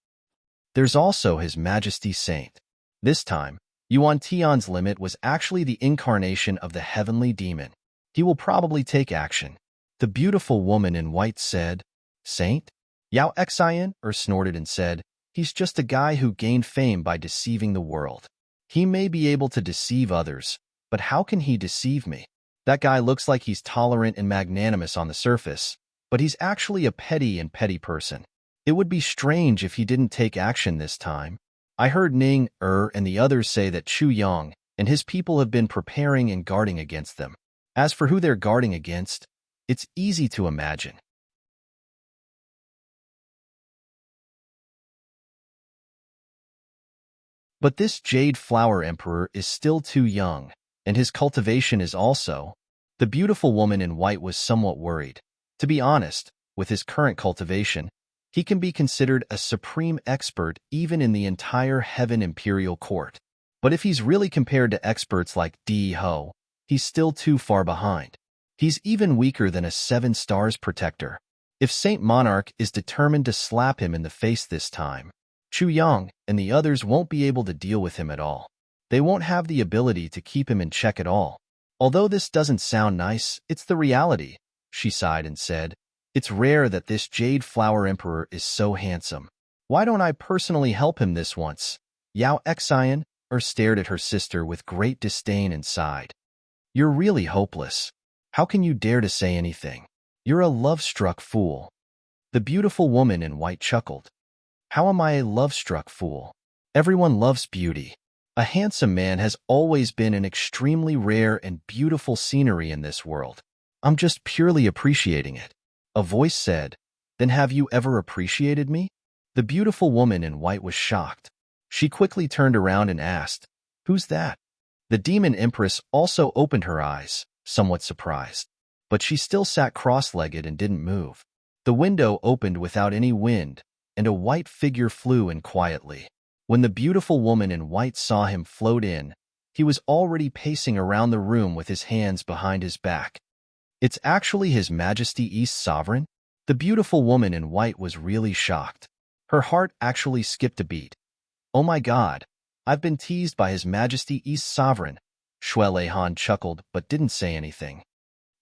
There's also His Majesty Saint. This time, Yuan Tian's limit was actually the incarnation of the heavenly demon. He will probably take action. The beautiful woman in white said, Saint? Yao Xian snorted and said, he's just a guy who gained fame by deceiving the world. He may be able to deceive others, but how can he deceive me? That guy looks like he's tolerant and magnanimous on the surface, but he's actually a petty person. It would be strange if he didn't take action this time. I heard Ning and the others say that Chu Yang and his people have been preparing and guarding against them. As for who they're guarding against, it's easy to imagine. But this Jade Flower Emperor is still too young, and his cultivation is also. The beautiful woman in white was somewhat worried. To be honest, with his current cultivation, he can be considered a supreme expert even in the entire Heaven Imperial Court. But if he's really compared to experts like Di Ho, he's still too far behind. He's even weaker than a 7 Stars Protector. If Saint Monarch is determined to slap him in the face this time, Chu Yang and the others won't be able to deal with him at all. They won't have the ability to keep him in check at all. Although this doesn't sound nice, it's the reality, she sighed and said. It's rare that this Jade Flower Emperor is so handsome. Why don't I personally help him this once? Yao Xian stared at her sister with great disdain and sighed. You're really hopeless. How can you dare to say anything? You're a love-struck fool. The beautiful woman in white chuckled. How am I a love-struck fool? Everyone loves beauty. A handsome man has always been an extremely rare and beautiful scenery in this world. I'm just purely appreciating it. A voice said, Then have you ever appreciated me? The beautiful woman in white was shocked. She quickly turned around and asked, Who's that? The Demon Empress also opened her eyes, somewhat surprised. But she still sat cross-legged and didn't move. The window opened without any wind, and a white figure flew in quietly. When the beautiful woman in white saw him float in, he was already pacing around the room with his hands behind his back. It's actually His Majesty East Sovereign? The beautiful woman in white was really shocked. Her heart actually skipped a beat. Oh my God, I've been teased by His Majesty East Sovereign. Shuelehan chuckled but didn't say anything.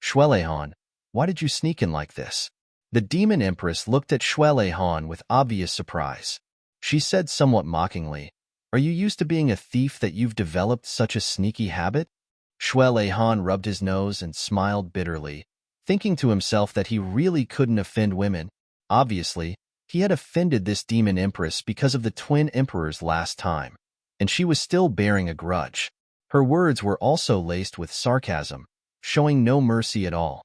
Shuelehan, why did you sneak in like this? The demon empress looked at Shuele Han with obvious surprise. She said somewhat mockingly, "Are you used to being a thief that you've developed such a sneaky habit?" Shuele Han rubbed his nose and smiled bitterly, thinking to himself that he really couldn't offend women. Obviously, he had offended this demon empress because of the twin emperors last time, and she was still bearing a grudge. Her words were also laced with sarcasm, showing no mercy at all.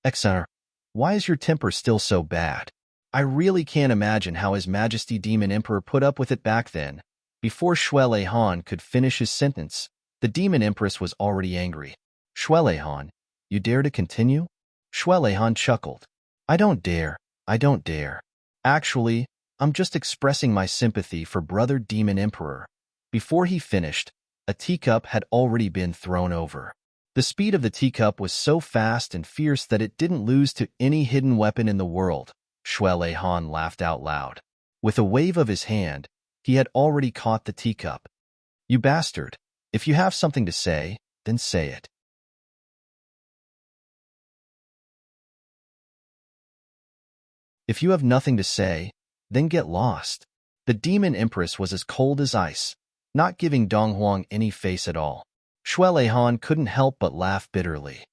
"Exar, why is your temper still so bad? I really can't imagine how His Majesty Demon Emperor put up with it back then." Before Shuele Han could finish his sentence, the demon empress was already angry. "Shuele Han, you dare to continue?" Shuele Han chuckled. I don't dare. Actually, I'm just expressing my sympathy for Brother Demon Emperor." Before he finished, a teacup had already been thrown over. The speed of the teacup was so fast and fierce that it didn't lose to any hidden weapon in the world. Shuele Han laughed out loud. With a wave of his hand, he had already caught the teacup. "You bastard! If you have something to say, then say it. If you have nothing to say, then get lost." The demon empress was as cold as ice, not giving Dong Huang any face at all. Shuele Han couldn't help but laugh bitterly.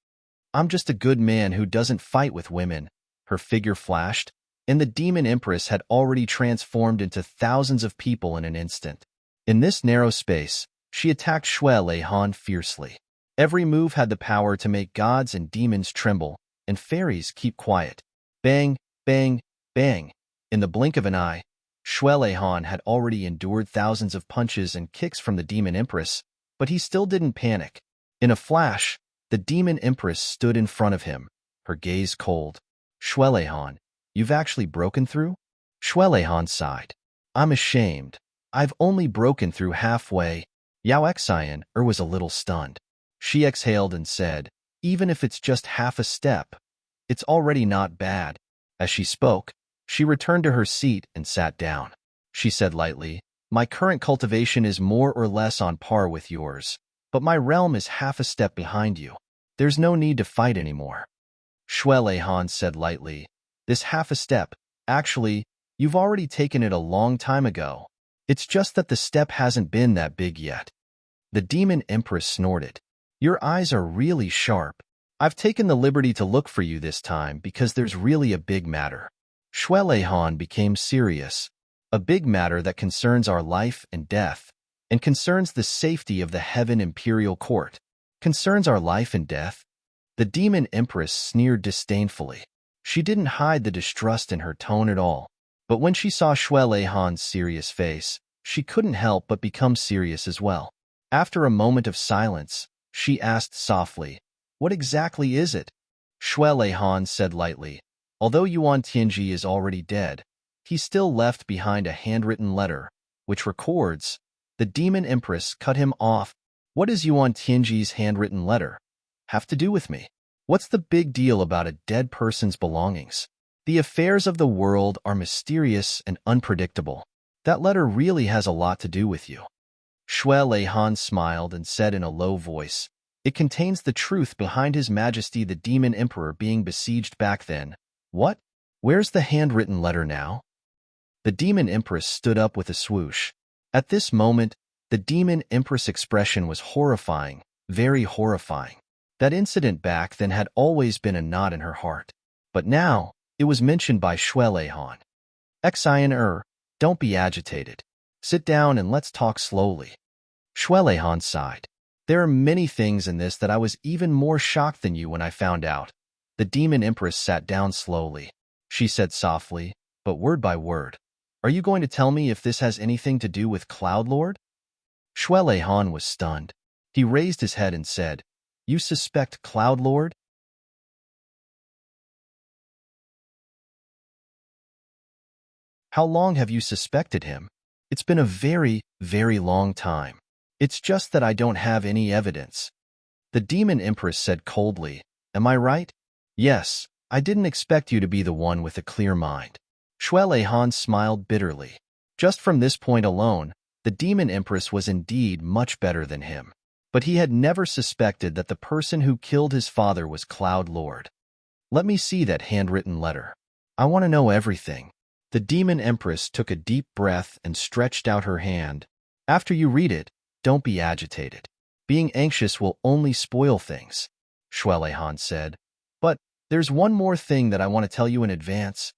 "I'm just a good man who doesn't fight with women." Her figure flashed, and the demon empress had already transformed into thousands of people in an instant. In this narrow space, she attacked Shuele Han fiercely. Every move had the power to make gods and demons tremble, and fairies keep quiet. Bang, bang, bang. In the blink of an eye, Shuele Han had already endured thousands of punches and kicks from the demon empress, but he still didn't panic. In a flash, the demon empress stood in front of him, her gaze cold. "Shuele Han, you've actually broken through?" Shuele Han sighed. "I'm ashamed. I've only broken through halfway." Yao Xian was a little stunned. She exhaled and said, "Even if it's just half a step, it's already not bad." As she spoke, she returned to her seat and sat down. She said lightly, "My current cultivation is more or less on par with yours, but my realm is half a step behind you. There's no need to fight anymore." Shuele Han said lightly, "This half a step, actually, you've already taken it a long time ago. It's just that the step hasn't been that big yet." The demon empress snorted. "Your eyes are really sharp. I've taken the liberty to look for you this time because there's really a big matter." Shuele Han became serious. "A big matter that concerns our life and death, and concerns the safety of the Heaven Imperial Court." "Concerns our life and death?" The demon empress sneered disdainfully. She didn't hide the distrust in her tone at all. But when she saw Shuele Han's serious face, she couldn't help but become serious as well. After a moment of silence, she asked softly, "What exactly is it?" Shuele Han said lightly, "Although Yuan Tianji is already dead, he still left behind a handwritten letter, which records." The demon empress cut him off. "What does Yuan Tianji's handwritten letter have to do with me? What's the big deal about a dead person's belongings? The affairs of the world are mysterious and unpredictable. That letter really has a lot to do with you." Shuele Han smiled and said in a low voice, "It contains the truth behind His Majesty the Demon Emperor being besieged back then." "What? Where's the handwritten letter now?" The demon empress stood up with a swoosh. At this moment, the demon empress expression was horrifying, very horrifying. That incident back then had always been a knot in her heart. But now, it was mentioned by Shuele Han. "Xian, don't be agitated. Sit down and let's talk slowly." Shuele Han sighed. "There are many things in this that I was even more shocked than you when I found out." The demon empress sat down slowly. She said softly, but word by word, "Are you going to tell me if this has anything to do with Cloud Lord?" Shuele Han was stunned. He raised his head and said, "You suspect Cloud Lord?" "How long have you suspected him?" "It's been a very, very long time. It's just that I don't have any evidence." The demon empress said coldly, "Am I right?" "Yes, I didn't expect you to be the one with a clear mind." Shuele Han smiled bitterly. Just from this point alone, the demon empress was indeed much better than him. But he had never suspected that the person who killed his father was Cloud Lord. "Let me see that handwritten letter." I want to know everything. The demon empress took a deep breath and stretched out her hand. After you read it, don't be agitated. Being anxious will only spoil things, Shuelehan said. But there's one more thing that I want to tell you in advance.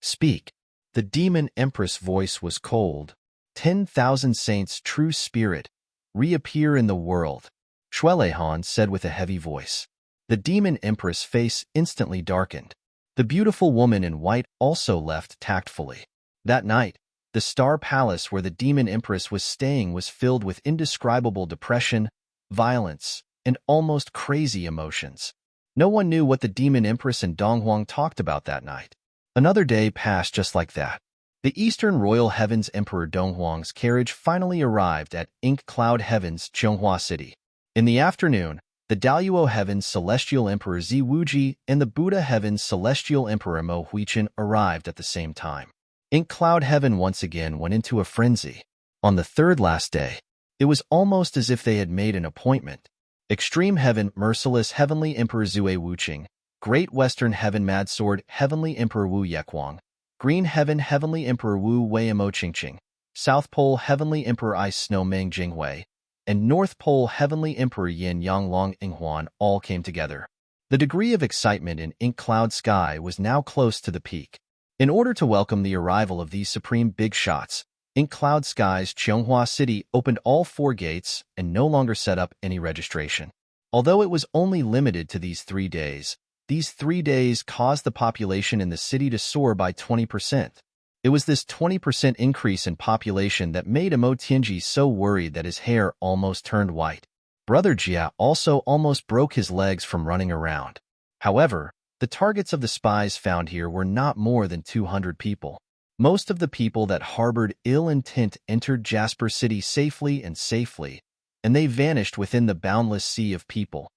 Speak. The demon empress' voice was cold. 10,000 saints' true spirit reappear in the world, Shuelehan said with a heavy voice. The demon empress' face instantly darkened. The beautiful woman in white also left tactfully. That night, the star palace where the demon empress was staying was filled with indescribable depression, violence, and almost crazy emotions. No one knew what the demon empress and Donghuang talked about that night. Another day passed just like that. The Eastern Royal Heavens Emperor Donghuang's carriage finally arrived at Ink Cloud Heavens, Chonghua City. In the afternoon, the Daluo Heavens Celestial Emperor Zi Wuji and the Buddha Heavens Celestial Emperor Mo Huichen arrived at the same time. Ink Cloud Heaven once again went into a frenzy. On the third last day, it was almost as if they had made an appointment. Extreme Heaven Merciless Heavenly Emperor Zue Wuqing, Great Western Heaven Mad Sword Heavenly Emperor Wu Yekwang, Green Heaven Heavenly Emperor Wu Weimo Qingqing, South Pole Heavenly Emperor Ice Snow Meng Jinghui, and North Pole Heavenly Emperor Yin Yanglong Inghuan all came together. The degree of excitement in Ink Cloud Sky was now close to the peak. In order to welcome the arrival of these supreme big shots, Ink Cloud Sky's Chonghua City opened all 4 gates and no longer set up any registration. Although it was only limited to these 3 days, these 3 days caused the population in the city to soar by 20%. It was this 20% increase in population that made Imo Tianji so worried that his hair almost turned white. Brother Jia also almost broke his legs from running around. However, the targets of the spies found here were not more than 200 people. Most of the people that harbored ill intent entered Jasper City safely, and they vanished within the boundless sea of people.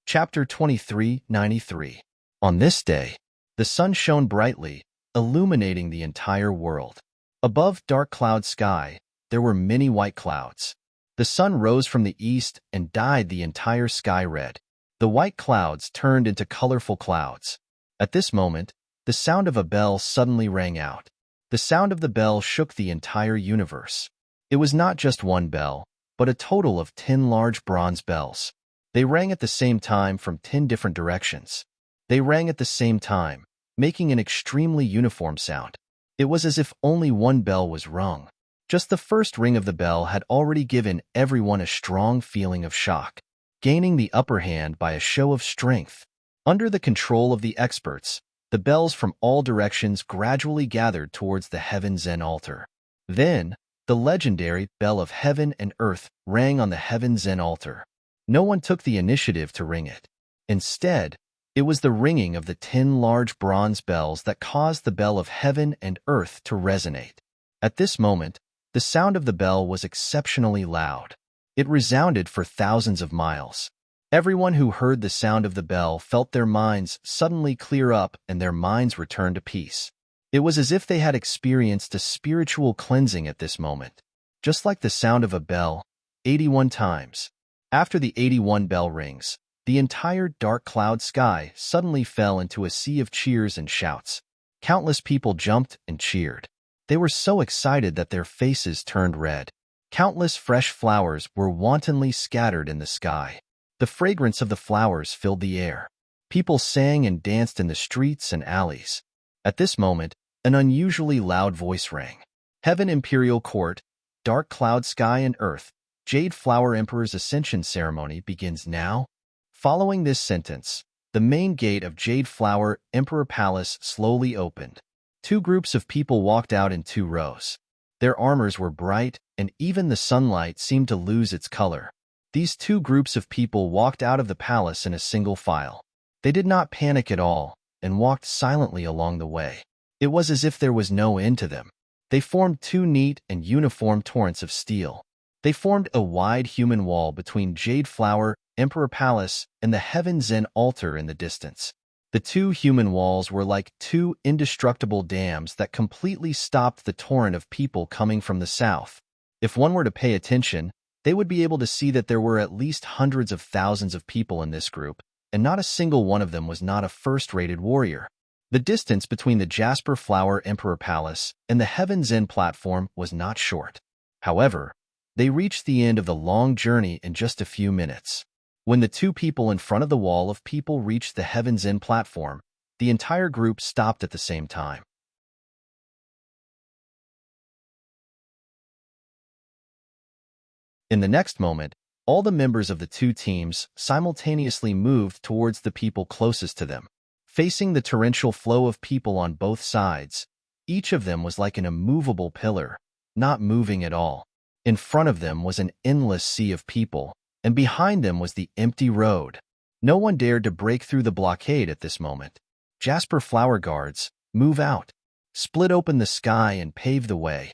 Chapter 2393. On this day, the sun shone brightly, illuminating the entire world. Above dark cloud sky, there were many white clouds. The sun rose from the east and dyed the entire sky red. The white clouds turned into colorful clouds. At this moment, the sound of a bell suddenly rang out. The sound of the bell shook the entire universe. It was not just one bell, but a total of 10 large bronze bells. They rang at the same time from 10 different directions. They rang at the same time, making an extremely uniform sound. It was as if only one bell was rung. Just the first ring of the bell had already given everyone a strong feeling of shock, gaining the upper hand by a show of strength. Under the control of the experts, the bells from all directions gradually gathered towards the Heaven Zen altar. Then, the legendary Bell of Heaven and Earth rang on the Heaven Zen altar. No one took the initiative to ring it. Instead, it was the ringing of the 10 large bronze bells that caused the Bell of Heaven and Earth to resonate. At this moment, the sound of the bell was exceptionally loud. It resounded for thousands of miles. Everyone who heard the sound of the bell felt their minds suddenly clear up and their minds return to peace. It was as if they had experienced a spiritual cleansing at this moment. Just like the sound of a bell, 81 times. After the 81 bell rings, the entire dark cloud sky suddenly fell into a sea of cheers and shouts. Countless people jumped and cheered. They were so excited that their faces turned red. Countless fresh flowers were wantonly scattered in the sky. The fragrance of the flowers filled the air. People sang and danced in the streets and alleys. At this moment, an unusually loud voice rang. Heaven Imperial Court, Dark Cloud Sky and Earth, Jade Flower Emperor's Ascension Ceremony begins now. Following this sentence, the main gate of Jade Flower Emperor Palace slowly opened. 2 groups of people walked out in 2 rows. Their armors were bright, and even the sunlight seemed to lose its color. These 2 groups of people walked out of the palace in a single file. They did not panic at all, and walked silently along the way. It was as if there was no end to them. They formed 2 neat and uniform torrents of steel. They formed a wide human wall between Jade Flower Emperor Palace and the Heaven Zen altar in the distance. The two human walls were like two indestructible dams that completely stopped the torrent of people coming from the south. If one were to pay attention, they would be able to see that there were at least hundreds of thousands of people in this group, and not a single one of them was not a first-rated warrior. The distance between the Jasper Flower Emperor Palace and the Heaven's End platform was not short. However, they reached the end of the long journey in just a few minutes. When the two people in front of the wall of people reached the Heaven's End platform, the entire group stopped at the same time. In the next moment, all the members of the two teams simultaneously moved towards the people closest to them. Facing the torrential flow of people on both sides, each of them was like an immovable pillar, not moving at all. In front of them was an endless sea of people, and behind them was the empty road. No one dared to break through the blockade at this moment. Jasper Flower Guards, move out. Split open the sky and pave the way.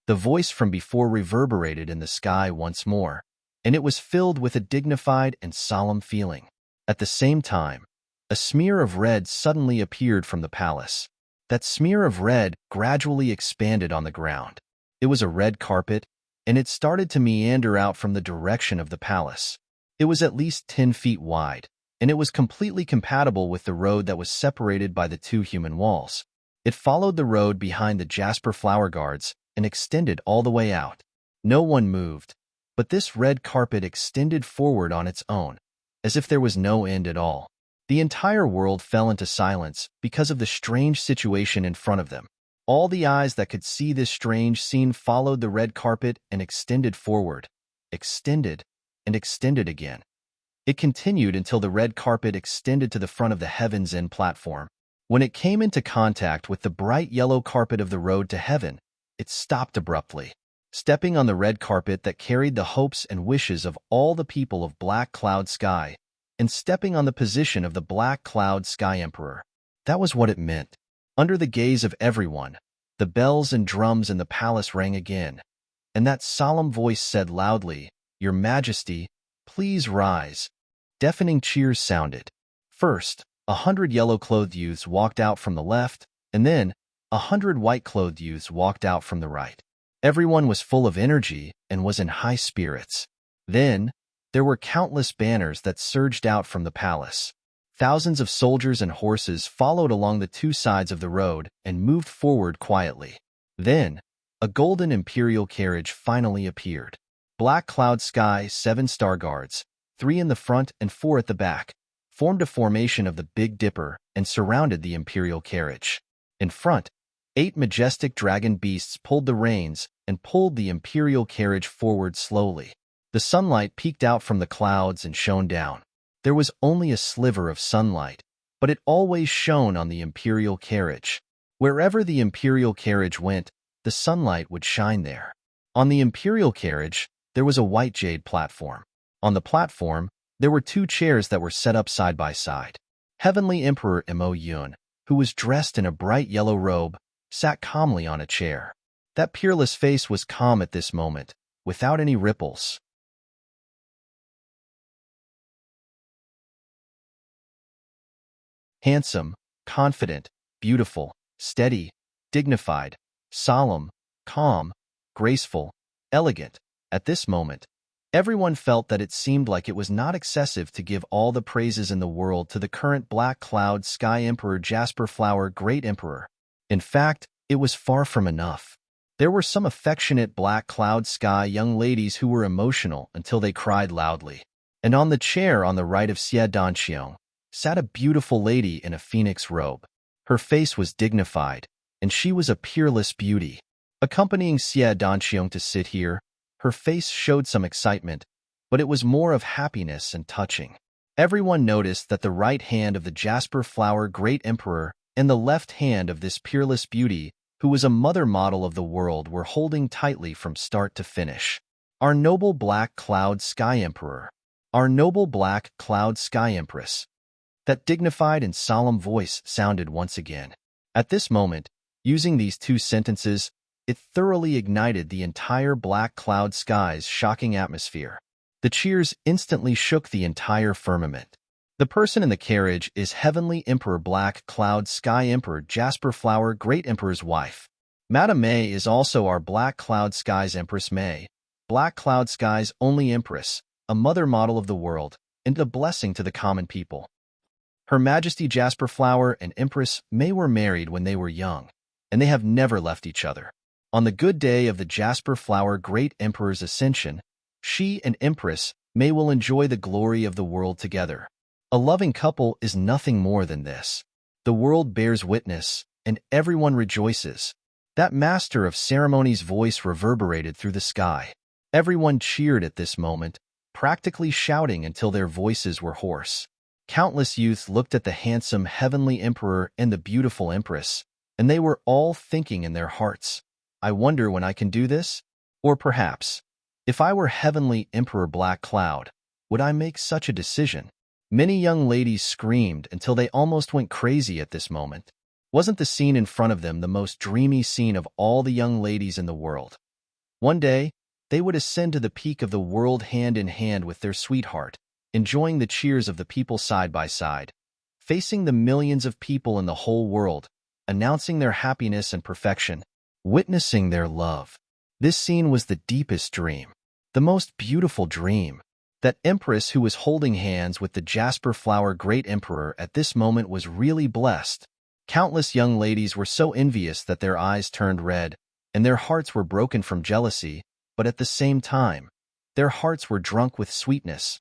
The voice from before reverberated in the sky once more, and it was filled with a dignified and solemn feeling. At the same time, a smear of red suddenly appeared from the palace. That smear of red gradually expanded on the ground. It was a red carpet, and it started to meander out from the direction of the palace. It was at least 10 feet wide, and it was completely compatible with the road that was separated by the two human walls. It followed the road behind the Jasper Flower Guards and extended all the way out. No one moved, but this red carpet extended forward on its own, as if there was no end at all. The entire world fell into silence because of the strange situation in front of them. All the eyes that could see this strange scene followed the red carpet and extended forward, extended, and extended again. It continued until the red carpet extended to the front of the Heaven's End platform. When it came into contact with the bright yellow carpet of the road to heaven, it stopped abruptly, stepping on the red carpet that carried the hopes and wishes of all the people of Black Cloud Sky, and stepping on the position of the Black Cloud Sky Emperor. That was what it meant. Under the gaze of everyone, the bells and drums in the palace rang again, and that solemn voice said loudly, "Your Majesty, please rise." Deafening cheers sounded. First, 100 yellow-clothed youths walked out from the left, and then 100 white-clothed youths walked out from the right. Everyone was full of energy and was in high spirits. Then, there were countless banners that surged out from the palace. Thousands of soldiers and horses followed along the two sides of the road and moved forward quietly. Then, a golden imperial carriage finally appeared. Black Cloud Sky 7 Star Guards, 3 in the front and 4 at the back, formed a formation of the Big Dipper and surrounded the imperial carriage. In front, 8 majestic dragon beasts pulled the reins and pulled the imperial carriage forward slowly. The sunlight peeked out from the clouds and shone down. There was only a sliver of sunlight, but it always shone on the imperial carriage. Wherever the imperial carriage went, the sunlight would shine there. On the imperial carriage, there was a white jade platform. On the platform, there were 2 chairs that were set up side by side. Heavenly Emperor Mo Yun, who was dressed in a bright yellow robe, sat calmly on a chair. That peerless face was calm at this moment, without any ripples. Handsome, confident, beautiful, steady, dignified, solemn, calm, graceful, elegant. At this moment, everyone felt that it seemed like it was not excessive to give all the praises in the world to the current Black Cloud Sky Emperor Jasper Flower Great Emperor. In fact, it was far from enough. There were some affectionate Black Cloud Sky young ladies who were emotional until they cried loudly. And on the chair on the right of Xie Danxiong sat a beautiful lady in a phoenix robe. Her face was dignified, and she was a peerless beauty. Accompanying Xie Danxiong to sit here, her face showed some excitement, but it was more of happiness and touching. Everyone noticed that the right hand of the Jasper Flower Great Emperor and the left hand of this peerless beauty, who was a mother model of the world, were holding tightly from start to finish. Our noble Black Cloud Sky Emperor. Our noble Black Cloud Sky Empress. That dignified and solemn voice sounded once again. At this moment, using these 2 sentences, it thoroughly ignited the entire Black Cloud Sky's shocking atmosphere. The cheers instantly shook the entire firmament. The person in the carriage is Heavenly Emperor Black Cloud Sky Emperor Jasper Flower Great Emperor's wife. Madame May is also our Black Cloud Sky's Empress May, Black Cloud Sky's only Empress, a mother model of the world, and a blessing to the common people. Her Majesty Jasper Flower and Empress May were married when they were young, and they have never left each other. On the good day of the Jasper Flower Great Emperor's ascension, she and Empress May will enjoy the glory of the world together. A loving couple is nothing more than this. The world bears witness, and everyone rejoices. That master of ceremonies' voice reverberated through the sky. Everyone cheered at this moment, practically shouting until their voices were hoarse. Countless youths looked at the handsome heavenly emperor and the beautiful empress, and they were all thinking in their hearts, "I wonder when I can do this?" Or perhaps, "If I were heavenly Emperor Black Cloud, would I make such a decision?" Many young ladies screamed until they almost went crazy at this moment. Wasn't the scene in front of them the most dreamy scene of all the young ladies in the world? One day, they would ascend to the peak of the world hand in hand with their sweetheart, enjoying the cheers of the people side by side, facing the millions of people in the whole world, announcing their happiness and perfection, witnessing their love. This scene was the deepest dream, the most beautiful dream. That empress who was holding hands with the Jasper Flower Great Emperor at this moment was really blessed. Countless young ladies were so envious that their eyes turned red, and their hearts were broken from jealousy, but at the same time, their hearts were drunk with sweetness.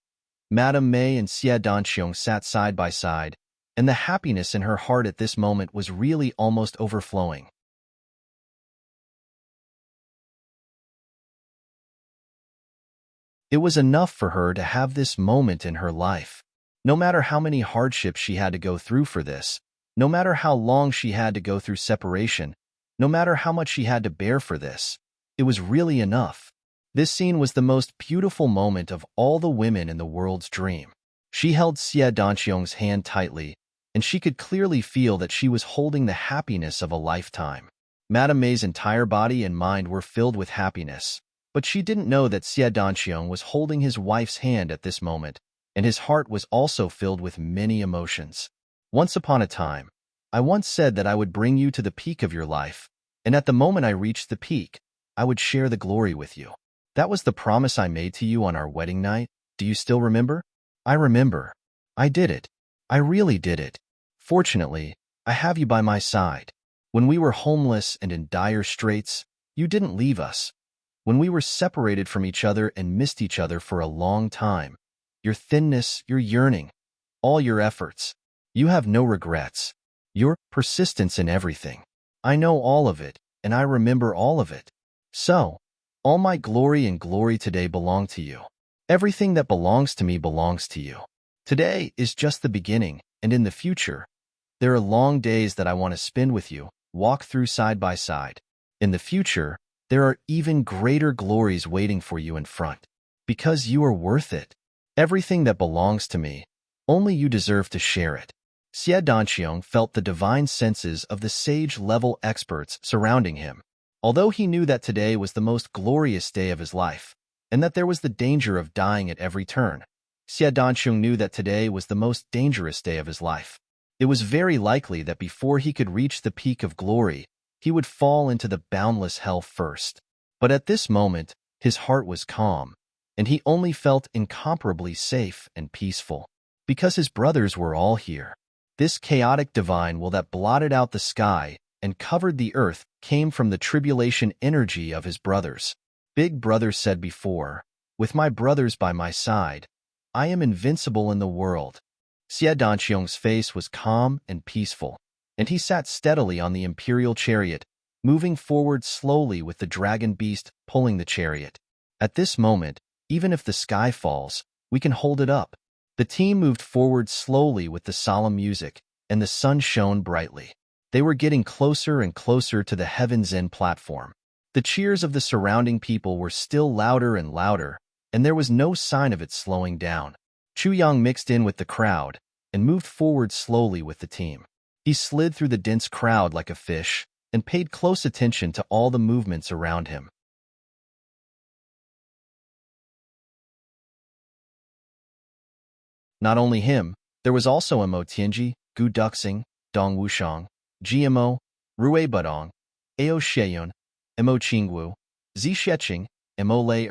Madame May and Xie Danqiong sat side by side, and the happiness in her heart at this moment was really almost overflowing. It was enough for her to have this moment in her life. No matter how many hardships she had to go through for this, no matter how long she had to go through separation, no matter how much she had to bear for this, it was really enough. This scene was the most beautiful moment of all the women in the world's dream. She held Xie Danqiong's hand tightly, and she could clearly feel that she was holding the happiness of a lifetime. Madame May's entire body and mind were filled with happiness. But she didn't know that Xie Danqiong was holding his wife's hand at this moment, and his heart was also filled with many emotions. Once upon a time, I once said that I would bring you to the peak of your life, and at the moment I reached the peak, I would share the glory with you. That was the promise I made to you on our wedding night. Do you still remember? I remember. I did it. I really did it. Fortunately, I have you by my side. When we were homeless and in dire straits, you didn't leave us. When we were separated from each other and missed each other for a long time, your thinness, your yearning, all your efforts, you have no regrets. Your persistence in everything. I know all of it, and I remember all of it. So, all my glory and glory today belong to you. Everything that belongs to me belongs to you. Today is just the beginning, and in the future, there are long days that I want to spend with you, walk through side by side. In the future, there are even greater glories waiting for you in front, because you are worth it. Everything that belongs to me, only you deserve to share it. Xie Danqiong felt the divine senses of the sage-level experts surrounding him. Although he knew that today was the most glorious day of his life, and that there was the danger of dying at every turn, Xie Danqiong knew that today was the most dangerous day of his life. It was very likely that before he could reach the peak of glory, he would fall into the boundless hell first. But at this moment, his heart was calm, and he only felt incomparably safe and peaceful, because his brothers were all here. This chaotic divine will that blotted out the sky and covered the earth came from the tribulation energy of his brothers. Big Brother said before, "With my brothers by my side, I am invincible in the world." Xie Danqiong's face was calm and peaceful, and he sat steadily on the imperial chariot, moving forward slowly with the dragon beast pulling the chariot. At this moment, even if the sky falls, we can hold it up. The team moved forward slowly with the solemn music, and the sun shone brightly. They were getting closer and closer to the Heaven's End platform. The cheers of the surrounding people were still louder and louder, and there was no sign of it slowing down. Chu Yang mixed in with the crowd and moved forward slowly with the team. He slid through the dense crowd like a fish and paid close attention to all the movements around him. Not only him, There was also Mo Tianji, Gu Duxing, Dong Wushang, GMO, Rui Budong, Ao Sheyun, Mo Qingwu, Zi Sheqing, Mo Lei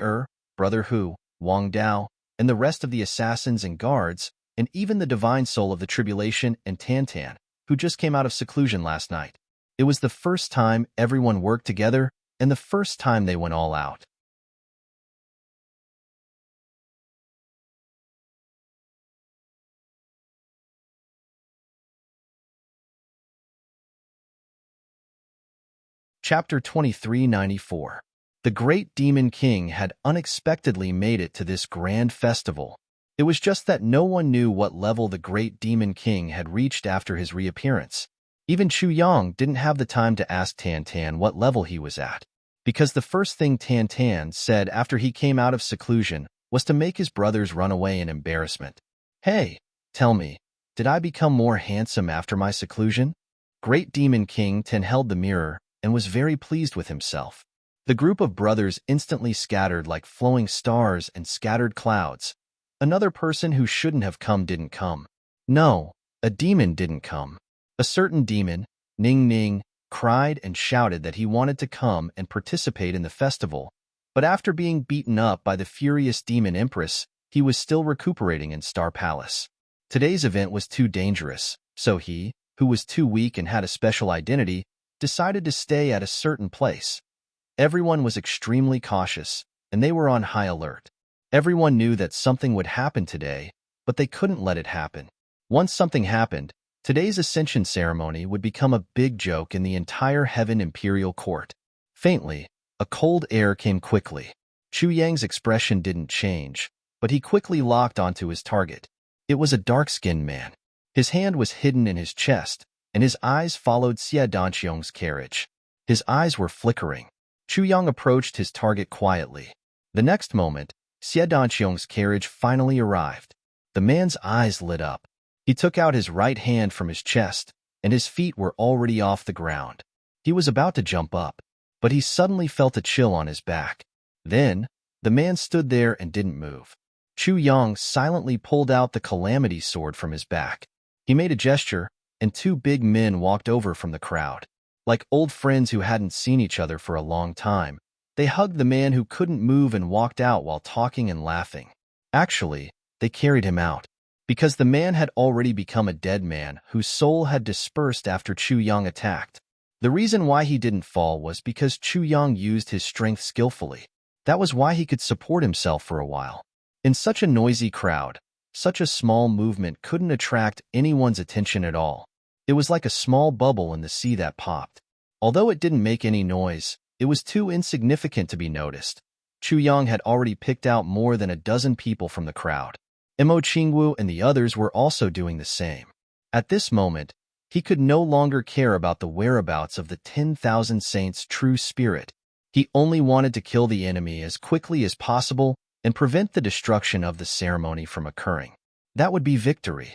Brother Hu, Wang Dao, and the rest of the assassins and guards, and even the divine soul of the tribulation and Tantan, who just came out of seclusion last night. It was the first time everyone worked together, and the first time they went all out. Chapter 2394. The great demon king had unexpectedly made it to this grand festival. It was just that no one knew what level the great demon king had reached after his reappearance. Even Chu Yang didn't have the time to ask Tan Tan what level he was at, because the first thing Tan Tan said after he came out of seclusion was to make his brothers run away in embarrassment. Hey, tell me, did I become more handsome after my seclusion? Great Demon King Ten held the mirror and was very pleased with himself. The group of brothers instantly scattered like flowing stars and scattered clouds. Another person who shouldn't have come didn't come. No, a demon didn't come. A certain demon, Ning Ning, cried and shouted that he wanted to come and participate in the festival, but after being beaten up by the furious demon empress, he was still recuperating in Star Palace. Today's event was too dangerous, so he, who was too weak and had a special identity, decided to stay at a certain place. Everyone was extremely cautious, and they were on high alert. Everyone knew that something would happen today, but they couldn't let it happen. Once something happened, today's ascension ceremony would become a big joke in the entire Heaven Imperial Court. Faintly, a cold air came quickly. Chu Yang's expression didn't change, but he quickly locked onto his target. It was a dark-skinned man. His hand was hidden in his chest, and his eyes followed Xie Danqiong's carriage. His eyes were flickering. Chu Yang approached his target quietly. The next moment, Xie Danqiong's carriage finally arrived. The man's eyes lit up. He took out his right hand from his chest, and his feet were already off the ground. He was about to jump up, but he suddenly felt a chill on his back. Then, the man stood there and didn't move. Chu Yang silently pulled out the calamity sword from his back. He made a gesture, and two big men walked over from the crowd. Like old friends who hadn't seen each other for a long time, they hugged the man who couldn't move and walked out while talking and laughing. Actually, they carried him out, because the man had already become a dead man whose soul had dispersed after Chu Yang attacked. The reason why he didn't fall was because Chu Yang used his strength skillfully. That was why he could support himself for a while. In such a noisy crowd, such a small movement couldn't attract anyone's attention at all. It was like a small bubble in the sea that popped. Although it didn't make any noise, it was too insignificant to be noticed. Chu Yang had already picked out more than a dozen people from the crowd. Mo Qingwu and the others were also doing the same. At this moment, he could no longer care about the whereabouts of the 10,000 saints' true spirit. He only wanted to kill the enemy as quickly as possible and prevent the destruction of the ceremony from occurring. That would be victory.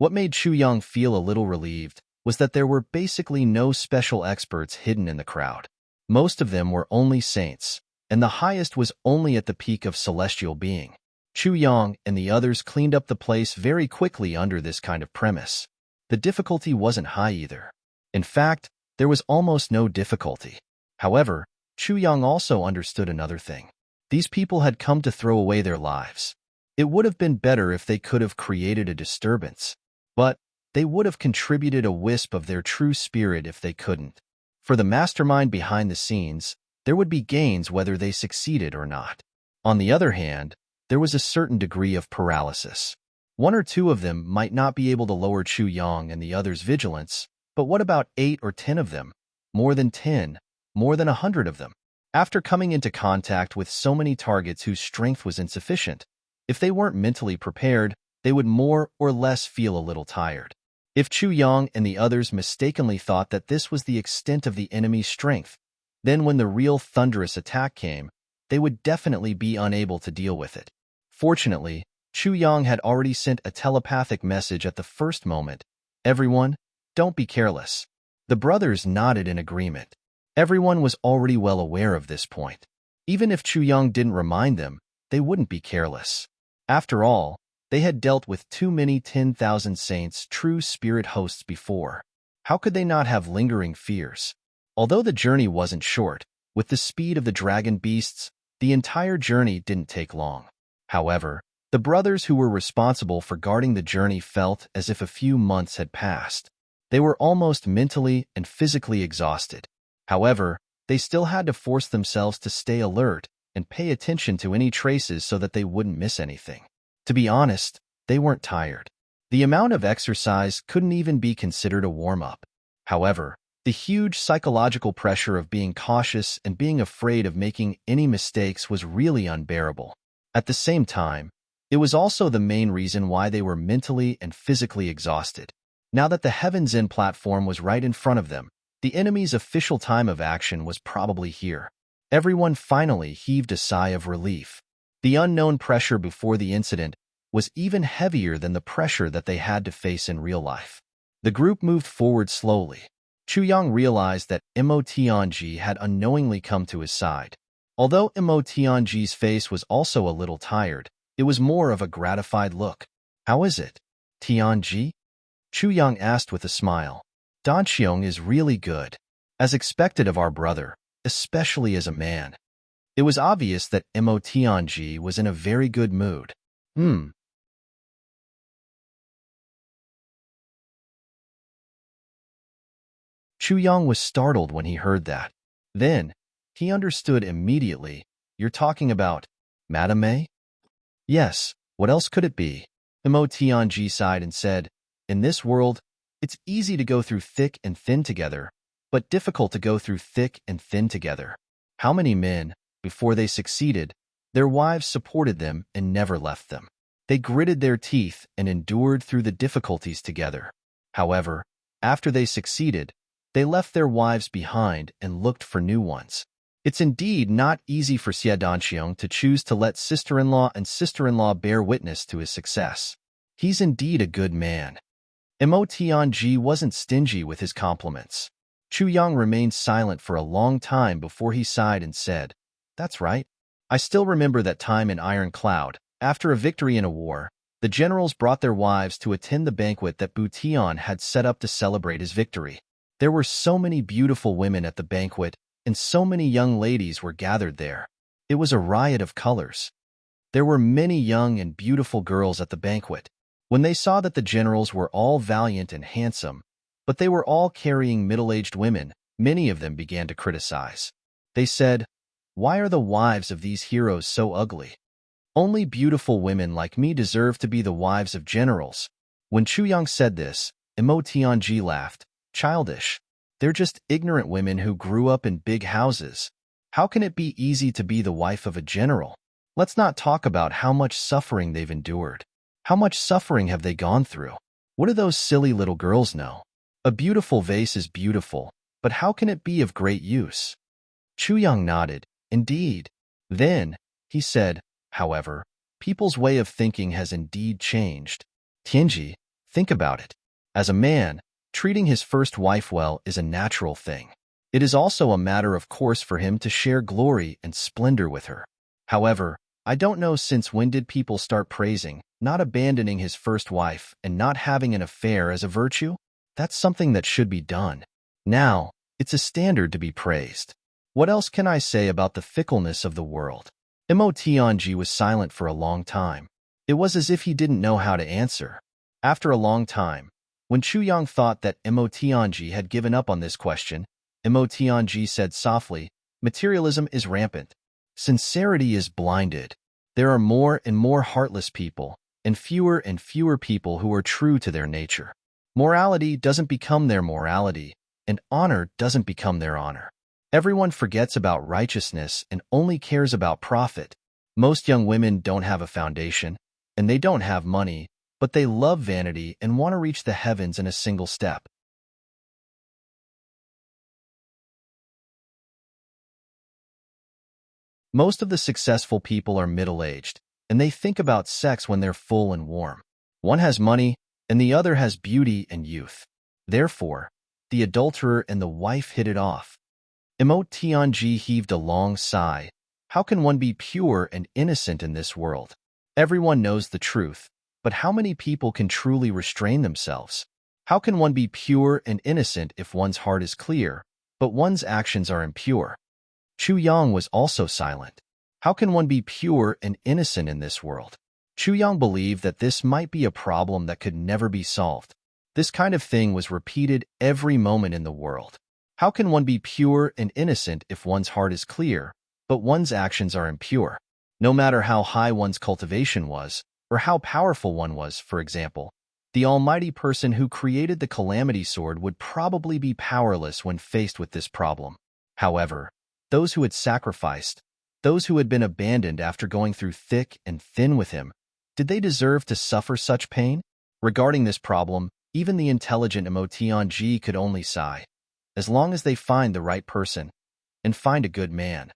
What made Chu Yang feel a little relieved was that there were basically no special experts hidden in the crowd. Most of them were only saints, and the highest was only at the peak of celestial being. Chu Yang and the others cleaned up the place very quickly under this kind of premise. The difficulty wasn't high either. In fact, there was almost no difficulty. However, Chu Yang also understood another thing. These people had come to throw away their lives. It would have been better if they could have created a disturbance, but they would have contributed a wisp of their true spirit if they couldn't. For the mastermind behind the scenes, there would be gains whether they succeeded or not. On the other hand, there was a certain degree of paralysis. One or two of them might not be able to lower Chu Yang and the others' vigilance, but what about 8 or 10 of them? More than 10, more than 100 of them. After coming into contact with so many targets whose strength was insufficient, if they weren't mentally prepared, they would more or less feel a little tired. If Chu Yang and the others mistakenly thought that this was the extent of the enemy's strength, then when the real thunderous attack came, they would definitely be unable to deal with it. Fortunately, Chu Yang had already sent a telepathic message at the first moment. Everyone, don't be careless. The brothers nodded in agreement. Everyone was already well aware of this point. Even if Chu Yang didn't remind them, they wouldn't be careless. After all, they had dealt with too many 10,000 saints, true spirit hosts before. How could they not have lingering fears? Although the journey wasn't short, with the speed of the dragon beasts, the entire journey didn't take long. However, the brothers who were responsible for guarding the journey felt as if a few months had passed. They were almost mentally and physically exhausted. However, they still had to force themselves to stay alert and pay attention to any traces so that they wouldn't miss anything. To be honest, they weren't tired. The amount of exercise couldn't even be considered a warm-up. However, the huge psychological pressure of being cautious and being afraid of making any mistakes was really unbearable. At the same time, it was also the main reason why they were mentally and physically exhausted. Now that the Heaven's End platform was right in front of them, the enemy's official time of action was probably here. Everyone finally heaved a sigh of relief. The unknown pressure before the incident was even heavier than the pressure that they had to face in real life. The group moved forward slowly. Chu Yang realized that Mo Tianji had unknowingly come to his side. Although Mo Tianji's face was also a little tired, it was more of a gratified look. "How is it, Tianji?" Chu Yang asked with a smile. "Danqiong is really good, as expected of our brother, especially as a man." It was obvious that Mo Tianji was in a very good mood. Chu Yang was startled when he heard that. Then, he understood immediately. "You're talking about Madame A?" "Yes, what else could it be?" Mo Tianji sighed and said, "In this world, it's easy to go through thick and thin together, but difficult to go through thick and thin together. How many men, before they succeeded, their wives supported them and never left them. They gritted their teeth and endured through the difficulties together. However, after they succeeded, they left their wives behind and looked for new ones. It's indeed not easy for Xie Danqiong to choose to let sister-in-law and sister-in-law bear witness to his success. He's indeed a good man." Mo Tianji wasn't stingy with his compliments. Chu Yang remained silent for a long time before he sighed and said, "That's right. I still remember that time in Iron Cloud. After a victory in a war, the generals brought their wives to attend the banquet that Butian had set up to celebrate his victory. There were so many beautiful women at the banquet, and so many young ladies were gathered there. It was a riot of colors. There were many young and beautiful girls at the banquet. When they saw that the generals were all valiant and handsome, but they were all carrying middle-aged women, many of them began to criticize. They said, 'Why are the wives of these heroes so ugly? Only beautiful women like me deserve to be the wives of generals.' When Chu Yang said this, Mo Tianji laughed. 'Childish. They're just ignorant women who grew up in big houses. How can it be easy to be the wife of a general? Let's not talk about how much suffering they've endured. How much suffering have they gone through? What do those silly little girls know? A beautiful vase is beautiful, but how can it be of great use?' Chu Yang nodded. 'Indeed.' Then, he said, 'However, people's way of thinking has indeed changed. Tianji, think about it. As a man, treating his first wife well is a natural thing. It is also a matter of course for him to share glory and splendor with her. However, I don't know since when did people start praising, not abandoning his first wife and not having an affair as a virtue? That's something that should be done. Now, it's a standard to be praised. What else can I say about the fickleness of the world?' Mo Tianji was silent for a long time. It was as if he didn't know how to answer. After a long time, when Chu Yang thought that Mo Tianji had given up on this question, Mo Tianji said softly, 'Materialism is rampant. Sincerity is blinded. There are more and more heartless people, and fewer people who are true to their nature. Morality doesn't become their morality, and honor doesn't become their honor. Everyone forgets about righteousness and only cares about profit. Most young women don't have a foundation, and they don't have money, but they love vanity and want to reach the heavens in a single step. Most of the successful people are middle-aged, and they think about sex when they're full and warm. One has money, and the other has beauty and youth. Therefore, the adulterer and the wife hit it off." Mo Tianji heaved a long sigh. How can one be pure and innocent in this world? Everyone knows the truth, but how many people can truly restrain themselves? How can one be pure and innocent if one's heart is clear, but one's actions are impure? Chu Yang was also silent. How can one be pure and innocent in this world? Chu Yang believed that this might be a problem that could never be solved. This kind of thing was repeated every moment in the world. How can one be pure and innocent if one's heart is clear, but one's actions are impure? No matter how high one's cultivation was, or how powerful one was, for example, the almighty person who created the calamity sword would probably be powerless when faced with this problem. However, those who had sacrificed, those who had been abandoned after going through thick and thin with him, did they deserve to suffer such pain? Regarding this problem, even the intelligent Emotionji could only sigh. As long as they find the right person, and find a good man.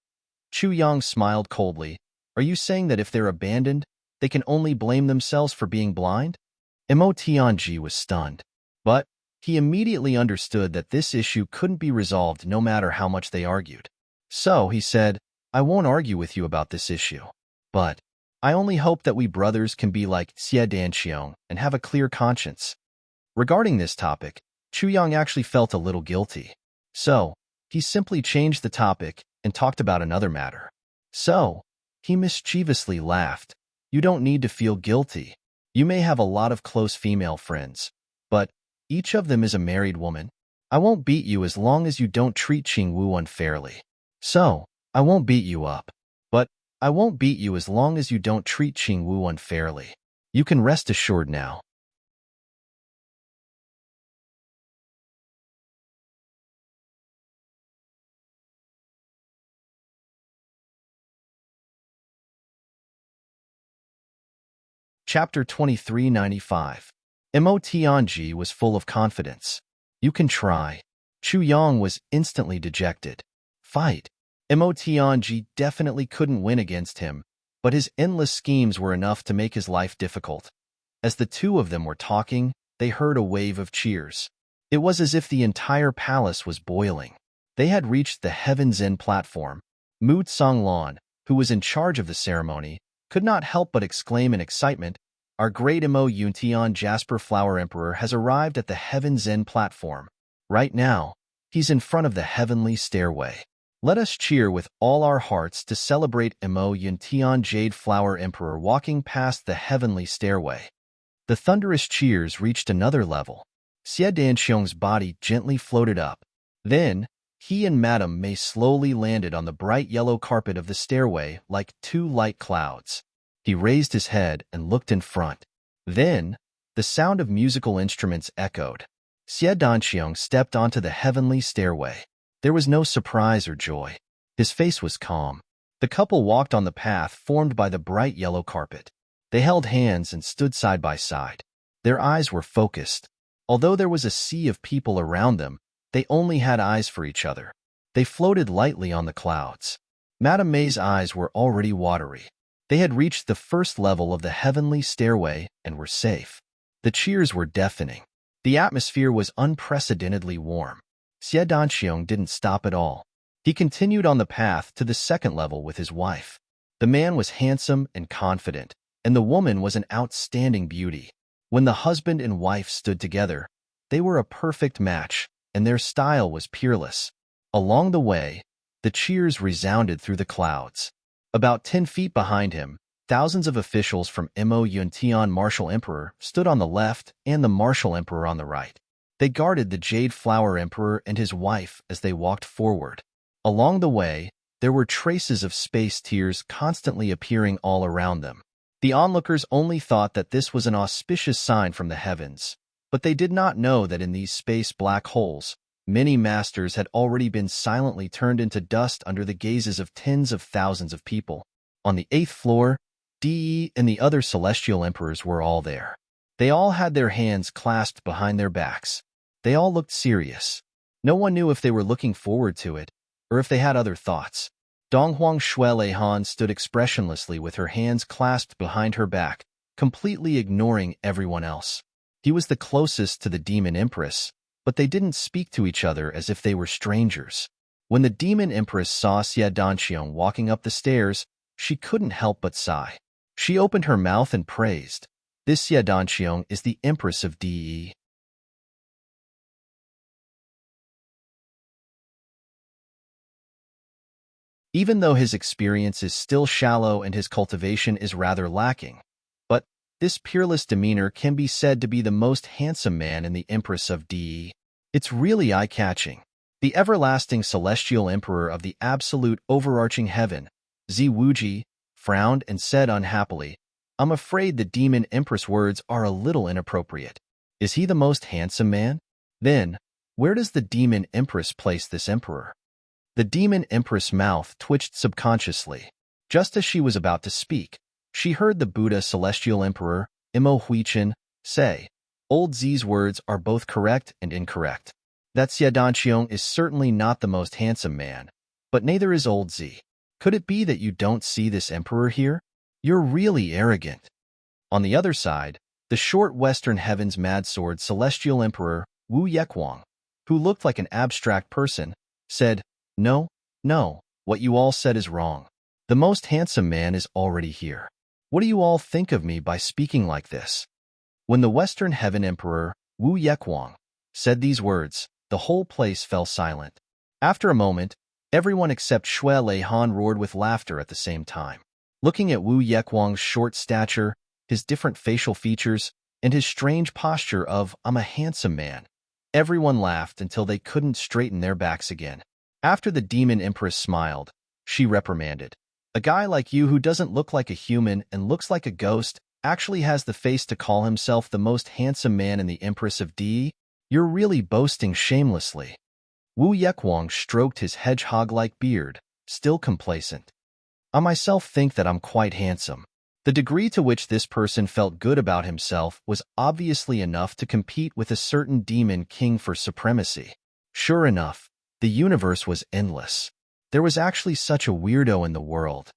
Chu Yang smiled coldly. Are you saying that if they're abandoned, they can only blame themselves for being blind? Emotionji was stunned. But he immediately understood that this issue couldn't be resolved no matter how much they argued. So, he said, I won't argue with you about this issue. But I only hope that we brothers can be like Xie Danxiong and have a clear conscience. Regarding this topic, Chu Yang actually felt a little guilty. So, he simply changed the topic and talked about another matter. So, he mischievously laughed. You don't need to feel guilty. You may have a lot of close female friends, but each of them is a married woman. I won't beat you as long as you don't treat Qing Wu unfairly. So, I won't beat you up. But I won't beat you as long as you don't treat Qing Wu unfairly. You can rest assured now. Chapter 2395. Mo Tianji was full of confidence. You can try. Chu Yang was instantly dejected. Fight. Mo Tianji definitely couldn't win against him, but his endless schemes were enough to make his life difficult. As the two of them were talking, they heard a wave of cheers. It was as if the entire palace was boiling. They had reached the Heaven's End platform. Mu Tsonglan, who was in charge of the ceremony, could not help but exclaim in excitement, Our great Mo Yuntian Jasper Flower Emperor has arrived at the Heaven's End platform. Right now, he's in front of the heavenly stairway. Let us cheer with all our hearts to celebrate Mo Yuntian Jade Flower Emperor walking past the heavenly stairway. The thunderous cheers reached another level. Xie Danxiong's body gently floated up. Then, he and Madame Mei slowly landed on the bright yellow carpet of the stairway like two light clouds. He raised his head and looked in front. Then, the sound of musical instruments echoed. Xie Danxiong stepped onto the heavenly stairway. There was no surprise or joy. His face was calm. The couple walked on the path formed by the bright yellow carpet. They held hands and stood side by side. Their eyes were focused. Although there was a sea of people around them, they only had eyes for each other. They floated lightly on the clouds. Madame Mei's eyes were already watery. They had reached the first level of the heavenly stairway and were safe. The cheers were deafening. The atmosphere was unprecedentedly warm. Xie Danxiong didn't stop at all. He continued on the path to the second level with his wife. The man was handsome and confident, and the woman was an outstanding beauty. When the husband and wife stood together, they were a perfect match, and their style was peerless. Along the way, the cheers resounded through the clouds. About 10 feet behind him, thousands of officials from Mo Yuntian Martial Emperor stood on the left and the Martial Emperor on the right. They guarded the Jade Flower Emperor and his wife as they walked forward. Along the way, there were traces of space tears constantly appearing all around them. The onlookers only thought that this was an auspicious sign from the heavens, but they did not know that in these space black holes, many masters had already been silently turned into dust under the gazes of tens of thousands of people. On the 8th floor, De and the other celestial emperors were all there. They all had their hands clasped behind their backs. They all looked serious. No one knew if they were looking forward to it, or if they had other thoughts. Donghuang Shueleihan stood expressionlessly with her hands clasped behind her back, completely ignoring everyone else. He was the closest to the demon empress, but they didn't speak to each other as if they were strangers. When the demon empress saw Xie Danqiong walking up the stairs, she couldn't help but sigh. She opened her mouth and praised, "This Xie Danqiong is the empress of De." Even though his experience is still shallow and his cultivation is rather lacking. But this peerless demeanor can be said to be the most handsome man in the Empress of De. It's really eye-catching. The everlasting celestial emperor of the absolute overarching heaven, Zi Wuji, frowned and said unhappily, "I'm afraid the demon empress words are a little inappropriate. Is he the most handsome man? Then, where does the demon empress place this emperor?" The demon empress' mouth twitched subconsciously. Just as she was about to speak, she heard the Buddha celestial emperor, Imo Huichin, say, "Old Zi's words are both correct and incorrect. That Xie Danqiong is certainly not the most handsome man, but neither is old Zi. Could it be that you don't see this emperor here? You're really arrogant." On the other side, the short western heavens mad sword celestial emperor, Wu Yekwang, who looked like an abstract person, said, "No, no, what you all said is wrong. The most handsome man is already here. What do you all think of me by speaking like this?" When the Western Heaven Emperor, Wu Yekwang, said these words, the whole place fell silent. After a moment, everyone except Shui Leihan roared with laughter at the same time. Looking at Wu Yekwang's short stature, his different facial features, and his strange posture of, "I'm a handsome man," everyone laughed until they couldn't straighten their backs again. After the demon empress smiled, she reprimanded, "A guy like you who doesn't look like a human and looks like a ghost actually has the face to call himself the most handsome man in the Empress of De? You're really boasting shamelessly." Wu Yekwang stroked his hedgehog-like beard, still complacent. "I myself think that I'm quite handsome." The degree to which this person felt good about himself was obviously enough to compete with a certain demon king for supremacy. Sure enough, the universe was endless. There was actually such a weirdo in the world.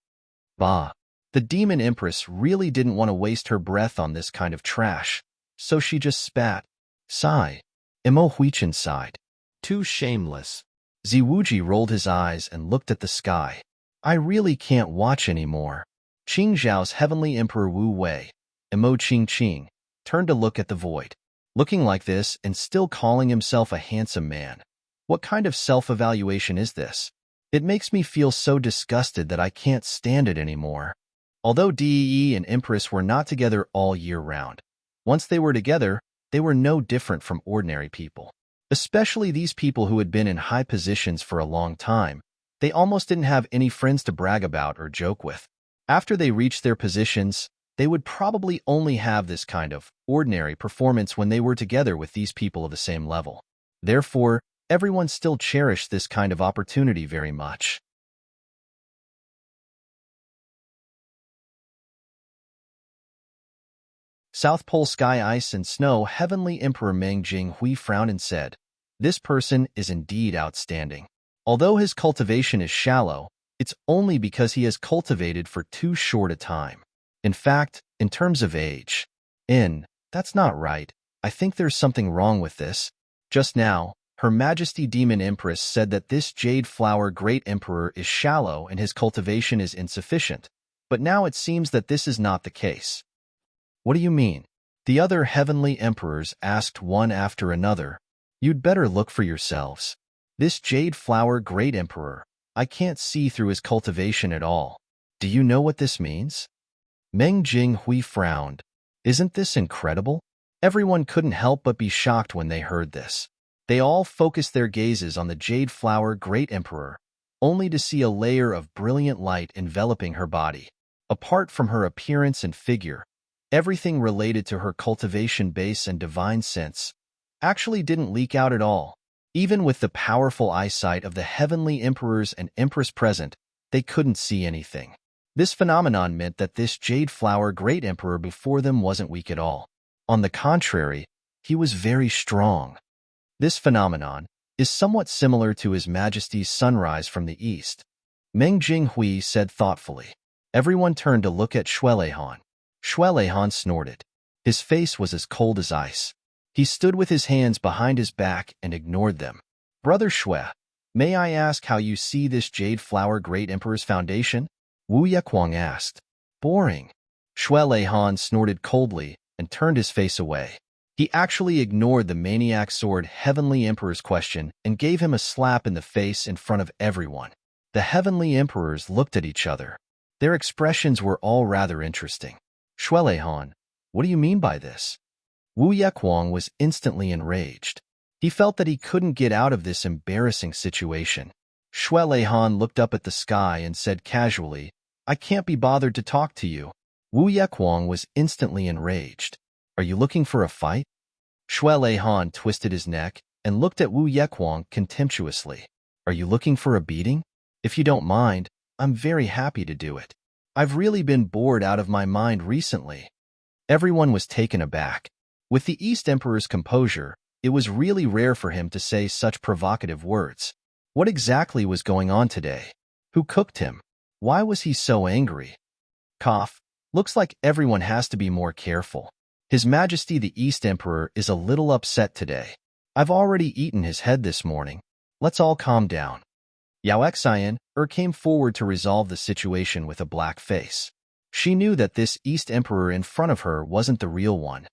Bah! The demon empress really didn't want to waste her breath on this kind of trash, so she just spat. Sigh. Imo Huichin sighed. Too shameless. Ziwuji rolled his eyes and looked at the sky. "I really can't watch anymore." Qingzhao's heavenly emperor Wu Wei, Imo Qing, turned to look at the void. Looking like this and still calling himself a handsome man. What kind of self-evaluation is this? It makes me feel so disgusted that I can't stand it anymore. Although Dee and Empress were not together all year round, once they were together, they were no different from ordinary people. Especially these people who had been in high positions for a long time. They almost didn't have any friends to brag about or joke with. After they reached their positions, they would probably only have this kind of ordinary performance when they were together with these people of the same level. Therefore, everyone still cherished this kind of opportunity very much. South Pole Sky Ice and Snow Heavenly Emperor Meng Jinghui frowned and said, "This person is indeed outstanding. Although his cultivation is shallow, it's only because he has cultivated for too short a time. In fact, in terms of age, that's not right. I think there's something wrong with this. Just now, Her Majesty Demon Empress said that this Jade Flower Great Emperor is shallow and his cultivation is insufficient, but now it seems that this is not the case." "What do you mean?" The other heavenly emperors asked one after another. "You'd better look for yourselves. This Jade Flower Great Emperor, I can't see through his cultivation at all. Do you know what this means?" Meng Jinghui frowned. "Isn't this incredible?" Everyone couldn't help but be shocked when they heard this. They all focused their gazes on the Jade Flower Great Emperor, only to see a layer of brilliant light enveloping her body. Apart from her appearance and figure, everything related to her cultivation base and divine sense actually didn't leak out at all. Even with the powerful eyesight of the heavenly emperors and empress present, they couldn't see anything. This phenomenon meant that this Jade Flower Great Emperor before them wasn't weak at all. On the contrary, he was very strong. This phenomenon is somewhat similar to His Majesty's sunrise from the east. Meng Jinghui said thoughtfully. Everyone turned to look at Shuelehan. Shuelehan snorted. His face was as cold as ice. He stood with his hands behind his back and ignored them. "Brother Shui," May I ask how you see this jade flower Great Emperor's foundation? Wu Yekwang asked. Boring. Shui Han snorted coldly and turned his face away. He actually ignored the maniac sword Heavenly Emperor's question and gave him a slap in the face in front of everyone. The Heavenly Emperors looked at each other. Their expressions were all rather interesting. Shui Han, what do you mean by this? Wu Yekwang was instantly enraged. He felt that he couldn't get out of this embarrassing situation. Shui Han looked up at the sky and said casually, I can't be bothered to talk to you. Wu Yekwang was instantly enraged. Are you looking for a fight? Shui Han twisted his neck and looked at Wu Yekwang contemptuously. Are you looking for a beating? If you don't mind, I'm very happy to do it. I've really been bored out of my mind recently. Everyone was taken aback. With the East Emperor's composure, it was really rare for him to say such provocative words. What exactly was going on today? Who cooked him? Why was he so angry? Cough. Looks like everyone has to be more careful. His Majesty the East Emperor is a little upset today. I've already eaten his head this morning. Let's all calm down. Yao Xian came forward to resolve the situation with a black face. She knew that this East Emperor in front of her wasn't the real one.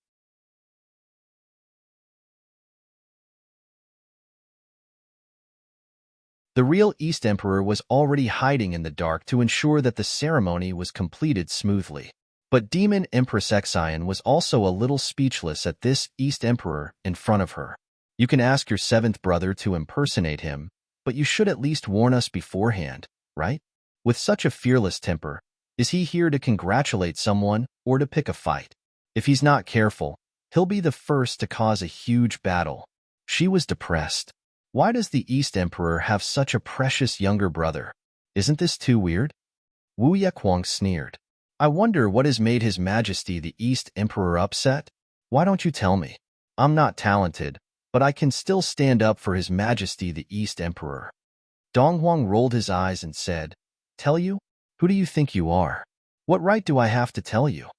The real East Emperor was already hiding in the dark to ensure that the ceremony was completed smoothly. But Demon Empress Xian was also a little speechless at this East Emperor in front of her. You can ask your seventh brother to impersonate him, but you should at least warn us beforehand, right? With such a fearless temper, is he here to congratulate someone or to pick a fight? If he's not careful, he'll be the first to cause a huge battle. She was depressed. Why does the East Emperor have such a precious younger brother? Isn't this too weird? Wu Yekwang sneered. I wonder what has made His Majesty the East Emperor upset? Why don't you tell me? I'm not talented, but I can still stand up for His Majesty the East Emperor. Donghuang rolled his eyes and said, Tell you? Who do you think you are? What right do I have to tell you?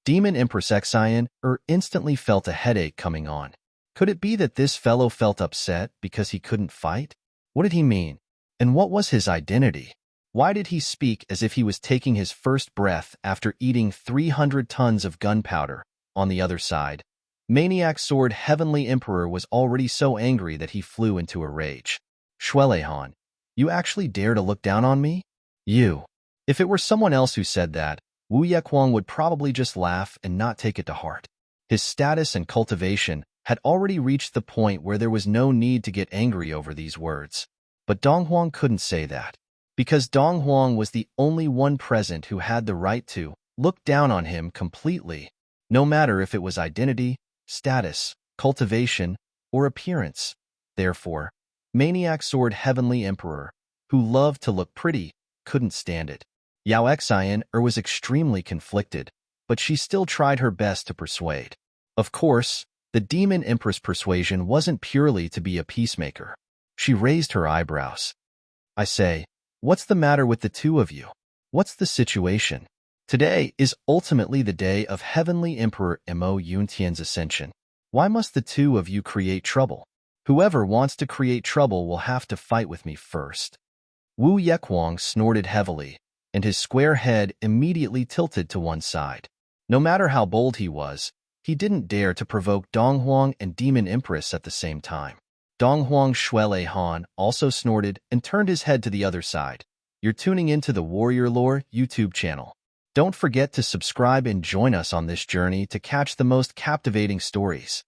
Demon Empress Xian instantly felt a headache coming on. Could it be that this fellow felt upset because he couldn't fight? What did he mean? And what was his identity? Why did he speak as if he was taking his first breath after eating 300 tons of gunpowder? On the other side, Maniac Sword Heavenly Emperor was already so angry that he flew into a rage. Shui Han, you actually dare to look down on me? You. If it were someone else who said that, Wu Yekwang would probably just laugh and not take it to heart. His status and cultivation had already reached the point where there was no need to get angry over these words. But Donghuang couldn't say that, because Donghuang was the only one present who had the right to look down on him completely, no matter if it was identity, status, cultivation, or appearance. Therefore, Maniac Sword Heavenly Emperor, who loved to look pretty, couldn't stand it. Yao Xian was extremely conflicted, but she still tried her best to persuade. Of course, the Demon Empress persuasion wasn't purely to be a peacemaker. She raised her eyebrows. I say, what's the matter with the two of you? What's the situation? Today is ultimately the day of Heavenly Emperor Mo Yuntian's ascension. Why must the two of you create trouble? Whoever wants to create trouble will have to fight with me first. Wu Yekwang snorted heavily, and his square head immediately tilted to one side. No matter how bold he was, he didn't dare to provoke Donghuang and Demon Empress at the same time. Donghuang Shui Han also snorted and turned his head to the other side. You're tuning into the Warrior Lore YouTube channel. Don't forget to subscribe and join us on this journey to catch the most captivating stories.